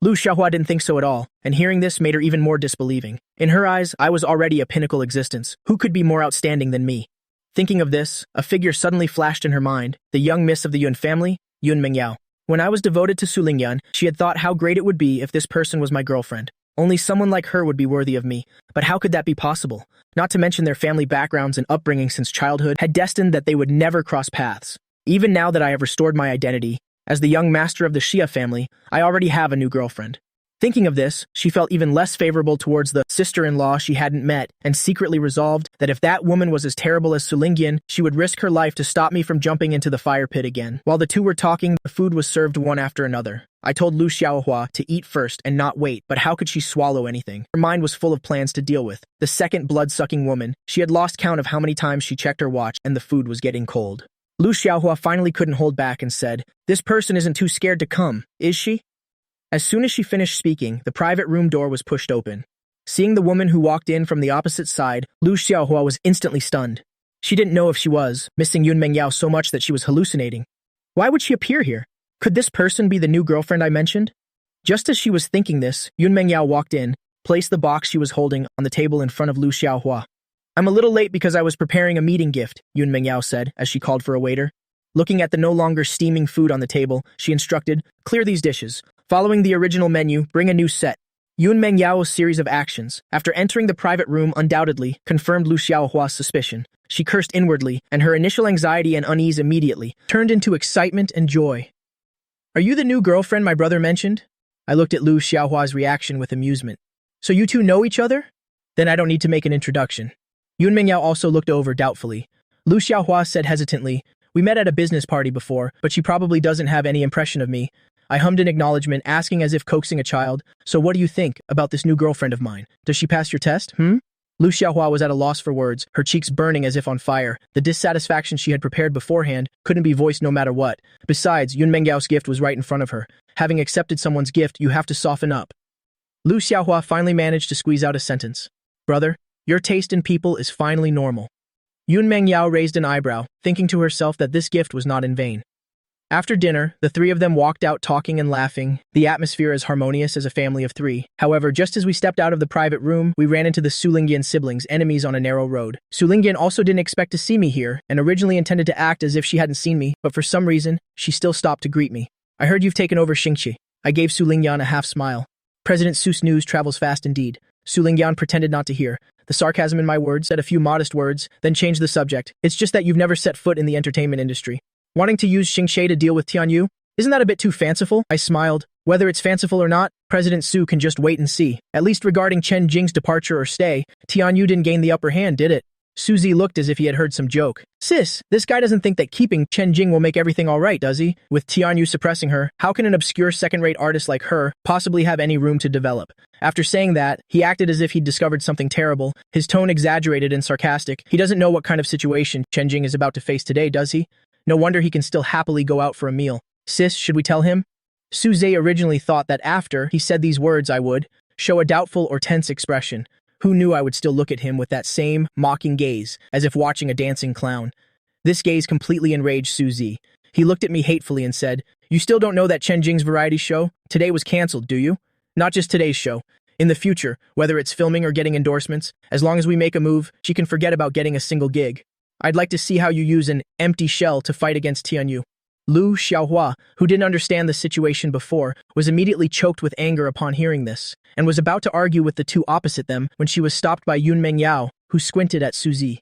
Speaker 1: Lu Xiaohua didn't think so at all, and hearing this made her even more disbelieving. In her eyes, I was already a pinnacle existence. Who could be more outstanding than me? Thinking of this, a figure suddenly flashed in her mind, the young miss of the Yun family, Yun Mengyao. When I was devoted to Su Lingyan, she had thought how great it would be if this person was my girlfriend. Only someone like her would be worthy of me, but how could that be possible? Not to mention their family backgrounds and upbringing since childhood had destined that they would never cross paths. Even now that I have restored my identity, as the young master of the Xia family, I already have a new girlfriend. Thinking of this, she felt even less favorable towards the sister-in-law she hadn't met, and secretly resolved that if that woman was as terrible as Su Lingyan, she would risk her life to stop me from jumping into the fire pit again. While the two were talking, the food was served one after another. I told Lu Xiaohua to eat first and not wait, but how could she swallow anything? Her mind was full of plans to deal with. The second blood-sucking woman, she had lost count of how many times she checked her watch, and the food was getting cold. Lu Xiaohua finally couldn't hold back and said, "This person isn't too scared to come, is she?" As soon as she finished speaking, the private room door was pushed open. Seeing the woman who walked in from the opposite side, Lu Xiaohua was instantly stunned. She didn't know if she was, missing Yun Mengyao so much that she was hallucinating. Why would she appear here? Could this person be the new girlfriend I mentioned? Just as she was thinking this, Yun Mengyao walked in, placed the box she was holding on the table in front of Lu Xiaohua. "I'm a little late because I was preparing a meeting gift," Yun Mengyao said as she called for a waiter. Looking at the no longer steaming food on the table, she instructed, "Clear these dishes. Following the original menu, bring a new set. Yun Mengyao's series of actions, after entering the private room, undoubtedly confirmed Lu Xiaohua's suspicion. She cursed inwardly, and her initial anxiety and unease immediately turned into excitement and joy. Are you the new girlfriend my brother mentioned? I looked at Lu Xiaohua's reaction with amusement. So you two know each other? Then I don't need to make an introduction. Yun Mengyao also looked over doubtfully. Lu Xiaohua said hesitantly, we met at a business party before, but she probably doesn't have any impression of me. I hummed an acknowledgement, asking as if coaxing a child, so what do you think about this new girlfriend of mine? Does she pass your test, Lu Xiaohua was at a loss for words, her cheeks burning as if on fire. The dissatisfaction she had prepared beforehand couldn't be voiced no matter what. Besides, Yun Mengyao's gift was right in front of her. Having accepted someone's gift, you have to soften up. Lu Xiaohua finally managed to squeeze out a sentence. Brother, your taste in people is finally normal. Yun Mengyao raised an eyebrow, thinking to herself that this gift was not in vain. After dinner, the three of them walked out talking and laughing, the atmosphere as harmonious as a family of three. However, just as we stepped out of the private room, we ran into the Sulingyan siblings, enemies on a narrow road. Sulingyan also didn't expect to see me here, and originally intended to act as if she hadn't seen me, but for some reason, she still stopped to greet me. I heard you've taken over Xingqi. I gave Sulingyan a half smile. President Su's news travels fast indeed. Sulingyan pretended not to hear. The sarcasm in my words, said a few modest words, then changed the subject. It's just that you've never set foot in the entertainment industry. Wanting to use Xingqi to deal with Tianyu? Isn't that a bit too fanciful? I smiled. Whether it's fanciful or not, President Su can just wait and see. At least regarding Chen Jing's departure or stay, Tianyu didn't gain the upper hand, did it? Suzy looked as if he had heard some joke. Sis, this guy doesn't think that keeping Chen Jing will make everything alright, does he? With Tianyu suppressing her, how can an obscure second-rate artist like her possibly have any room to develop? After saying that, he acted as if he'd discovered something terrible, his tone exaggerated and sarcastic. He doesn't know what kind of situation Chen Jing is about to face today, does he? No wonder he can still happily go out for a meal. Sis, should we tell him? Suzy originally thought that after he said these words I would show a doubtful or tense expression. Who knew I would still look at him with that same mocking gaze, as if watching a dancing clown? This gaze completely enraged Suzy. He looked at me hatefully and said, You still don't know that Chen Jing's variety show? Today was cancelled, do you? Not just today's show. In the future, whether it's filming or getting endorsements, as long as we make a move, she can forget about getting a single gig. I'd like to see how you use an empty shell to fight against Tianyu. Lu Xiaohua, who didn't understand the situation before, was immediately choked with anger upon hearing this, and was about to argue with the two opposite them when she was stopped by Yun Mengyao, who squinted at Suzy.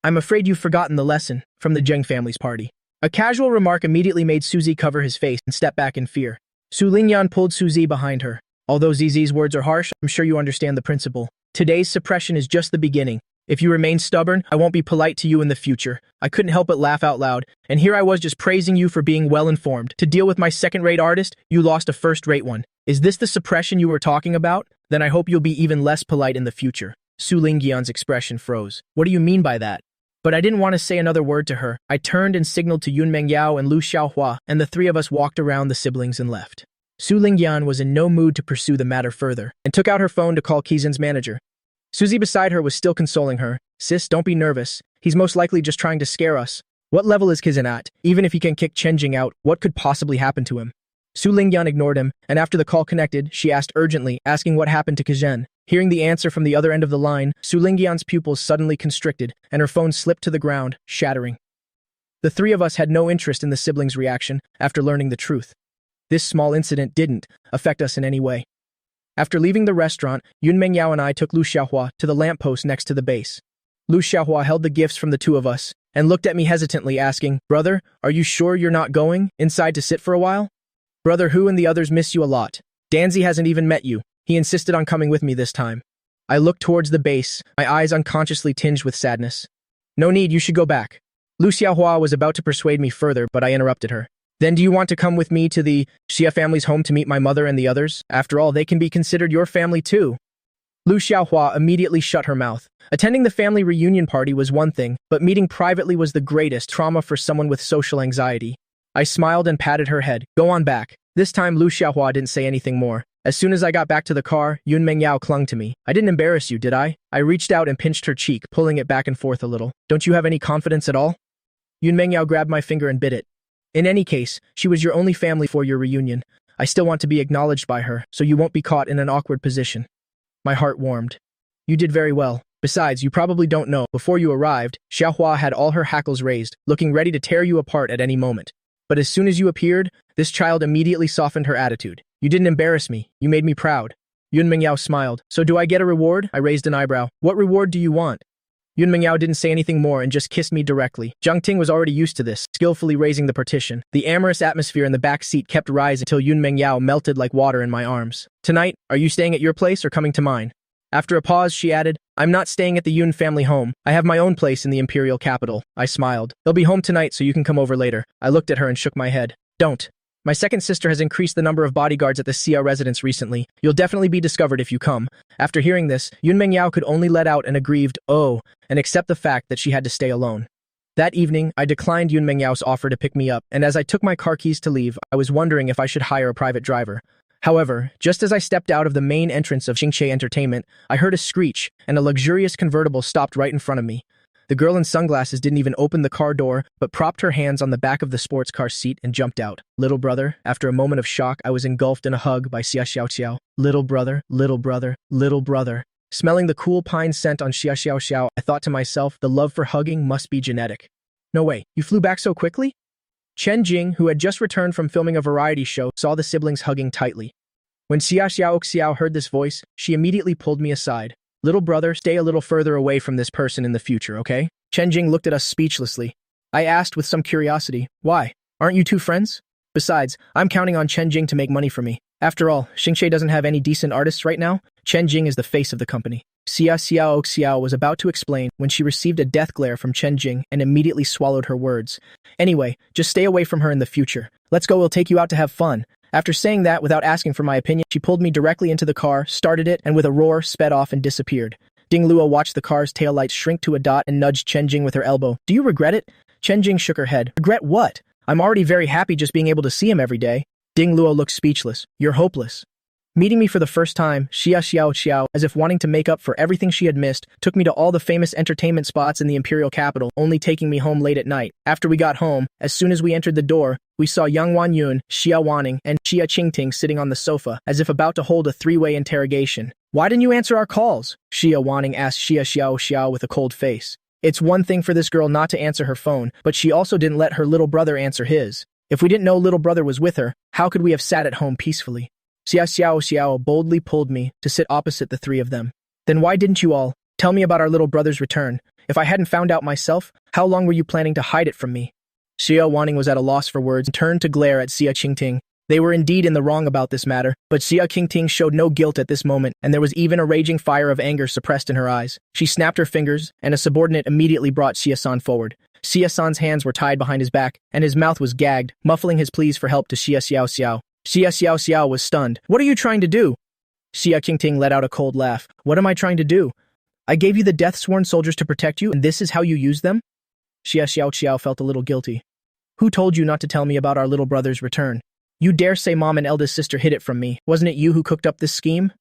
Speaker 1: I'm afraid you've forgotten the lesson from the Zheng family's party. A casual remark immediately made Suzy cover his face and step back in fear. Su Lingyan pulled Suzy behind her. Although Zizi's words are harsh, I'm sure you understand the principle. Today's suppression is just the beginning. If you remain stubborn, I won't be polite to you in the future. I couldn't help but laugh out loud, and here I was just praising you for being well-informed. To deal with my second-rate artist, you lost a first-rate one. Is this the suppression you were talking about? Then I hope you'll be even less polite in the future. Su Lingyan's expression froze. What do you mean by that? But I didn't want to say another word to her. I turned and signaled to Yun Mengyao and Lu Xiaohua, and the three of us walked around the siblings and left. Su Lingyan was in no mood to pursue the matter further, and took out her phone to call Kizen's manager. Suzy beside her was still consoling her. Sis, don't be nervous. He's most likely just trying to scare us. What level is Kizen at? Even if he can kick Chen Jing out, what could possibly happen to him? Su Lingyan ignored him, and after the call connected, she asked urgently, asking what happened to Kizen. Hearing the answer from the other end of the line, Su Lingyan's pupils suddenly constricted, and her phone slipped to the ground, shattering. The three of us had no interest in the siblings' reaction after learning the truth. This small incident didn't affect us in any way. After leaving the restaurant, Yun Mengyao and I took Lu Xiaohua to the lamppost next to the base. Lu Xiaohua held the gifts from the two of us, and looked at me hesitantly, asking, Brother, are you sure you're not going inside to sit for a while? Brother Hu and the others miss you a lot. Danzi hasn't even met you. He insisted on coming with me this time. I looked towards the base, my eyes unconsciously tinged with sadness. No need, you should go back. Lu Xiaohua was about to persuade me further, but I interrupted her. Then do you want to come with me to the Xia family's home to meet my mother and the others? After all, they can be considered your family too. Lu Xiaohua immediately shut her mouth. Attending the family reunion party was one thing, but meeting privately was the greatest trauma for someone with social anxiety. I smiled and patted her head. Go on back. This time Lu Xiaohua didn't say anything more. As soon as I got back to the car, Yun Mengyao clung to me. I didn't embarrass you, did I? I reached out and pinched her cheek, pulling it back and forth a little. Don't you have any confidence at all? Yun Mengyao grabbed my finger and bit it. In any case, she was your only family for your reunion. I still want to be acknowledged by her, so you won't be caught in an awkward position. My heart warmed. You did very well. Besides, you probably don't know, before you arrived, Xiaohua had all her hackles raised, looking ready to tear you apart at any moment. But as soon as you appeared, this child immediately softened her attitude. You didn't embarrass me. You made me proud. Yun Mingyao smiled. So do I get a reward? I raised an eyebrow. What reward do you want? Yun Mingyao didn't say anything more and just kissed me directly. Zhang Ting was already used to this, skillfully raising the partition. The amorous atmosphere in the back seat kept rising until Yun Mingyao melted like water in my arms. Tonight, are you staying at your place or coming to mine? After a pause, she added, I'm not staying at the Yun family home. I have my own place in the imperial capital. I smiled. They'll be home tonight so you can come over later. I looked at her and shook my head. Don't. My second sister has increased the number of bodyguards at the Xia residence recently. You'll definitely be discovered if you come. After hearing this, Yun Mingyao could only let out an aggrieved, oh, and accept the fact that she had to stay alone. That evening, I declined Yun Mingyao's offer to pick me up, and as I took my car keys to leave, I was wondering if I should hire a private driver. However, just as I stepped out of the main entrance of Xingche Entertainment, I heard a screech, and a luxurious convertible stopped right in front of me. The girl in sunglasses didn't even open the car door, but propped her hands on the back of the sports car seat and jumped out. Little brother, after a moment of shock, I was engulfed in a hug by Xia Xiao Xiao. Little brother, little brother, little brother. Smelling the cool pine scent on Xia Xiao Xiao, I thought to myself, the love for hugging must be genetic. No way, you flew back so quickly? Chen Jing, who had just returned from filming a variety show, saw the siblings hugging tightly. When Xia Xiao Xiao heard this voice, she immediately pulled me aside. Little brother, stay a little further away from this person in the future, okay? Chen Jing looked at us speechlessly. I asked with some curiosity, why? Aren't you two friends? Besides, I'm counting on Chen Jing to make money for me. After all, Xingche doesn't have any decent artists right now. Chen Jing is the face of the company. Xia Xiao Xiao was about to explain when she received a death glare from Chen Jing and immediately swallowed her words. Anyway, just stay away from her in the future. Let's go, we'll take you out to have fun. After saying that, without asking for my opinion, she pulled me directly into the car, started it, and with a roar, sped off and disappeared. Ding Luo watched the car's taillights shrink to a dot and nudged Chen Jing with her elbow. Do you regret it? Chen Jing shook her head. Regret what? I'm already very happy just being able to see him every day. Ding Luo looked speechless. You're hopeless. Meeting me for the first time, Xia Xiao Xiao, as if wanting to make up for everything she had missed, took me to all the famous entertainment spots in the imperial capital, only taking me home late at night. After we got home, as soon as we entered the door, we saw Yang Wanyun, Xia Wanning, and Xia Qingting sitting on the sofa, as if about to hold a three-way interrogation. Why didn't you answer our calls? Xia Wanning asked Xia Xiao Xiao with a cold face. It's one thing for this girl not to answer her phone, but she also didn't let her little brother answer his. If we didn't know little brother was with her, how could we have sat at home peacefully? Xia Xiao Xiao boldly pulled me to sit opposite the three of them. Then why didn't you all tell me about our little brother's return? If I hadn't found out myself, how long were you planning to hide it from me? Xia Wanning was at a loss for words and turned to glare at Xia Qingting. They were indeed in the wrong about this matter, but Xia Qingting showed no guilt at this moment, and there was even a raging fire of anger suppressed in her eyes. She snapped her fingers, and a subordinate immediately brought Xia-san forward. Xia-san's hands were tied behind his back, and his mouth was gagged, muffling his pleas for help to Xia Xiao Xiao. Xia Xiao Xiao was stunned. What are you trying to do? Xia Qingting let out a cold laugh. What am I trying to do? I gave you the death-sworn soldiers to protect you, and this is how you use them? Xia Xiao Xiao felt a little guilty. Who told you not to tell me about our little brother's return? You dare say mom and eldest sister hid it from me. Wasn't it you who cooked up this scheme?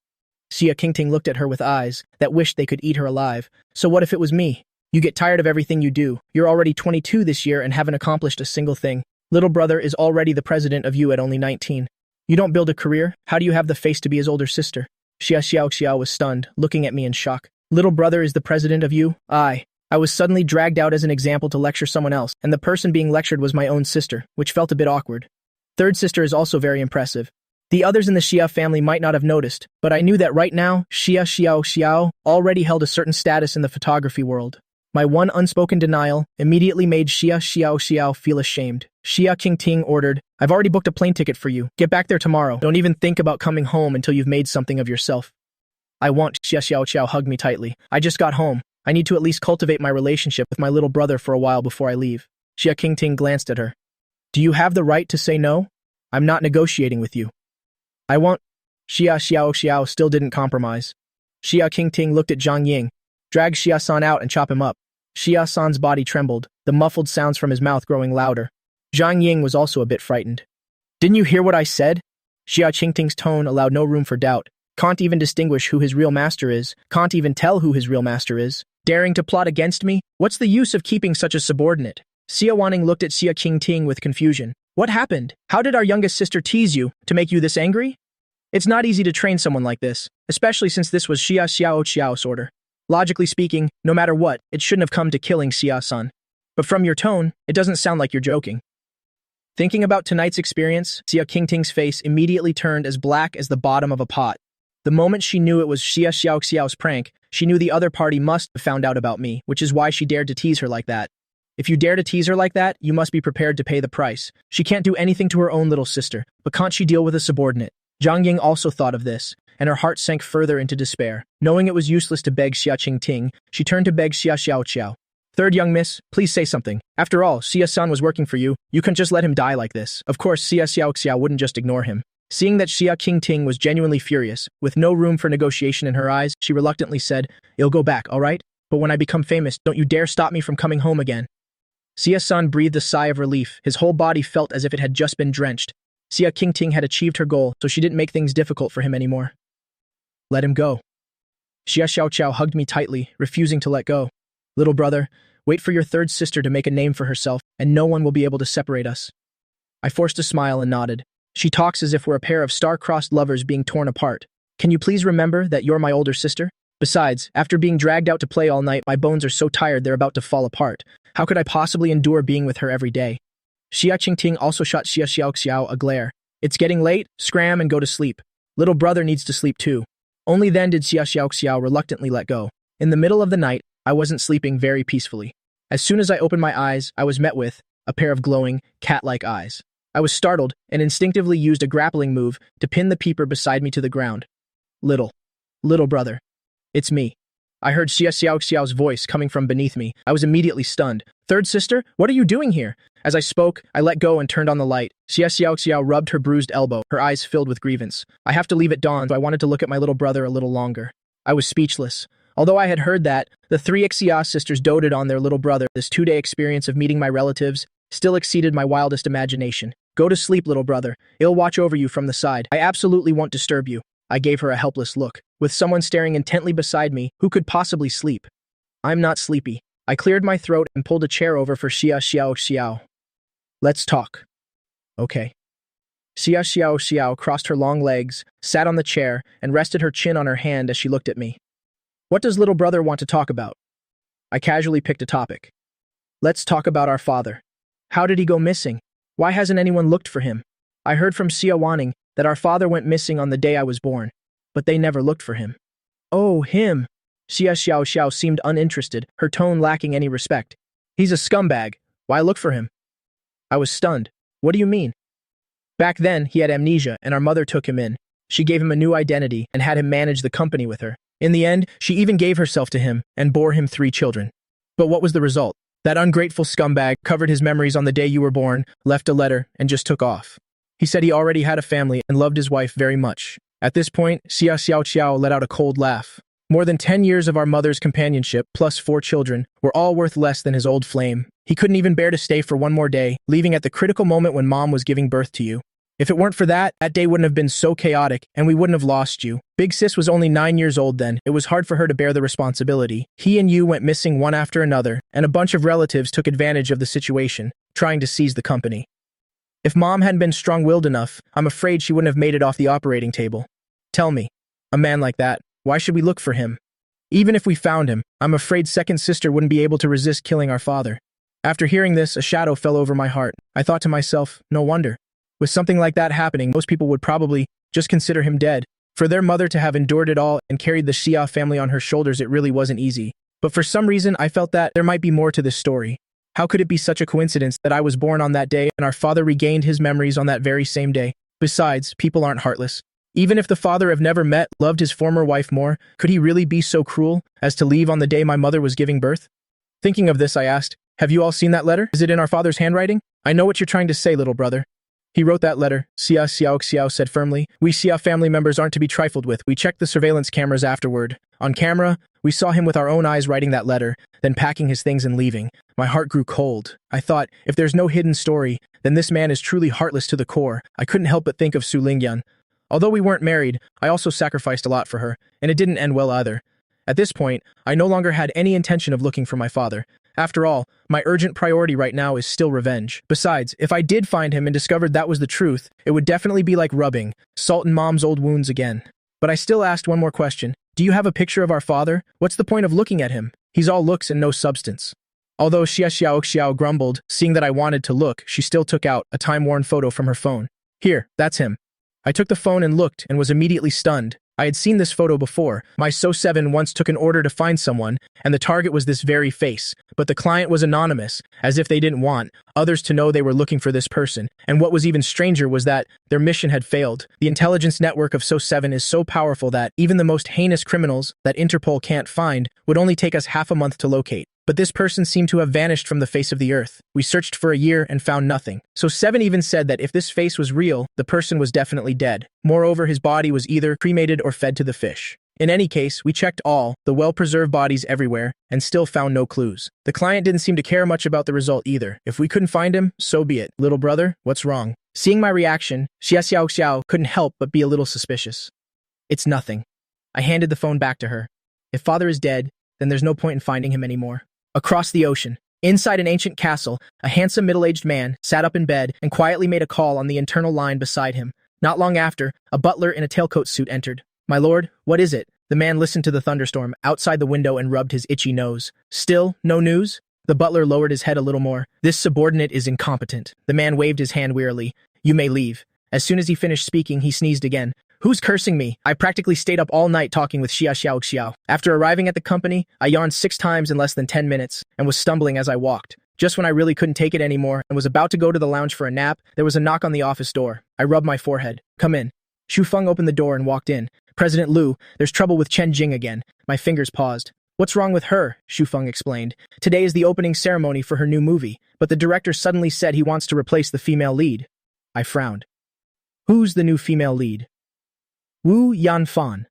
Speaker 1: Xia Qingting looked at her with eyes that wished they could eat her alive. So what if it was me? You get tired of everything you do. You're already 22 this year and haven't accomplished a single thing. Little brother is already the president of you at only 19. You don't build a career? How do you have the face to be his older sister? Xia Xiao Xiao was stunned, looking at me in shock. Little brother is the president of you? I was suddenly dragged out as an example to lecture someone else, and the person being lectured was my own sister, which felt a bit awkward. Third sister is also very impressive. The others in the Xia family might not have noticed, but I knew that right now, Xia Xiao Xiao already held a certain status in the photography world. My one unspoken denial immediately made Xia Xiao Xiao feel ashamed. Xia Qingting ordered, I've already booked a plane ticket for you. Get back there tomorrow. Don't even think about coming home until you've made something of yourself. I won't. Xia Xiao Xiao hugged me tightly. I just got home. I need to at least cultivate my relationship with my little brother for a while before I leave. Xia Qingting glanced at her. Do you have the right to say no? I'm not negotiating with you. I won't. Xia Xiao Xiao still didn't compromise. Xia Qingting looked at Zhang Ying. Drag Xia-san out and chop him up. Xia-san's body trembled, the muffled sounds from his mouth growing louder. Zhang Ying was also a bit frightened. Didn't you hear what I said? Xia Qingting's tone allowed no room for doubt. Can't even distinguish who his real master is. Can't even tell who his real master is. Daring to plot against me? What's the use of keeping such a subordinate? Xia Wanning looked at Xia Qingting with confusion. What happened? How did our youngest sister tease you to make you this angry? It's not easy to train someone like this, especially since this was Xia Xiao Xiao's order. Logically speaking, no matter what, it shouldn't have come to killing Xia-san. But from your tone, it doesn't sound like you're joking. Thinking about tonight's experience, Xia Qingting's face immediately turned as black as the bottom of a pot. The moment she knew it was Xia Xiaoxiao's prank, she knew the other party must have found out about me, which is why she dared to tease her like that. If you dare to tease her like that, you must be prepared to pay the price. She can't do anything to her own little sister, but can't she deal with a subordinate? Zhang Ying also thought of this, and her heart sank further into despair. Knowing it was useless to beg Xia Qingting, she turned to beg Xia Xiaoxiao. Third young miss, please say something. After all, Xia-san was working for you. You can't just let him die like this. Of course, Xia Xiaoxiao wouldn't just ignore him. Seeing that Xia Qingting was genuinely furious, with no room for negotiation in her eyes, she reluctantly said, "You'll go back, all right? But when I become famous, don't you dare stop me from coming home again." Xia-san breathed a sigh of relief. His whole body felt as if it had just been drenched. Xia Qingting had achieved her goal, so she didn't make things difficult for him anymore. Let him go. Xia Xiaoqiao hugged me tightly, refusing to let go. Little brother, wait for your third sister to make a name for herself, and no one will be able to separate us. I forced a smile and nodded. She talks as if we're a pair of star-crossed lovers being torn apart. Can you please remember that you're my older sister? Besides, after being dragged out to play all night, my bones are so tired they're about to fall apart. How could I possibly endure being with her every day? Xia Qingting also shot Xia Xiaoxiao a glare. It's getting late, scram and go to sleep. Little brother needs to sleep too. Only then did Xia Xiaoxiao reluctantly let go. In the middle of the night, I wasn't sleeping very peacefully. As soon as I opened my eyes, I was met with a pair of glowing, cat-like eyes. I was startled and instinctively used a grappling move to pin the peeper beside me to the ground. Little brother. It's me. I heard Xia Xiaoxiao's voice coming from beneath me. I was immediately stunned. Third sister, what are you doing here? As I spoke, I let go and turned on the light. Xia Xiaoxiao rubbed her bruised elbow, her eyes filled with grievance. I have to leave at dawn, so I wanted to look at my little brother a little longer. I was speechless. Although I had heard that, the three Xia sisters doted on their little brother. This 2-day experience of meeting my relatives still exceeded my wildest imagination. Go to sleep, little brother. I'll watch over you from the side. I absolutely won't disturb you. I gave her a helpless look. With someone staring intently beside me, who could possibly sleep? I'm not sleepy. I cleared my throat and pulled a chair over for Xia Xiaoxiao. Let's talk. Okay. Xia Xiaoxiao crossed her long legs, sat on the chair, and rested her chin on her hand as she looked at me. What does little brother want to talk about? I casually picked a topic. Let's talk about our father. How did he go missing? Why hasn't anyone looked for him? I heard from Xia Wanning that our father went missing on the day I was born, but they never looked for him. Oh, him. Xia Xiaoxiao seemed uninterested, her tone lacking any respect. He's a scumbag. Why look for him? I was stunned. What do you mean? Back then, he had amnesia, and our mother took him in. She gave him a new identity and had him manage the company with her. In the end, she even gave herself to him and bore him 3 children. But what was the result? That ungrateful scumbag covered his memories on the day you were born, left a letter, and just took off. He said he already had a family and loved his wife very much. At this point, Xia Xiaoqiao let out a cold laugh. More than 10 years of our mother's companionship, plus 4 children, were all worth less than his old flame. He couldn't even bear to stay for one more day, leaving at the critical moment when Mom was giving birth to you. If it weren't for that, that day wouldn't have been so chaotic, and we wouldn't have lost you. Big Sis was only 9 years old then. It was hard for her to bear the responsibility. He and you went missing one after another, and a bunch of relatives took advantage of the situation, trying to seize the company. If Mom hadn't been strong-willed enough, I'm afraid she wouldn't have made it off the operating table. Tell me, a man like that, why should we look for him? Even if we found him, I'm afraid second sister wouldn't be able to resist killing our father. After hearing this, a shadow fell over my heart. I thought to myself, no wonder. With something like that happening, most people would probably just consider him dead. For their mother to have endured it all and carried the Xia family on her shoulders, it really wasn't easy. But for some reason, I felt that there might be more to this story. How could it be such a coincidence that I was born on that day and our father regained his memories on that very same day? Besides, people aren't heartless. Even if the father I've never met loved his former wife more, could he really be so cruel as to leave on the day my mother was giving birth? Thinking of this, I asked, have you all seen that letter? Is it in our father's handwriting? I know what you're trying to say, little brother. He wrote that letter, Xia Xiaoxiao said firmly. We Xia family members aren't to be trifled with. We checked the surveillance cameras afterward. On camera, we saw him with our own eyes writing that letter, then packing his things and leaving. My heart grew cold. I thought, if there's no hidden story, then this man is truly heartless to the core. I couldn't help but think of Su Lingyan. Although we weren't married, I also sacrificed a lot for her, and it didn't end well either. At this point, I no longer had any intention of looking for my father. After all, my urgent priority right now is still revenge. Besides, if I did find him and discovered that was the truth, it would definitely be like rubbing salt in Mom's old wounds again. But I still asked one more question. Do you have a picture of our father? What's the point of looking at him? He's all looks and no substance. Although Xia Xiao grumbled, seeing that I wanted to look, she still took out a time-worn photo from her phone. Here, that's him. I took the phone and looked and was immediately stunned. I had seen this photo before. My So7 once took an order to find someone, and the target was this very face. But the client was anonymous, as if they didn't want others to know they were looking for this person. And what was even stranger was that their mission had failed. The intelligence network of So7 is so powerful that even the most heinous criminals that Interpol can't find would only take us half a month to locate. But this person seemed to have vanished from the face of the earth. We searched for a year and found nothing. So7 even said that if this face was real, the person was definitely dead. Moreover, his body was either cremated or fed to the fish. In any case, we checked all the well-preserved bodies everywhere and still found no clues. The client didn't seem to care much about the result either. If we couldn't find him, so be it. Little brother, what's wrong? Seeing my reaction, Xia Xiao couldn't help but be a little suspicious. It's nothing. I handed the phone back to her. If father is dead, then there's no point in finding him anymore. Across the ocean, inside an ancient castle, a handsome middle-aged man sat up in bed and quietly made a call on the internal line beside him. Not long after, a butler in a tailcoat suit entered. My lord, what is it? The man listened to the thunderstorm outside the window and rubbed his itchy nose. Still, no news? The butler lowered his head a little more. This subordinate is incompetent. The man waved his hand wearily. You may leave. As soon as he finished speaking, he sneezed again. Who's cursing me? I practically stayed up all night talking with Xia Xiao. After arriving at the company, I yawned 6 times in less than 10 minutes and was stumbling as I walked. Just when I really couldn't take it anymore and was about to go to the lounge for a nap, there was a knock on the office door. I rubbed my forehead. Come in. Xu Feng opened the door and walked in. President Liu, there's trouble with Chen Jing again. My fingers paused. What's wrong with her? Xu Feng explained. Today is the opening ceremony for her new movie, but the director suddenly said he wants to replace the female lead. I frowned. Who's the new female lead? Wu Yanfan.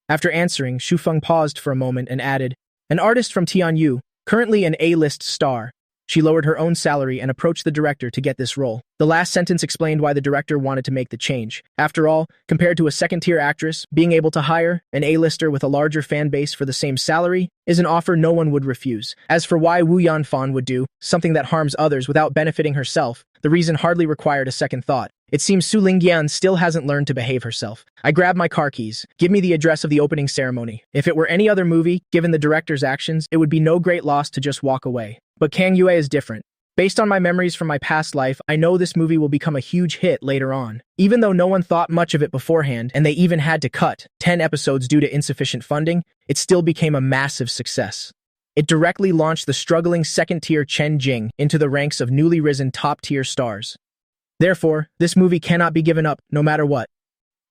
Speaker 1: After answering, Xu Feng paused for a moment and added, an artist from Tianyu, currently an A-list star. She lowered her own salary and approached the director to get this role. The last sentence explained why the director wanted to make the change. After all, compared to a second-tier actress, being able to hire an A-lister with a larger fan base for the same salary is an offer no one would refuse. As for why Wu Yanfan would do something that harms others without benefiting herself, the reason hardly required a second thought. It seems Su Lingyan still hasn't learned to behave herself. I grabbed my car keys. Give me the address of the opening ceremony. If it were any other movie, given the director's actions, it would be no great loss to just walk away. But Kang Yue is different. Based on my memories from my past life, I know this movie will become a huge hit later on. Even though no one thought much of it beforehand, and they even had to cut 10 episodes due to insufficient funding, it still became a massive success. It directly launched the struggling second-tier Chen Jing into the ranks of newly risen top-tier stars. Therefore, this movie cannot be given up, no matter what.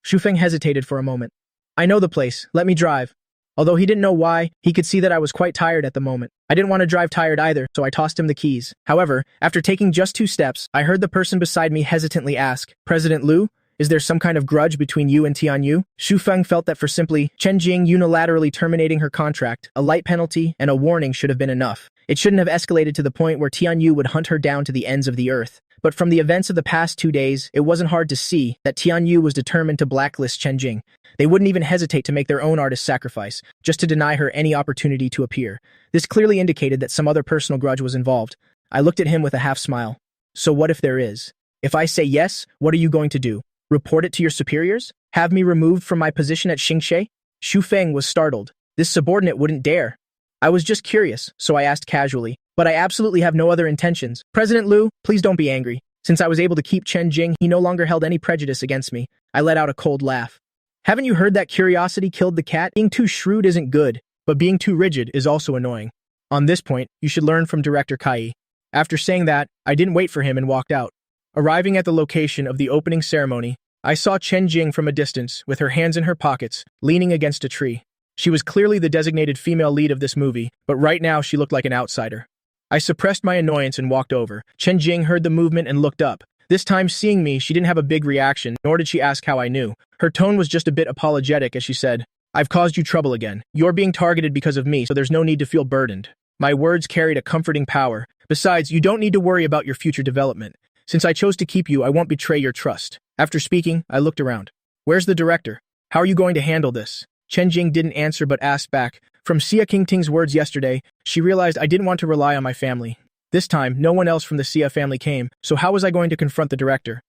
Speaker 1: Xu Feng hesitated for a moment. I know the place, let me drive. Although he didn't know why, he could see that I was quite tired at the moment. I didn't want to drive tired either, so I tossed him the keys. However, after taking just 2 steps, I heard the person beside me hesitantly ask, President Liu, is there some kind of grudge between you and Tianyu? Xu Feng felt that for simply Chen Jing unilaterally terminating her contract, a light penalty and a warning should have been enough. It shouldn't have escalated to the point where Tianyu would hunt her down to the ends of the earth. But from the events of the past 2 days, it wasn't hard to see that Tianyu was determined to blacklist Chen Jing. They wouldn't even hesitate to make their own artist sacrifice, just to deny her any opportunity to appear. This clearly indicated that some other personal grudge was involved. I looked at him with a half smile. So what if there is? If I say yes, what are you going to do? Report it to your superiors? Have me removed from my position at Xingxie? Xu Feng was startled. This subordinate wouldn't dare. I was just curious, so I asked casually. But I absolutely have no other intentions. President Liu, please don't be angry. Since I was able to keep Chen Jing, he no longer held any prejudice against me. I let out a cold laugh. Haven't you heard that curiosity killed the cat? Being too shrewd isn't good, but being too rigid is also annoying. On this point, you should learn from director Kai. After saying that, I didn't wait for him and walked out. Arriving at the location of the opening ceremony, I saw Chen Jing from a distance, with her hands in her pockets, leaning against a tree. She was clearly the designated female lead of this movie, but right now she looked like an outsider. I suppressed my annoyance and walked over. Chen Jing heard the movement and looked up. This time, seeing me, she didn't have a big reaction, nor did she ask how I knew. Her tone was just a bit apologetic as she said, I've caused you trouble again. You're being targeted because of me, so there's no need to feel burdened. My words carried a comforting power. Besides, you don't need to worry about your future development. Since I chose to keep you, I won't betray your trust. After speaking, I looked around. Where's the director? How are you going to handle this? Chen Jing didn't answer but asked back. From Xia Qingting's words yesterday, she realized I didn't want to rely on my family. This time, no one else from the Xia family came, so how was I going to confront the director?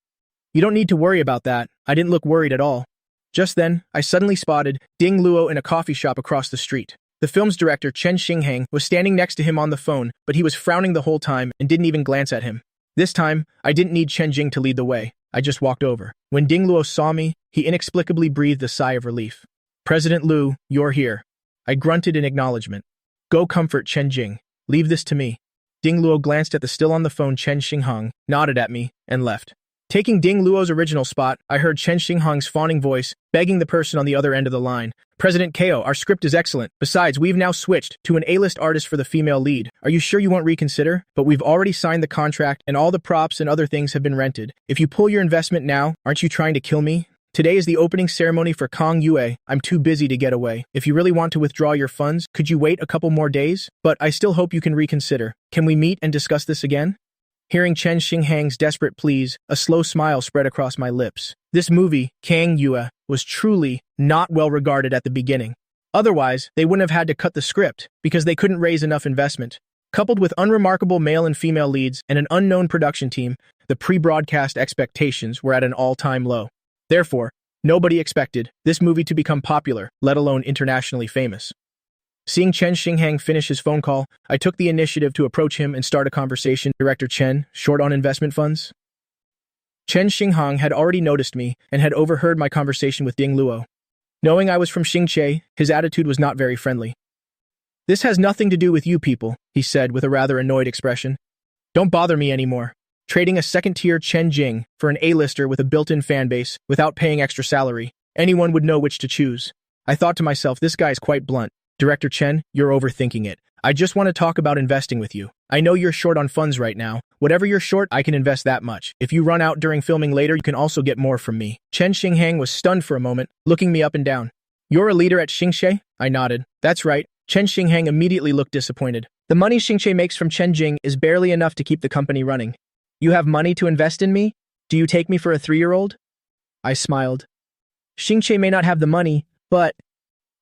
Speaker 1: You don't need to worry about that. I didn't look worried at all. Just then, I suddenly spotted Ding Luo in a coffee shop across the street. The film's director, Chen Xinghang, was standing next to him on the phone, but he was frowning the whole time and didn't even glance at him. This time, I didn't need Chen Jing to lead the way. I just walked over. When Ding Luo saw me, he inexplicably breathed a sigh of relief. "President Liu, you're here." I grunted in acknowledgement. "Go comfort Chen Jing. Leave this to me." Ding Luo glanced at the still on the phone Chen Xinghang, nodded at me, and left. Taking Ding Luo's original spot, I heard Chen Xinghang's fawning voice, begging the person on the other end of the line. "President Ko, our script is excellent. Besides, we've now switched to an A-list artist for the female lead. Are you sure you won't reconsider? But we've already signed the contract and all the props and other things have been rented. If you pull your investment now, aren't you trying to kill me? Today is the opening ceremony for Kong Yue. I'm too busy to get away. If you really want to withdraw your funds, could you wait a couple more days? But I still hope you can reconsider. Can we meet and discuss this again?" Hearing Chen Xinghang's desperate pleas, a slow smile spread across my lips. This movie, Kang Yue, was truly not well regarded at the beginning. Otherwise, they wouldn't have had to cut the script, because they couldn't raise enough investment. Coupled with unremarkable male and female leads and an unknown production team, the pre-broadcast expectations were at an all-time low. Therefore, nobody expected this movie to become popular, let alone internationally famous. Seeing Chen Xinghang finish his phone call, I took the initiative to approach him and start a conversation. "Director Chen, short on investment funds?" Chen Xinghang had already noticed me and had overheard my conversation with Ding Luo. Knowing I was from Xingche, his attitude was not very friendly. "This has nothing to do with you people," he said with a rather annoyed expression. "Don't bother me anymore. Trading a second-tier Chen Jing for an A-lister with a built-in fan base without paying extra salary, anyone would know which to choose." I thought to myself, this guy is quite blunt. "Director Chen, you're overthinking it. I just want to talk about investing with you. I know you're short on funds right now. Whatever you're short, I can invest that much. If you run out during filming later, you can also get more from me." Chen Xinghang was stunned for a moment, looking me up and down. "You're a leader at Xingche?" I nodded. "That's right." Chen Xinghang immediately looked disappointed. "The money Xingche makes from Chen Jing is barely enough to keep the company running. You have money to invest in me? Do you take me for a 3-year-old? I smiled. "Xingche may not have the money, but—"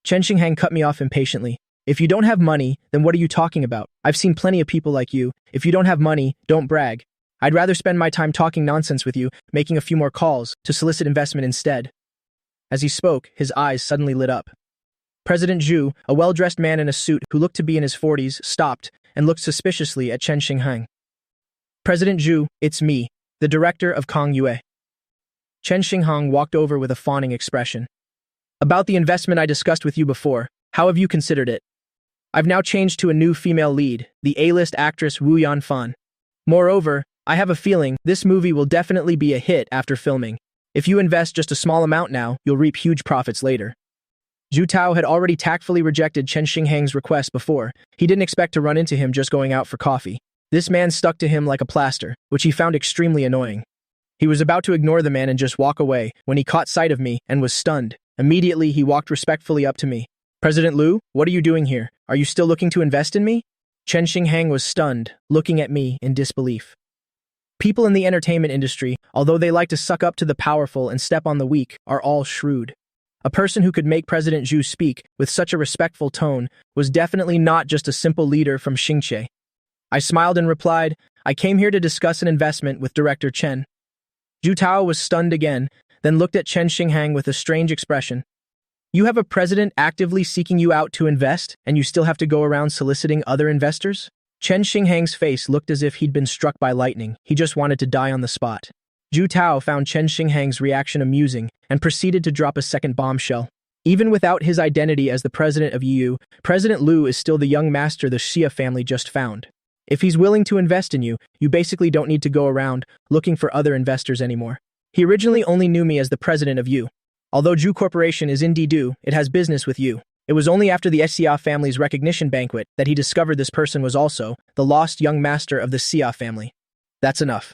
Speaker 1: Chen Xinghang cut me off impatiently. "If you don't have money, then what are you talking about? I've seen plenty of people like you. If you don't have money, don't brag. I'd rather spend my time talking nonsense with you, making a few more calls, to solicit investment instead." As he spoke, his eyes suddenly lit up. President Zhu, a well-dressed man in a suit who looked to be in his 40s, stopped and looked suspiciously at Chen Xinghang. "President Zhu, it's me, the director of Kong Yue." Chen Xinghang walked over with a fawning expression. "About the investment I discussed with you before, how have you considered it? I've now changed to a new female lead, the A-list actress Wu Yanfan. Moreover, I have a feeling this movie will definitely be a hit after filming. If you invest just a small amount now, you'll reap huge profits later." Zhu Tao had already tactfully rejected Chen Xinghang's request before. He didn't expect to run into him just going out for coffee. This man stuck to him like a plaster, which he found extremely annoying. He was about to ignore the man and just walk away when he caught sight of me and was stunned. Immediately, he walked respectfully up to me. "President Liu, what are you doing here? Are you still looking to invest in me?" Chen Xinghang was stunned, looking at me in disbelief. People in the entertainment industry, although they like to suck up to the powerful and step on the weak, are all shrewd. A person who could make President Zhu speak with such a respectful tone was definitely not just a simple leader from Xingche. I smiled and replied, "I came here to discuss an investment with Director Chen." Zhu Tao was stunned again, then looked at Chen Xinghang with a strange expression. "You have a president actively seeking you out to invest, and you still have to go around soliciting other investors?" Chen Xinghang's face looked as if he'd been struck by lightning. He just wanted to die on the spot. Zhu Tao found Chen Xinghang's reaction amusing and proceeded to drop a second bombshell. Even without his identity as the president of EU, President Liu is still the young master the Xia family just found. If he's willing to invest in you, you basically don't need to go around looking for other investors anymore. He originally only knew me as the president of you. Although Zhu Corporation is indeed due, it has business with you. It was only after the Xia family's recognition banquet that he discovered this person was also the lost young master of the Xia family. That's enough.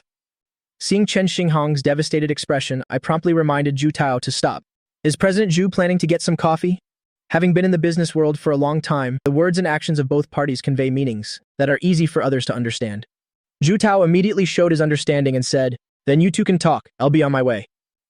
Speaker 1: Seeing Chen Xinghang's devastated expression, I promptly reminded Zhu Tao to stop. Is President Zhu planning to get some coffee? Having been in the business world for a long time, the words and actions of both parties convey meanings that are easy for others to understand. Zhu Tao immediately showed his understanding and said, "Then you two can talk. I'll be on my way.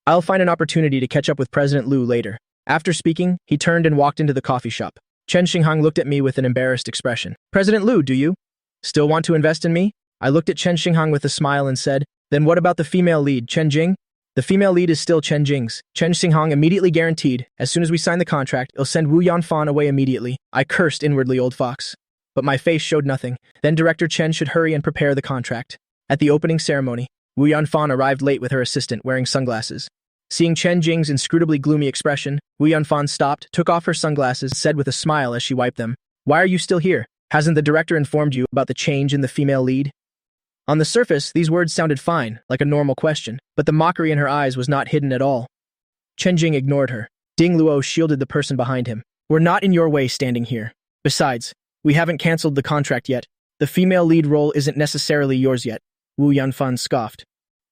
Speaker 1: I'll find an opportunity to catch up with President Liu later." After speaking, he turned and walked into the coffee shop. Chen Xinghang looked at me with an embarrassed expression. "President Liu, do you still want to invest in me?" I looked at Chen Xinghang with a smile and said, "Then what about the female lead, Chen Jing?" The female lead is still Chen Jing's. Chen Xinghang immediately guaranteed, as soon as we sign the contract, he'll send Wu Yanfan away immediately. I cursed inwardly, old fox. But my face showed nothing. Then Director Chen should hurry and prepare the contract. At the opening ceremony, Wu Yanfan arrived late with her assistant wearing sunglasses. Seeing Chen Jing's inscrutably gloomy expression, Wu Yanfan stopped, took off her sunglasses, said with a smile as she wiped them, "Why are you still here? Hasn't the director informed you about the change in the female lead?" On the surface, these words sounded fine, like a normal question, but the mockery in her eyes was not hidden at all. Chen Jing ignored her. Ding Luo shielded the person behind him. "We're not in your way standing here. Besides, we haven't cancelled the contract yet. The female lead role isn't necessarily yours yet." Wu Yanfan scoffed.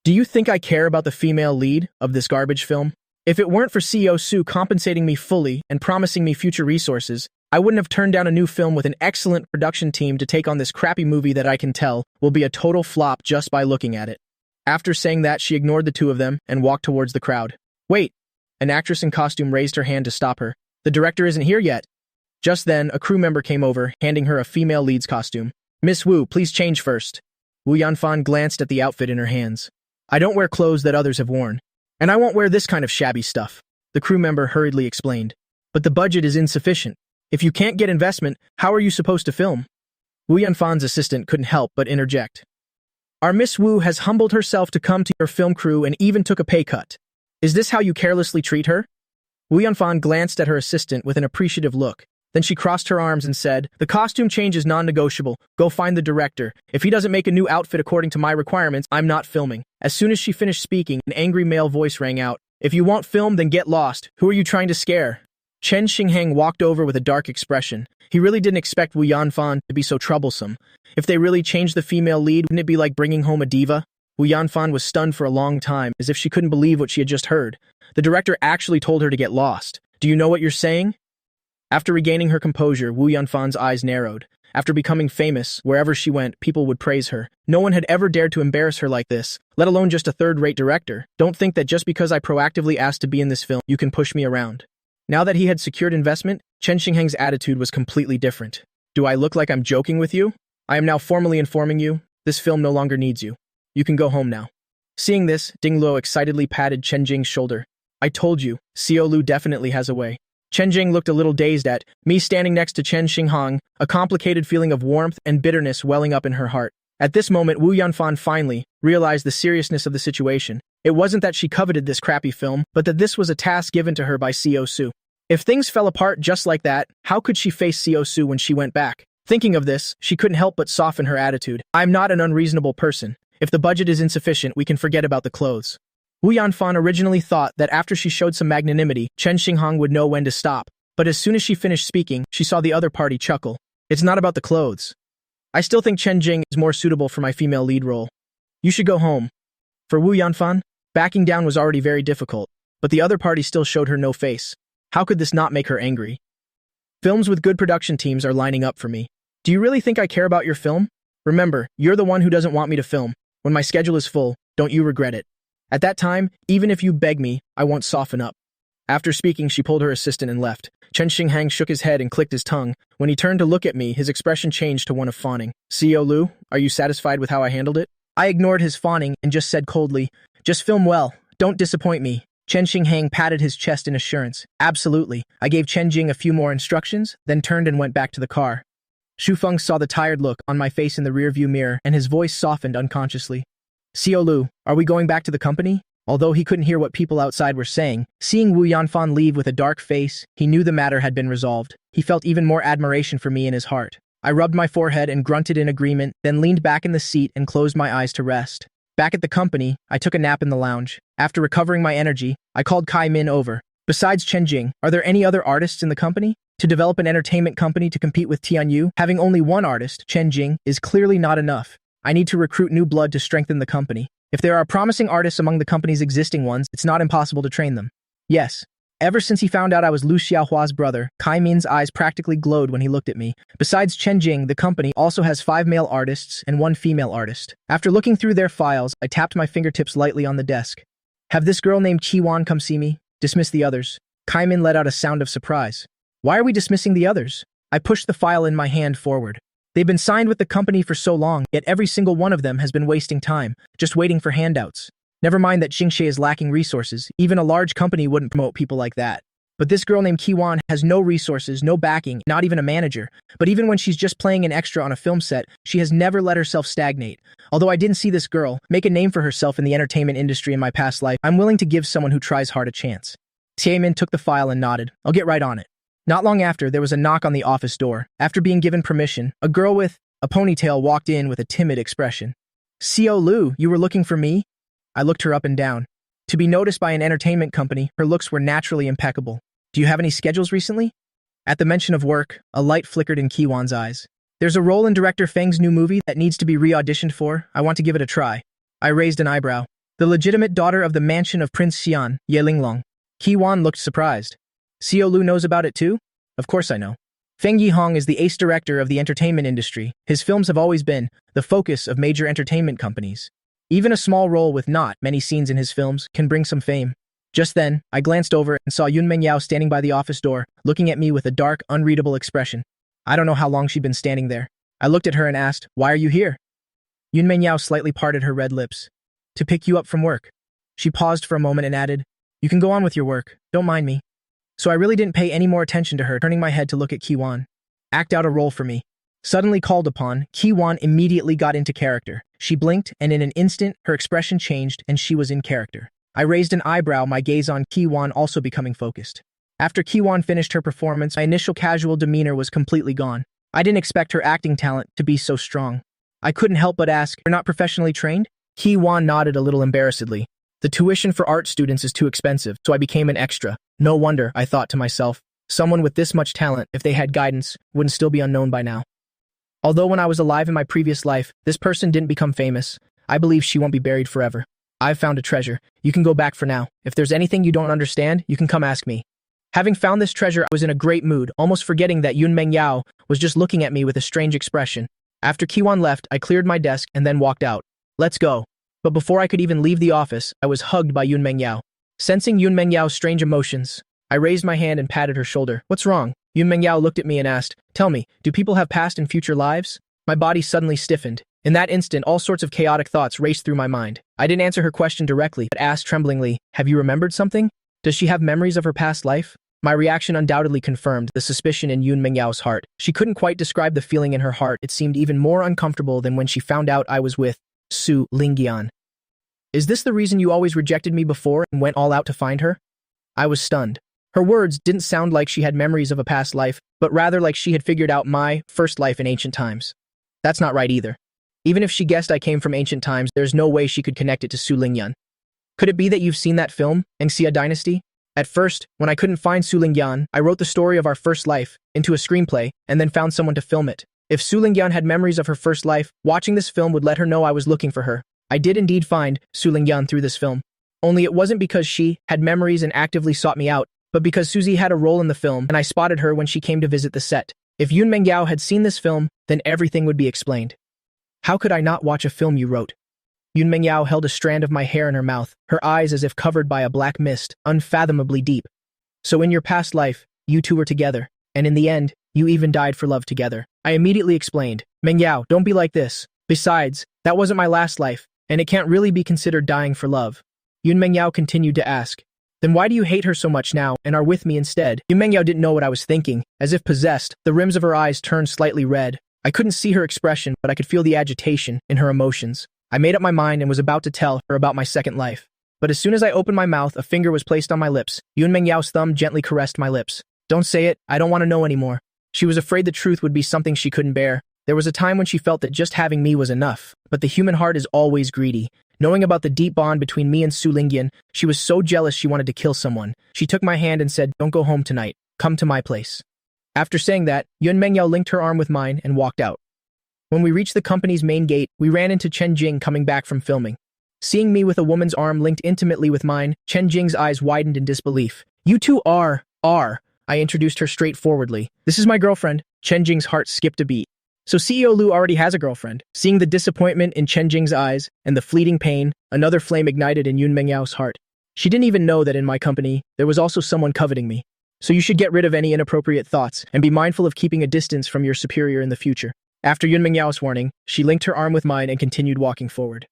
Speaker 1: "Do you think I care about the female lead of this garbage film? If it weren't for CEO Su compensating me fully and promising me future resources, I wouldn't have turned down a new film with an excellent production team to take on this crappy movie that I can tell will be a total flop just by looking at it." After saying that, she ignored the two of them and walked towards the crowd. "Wait!" An actress in costume raised her hand to stop her. "The director isn't here yet." Just then, a crew member came over, handing her a female lead's costume. "Miss Wu, please change first." Wu Yanfan glanced at the outfit in her hands. "I don't wear clothes that others have worn. And I won't wear this kind of shabby stuff," the crew member hurriedly explained. "But the budget is insufficient. If you can't get investment, how are you supposed to film?" Wu Yanfan's assistant couldn't help but interject. "Our Miss Wu has humbled herself to come to your film crew and even took a pay cut. Is this how you carelessly treat her?" Wu Yanfan glanced at her assistant with an appreciative look. Then she crossed her arms and said, "The costume change is non-negotiable. Go find the director. If he doesn't make a new outfit according to my requirements, I'm not filming." As soon as she finished speaking, an angry male voice rang out. "If you won't film, then get lost. Who are you trying to scare?" Chen Xinghang walked over with a dark expression. He really didn't expect Wu Yanfan to be so troublesome. If they really changed the female lead, wouldn't it be like bringing home a diva? Wu Yanfan was stunned for a long time, as if she couldn't believe what she had just heard. The director actually told her to get lost. "Do you know what you're saying?" After regaining her composure, Wu Yanfan's eyes narrowed. After becoming famous, wherever she went, people would praise her. No one had ever dared to embarrass her like this, let alone just a third-rate director. "Don't think that just because I proactively asked to be in this film, you can push me around." Now that he had secured investment, Chen Xinghang's attitude was completely different. "Do I look like I'm joking with you? I am now formally informing you, this film no longer needs you. You can go home now." Seeing this, Ding Luo excitedly patted Chen Jing's shoulder. "I told you, Xiao Lu definitely has a way." Chen Jing looked a little dazed at me standing next to Chen Xinghang, a complicated feeling of warmth and bitterness welling up in her heart. At this moment, Wu Yanfan finally realized the seriousness of the situation. It wasn't that she coveted this crappy film, but that this was a task given to her by CEO Su. If things fell apart just like that, how could she face CEO Su when she went back? Thinking of this, she couldn't help but soften her attitude. "I'm not an unreasonable person. If the budget is insufficient, we can forget about the clothes." Wu Yanfan originally thought that after she showed some magnanimity, Chen Xinghang would know when to stop. But as soon as she finished speaking, she saw the other party chuckle. "It's not about the clothes. I still think Chen Jing is more suitable for my female lead role. You should go home." For Wu Yanfan, backing down was already very difficult, but the other party still showed her no face. How could this not make her angry? "Films with good production teams are lining up for me. Do you really think I care about your film? Remember, you're the one who doesn't want me to film. When my schedule is full, don't you regret it. At that time, even if you beg me, I won't soften up." After speaking, she pulled her assistant and left. Chen Xinghang shook his head and clicked his tongue. When he turned to look at me, his expression changed to one of fawning. "CEO Lu, are you satisfied with how I handled it?" I ignored his fawning and just said coldly, "Just film well. Don't disappoint me." Chen Xinghang patted his chest in assurance. "Absolutely." I gave Chen Jing a few more instructions, then turned and went back to the car. Xu Feng saw the tired look on my face in the rearview mirror, and his voice softened unconsciously. "CEO Lu, are we going back to the company?" Although he couldn't hear what people outside were saying, seeing Wu Yanfan leave with a dark face, he knew the matter had been resolved. He felt even more admiration for me in his heart. I rubbed my forehead and grunted in agreement, then leaned back in the seat and closed my eyes to rest. Back at the company, I took a nap in the lounge. After recovering my energy, I called Kai Min over. "Besides Chen Jing, are there any other artists in the company? To develop an entertainment company to compete with Tianyu, having only one artist, Chen Jing, is clearly not enough. I need to recruit new blood to strengthen the company. If there are promising artists among the company's existing ones, it's not impossible to train them." Yes. Ever since he found out I was Lu Xiaohua's brother, Kai Min's eyes practically glowed when he looked at me. Besides Chen Jing, the company also has 5 male artists and 1 female artist. After looking through their files, I tapped my fingertips lightly on the desk. "Have this girl named Qiwan come see me? Dismiss the others." Kai Min let out a sound of surprise. "Why are we dismissing the others?" I pushed the file in my hand forward. They've been signed with the company for so long, yet every single one of them has been wasting time, just waiting for handouts. Never mind that Xingshe is lacking resources. Even a large company wouldn't promote people like that. But this girl named Kiwan has no resources, no backing, not even a manager. But even when she's just playing an extra on a film set, she has never let herself stagnate. Although I didn't see this girl make a name for herself in the entertainment industry in my past life, I'm willing to give someone who tries hard a chance. Tiemin took the file and nodded. I'll get right on it. Not long after, there was a knock on the office door. After being given permission, a girl with a ponytail walked in with a timid expression. "Co Lu, you were looking for me?" I looked her up and down. To be noticed by an entertainment company, her looks were naturally impeccable. "Do you have any schedules recently?" At the mention of work, a light flickered in Kiwan's eyes. "There's a role in director Feng's new movie that needs to be re-auditioned for. I want to give it a try." I raised an eyebrow. "The legitimate daughter of the mansion of Prince Xian, Ye Linglong." Kiwan looked surprised. "Co Lu knows about it too?" "Of course I know. Feng Yihong is the ace director of the entertainment industry. His films have always been the focus of major entertainment companies. Even a small role with not many scenes in his films can bring some fame." Just then, I glanced over and saw Yun Mengyao standing by the office door, looking at me with a dark, unreadable expression. I don't know how long she'd been standing there. I looked at her and asked, "Why are you here?" Yun Mengyao slightly parted her red lips. "To pick you up from work." She paused for a moment and added, "You can go on with your work. Don't mind me." So I really didn't pay any more attention to her, turning my head to look at Kiwan. "Act out a role for me." Suddenly called upon, Kiwan immediately got into character. She blinked, and in an instant, her expression changed, and she was in character. I raised an eyebrow, my gaze on Kiwan also becoming focused. After Kiwan finished her performance, my initial casual demeanor was completely gone. I didn't expect her acting talent to be so strong. I couldn't help but ask, "You're not professionally trained?" Kiwan nodded a little embarrassedly. "The tuition for art students is too expensive, so I became an extra. No wonder," I thought to myself. Someone with this much talent, if they had guidance, wouldn't still be unknown by now. Although when I was alive in my previous life, this person didn't become famous, I believe she won't be buried forever. I've found a treasure. You can go back for now. If there's anything you don't understand, you can come ask me. Having found this treasure, I was in a great mood, almost forgetting that Yun Mengyao was just looking at me with a strange expression. After Kiwan left, I cleared my desk and then walked out. "Let's go." But before I could even leave the office, I was hugged by Yun Mengyao. Sensing Yun Mengyao's strange emotions, I raised my hand and patted her shoulder. "What's wrong?" Yun Mengyao looked at me and asked, "Tell me, do people have past and future lives?" My body suddenly stiffened. In that instant, all sorts of chaotic thoughts raced through my mind. I didn't answer her question directly, but asked tremblingly, "Have you remembered something? Does she have memories of her past life?" My reaction undoubtedly confirmed the suspicion in Yun Mengyao's heart. She couldn't quite describe the feeling in her heart. It seemed even more uncomfortable than when she found out I was with Su Lingyan. "Is this the reason you always rejected me before and went all out to find her?" I was stunned. Her words didn't sound like she had memories of a past life, but rather like she had figured out my first life in ancient times. That's not right either. Even if she guessed I came from ancient times, there's no way she could connect it to Su Lingyan. Could it be that you've seen that film, Xia Dynasty? At first, when I couldn't find Su Lingyan, I wrote the story of our first life into a screenplay and then found someone to film it. If Su Lingyan had memories of her first life, watching this film would let her know I was looking for her. I did indeed find Su Lingyan through this film. Only it wasn't because she had memories and actively sought me out, but because Suzy had a role in the film and I spotted her when she came to visit the set. If Yun Mengyao had seen this film, then everything would be explained. "How could I not watch a film you wrote?" Yun Mengyao held a strand of my hair in her mouth, her eyes as if covered by a black mist, unfathomably deep. "So in your past life, you two were together, and in the end, you even died for love together." I immediately explained, "Mengyao, don't be like this. Besides, that wasn't my last life, and it can't really be considered dying for love." Yun Mengyao continued to ask, "Then why do you hate her so much now and are with me instead?" Yun Mengyao didn't know what I was thinking. As if possessed, the rims of her eyes turned slightly red. I couldn't see her expression, but I could feel the agitation in her emotions. I made up my mind and was about to tell her about my second life. But as soon as I opened my mouth, a finger was placed on my lips. Yun Mengyao's thumb gently caressed my lips. "Don't say it, I don't want to know anymore." She was afraid the truth would be something she couldn't bear. There was a time when she felt that just having me was enough, but the human heart is always greedy. Knowing about the deep bond between me and Su Lingyan, she was so jealous she wanted to kill someone. She took my hand and said, "Don't go home tonight. Come to my place." After saying that, Yun Mengyao linked her arm with mine and walked out. When we reached the company's main gate, we ran into Chen Jing coming back from filming. Seeing me with a woman's arm linked intimately with mine, Chen Jing's eyes widened in disbelief. "You two are. I introduced her straightforwardly. "This is my girlfriend." Chen Jing's heart skipped a beat. So CEO Lu already has a girlfriend. Seeing the disappointment in Chen Jing's eyes and the fleeting pain, another flame ignited in Yun Mengyao's heart. She didn't even know that in my company, there was also someone coveting me. So you should get rid of any inappropriate thoughts and be mindful of keeping a distance from your superior in the future. After Yun Mengyao's warning, she linked her arm with mine and continued walking forward.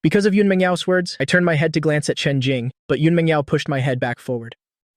Speaker 1: Because of Yun Mengyao's words, I turned my head to glance at Chen Jing, but Yun Mengyao pushed my head back forward.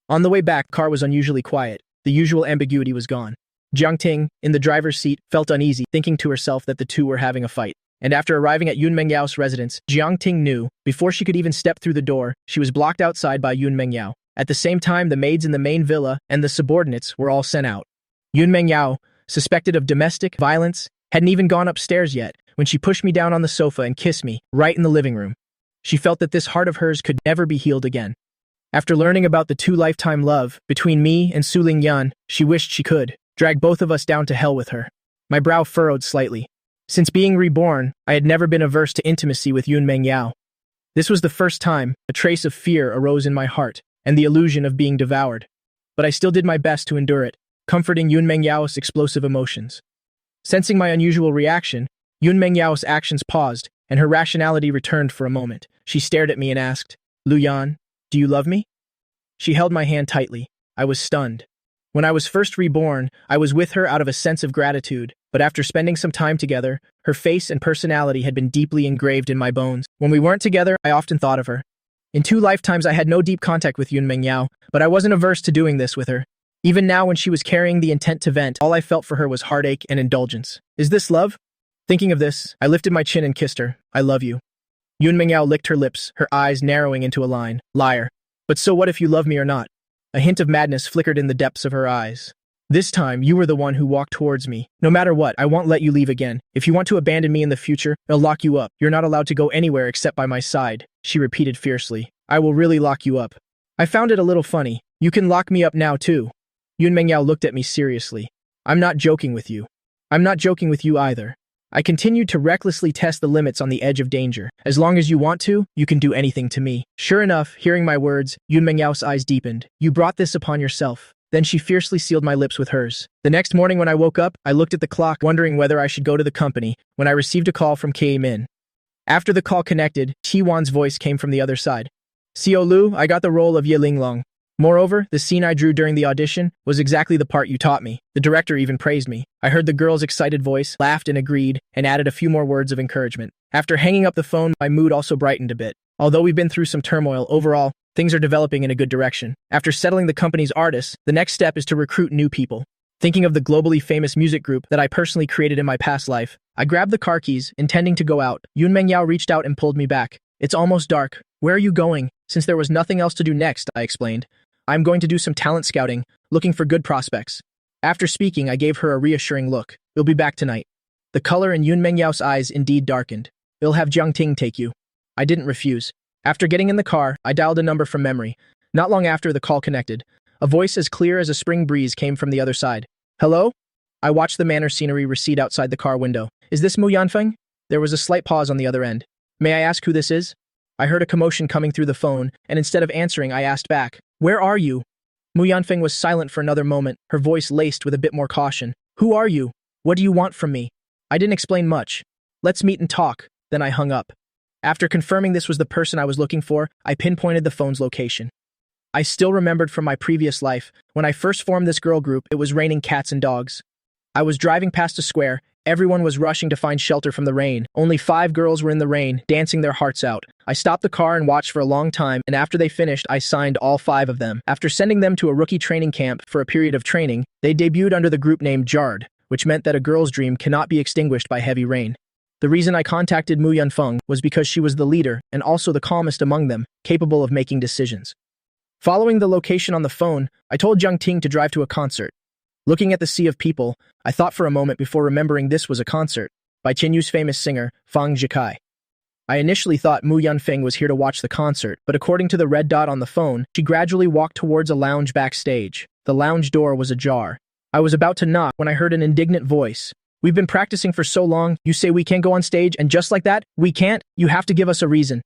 Speaker 1: On the way back, the car was unusually quiet. The usual ambiguity was gone. Jiang Ting, in the driver's seat, felt uneasy, thinking to herself that the two were having a fight. And after arriving at Yun Mengyao's residence, Jiang Ting knew, before she could even step through the door, she was blocked outside by Yun Mengyao. At the same time, the maids in the main villa and the subordinates were all sent out. Yun Mengyao, suspected of domestic violence, hadn't even gone upstairs yet when she pushed me down on the sofa and kissed me, right in the living room. She felt that this heart of hers could never be healed again. After learning about the two-lifetime love between me and Su Lingyan, she wished she could drag both of us down to hell with her. My brow furrowed slightly. Since being reborn, I had never been averse to intimacy with Yun Mengyao. This was the first time a trace of fear arose in my heart, and the illusion of being devoured. But I still did my best to endure it, comforting Yun Mengyao's explosive emotions. Sensing my unusual reaction, Yun Mengyao's actions paused, and her rationality returned for a moment. She stared at me and asked, "Lu Yan, do you love me?" She held my hand tightly. I was stunned. When I was first reborn, I was with her out of a sense of gratitude, but after spending some time together, her face and personality had been deeply engraved in my bones. When we weren't together, I often thought of her. In 2 lifetimes, I had no deep contact with Yun Mengyao, but I wasn't averse to doing this with her. Even now, when she was carrying the intent to vent, all I felt for her was heartache and indulgence. Is this love? Thinking of this, I lifted my chin and kissed her. I love you. Yun Mengyao licked her lips, her eyes narrowing into a line. Liar. But so what if you love me or not? A hint of madness flickered in the depths of her eyes. This time, you were the one who walked towards me. No matter what, I won't let you leave again. If you want to abandon me in the future, I'll lock you up. You're not allowed to go anywhere except by my side, she repeated fiercely. I will really lock you up. I found it a little funny. You can lock me up now too. Yun Mengyao looked at me seriously. I'm not joking with you. I'm not joking with you either. I continued to recklessly test the limits on the edge of danger. As long as you want to, you can do anything to me. Sure enough, hearing my words, Yun Mengyao's eyes deepened. You brought this upon yourself. Then she fiercely sealed my lips with hers. The next morning when I woke up, I looked at the clock, wondering whether I should go to the company, when I received a call from Kei Min. After the call connected, Ti Wan's voice came from the other side. Xiao Lu, I got the role of Ye Linglong. Moreover, the scene I drew during the audition was exactly the part you taught me. The director even praised me. I heard the girl's excited voice, laughed and agreed, and added a few more words of encouragement. After hanging up the phone, my mood also brightened a bit. Although we've been through some turmoil, overall, things are developing in a good direction. After settling the company's artists, the next step is to recruit new people. Thinking of the globally famous music group that I personally created in my past life, I grabbed the car keys, intending to go out. Yun Mengyao reached out and pulled me back. It's almost dark. Where are you going? Since there was nothing else to do next, I explained. I'm going to do some talent scouting, looking for good prospects. After speaking, I gave her a reassuring look. We'll be back tonight. The color in Yun Mengyao's eyes indeed darkened. We'll have Jiang Ting take you. I didn't refuse. After getting in the car, I dialed a number from memory. Not long after, the call connected. A voice as clear as a spring breeze came from the other side. Hello? I watched the manor scenery recede outside the car window. Is this Mu Yanfeng? There was a slight pause on the other end. May I ask who this is? I heard a commotion coming through the phone, and instead of answering, I asked back, Where are you? Mu Yanfeng was silent for another moment, her voice laced with a bit more caution. Who are you? What do you want from me? I didn't explain much. Let's meet and talk. Then I hung up. After confirming this was the person I was looking for, I pinpointed the phone's location. I still remembered from my previous life, when I first formed this girl group, it was raining cats and dogs. I was driving past a square. Everyone was rushing to find shelter from the rain. Only 5 girls were in the rain, dancing their hearts out. I stopped the car and watched for a long time, and after they finished, I signed all 5 of them. After sending them to a rookie training camp for a period of training, they debuted under the group name Jard, which meant that a girl's dream cannot be extinguished by heavy rain. The reason I contacted Mu Yanfeng was because she was the leader and also the calmest among them, capable of making decisions. Following the location on the phone, I told Jiang Ting to drive to a concert. Looking at the sea of people, I thought for a moment before remembering this was a concert by Qinyu's famous singer, Fang Zhikai. I initially thought Mu Yanfeng was here to watch the concert, but according to the red dot on the phone, she gradually walked towards a lounge backstage. The lounge door was ajar. I was about to knock when I heard an indignant voice. We've been practicing for so long, you say we can't go on stage, and just like that, we can't? You have to give us a reason.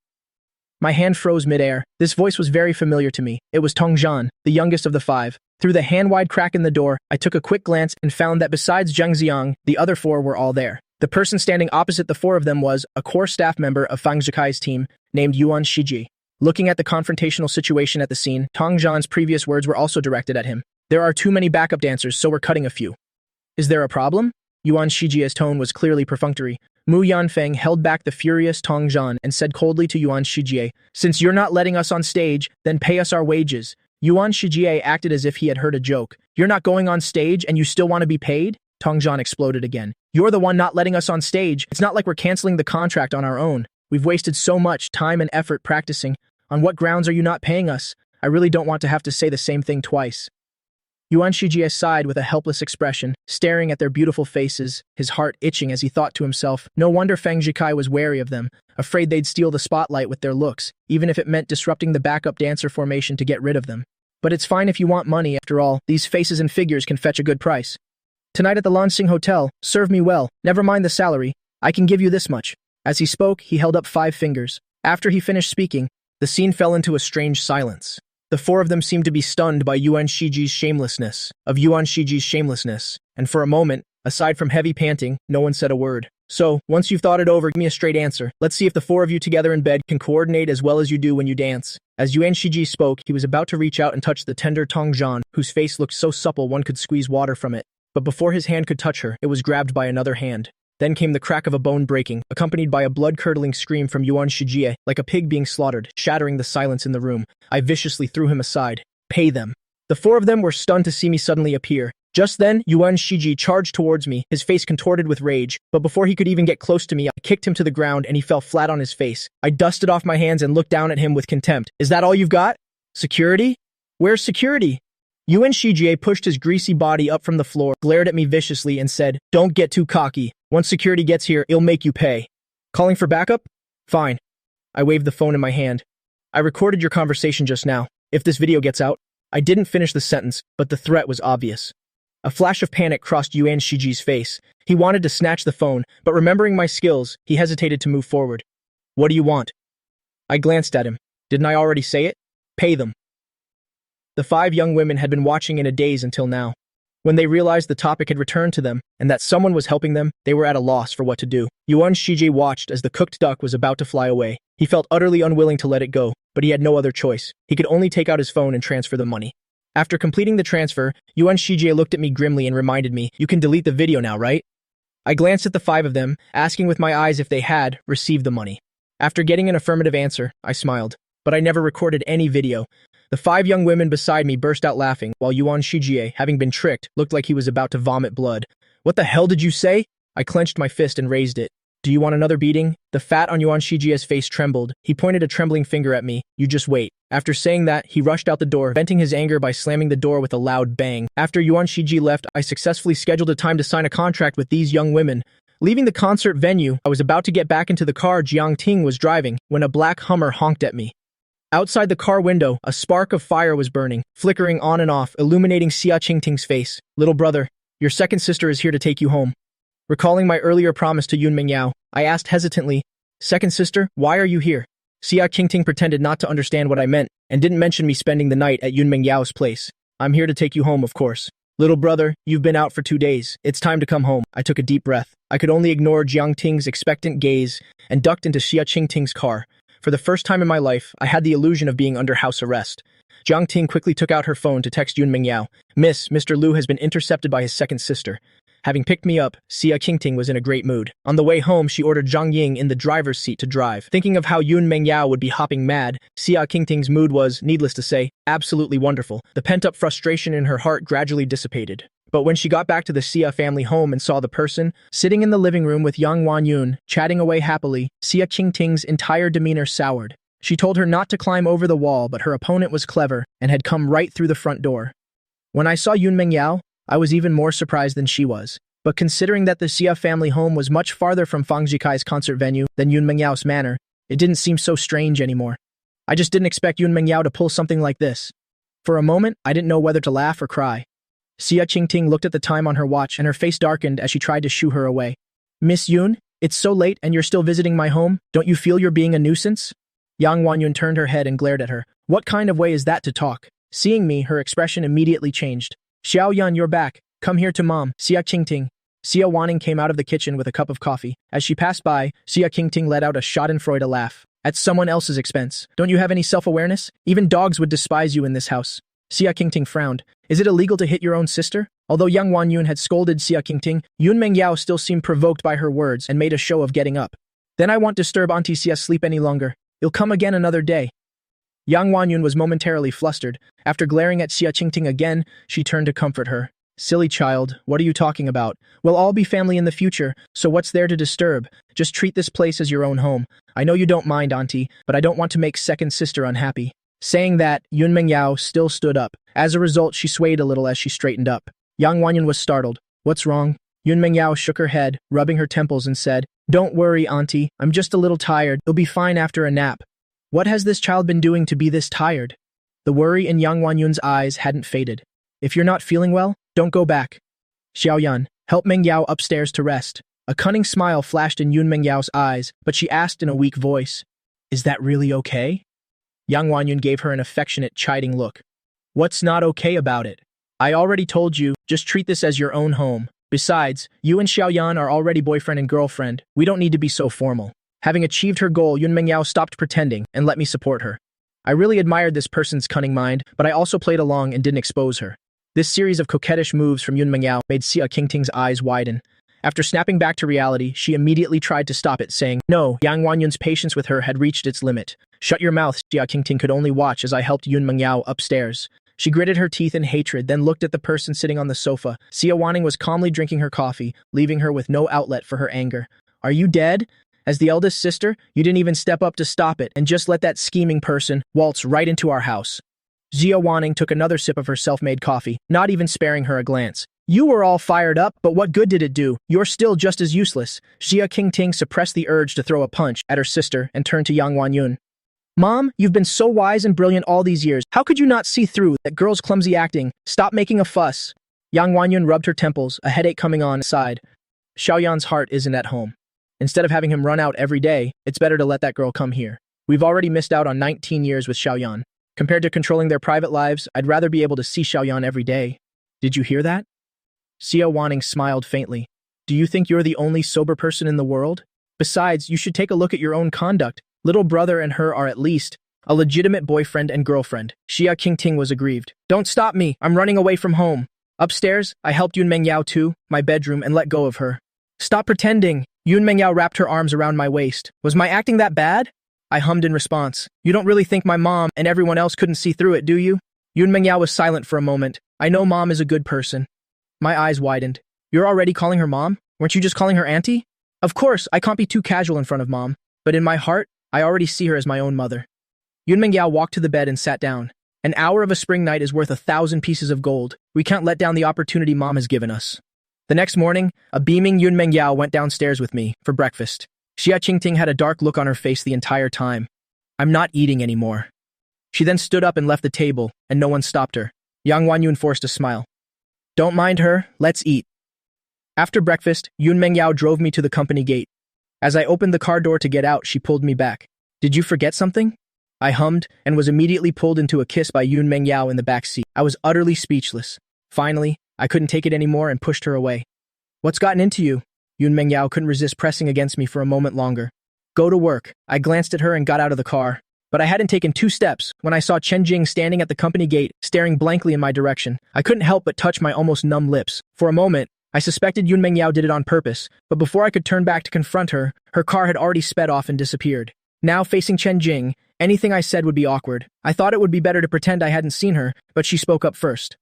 Speaker 1: My hand froze midair. This voice was very familiar to me. It was Tong Zhan, the youngest of the 5. Through the hand-wide crack in the door, I took a quick glance and found that besides Zhang Xiang, the other 4 were all there. The person standing opposite the 4 of them was a core staff member of Fang Zhikai's team named Yuan Shiji. Looking at the confrontational situation at the scene, Tong Zhan's previous words were also directed at him. There are too many backup dancers, so we're cutting a few. Is there a problem? Yuan Shijia's tone was clearly perfunctory. Mu Yanfeng held back the furious Tong Zhan and said coldly to Yuan Shijie, "Since you're not letting us on stage, then pay us our wages." Yuan Shijie acted as if he had heard a joke. "You're not going on stage and you still want to be paid?" Tong Zhan exploded again. "You're the one not letting us on stage. It's not like we're canceling the contract on our own. We've wasted so much time and effort practicing. On what grounds are you not paying us? I really don't want to have to say the same thing twice." Yuan Shijie sighed with a helpless expression, staring at their beautiful faces, his heart itching as he thought to himself, no wonder Feng Jikai was wary of them, afraid they'd steal the spotlight with their looks, even if it meant disrupting the backup dancer formation to get rid of them. But it's fine if you want money, after all, these faces and figures can fetch a good price. "Tonight at the Lansing Hotel, serve me well, never mind the salary, I can give you this much." As he spoke, he held up 5 fingers. After he finished speaking, the scene fell into a strange silence. The 4 of them seemed to be stunned by Yuan Shijie's shamelessness, and for a moment, aside from heavy panting, no one said a word. "So, once you've thought it over, give me a straight answer. Let's see if the 4 of you together in bed can coordinate as well as you do when you dance." As Yuan Shijie spoke, he was about to reach out and touch the tender Tong Zhan, whose face looked so supple one could squeeze water from it. But before his hand could touch her, it was grabbed by another hand. Then came the crack of a bone breaking, accompanied by a blood-curdling scream from Yuan Shijie, like a pig being slaughtered, shattering the silence in the room. I viciously threw him aside. "Pay them." The 4 of them were stunned to see me suddenly appear. Just then, Yuan Shijie charged towards me, his face contorted with rage, but before he could even get close to me, I kicked him to the ground and he fell flat on his face. I dusted off my hands and looked down at him with contempt. "Is that all you've got? Security? Where's security?" Yuan Shijie pushed his greasy body up from the floor, glared at me viciously, and said, "Don't get too cocky. Once security gets here, it'll make you pay." "Calling for backup? Fine." I waved the phone in my hand. "I recorded your conversation just now. If this video gets out..." I didn't finish the sentence, but the threat was obvious. A flash of panic crossed Yuan Shijie's face. He wanted to snatch the phone, but remembering my skills, he hesitated to move forward. "What do you want?" I glanced at him. Didn't I already say it? Pay them. The 5 young women had been watching in a daze until now. When they realized the topic had returned to them, and that someone was helping them, they were at a loss for what to do. Yuan Shijie watched as the cooked duck was about to fly away. He felt utterly unwilling to let it go, but he had no other choice. He could only take out his phone and transfer the money. After completing the transfer, Yuan Shijie looked at me grimly and reminded me, "You can delete the video now, right?" I glanced at the 5 of them, asking with my eyes if they had received the money. After getting an affirmative answer, I smiled. But I never recorded any video. The 5 young women beside me burst out laughing, while Yuan Shijie, having been tricked, looked like he was about to vomit blood. "What the hell did you say?" I clenched my fist and raised it. "Do you want another beating?" The fat on Yuan Shijie's face trembled. He pointed a trembling finger at me. "You just wait." After saying that, he rushed out the door, venting his anger by slamming the door with a loud bang. After Yuan Shijie left, I successfully scheduled a time to sign a contract with these young women. Leaving the concert venue, I was about to get back into the car Jiang Ting was driving, when a black Hummer honked at me. Outside the car window, a spark of fire was burning, flickering on and off, illuminating Xia Qingting's face. "Little brother, your second sister is here to take you home." Recalling my earlier promise to Yun Mingyao, I asked hesitantly, "Second sister, why are you here?" Xia Qingting pretended not to understand what I meant, and didn't mention me spending the night at Yun Mingyao's place. "I'm here to take you home, of course. Little brother, you've been out for 2 days. It's time to come home." I took a deep breath. I could only ignore Jiang Ting's expectant gaze, and ducked into Xia Qingting's car. For the first time in my life, I had the illusion of being under house arrest. Jiang Ting quickly took out her phone to text Yun Mingyao. Mr. Liu has been intercepted by his second sister." Having picked me up, Xia Qingting was in a great mood. On the way home, she ordered Zhang Ying in the driver's seat to drive. Thinking of how Yun Mingyao would be hopping mad, Xia Qingting's mood was, needless to say, absolutely wonderful. The pent-up frustration in her heart gradually dissipated. But when she got back to the Xia family home and saw the person, sitting in the living room with Yang Wanyun, chatting away happily, Xia Qingting's entire demeanor soured. She told her not to climb over the wall, but her opponent was clever and had come right through the front door. When I saw Yun Mingyao, I was even more surprised than she was. But considering that the Xia family home was much farther from Fang Jikai's concert venue than Yun Mingyao's manor, it didn't seem so strange anymore. I just didn't expect Yun Mingyao to pull something like this. For a moment, I didn't know whether to laugh or cry. Xia Qingting looked at the time on her watch and her face darkened as she tried to shoo her away. "Miss Yun, it's so late and you're still visiting my home. Don't you feel you're being a nuisance?" Yang Wanyun turned her head and glared at her. "What kind of way is that to talk?" Seeing me, her expression immediately changed. "Xiao Yun, you're back. Come here to mom." Xia Qingting. Xia Wanning came out of the kitchen with a cup of coffee. As she passed by, Xia Qingting let out a schadenfreude laugh. "At someone else's expense. Don't you have any self-awareness? Even dogs would despise you in this house." Xia Qingting frowned. "Is it illegal to hit your own sister?" Although young Wan Yun had scolded Xia Qingting, Yun Mengyao still seemed provoked by her words and made a show of getting up. Then I won't disturb Auntie Xia's sleep any longer. You'll come again another day. Young Wan Yun was momentarily flustered. After glaring at Xia Qingting again, she turned to comfort her. Silly child, what are you talking about? We'll all be family in the future, so what's there to disturb? Just treat this place as your own home. I know you don't mind, Auntie, but I don't want to make second sister unhappy. Saying that, Yun Mengyao still stood up. As a result, she swayed a little as she straightened up. Yang Wanyan was startled. What's wrong? Yun Mengyao shook her head, rubbing her temples and said, Don't worry, Auntie. I'm just a little tired. You'll be fine after a nap. What has this child been doing to be this tired? The worry in Yang Wanyun's eyes hadn't faded. If you're not feeling well, don't go back. Xiaoyan, help Mengyao upstairs to rest. A cunning smile flashed in Yun Mengyao's eyes, but she asked in a weak voice, Is that really okay? Yang Wanyun gave her an affectionate, chiding look. What's not okay about it? I already told you, just treat this as your own home. Besides, you and Xiaoyan are already boyfriend and girlfriend. We don't need to be so formal. Having achieved her goal, Yun Mengyao stopped pretending and let me support her. I really admired this person's cunning mind, but I also played along and didn't expose her. This series of coquettish moves from Yun Mengyao made Xia Qingting's eyes widen. After snapping back to reality, she immediately tried to stop it, saying, No, Yang Wanyun's patience with her had reached its limit. Shut your mouth, Xia Qingting could only watch as I helped Yun Mengyao upstairs. She gritted her teeth in hatred, then looked at the person sitting on the sofa. Xia Wanning was calmly drinking her coffee, leaving her with no outlet for her anger. Are you dead? As the eldest sister, you didn't even step up to stop it and just let that scheming person waltz right into our house. Xia Wanning took another sip of her self-made coffee, not even sparing her a glance. You were all fired up, but what good did it do? You're still just as useless. Xia Qingting suppressed the urge to throw a punch at her sister and turned to Yang Wanyun. Mom, you've been so wise and brilliant all these years. How could you not see through that girl's clumsy acting? Stop making a fuss. Yang Wanyun rubbed her temples, a headache coming on, sighed. Xiaoyan's heart isn't at home. Instead of having him run out every day, it's better to let that girl come here. We've already missed out on 19 years with Xiaoyan. Compared to controlling their private lives, I'd rather be able to see Xiaoyan every day. Did you hear that? Xia Wanning smiled faintly. Do you think you're the only sober person in the world? Besides, you should take a look at your own conduct. Little brother and her are at least a legitimate boyfriend and girlfriend. Xia Qingting was aggrieved. Don't stop me. I'm running away from home. Upstairs, I helped Yun Mengyao to my bedroom and let go of her. Stop pretending. Yun Mengyao wrapped her arms around my waist. Was my acting that bad? I hummed in response. You don't really think my mom and everyone else couldn't see through it, do you? Yun Mengyao was silent for a moment. I know Mom is a good person. My eyes widened. You're already calling her Mom? Weren't you just calling her Auntie? Of course, I can't be too casual in front of Mom, but in my heart, I already see her as my own mother. Yun Mengyao walked to the bed and sat down. An hour of a spring night is worth 1,000 pieces of gold. We can't let down the opportunity Mom has given us. The next morning, a beaming Yun Mengyao went downstairs with me for breakfast. Xia Qingting had a dark look on her face the entire time. I'm not eating anymore. She then stood up and left the table, and no one stopped her. Yang Wanyun forced a smile. Don't mind her, let's eat. After breakfast, Yun Mengyao drove me to the company gate. As I opened the car door to get out, she pulled me back. Did you forget something? I hummed, and was immediately pulled into a kiss by Yun Mengyao in the back seat. I was utterly speechless. Finally, I couldn't take it anymore and pushed her away. What's gotten into you? Yun Mengyao couldn't resist pressing against me for a moment longer. Go to work. I glanced at her and got out of the car. But I hadn't taken 2 steps when I saw Chen Jing standing at the company gate, staring blankly in my direction. I couldn't help but touch my almost numb lips. For a moment, I suspected Yun Mengyao did it on purpose, but before I could turn back to confront her, her car had already sped off and disappeared. Now facing Chen Jing, anything I said would be awkward. I thought it would be better to pretend I hadn't seen her, but she spoke up first.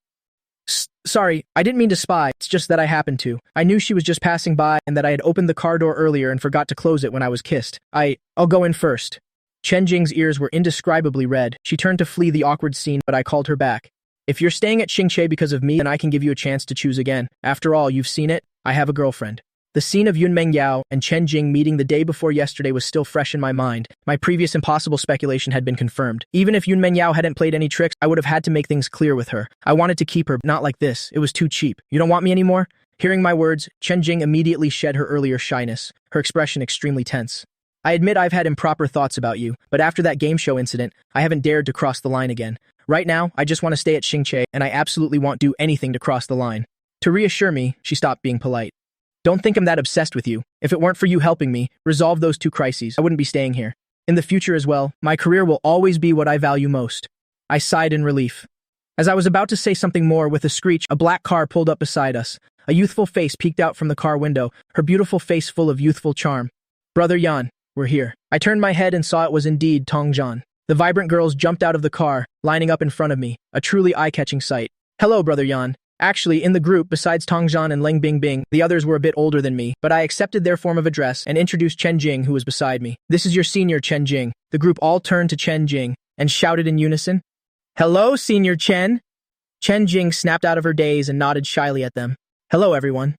Speaker 1: Sorry, I didn't mean to spy, it's just that I happened to. I knew she was just passing by and that I had opened the car door earlier and forgot to close it when I was kissed. I'll go in first. Chen Jing's ears were indescribably red. She turned to flee the awkward scene, but I called her back. If you're staying at Xingche because of me, then I can give you a chance to choose again. After all, you've seen it. I have a girlfriend. The scene of Yun Mengyao and Chen Jing meeting the day before yesterday was still fresh in my mind. My previous impossible speculation had been confirmed. Even if Yun Mengyao hadn't played any tricks, I would have had to make things clear with her. I wanted to keep her, but not like this. It was too cheap. You don't want me anymore? Hearing my words, Chen Jing immediately shed her earlier shyness, her expression extremely tense. I admit I've had improper thoughts about you, but after that game show incident, I haven't dared to cross the line again. Right now, I just want to stay at Xingche, and I absolutely won't do anything to cross the line. To reassure me, she stopped being polite. Don't think I'm that obsessed with you. If it weren't for you helping me resolve those 2 crises, I wouldn't be staying here. In the future as well, my career will always be what I value most. I sighed in relief. As I was about to say something more, with a screech, a black car pulled up beside us. A youthful face peeked out from the car window, her beautiful face full of youthful charm. Brother Yan, we're here. I turned my head and saw it was indeed Tongjian. The vibrant girls jumped out of the car, lining up in front of me, a truly eye-catching sight. Hello, Brother Yan. Actually, in the group, besides Tongjian and Leng Bingbing, the others were a bit older than me, but I accepted their form of address and introduced Chen Jing, who was beside me. This is your senior, Chen Jing. The group all turned to Chen Jing and shouted in unison, Hello, Senior Chen! Chen Jing snapped out of her daze and nodded shyly at them. Hello, everyone.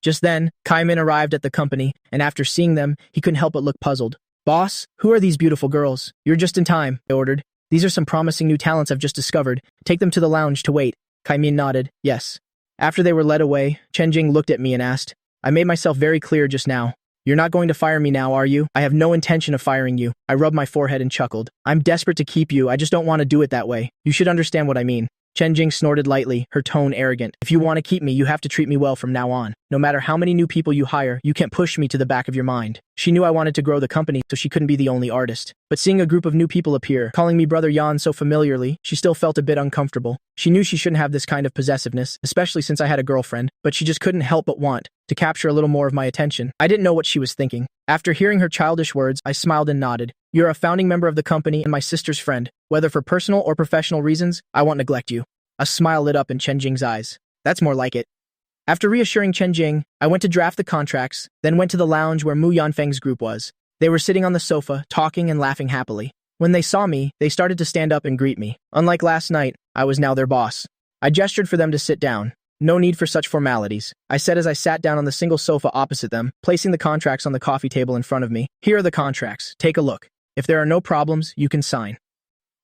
Speaker 1: Just then, Kaimin arrived at the company, and after seeing them, he couldn't help but look puzzled. Boss, who are these beautiful girls? You're just in time, I ordered. These are some promising new talents I've just discovered. Take them to the lounge to wait. Kaimin nodded, yes. After they were led away, Chen Jing looked at me and asked, I made myself very clear just now. You're not going to fire me now, are you? I have no intention of firing you. I rubbed my forehead and chuckled. I'm desperate to keep you, I just don't want to do it that way. You should understand what I mean. Chen Jing snorted lightly, her tone arrogant. If you want to keep me, you have to treat me well from now on. No matter how many new people you hire, you can't push me to the back of your mind. She knew I wanted to grow the company, so she couldn't be the only artist. But seeing a group of new people appear, calling me Brother Yan so familiarly, she still felt a bit uncomfortable. She knew she shouldn't have this kind of possessiveness, especially since I had a girlfriend, but she just couldn't help but want to capture a little more of my attention. I didn't know what she was thinking. After hearing her childish words, I smiled and nodded. You're a founding member of the company and my sister's friend. Whether for personal or professional reasons, I won't neglect you. A smile lit up in Chen Jing's eyes. That's more like it. After reassuring Chen Jing, I went to draft the contracts, then went to the lounge where Mu Yanfeng's group was. They were sitting on the sofa, talking and laughing happily. When they saw me, they started to stand up and greet me. Unlike last night, I was now their boss. I gestured for them to sit down. No need for such formalities, I said as I sat down on the single sofa opposite them, placing the contracts on the coffee table in front of me. Here are the contracts. Take a look. If there are no problems, you can sign.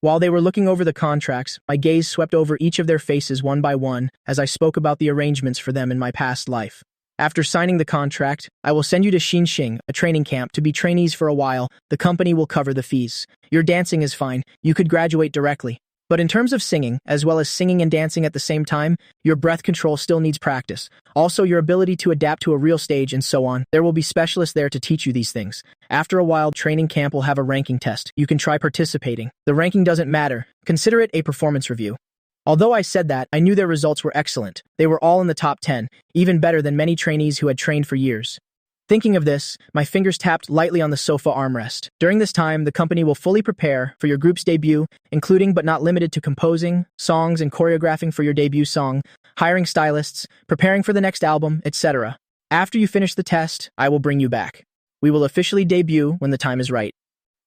Speaker 1: While they were looking over the contracts, my gaze swept over each of their faces one by one as I spoke about the arrangements for them in my past life. After signing the contract, I will send you to Xinxing, a training camp, to be trainees for a while. The company will cover the fees. Your dancing is fine. You could graduate directly. But in terms of singing, as well as singing and dancing at the same time, your breath control still needs practice. Also, your ability to adapt to a real stage and so on. There will be specialists there to teach you these things. After a while, training camp will have a ranking test. You can try participating. The ranking doesn't matter. Consider it a performance review. Although I said that, I knew their results were excellent. They were all in the top 10, even better than many trainees who had trained for years. Thinking of this, my fingers tapped lightly on the sofa armrest. During this time, the company will fully prepare for your group's debut, including but not limited to composing, songs and choreographing for your debut song, hiring stylists, preparing for the next album, etc. After you finish the test, I will bring you back. We will officially debut when the time is right.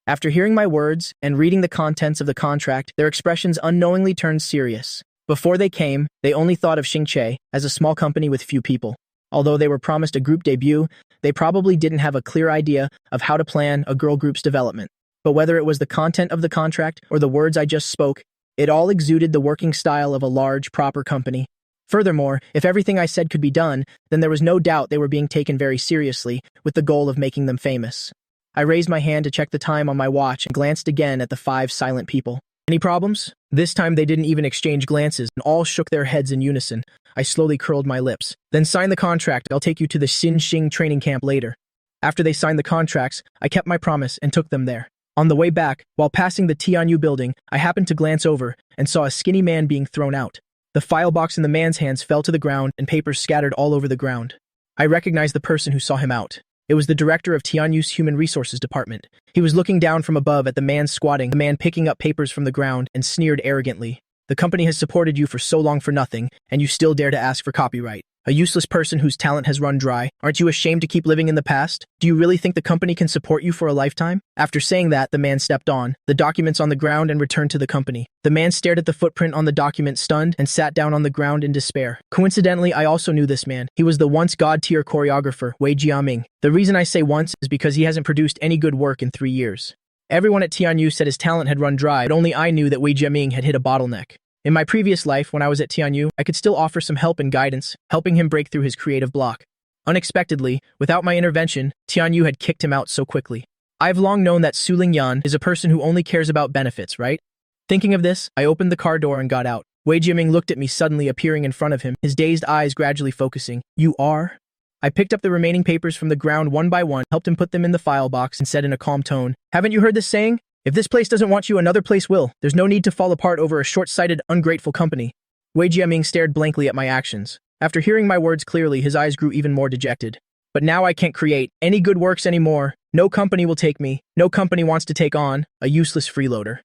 Speaker 1: After hearing my words and reading the contents of the contract, their expressions unknowingly turned serious. Before they came, they only thought of Xingche as a small company with few people. Although they were promised a group debut, they probably didn't have a clear idea of how to plan a girl group's development. But whether it was the content of the contract or the words I just spoke, it all exuded the working style of a large, proper company. Furthermore, if everything I said could be done, then there was no doubt they were being taken very seriously, with the goal of making them famous. I raised my hand to check the time on my watch and glanced again at the 5 silent people. Any problems? This time they didn't even exchange glances and all shook their heads in unison. I slowly curled my lips. Then sign the contract. I'll take you to the Xinxing training camp later. After they signed the contracts, I kept my promise and took them there. On the way back, while passing the Tianyu building, I happened to glance over and saw a skinny man being thrown out. The file box in the man's hands fell to the ground and papers scattered all over the ground. I recognized the person who saw him out. It was the director of Tianyu's Human Resources Department. He was looking down from above at the man squatting, the man picking up papers from the ground, and sneered arrogantly. The company has supported you for so long for nothing, and you still dare to ask for copyright. A useless person whose talent has run dry. Aren't you ashamed to keep living in the past? Do you really think the company can support you for a lifetime? After saying that, the man stepped on the documents on the ground and returned to the company. The man stared at the footprint on the document stunned and sat down on the ground in despair. Coincidentally, I also knew this man. He was the once god-tier choreographer, Wei Jiaming. The reason I say once is because he hasn't produced any good work in 3 years. Everyone at Tianyu said his talent had run dry, but only I knew that Wei Jiaming had hit a bottleneck. In my previous life, when I was at Tianyu, I could still offer some help and guidance, helping him break through his creative block. Unexpectedly, without my intervention, Tianyu had kicked him out so quickly. I've long known that Su Lingyan is a person who only cares about benefits, right? Thinking of this, I opened the car door and got out. Wei Jiaming looked at me, suddenly appearing in front of him, his dazed eyes gradually focusing. You are? I picked up the remaining papers from the ground one by one, helped him put them in the file box, and said in a calm tone, Haven't you heard this saying? If this place doesn't want you, another place will. There's no need to fall apart over a short-sighted, ungrateful company. Wei Jiaming stared blankly at my actions. After hearing my words clearly, his eyes grew even more dejected. But now I can't create any good works anymore. No company will take me. No company wants to take on a useless freeloader.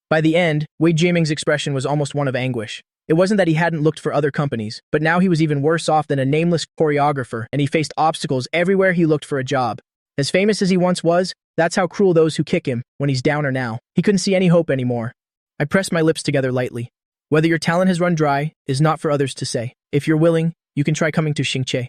Speaker 1: By the end, Wei Jiaming's expression was almost one of anguish. It wasn't that he hadn't looked for other companies, but now he was even worse off than a nameless choreographer, and he faced obstacles everywhere he looked for a job. As famous as he once was, that's how cruel those who kick him when he's down are now. He couldn't see any hope anymore. I pressed my lips together lightly. Whether your talent has run dry is not for others to say. If you're willing, you can try coming to Xingche.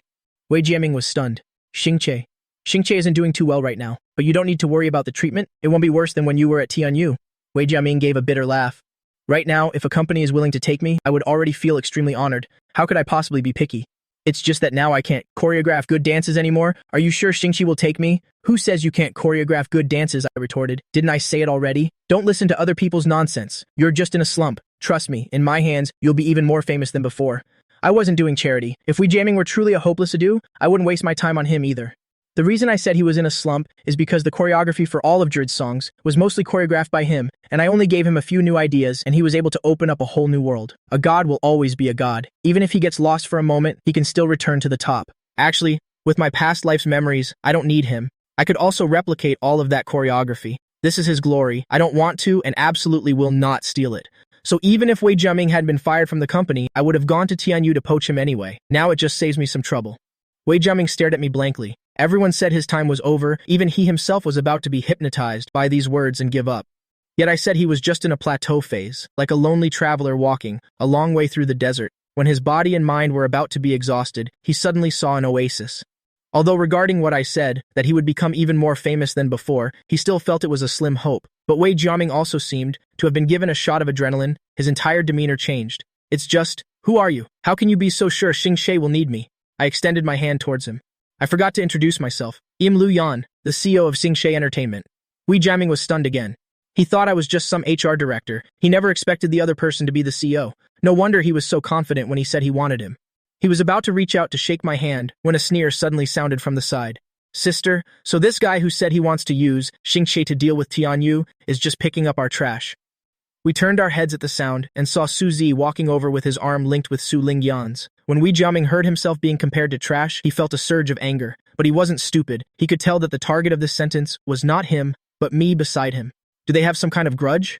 Speaker 1: Wei Jiaming was stunned. Xingche. Xingche isn't doing too well right now, but you don't need to worry about the treatment. It won't be worse than when you were at Tianyu. Wei Jiaming gave a bitter laugh. Right now, if a company is willing to take me, I would already feel extremely honored. How could I possibly be picky? It's just that now I can't choreograph good dances anymore. Are you sure Xingche will take me? Who says you can't choreograph good dances? I retorted. Didn't I say it already? Don't listen to other people's nonsense. You're just in a slump. Trust me, in my hands, you'll be even more famous than before. I wasn't doing charity. If Wei Jiaming were truly a hopeless ado, I wouldn't waste my time on him either. The reason I said he was in a slump is because the choreography for all of Jerd's songs was mostly choreographed by him, and I only gave him a few new ideas, and he was able to open up a whole new world. A god will always be a god. Even if he gets lost for a moment, he can still return to the top. Actually, with my past life's memories, I don't need him. I could also replicate all of that choreography. This is his glory. I don't want to and absolutely will not steal it. So even if Wei Jiaming had been fired from the company, I would have gone to Tianyu to poach him anyway. Now it just saves me some trouble. Wei Jiaming stared at me blankly. Everyone said his time was over, even he himself was about to be hypnotized by these words and give up. Yet I said he was just in a plateau phase, like a lonely traveler walking a long way through the desert. When his body and mind were about to be exhausted, he suddenly saw an oasis. Although regarding what I said, that he would become even more famous than before, he still felt it was a slim hope. But Wei Jiaming also seemed to have been given a shot of adrenaline. His entire demeanor changed. It's just, who are you? How can you be so sure Xingche will need me? I extended my hand towards him. I forgot to introduce myself. Im Lu Yan, the CEO of Xingche Entertainment. Wei Jiaming was stunned again. He thought I was just some HR director. He never expected the other person to be the CEO. No wonder he was so confident when he said he wanted him. He was about to reach out to shake my hand when a sneer suddenly sounded from the side. Sister, so this guy who said he wants to use Xingche to deal with Tianyu is just picking up our trash. We turned our heads at the sound and saw Su Zi walking over with his arm linked with Su Lingyan's. When Wei Jiaming heard himself being compared to trash, he felt a surge of anger. But he wasn't stupid. He could tell that the target of this sentence was not him, but me beside him. Do they have some kind of grudge?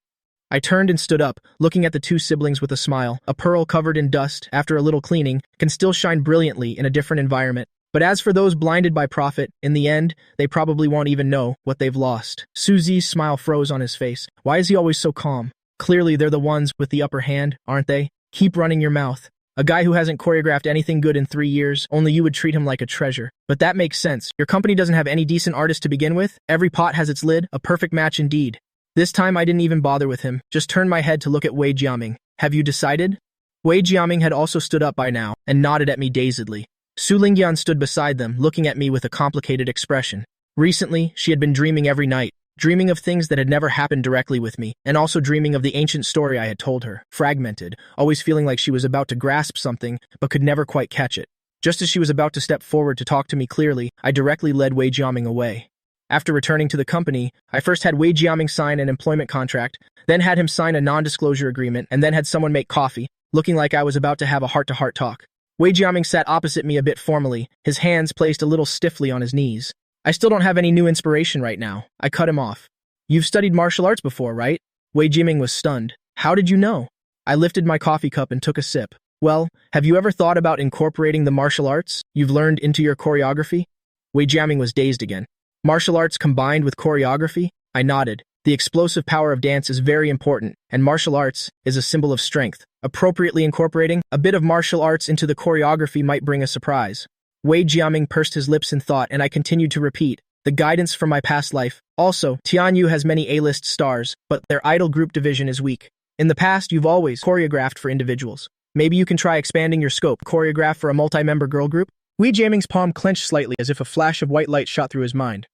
Speaker 1: I turned and stood up, looking at the two siblings with a smile. A pearl covered in dust, after a little cleaning, can still shine brilliantly in a different environment. But as for those blinded by profit, in the end, they probably won't even know what they've lost. Su Zi's smile froze on his face. Why is he always so calm? Clearly they're the ones with the upper hand, aren't they? Keep running your mouth. A guy who hasn't choreographed anything good in 3 years, only you would treat him like a treasure. But that makes sense. Your company doesn't have any decent artists to begin with. Every pot has its lid, a perfect match indeed. This time I didn't even bother with him, just turned my head to look at Wei Jiaming. Have you decided? Wei Jiaming had also stood up by now, and nodded at me dazedly. Su Lingyan stood beside them, looking at me with a complicated expression. Recently, she had been dreaming every night. Dreaming of things that had never happened directly with me, and also dreaming of the ancient story I had told her, fragmented, always feeling like she was about to grasp something, but could never quite catch it. Just as she was about to step forward to talk to me clearly, I directly led Wei Jiaming away. After returning to the company, I first had Wei Jiaming sign an employment contract, then had him sign a non-disclosure agreement, and then had someone make coffee, looking like I was about to have a heart-to-heart talk. Wei Jiaming sat opposite me a bit formally, his hands placed a little stiffly on his knees. I still don't have any new inspiration right now. I cut him off. You've studied martial arts before, right? Wei Jiaming was stunned. How did you know? I lifted my coffee cup and took a sip. Well, have you ever thought about incorporating the martial arts you've learned into your choreography? Wei Jiaming was dazed again. Martial arts combined with choreography? I nodded. The explosive power of dance is very important, and martial arts is a symbol of strength. Appropriately incorporating a bit of martial arts into the choreography might bring a surprise. Wei Jiaming pursed his lips in thought, and I continued to repeat, the guidance from my past life. Also, Tianyu has many A-list stars, but their idol group division is weak. In the past, you've always choreographed for individuals. Maybe you can try expanding your scope, choreograph for a multi-member girl group? Wei Jiaming's palm clenched slightly as if a flash of white light shot through his mind.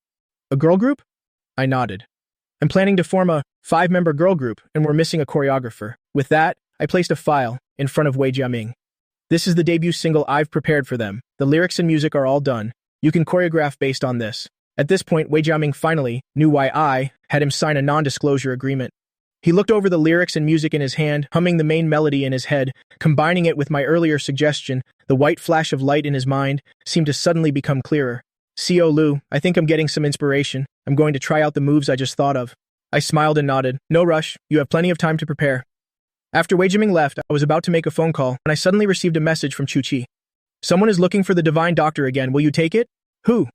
Speaker 1: A girl group? I nodded. I'm planning to form a 5-member girl group, and we're missing a choreographer. With that, I placed a file in front of Wei Jiaming. This is the debut single I've prepared for them. The lyrics and music are all done. You can choreograph based on this. At this point, Wei Jiaming finally knew why I had him sign a non-disclosure agreement. He looked over the lyrics and music in his hand, humming the main melody in his head, combining it with my earlier suggestion. The white flash of light in his mind seemed to suddenly become clearer. "Co. Lu, I think I'm getting some inspiration. I'm going to try out the moves I just thought of." I smiled and nodded. "No rush, you have plenty of time to prepare." After Wei Jiming left, I was about to make a phone call, and I suddenly received a message from Chu Qi. "Someone is looking for the divine doctor again. Will you take it?" "Who?"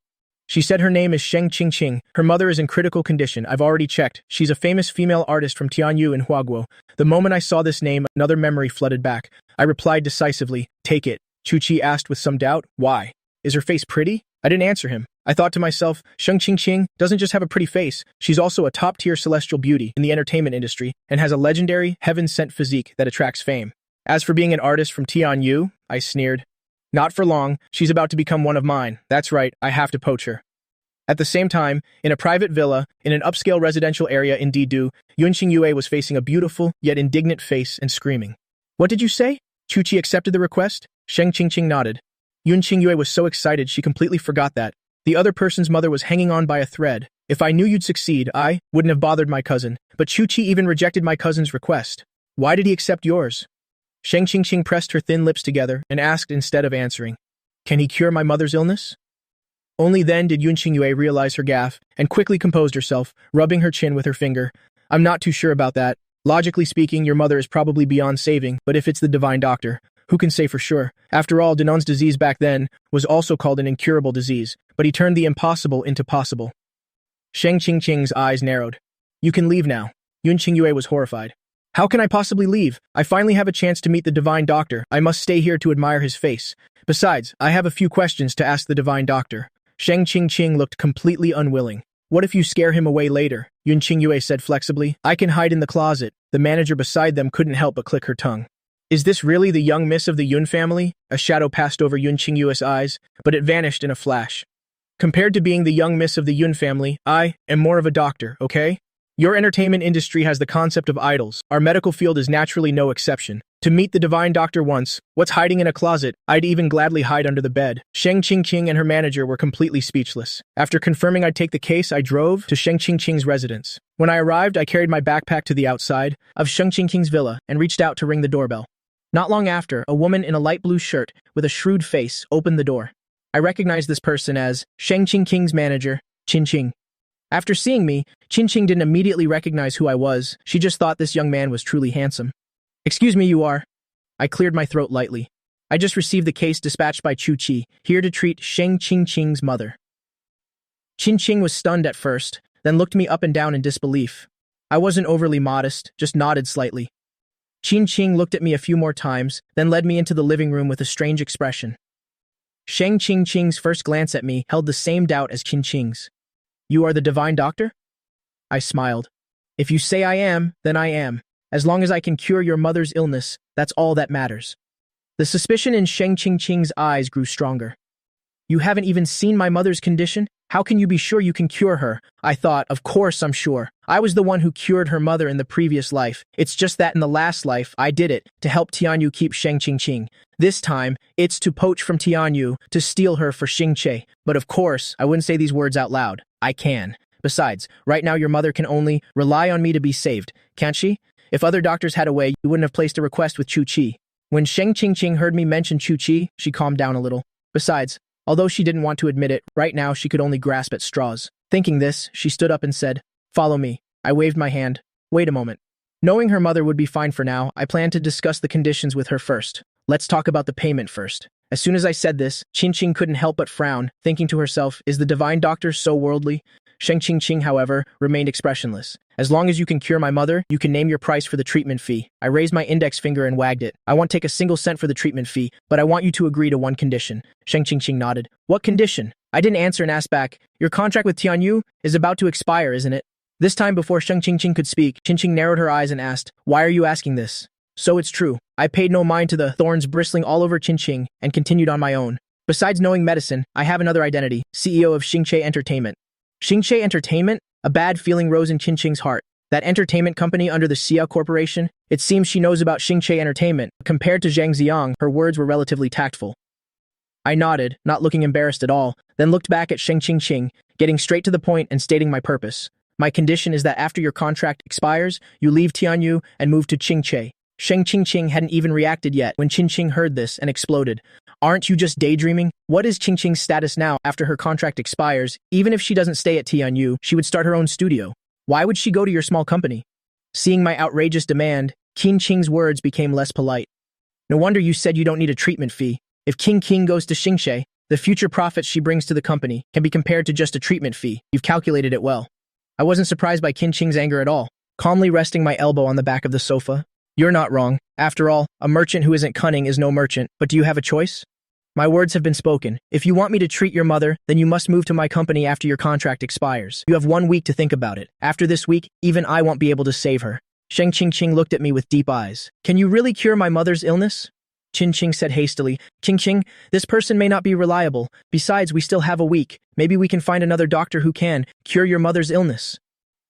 Speaker 1: She said her name is Sheng Qingqing. Her mother is in critical condition. I've already checked. She's a famous female artist from Tianyu in Huaguo. The moment I saw this name, another memory flooded back. I replied decisively, "Take it." Chu Qi asked with some doubt, "Why? Is her face pretty?" I didn't answer him. I thought to myself, Sheng Qingqing doesn't just have a pretty face, she's also a top-tier celestial beauty in the entertainment industry and has a legendary, heaven-sent physique that attracts fame. As for being an artist from Tianyu, I sneered. Not for long, she's about to become one of mine. That's right, I have to poach her. At the same time, in a private villa, in an upscale residential area in Didu, Yun Qingyue was facing a beautiful, yet indignant face and screaming. "What did you say?" Chu Qi accepted the request. Sheng Qingqing nodded. Yun Qingyue was so excited she completely forgot that. The other person's mother was hanging on by a thread. If I knew you'd succeed, I wouldn't have bothered my cousin. But Chu Qi even rejected my cousin's request. Why did he accept yours? Sheng Qingqing pressed her thin lips together and asked instead of answering, "Can he cure my mother's illness?" Only then did Yun Qingyue realize her gaffe and quickly composed herself, rubbing her chin with her finger. "I'm not too sure about that. Logically speaking, your mother is probably beyond saving, but if it's the divine doctor, who can say for sure? After all, Danon's disease back then was also called an incurable disease, but he turned the impossible into possible." Sheng Qingqing's eyes narrowed. "You can leave now." Yun Qingyue was horrified. "How can I possibly leave? I finally have a chance to meet the divine doctor. I must stay here to admire his face. Besides, I have a few questions to ask the divine doctor." Sheng Qingqing looked completely unwilling. "What if you scare him away later?" Yun Qingyue said flexibly. "I can hide in the closet." The manager beside them couldn't help but click her tongue. Is this really the young miss of the Yun family? A shadow passed over Yun Qingyue's eyes, but it vanished in a flash. Compared to being the young miss of the Yun family, I am more of a doctor, okay? Your entertainment industry has the concept of idols. Our medical field is naturally no exception. To meet the divine doctor once, what's hiding in a closet? I'd even gladly hide under the bed." Sheng Qingqing and her manager were completely speechless. After confirming I'd take the case, I drove to Sheng Qingqing's residence. When I arrived, I carried my backpack to the outside of Sheng Qingqing's villa and reached out to ring the doorbell. Not long after, a woman in a light blue shirt with a shrewd face opened the door. I recognized this person as Sheng Qingqing's manager, Qingqing. After seeing me, Qingqing didn't immediately recognize who I was. She just thought this young man was truly handsome. "Excuse me, you are?" I cleared my throat lightly. "I just received the case dispatched by Chu Qi, here to treat Sheng Qingqing's mother." Qingqing was stunned at first, then looked me up and down in disbelief. I wasn't overly modest, just nodded slightly. Qingqing looked at me a few more times, then led me into the living room with a strange expression. Sheng Qingqing's first glance at me held the same doubt as Qingqing's. "You are the divine doctor?" I smiled. "If you say I am, then I am. As long as I can cure your mother's illness, that's all that matters." The suspicion in Sheng Qingqing's eyes grew stronger. "You haven't even seen my mother's condition? How can you be sure you can cure her?" I thought, of course I'm sure. I was the one who cured her mother in the previous life. It's just that in the last life, I did it to help Tianyu keep Sheng Qingqing. This time, it's to poach from Tianyu to steal her for Xingche. But of course, I wouldn't say these words out loud. I can. Besides, right now your mother can only rely on me to be saved, can't she? If other doctors had a way, you wouldn't have placed a request with Chu Qi. When Sheng Qingqing heard me mention Chu Qi, she calmed down a little. Besides, although she didn't want to admit it, right now she could only grasp at straws. Thinking this, she stood up and said, "Follow me." I waved my hand. "Wait a moment." Knowing her mother would be fine for now, I planned to discuss the conditions with her first. "Let's talk about the payment first." As soon as I said this, Qingqing couldn't help but frown, thinking to herself, is the divine doctor so worldly? Sheng Qingqing, however, remained expressionless. "As long as you can cure my mother, you can name your price for the treatment fee." I raised my index finger and wagged it. "I won't take a single cent for the treatment fee, but I want you to agree to one condition." Sheng Qingqing nodded. "What condition?" I didn't answer and asked back, "Your contract with Tianyu is about to expire, isn't it?" This time before Sheng Qingqing could speak, Qingqing narrowed her eyes and asked, "Why are you asking this?" So it's true. I paid no mind to the thorns bristling all over Qingqing and continued on my own. Besides knowing medicine, I have another identity, CEO of Xingche Entertainment. Xingche Entertainment? A bad feeling rose in Qingqing's heart. That entertainment company under the Xia Corporation? It seems she knows about Xingche Entertainment. Compared to Zhang Xiang, her words were relatively tactful. I nodded, not looking embarrassed at all, then looked back at Sheng Qingqing, getting straight to the point and stating my purpose. My condition is that after your contract expires, you leave Tianyu and move to Qingche. Sheng Qingqing hadn't even reacted yet when Qingqing heard this and exploded. Aren't you just daydreaming? What is Qingqing's status now after her contract expires? Even if she doesn't stay at Tianyu, she would start her own studio. Why would she go to your small company? Seeing my outrageous demand, Qingqing's words became less polite. No wonder you said you don't need a treatment fee. If Qing goes to Xingche, the future profits she brings to the company can be compared to just a treatment fee. You've calculated it well. I wasn't surprised by Qingqing's anger at all, calmly resting my elbow on the back of the sofa. You're not wrong. After all, a merchant who isn't cunning is no merchant, but do you have a choice? My words have been spoken. If you want me to treat your mother, then you must move to my company after your contract expires. You have 1 week to think about it. After this week, even I won't be able to save her. Sheng Qingqing looked at me with deep eyes. Can you really cure my mother's illness? Qingqing said hastily, Qingqing, this person may not be reliable. Besides, we still have a week. Maybe we can find another doctor who can cure your mother's illness.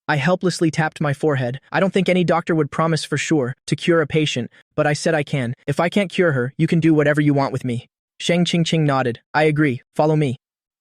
Speaker 1: I helplessly tapped my forehead. I don't think any doctor would promise for sure to cure a patient, but I said I can. If I can't cure her, you can do whatever you want with me. Sheng Qingqing nodded. I agree. Follow me.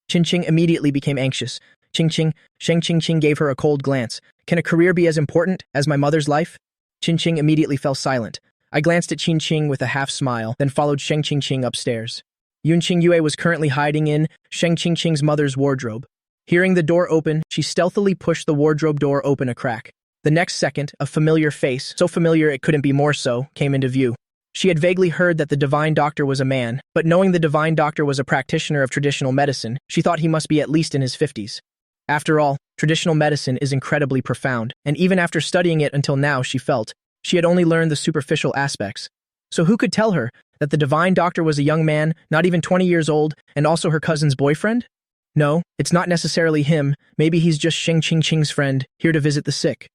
Speaker 1: Qingqing immediately became anxious. Sheng Qingqing gave her a cold glance. Can a career be as important as my mother's life? Qingqing immediately fell silent. I glanced at Qingqing with a half-smile, then followed Sheng Qingqing upstairs. Yunqing Yue was currently hiding in Sheng Qingqing's mother's wardrobe. Hearing the door open, she stealthily pushed the wardrobe door open a crack. The next second, a familiar face, so familiar it couldn't be more so, came into view. She had vaguely heard that the divine doctor was a man, but knowing the divine doctor was a practitioner of traditional medicine, she thought he must be at least in his 50s. After all, traditional medicine is incredibly profound, and even after studying it until now, she felt she had only learned the superficial aspects. So who could tell her that the divine doctor was a young man, not even 20 years old, and also her cousin's boyfriend? No, it's not necessarily him. Maybe he's just Sheng Qingqing's friend, here to visit the sick.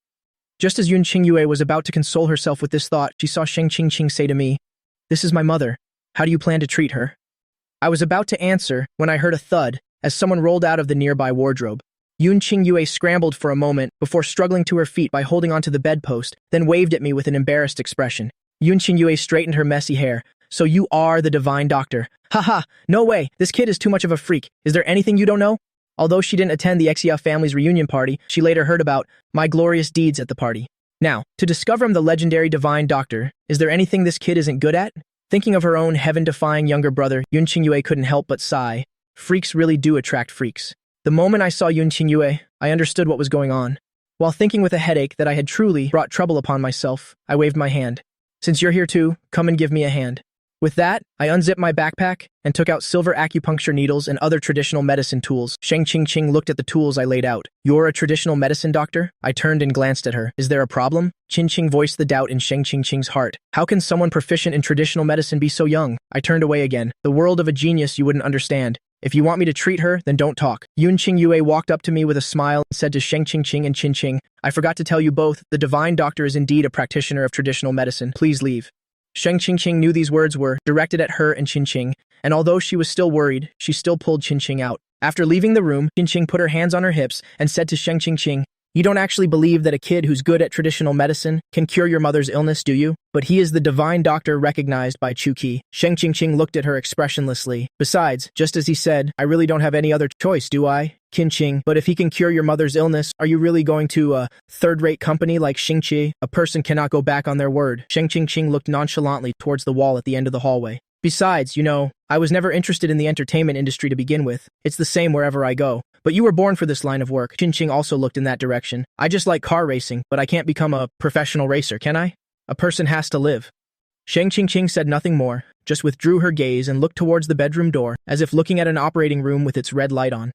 Speaker 1: Just as Yunqing Yue was about to console herself with this thought, she saw Sheng Qingqing say to me, This is my mother. How do you plan to treat her? I was about to answer when I heard a thud as someone rolled out of the nearby wardrobe. Yunqing Yue scrambled for a moment before struggling to her feet by holding onto the bedpost, then waved at me with an embarrassed expression. Yunqing Yue straightened her messy hair. So you are the divine doctor. Haha, no way, this kid is too much of a freak. Is there anything you don't know? Although she didn't attend the Xia family's reunion party, she later heard about my glorious deeds at the party. Now, to discover I'm the legendary divine doctor, is there anything this kid isn't good at? Thinking of her own heaven-defying younger brother, Yunqing Yue couldn't help but sigh. Freaks really do attract freaks. The moment I saw Yunqing Yue, I understood what was going on. While thinking with a headache that I had truly brought trouble upon myself, I waved my hand. Since you're here too, come and give me a hand. With that, I unzipped my backpack and took out silver acupuncture needles and other traditional medicine tools. Sheng Qingqing looked at the tools I laid out. You're a traditional medicine doctor? I turned and glanced at her. Is there a problem? Qingqing voiced the doubt in Sheng Qingqing's heart. How can someone proficient in traditional medicine be so young? I turned away again. The world of a genius you wouldn't understand. If you want me to treat her, then don't talk. Yunqing Yue walked up to me with a smile and said to Sheng Qingqing and Qingqing, I forgot to tell you both, the divine doctor is indeed a practitioner of traditional medicine. Please leave. Sheng Qingqing knew these words were directed at her and Qingqing, and although she was still worried, she still pulled Qingqing out. After leaving the room, Qingqing put her hands on her hips and said to Sheng Qingqing, You don't actually believe that a kid who's good at traditional medicine can cure your mother's illness, do you? But he is the divine doctor recognized by Chuqi. Sheng Qingqing looked at her expressionlessly. Besides, just as he said, I really don't have any other choice, do I? Qingqing, but if he can cure your mother's illness, are you really going to a third-rate company like Xingqi? A person cannot go back on their word. Sheng Qingqing looked nonchalantly towards the wall at the end of the hallway. Besides, you know, I was never interested in the entertainment industry to begin with. It's the same wherever I go. But you were born for this line of work. Qingqing also looked in that direction. I just like car racing, but I can't become a professional racer, can I? A person has to live. Sheng Qingqing said nothing more, just withdrew her gaze and looked towards the bedroom door, as if looking at an operating room with its red light on.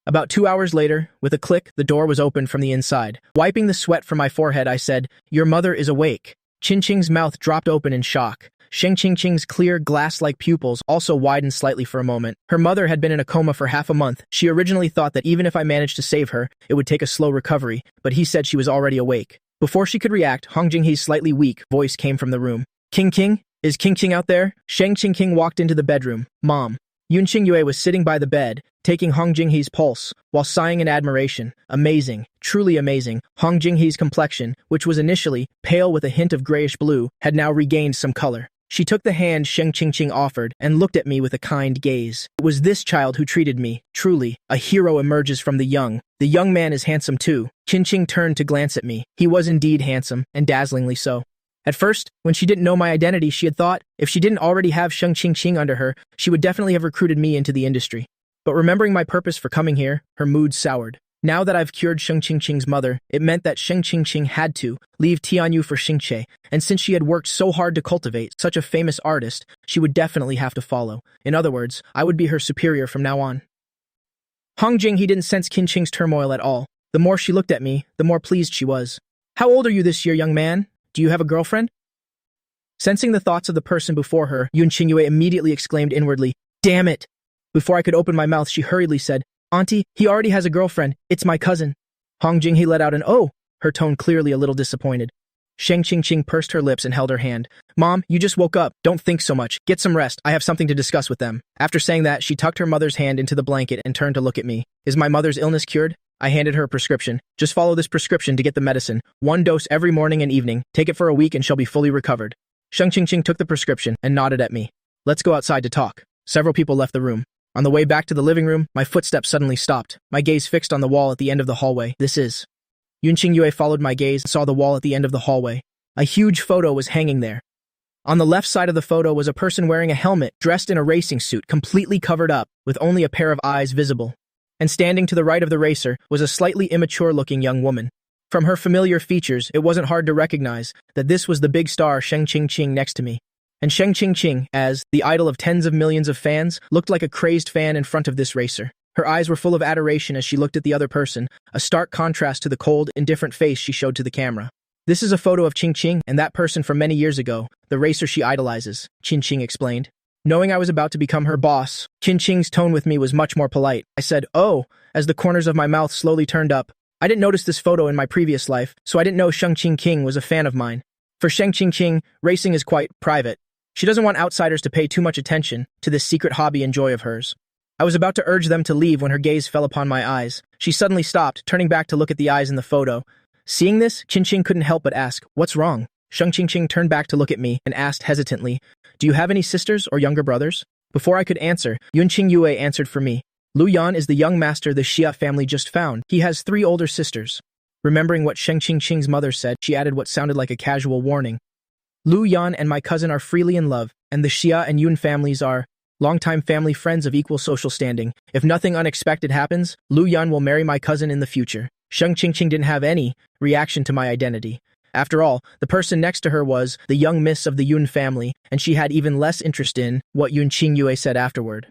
Speaker 1: About 2 hours later, with a click, the door was opened from the inside. Wiping the sweat from my forehead, I said, Your mother is awake. Qingqing's mouth dropped open in shock. Sheng Qingqing's clear, glass-like pupils also widened slightly for a moment. Her mother had been in a coma for half a month. She originally thought that even if I managed to save her, it would take a slow recovery, but he said she was already awake. Before she could react, Hong Jinghe's slightly weak voice came from the room. Qingqing? Is Qingqing out there? Sheng Qingqing walked into the bedroom. Mom. Yunqing Yue was sitting by the bed, taking Hong Jinghe's pulse, while sighing in admiration. Amazing, truly amazing. Hong Jinghe's complexion, which was initially pale with a hint of grayish blue, had now regained some color. She took the hand Sheng Qingqing offered and looked at me with a kind gaze. It was this child who treated me. Truly, a hero emerges from the young. The young man is handsome too. Qingqing turned to glance at me. He was indeed handsome, and dazzlingly so. At first, when she didn't know my identity, she had thought, if she didn't already have Sheng Qingqing under her, she would definitely have recruited me into the industry. But remembering my purpose for coming here, her mood soured. Now that I've cured Sheng Qingqing's mother, it meant that Sheng Qingqing had to leave Tianyu for Xingche, and since she had worked so hard to cultivate such a famous artist, she would definitely have to follow. In other words, I would be her superior from now on. Hong Jing, he didn't sense Qingqing's turmoil at all. The more she looked at me, the more pleased she was. How old are you this year, young man? Do you have a girlfriend? Sensing the thoughts of the person before her, Yun Qingyue immediately exclaimed inwardly, "Damn it!" Before I could open my mouth, she hurriedly said, "Auntie, he already has a girlfriend. It's my cousin." Hong Jing, he let out an "oh," her tone clearly a little disappointed. Sheng Qingqing pursed her lips and held her hand. "Mom, you just woke up. Don't think so much. Get some rest. I have something to discuss with them." After saying that, she tucked her mother's hand into the blanket and turned to look at me. "Is my mother's illness cured?" I handed her a prescription. "Just follow this prescription to get the medicine. 1 dose every morning and evening. Take it for a week and she'll be fully recovered." Sheng Qingqing took the prescription and nodded at me. "Let's go outside to talk." Several people left the room. On the way back to the living room, my footsteps suddenly stopped, my gaze fixed on the wall at the end of the hallway. This is... Yun Qingyue followed my gaze and saw the wall at the end of the hallway. A huge photo was hanging there. On the left side of the photo was a person wearing a helmet, dressed in a racing suit, completely covered up, with only a pair of eyes visible. And standing to the right of the racer was a slightly immature-looking young woman. From her familiar features, it wasn't hard to recognize that this was the big star Sheng Qingqing next to me. And Sheng Qingqing, as the idol of tens of millions of fans, looked like a crazed fan in front of this racer. Her eyes were full of adoration as she looked at the other person, a stark contrast to the cold, indifferent face she showed to the camera. "This is a photo of Qingqing and that person from many years ago, the racer she idolizes," Qingqing explained. Knowing I was about to become her boss, Qingqing's tone with me was much more polite. I said, "Oh," as the corners of my mouth slowly turned up. I didn't notice this photo in my previous life, so I didn't know Sheng Qingqing was a fan of mine. For Sheng Qingqing, racing is quite private. She doesn't want outsiders to pay too much attention to this secret hobby and joy of hers. I was about to urge them to leave when her gaze fell upon my eyes. She suddenly stopped, turning back to look at the eyes in the photo. Seeing this, Qingqing couldn't help but ask, "What's wrong?" Sheng Qingqing turned back to look at me and asked hesitantly, "Do you have any sisters or younger brothers?" Before I could answer, Yun Qingyue answered for me. "Lu Yan is the young master the Xia family just found. He has 3 older sisters." Remembering what Sheng Qingqing's mother said, she added what sounded like a casual warning. "Lu Yan and my cousin are freely in love, and the Xia and Yun families are longtime family friends of equal social standing. If nothing unexpected happens, Lu Yan will marry my cousin in the future." Sheng Qingqing didn't have any reaction to my identity. After all, the person next to her was the young miss of the Yun family, and she had even less interest in what Yun Qingyue said afterward.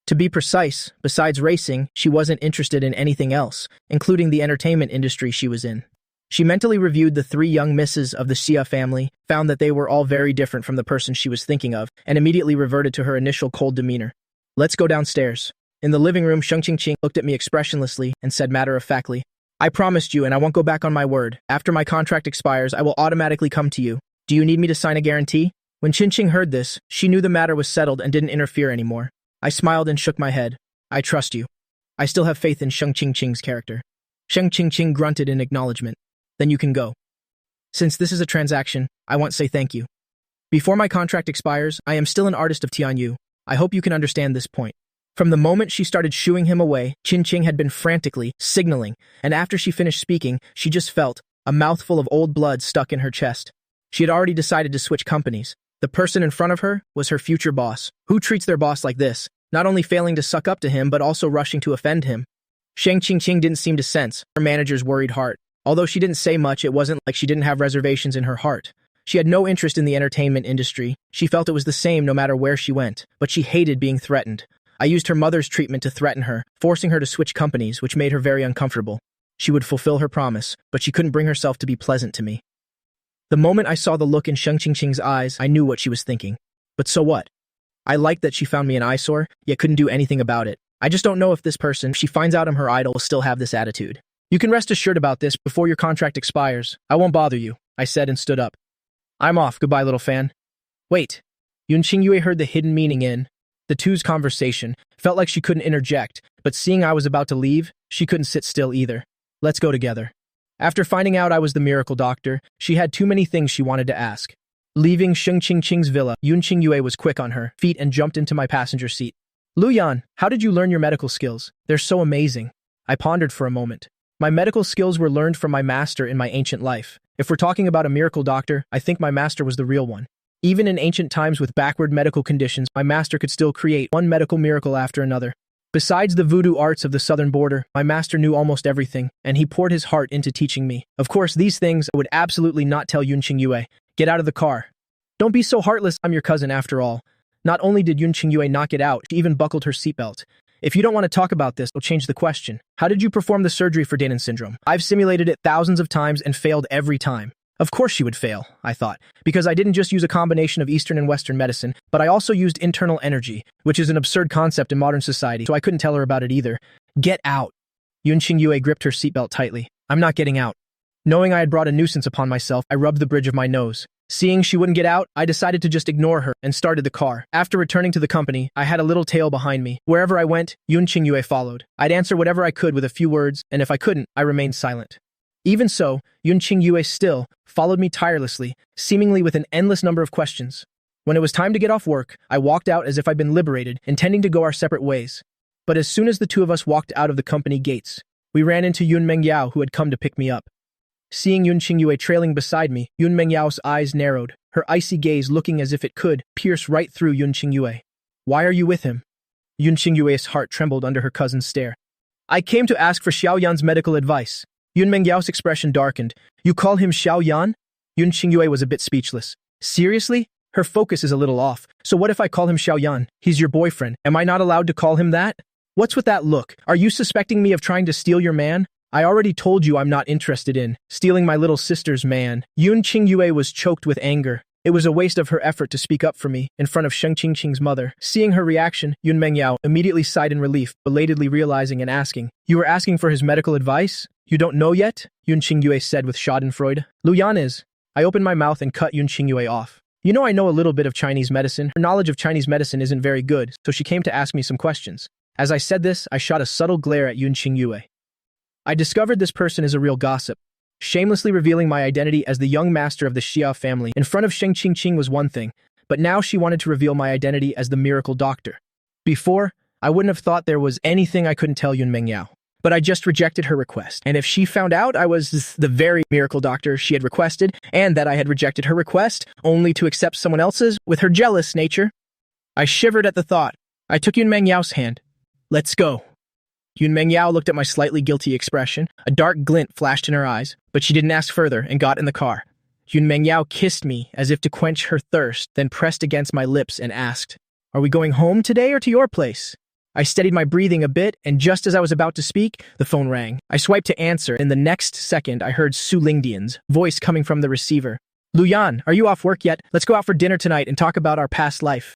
Speaker 1: To be precise, besides racing, she wasn't interested in anything else, including the entertainment industry she was in. She mentally reviewed the 3 young misses of the Xia family, found that they were all very different from the person she was thinking of, and immediately reverted to her initial cold demeanor. "Let's go downstairs." In the living room, Sheng Qingqing looked at me expressionlessly and said matter-of-factly, "I promised you and I won't go back on my word. After my contract expires, I will automatically come to you. Do you need me to sign a guarantee?" When Qingqing heard this, she knew the matter was settled and didn't interfere anymore. I smiled and shook my head. "I trust you. I still have faith in Sheng Qingqing's character." Sheng Qingqing grunted in acknowledgement. "Then you can go. Since this is a transaction, I want to say thank you. Before my contract expires, I am still an artist of Tianyu. I hope you can understand this point." From the moment she started shooing him away, Qingqing had been frantically signaling, and after she finished speaking, she just felt a mouthful of old blood stuck in her chest. She had already decided to switch companies. The person in front of her was her future boss. Who treats their boss like this, not only failing to suck up to him but also rushing to offend him? Sheng Qingqing didn't seem to sense her manager's worried heart. Although she didn't say much, it wasn't like she didn't have reservations in her heart. She had no interest in the entertainment industry. She felt it was the same no matter where she went, but she hated being threatened. I used her mother's treatment to threaten her, forcing her to switch companies, which made her very uncomfortable. She would fulfill her promise, but she couldn't bring herself to be pleasant to me. The moment I saw the look in Sheng Qingqing's eyes, I knew what she was thinking. But so what? I liked that she found me an eyesore, yet couldn't do anything about it. I just don't know if this person, if she finds out I'm her idol, will still have this attitude. "You can rest assured about this before your contract expires. I won't bother you," I said and stood up. "I'm off. Goodbye, little fan." "Wait." Yun Qingyue heard the hidden meaning in the two's conversation, felt like she couldn't interject, but seeing I was about to leave, she couldn't sit still either. "Let's go together." After finding out I was the miracle doctor, she had too many things she wanted to ask. Leaving Sheng Qingqing's villa, Yun Qingyue was quick on her feet and jumped into my passenger seat. Luyan, how did you learn your medical skills? They're so amazing. I pondered for a moment. My medical skills were learned from my master in my ancient life. If we're talking about a miracle doctor, I think my master was the real one. Even in ancient times with backward medical conditions, my master could still create one medical miracle after another. Besides the voodoo arts of the southern border, my master knew almost everything, and he poured his heart into teaching me. Of course, these things I would absolutely not tell Yun Qingyue. Get out of the car. Don't be so heartless, I'm your cousin after all. Not only did Yun Qingyue knock it out, she even buckled her seatbelt. If you don't want to talk about this, I'll change the question. How did you perform the surgery for Danon syndrome? I've simulated it thousands of times and failed every time. Of course she would fail, I thought, because I didn't just use a combination of Eastern and Western medicine, but I also used internal energy, which is an absurd concept in modern society, so I couldn't tell her about it either. Get out. Yun Qingyue gripped her seatbelt tightly. I'm not getting out. Knowing I had brought a nuisance upon myself, I rubbed the bridge of my nose. Seeing she wouldn't get out, I decided to just ignore her and started the car. After returning to the company, I had a little tail behind me. Wherever I went, Yun Qingyue followed. I'd answer whatever I could with a few words, and if I couldn't, I remained silent. Even so, Yun Qingyue still followed me tirelessly, seemingly with an endless number of questions. When it was time to get off work, I walked out as if I'd been liberated, intending to go our separate ways. But as soon as the two of us walked out of the company gates, we ran into Yun Mengyao, who had come to pick me up. Seeing Yun Qingyue trailing beside me, Yun Mengyao's eyes narrowed, her icy gaze looking as if it could pierce right through Yun Qingyue. Why are you with him? Yun Qingyue's heart trembled under her cousin's stare. I came to ask for Xiaoyan's medical advice. Yun Mengyao's expression darkened. You call him Xiaoyan? Yun Qingyue was a bit speechless. Seriously? Her focus is a little off. So what if I call him Xiaoyan? He's your boyfriend. Am I not allowed to call him that? What's with that look? Are you suspecting me of trying to steal your man? I already told you I'm not interested in stealing my little sister's man. Yun Qingyue was choked with anger. It was a waste of her effort to speak up for me in front of Sheng Qingqing's mother. Seeing her reaction, Yun Mengyao immediately sighed in relief, belatedly realizing and asking, You were asking for his medical advice? You don't know yet? Yun Qingyue said with schadenfreude. Luyan is. I opened my mouth and cut Yun Qingyue off. You know I know a little bit of Chinese medicine. Her knowledge of Chinese medicine isn't very good, so she came to ask me some questions. As I said this, I shot a subtle glare at Yun Qingyue. I discovered this person is a real gossip. Shamelessly revealing my identity as the young master of the Xia family in front of Sheng Qingqing was one thing, but now she wanted to reveal my identity as the miracle doctor. Before, I wouldn't have thought there was anything I couldn't tell Yun Mengyao. But I just rejected her request, and if she found out I was the very miracle doctor she had requested, and that I had rejected her request only to accept someone else's with her jealous nature, I shivered at the thought. I took Yun Mengyao's hand. Let's go. Yun Mengyao looked at my slightly guilty expression. A dark glint flashed in her eyes, but she didn't ask further and got in the car. Yun Mengyao kissed me as if to quench her thirst, then pressed against my lips and asked, Are we going home today or to your place? I steadied my breathing a bit, and just as I was about to speak, the phone rang. I swiped to answer, and the next second I heard Su Lingdian's voice coming from the receiver. Luyan, are you off work yet? Let's go out for dinner tonight and talk about our past life.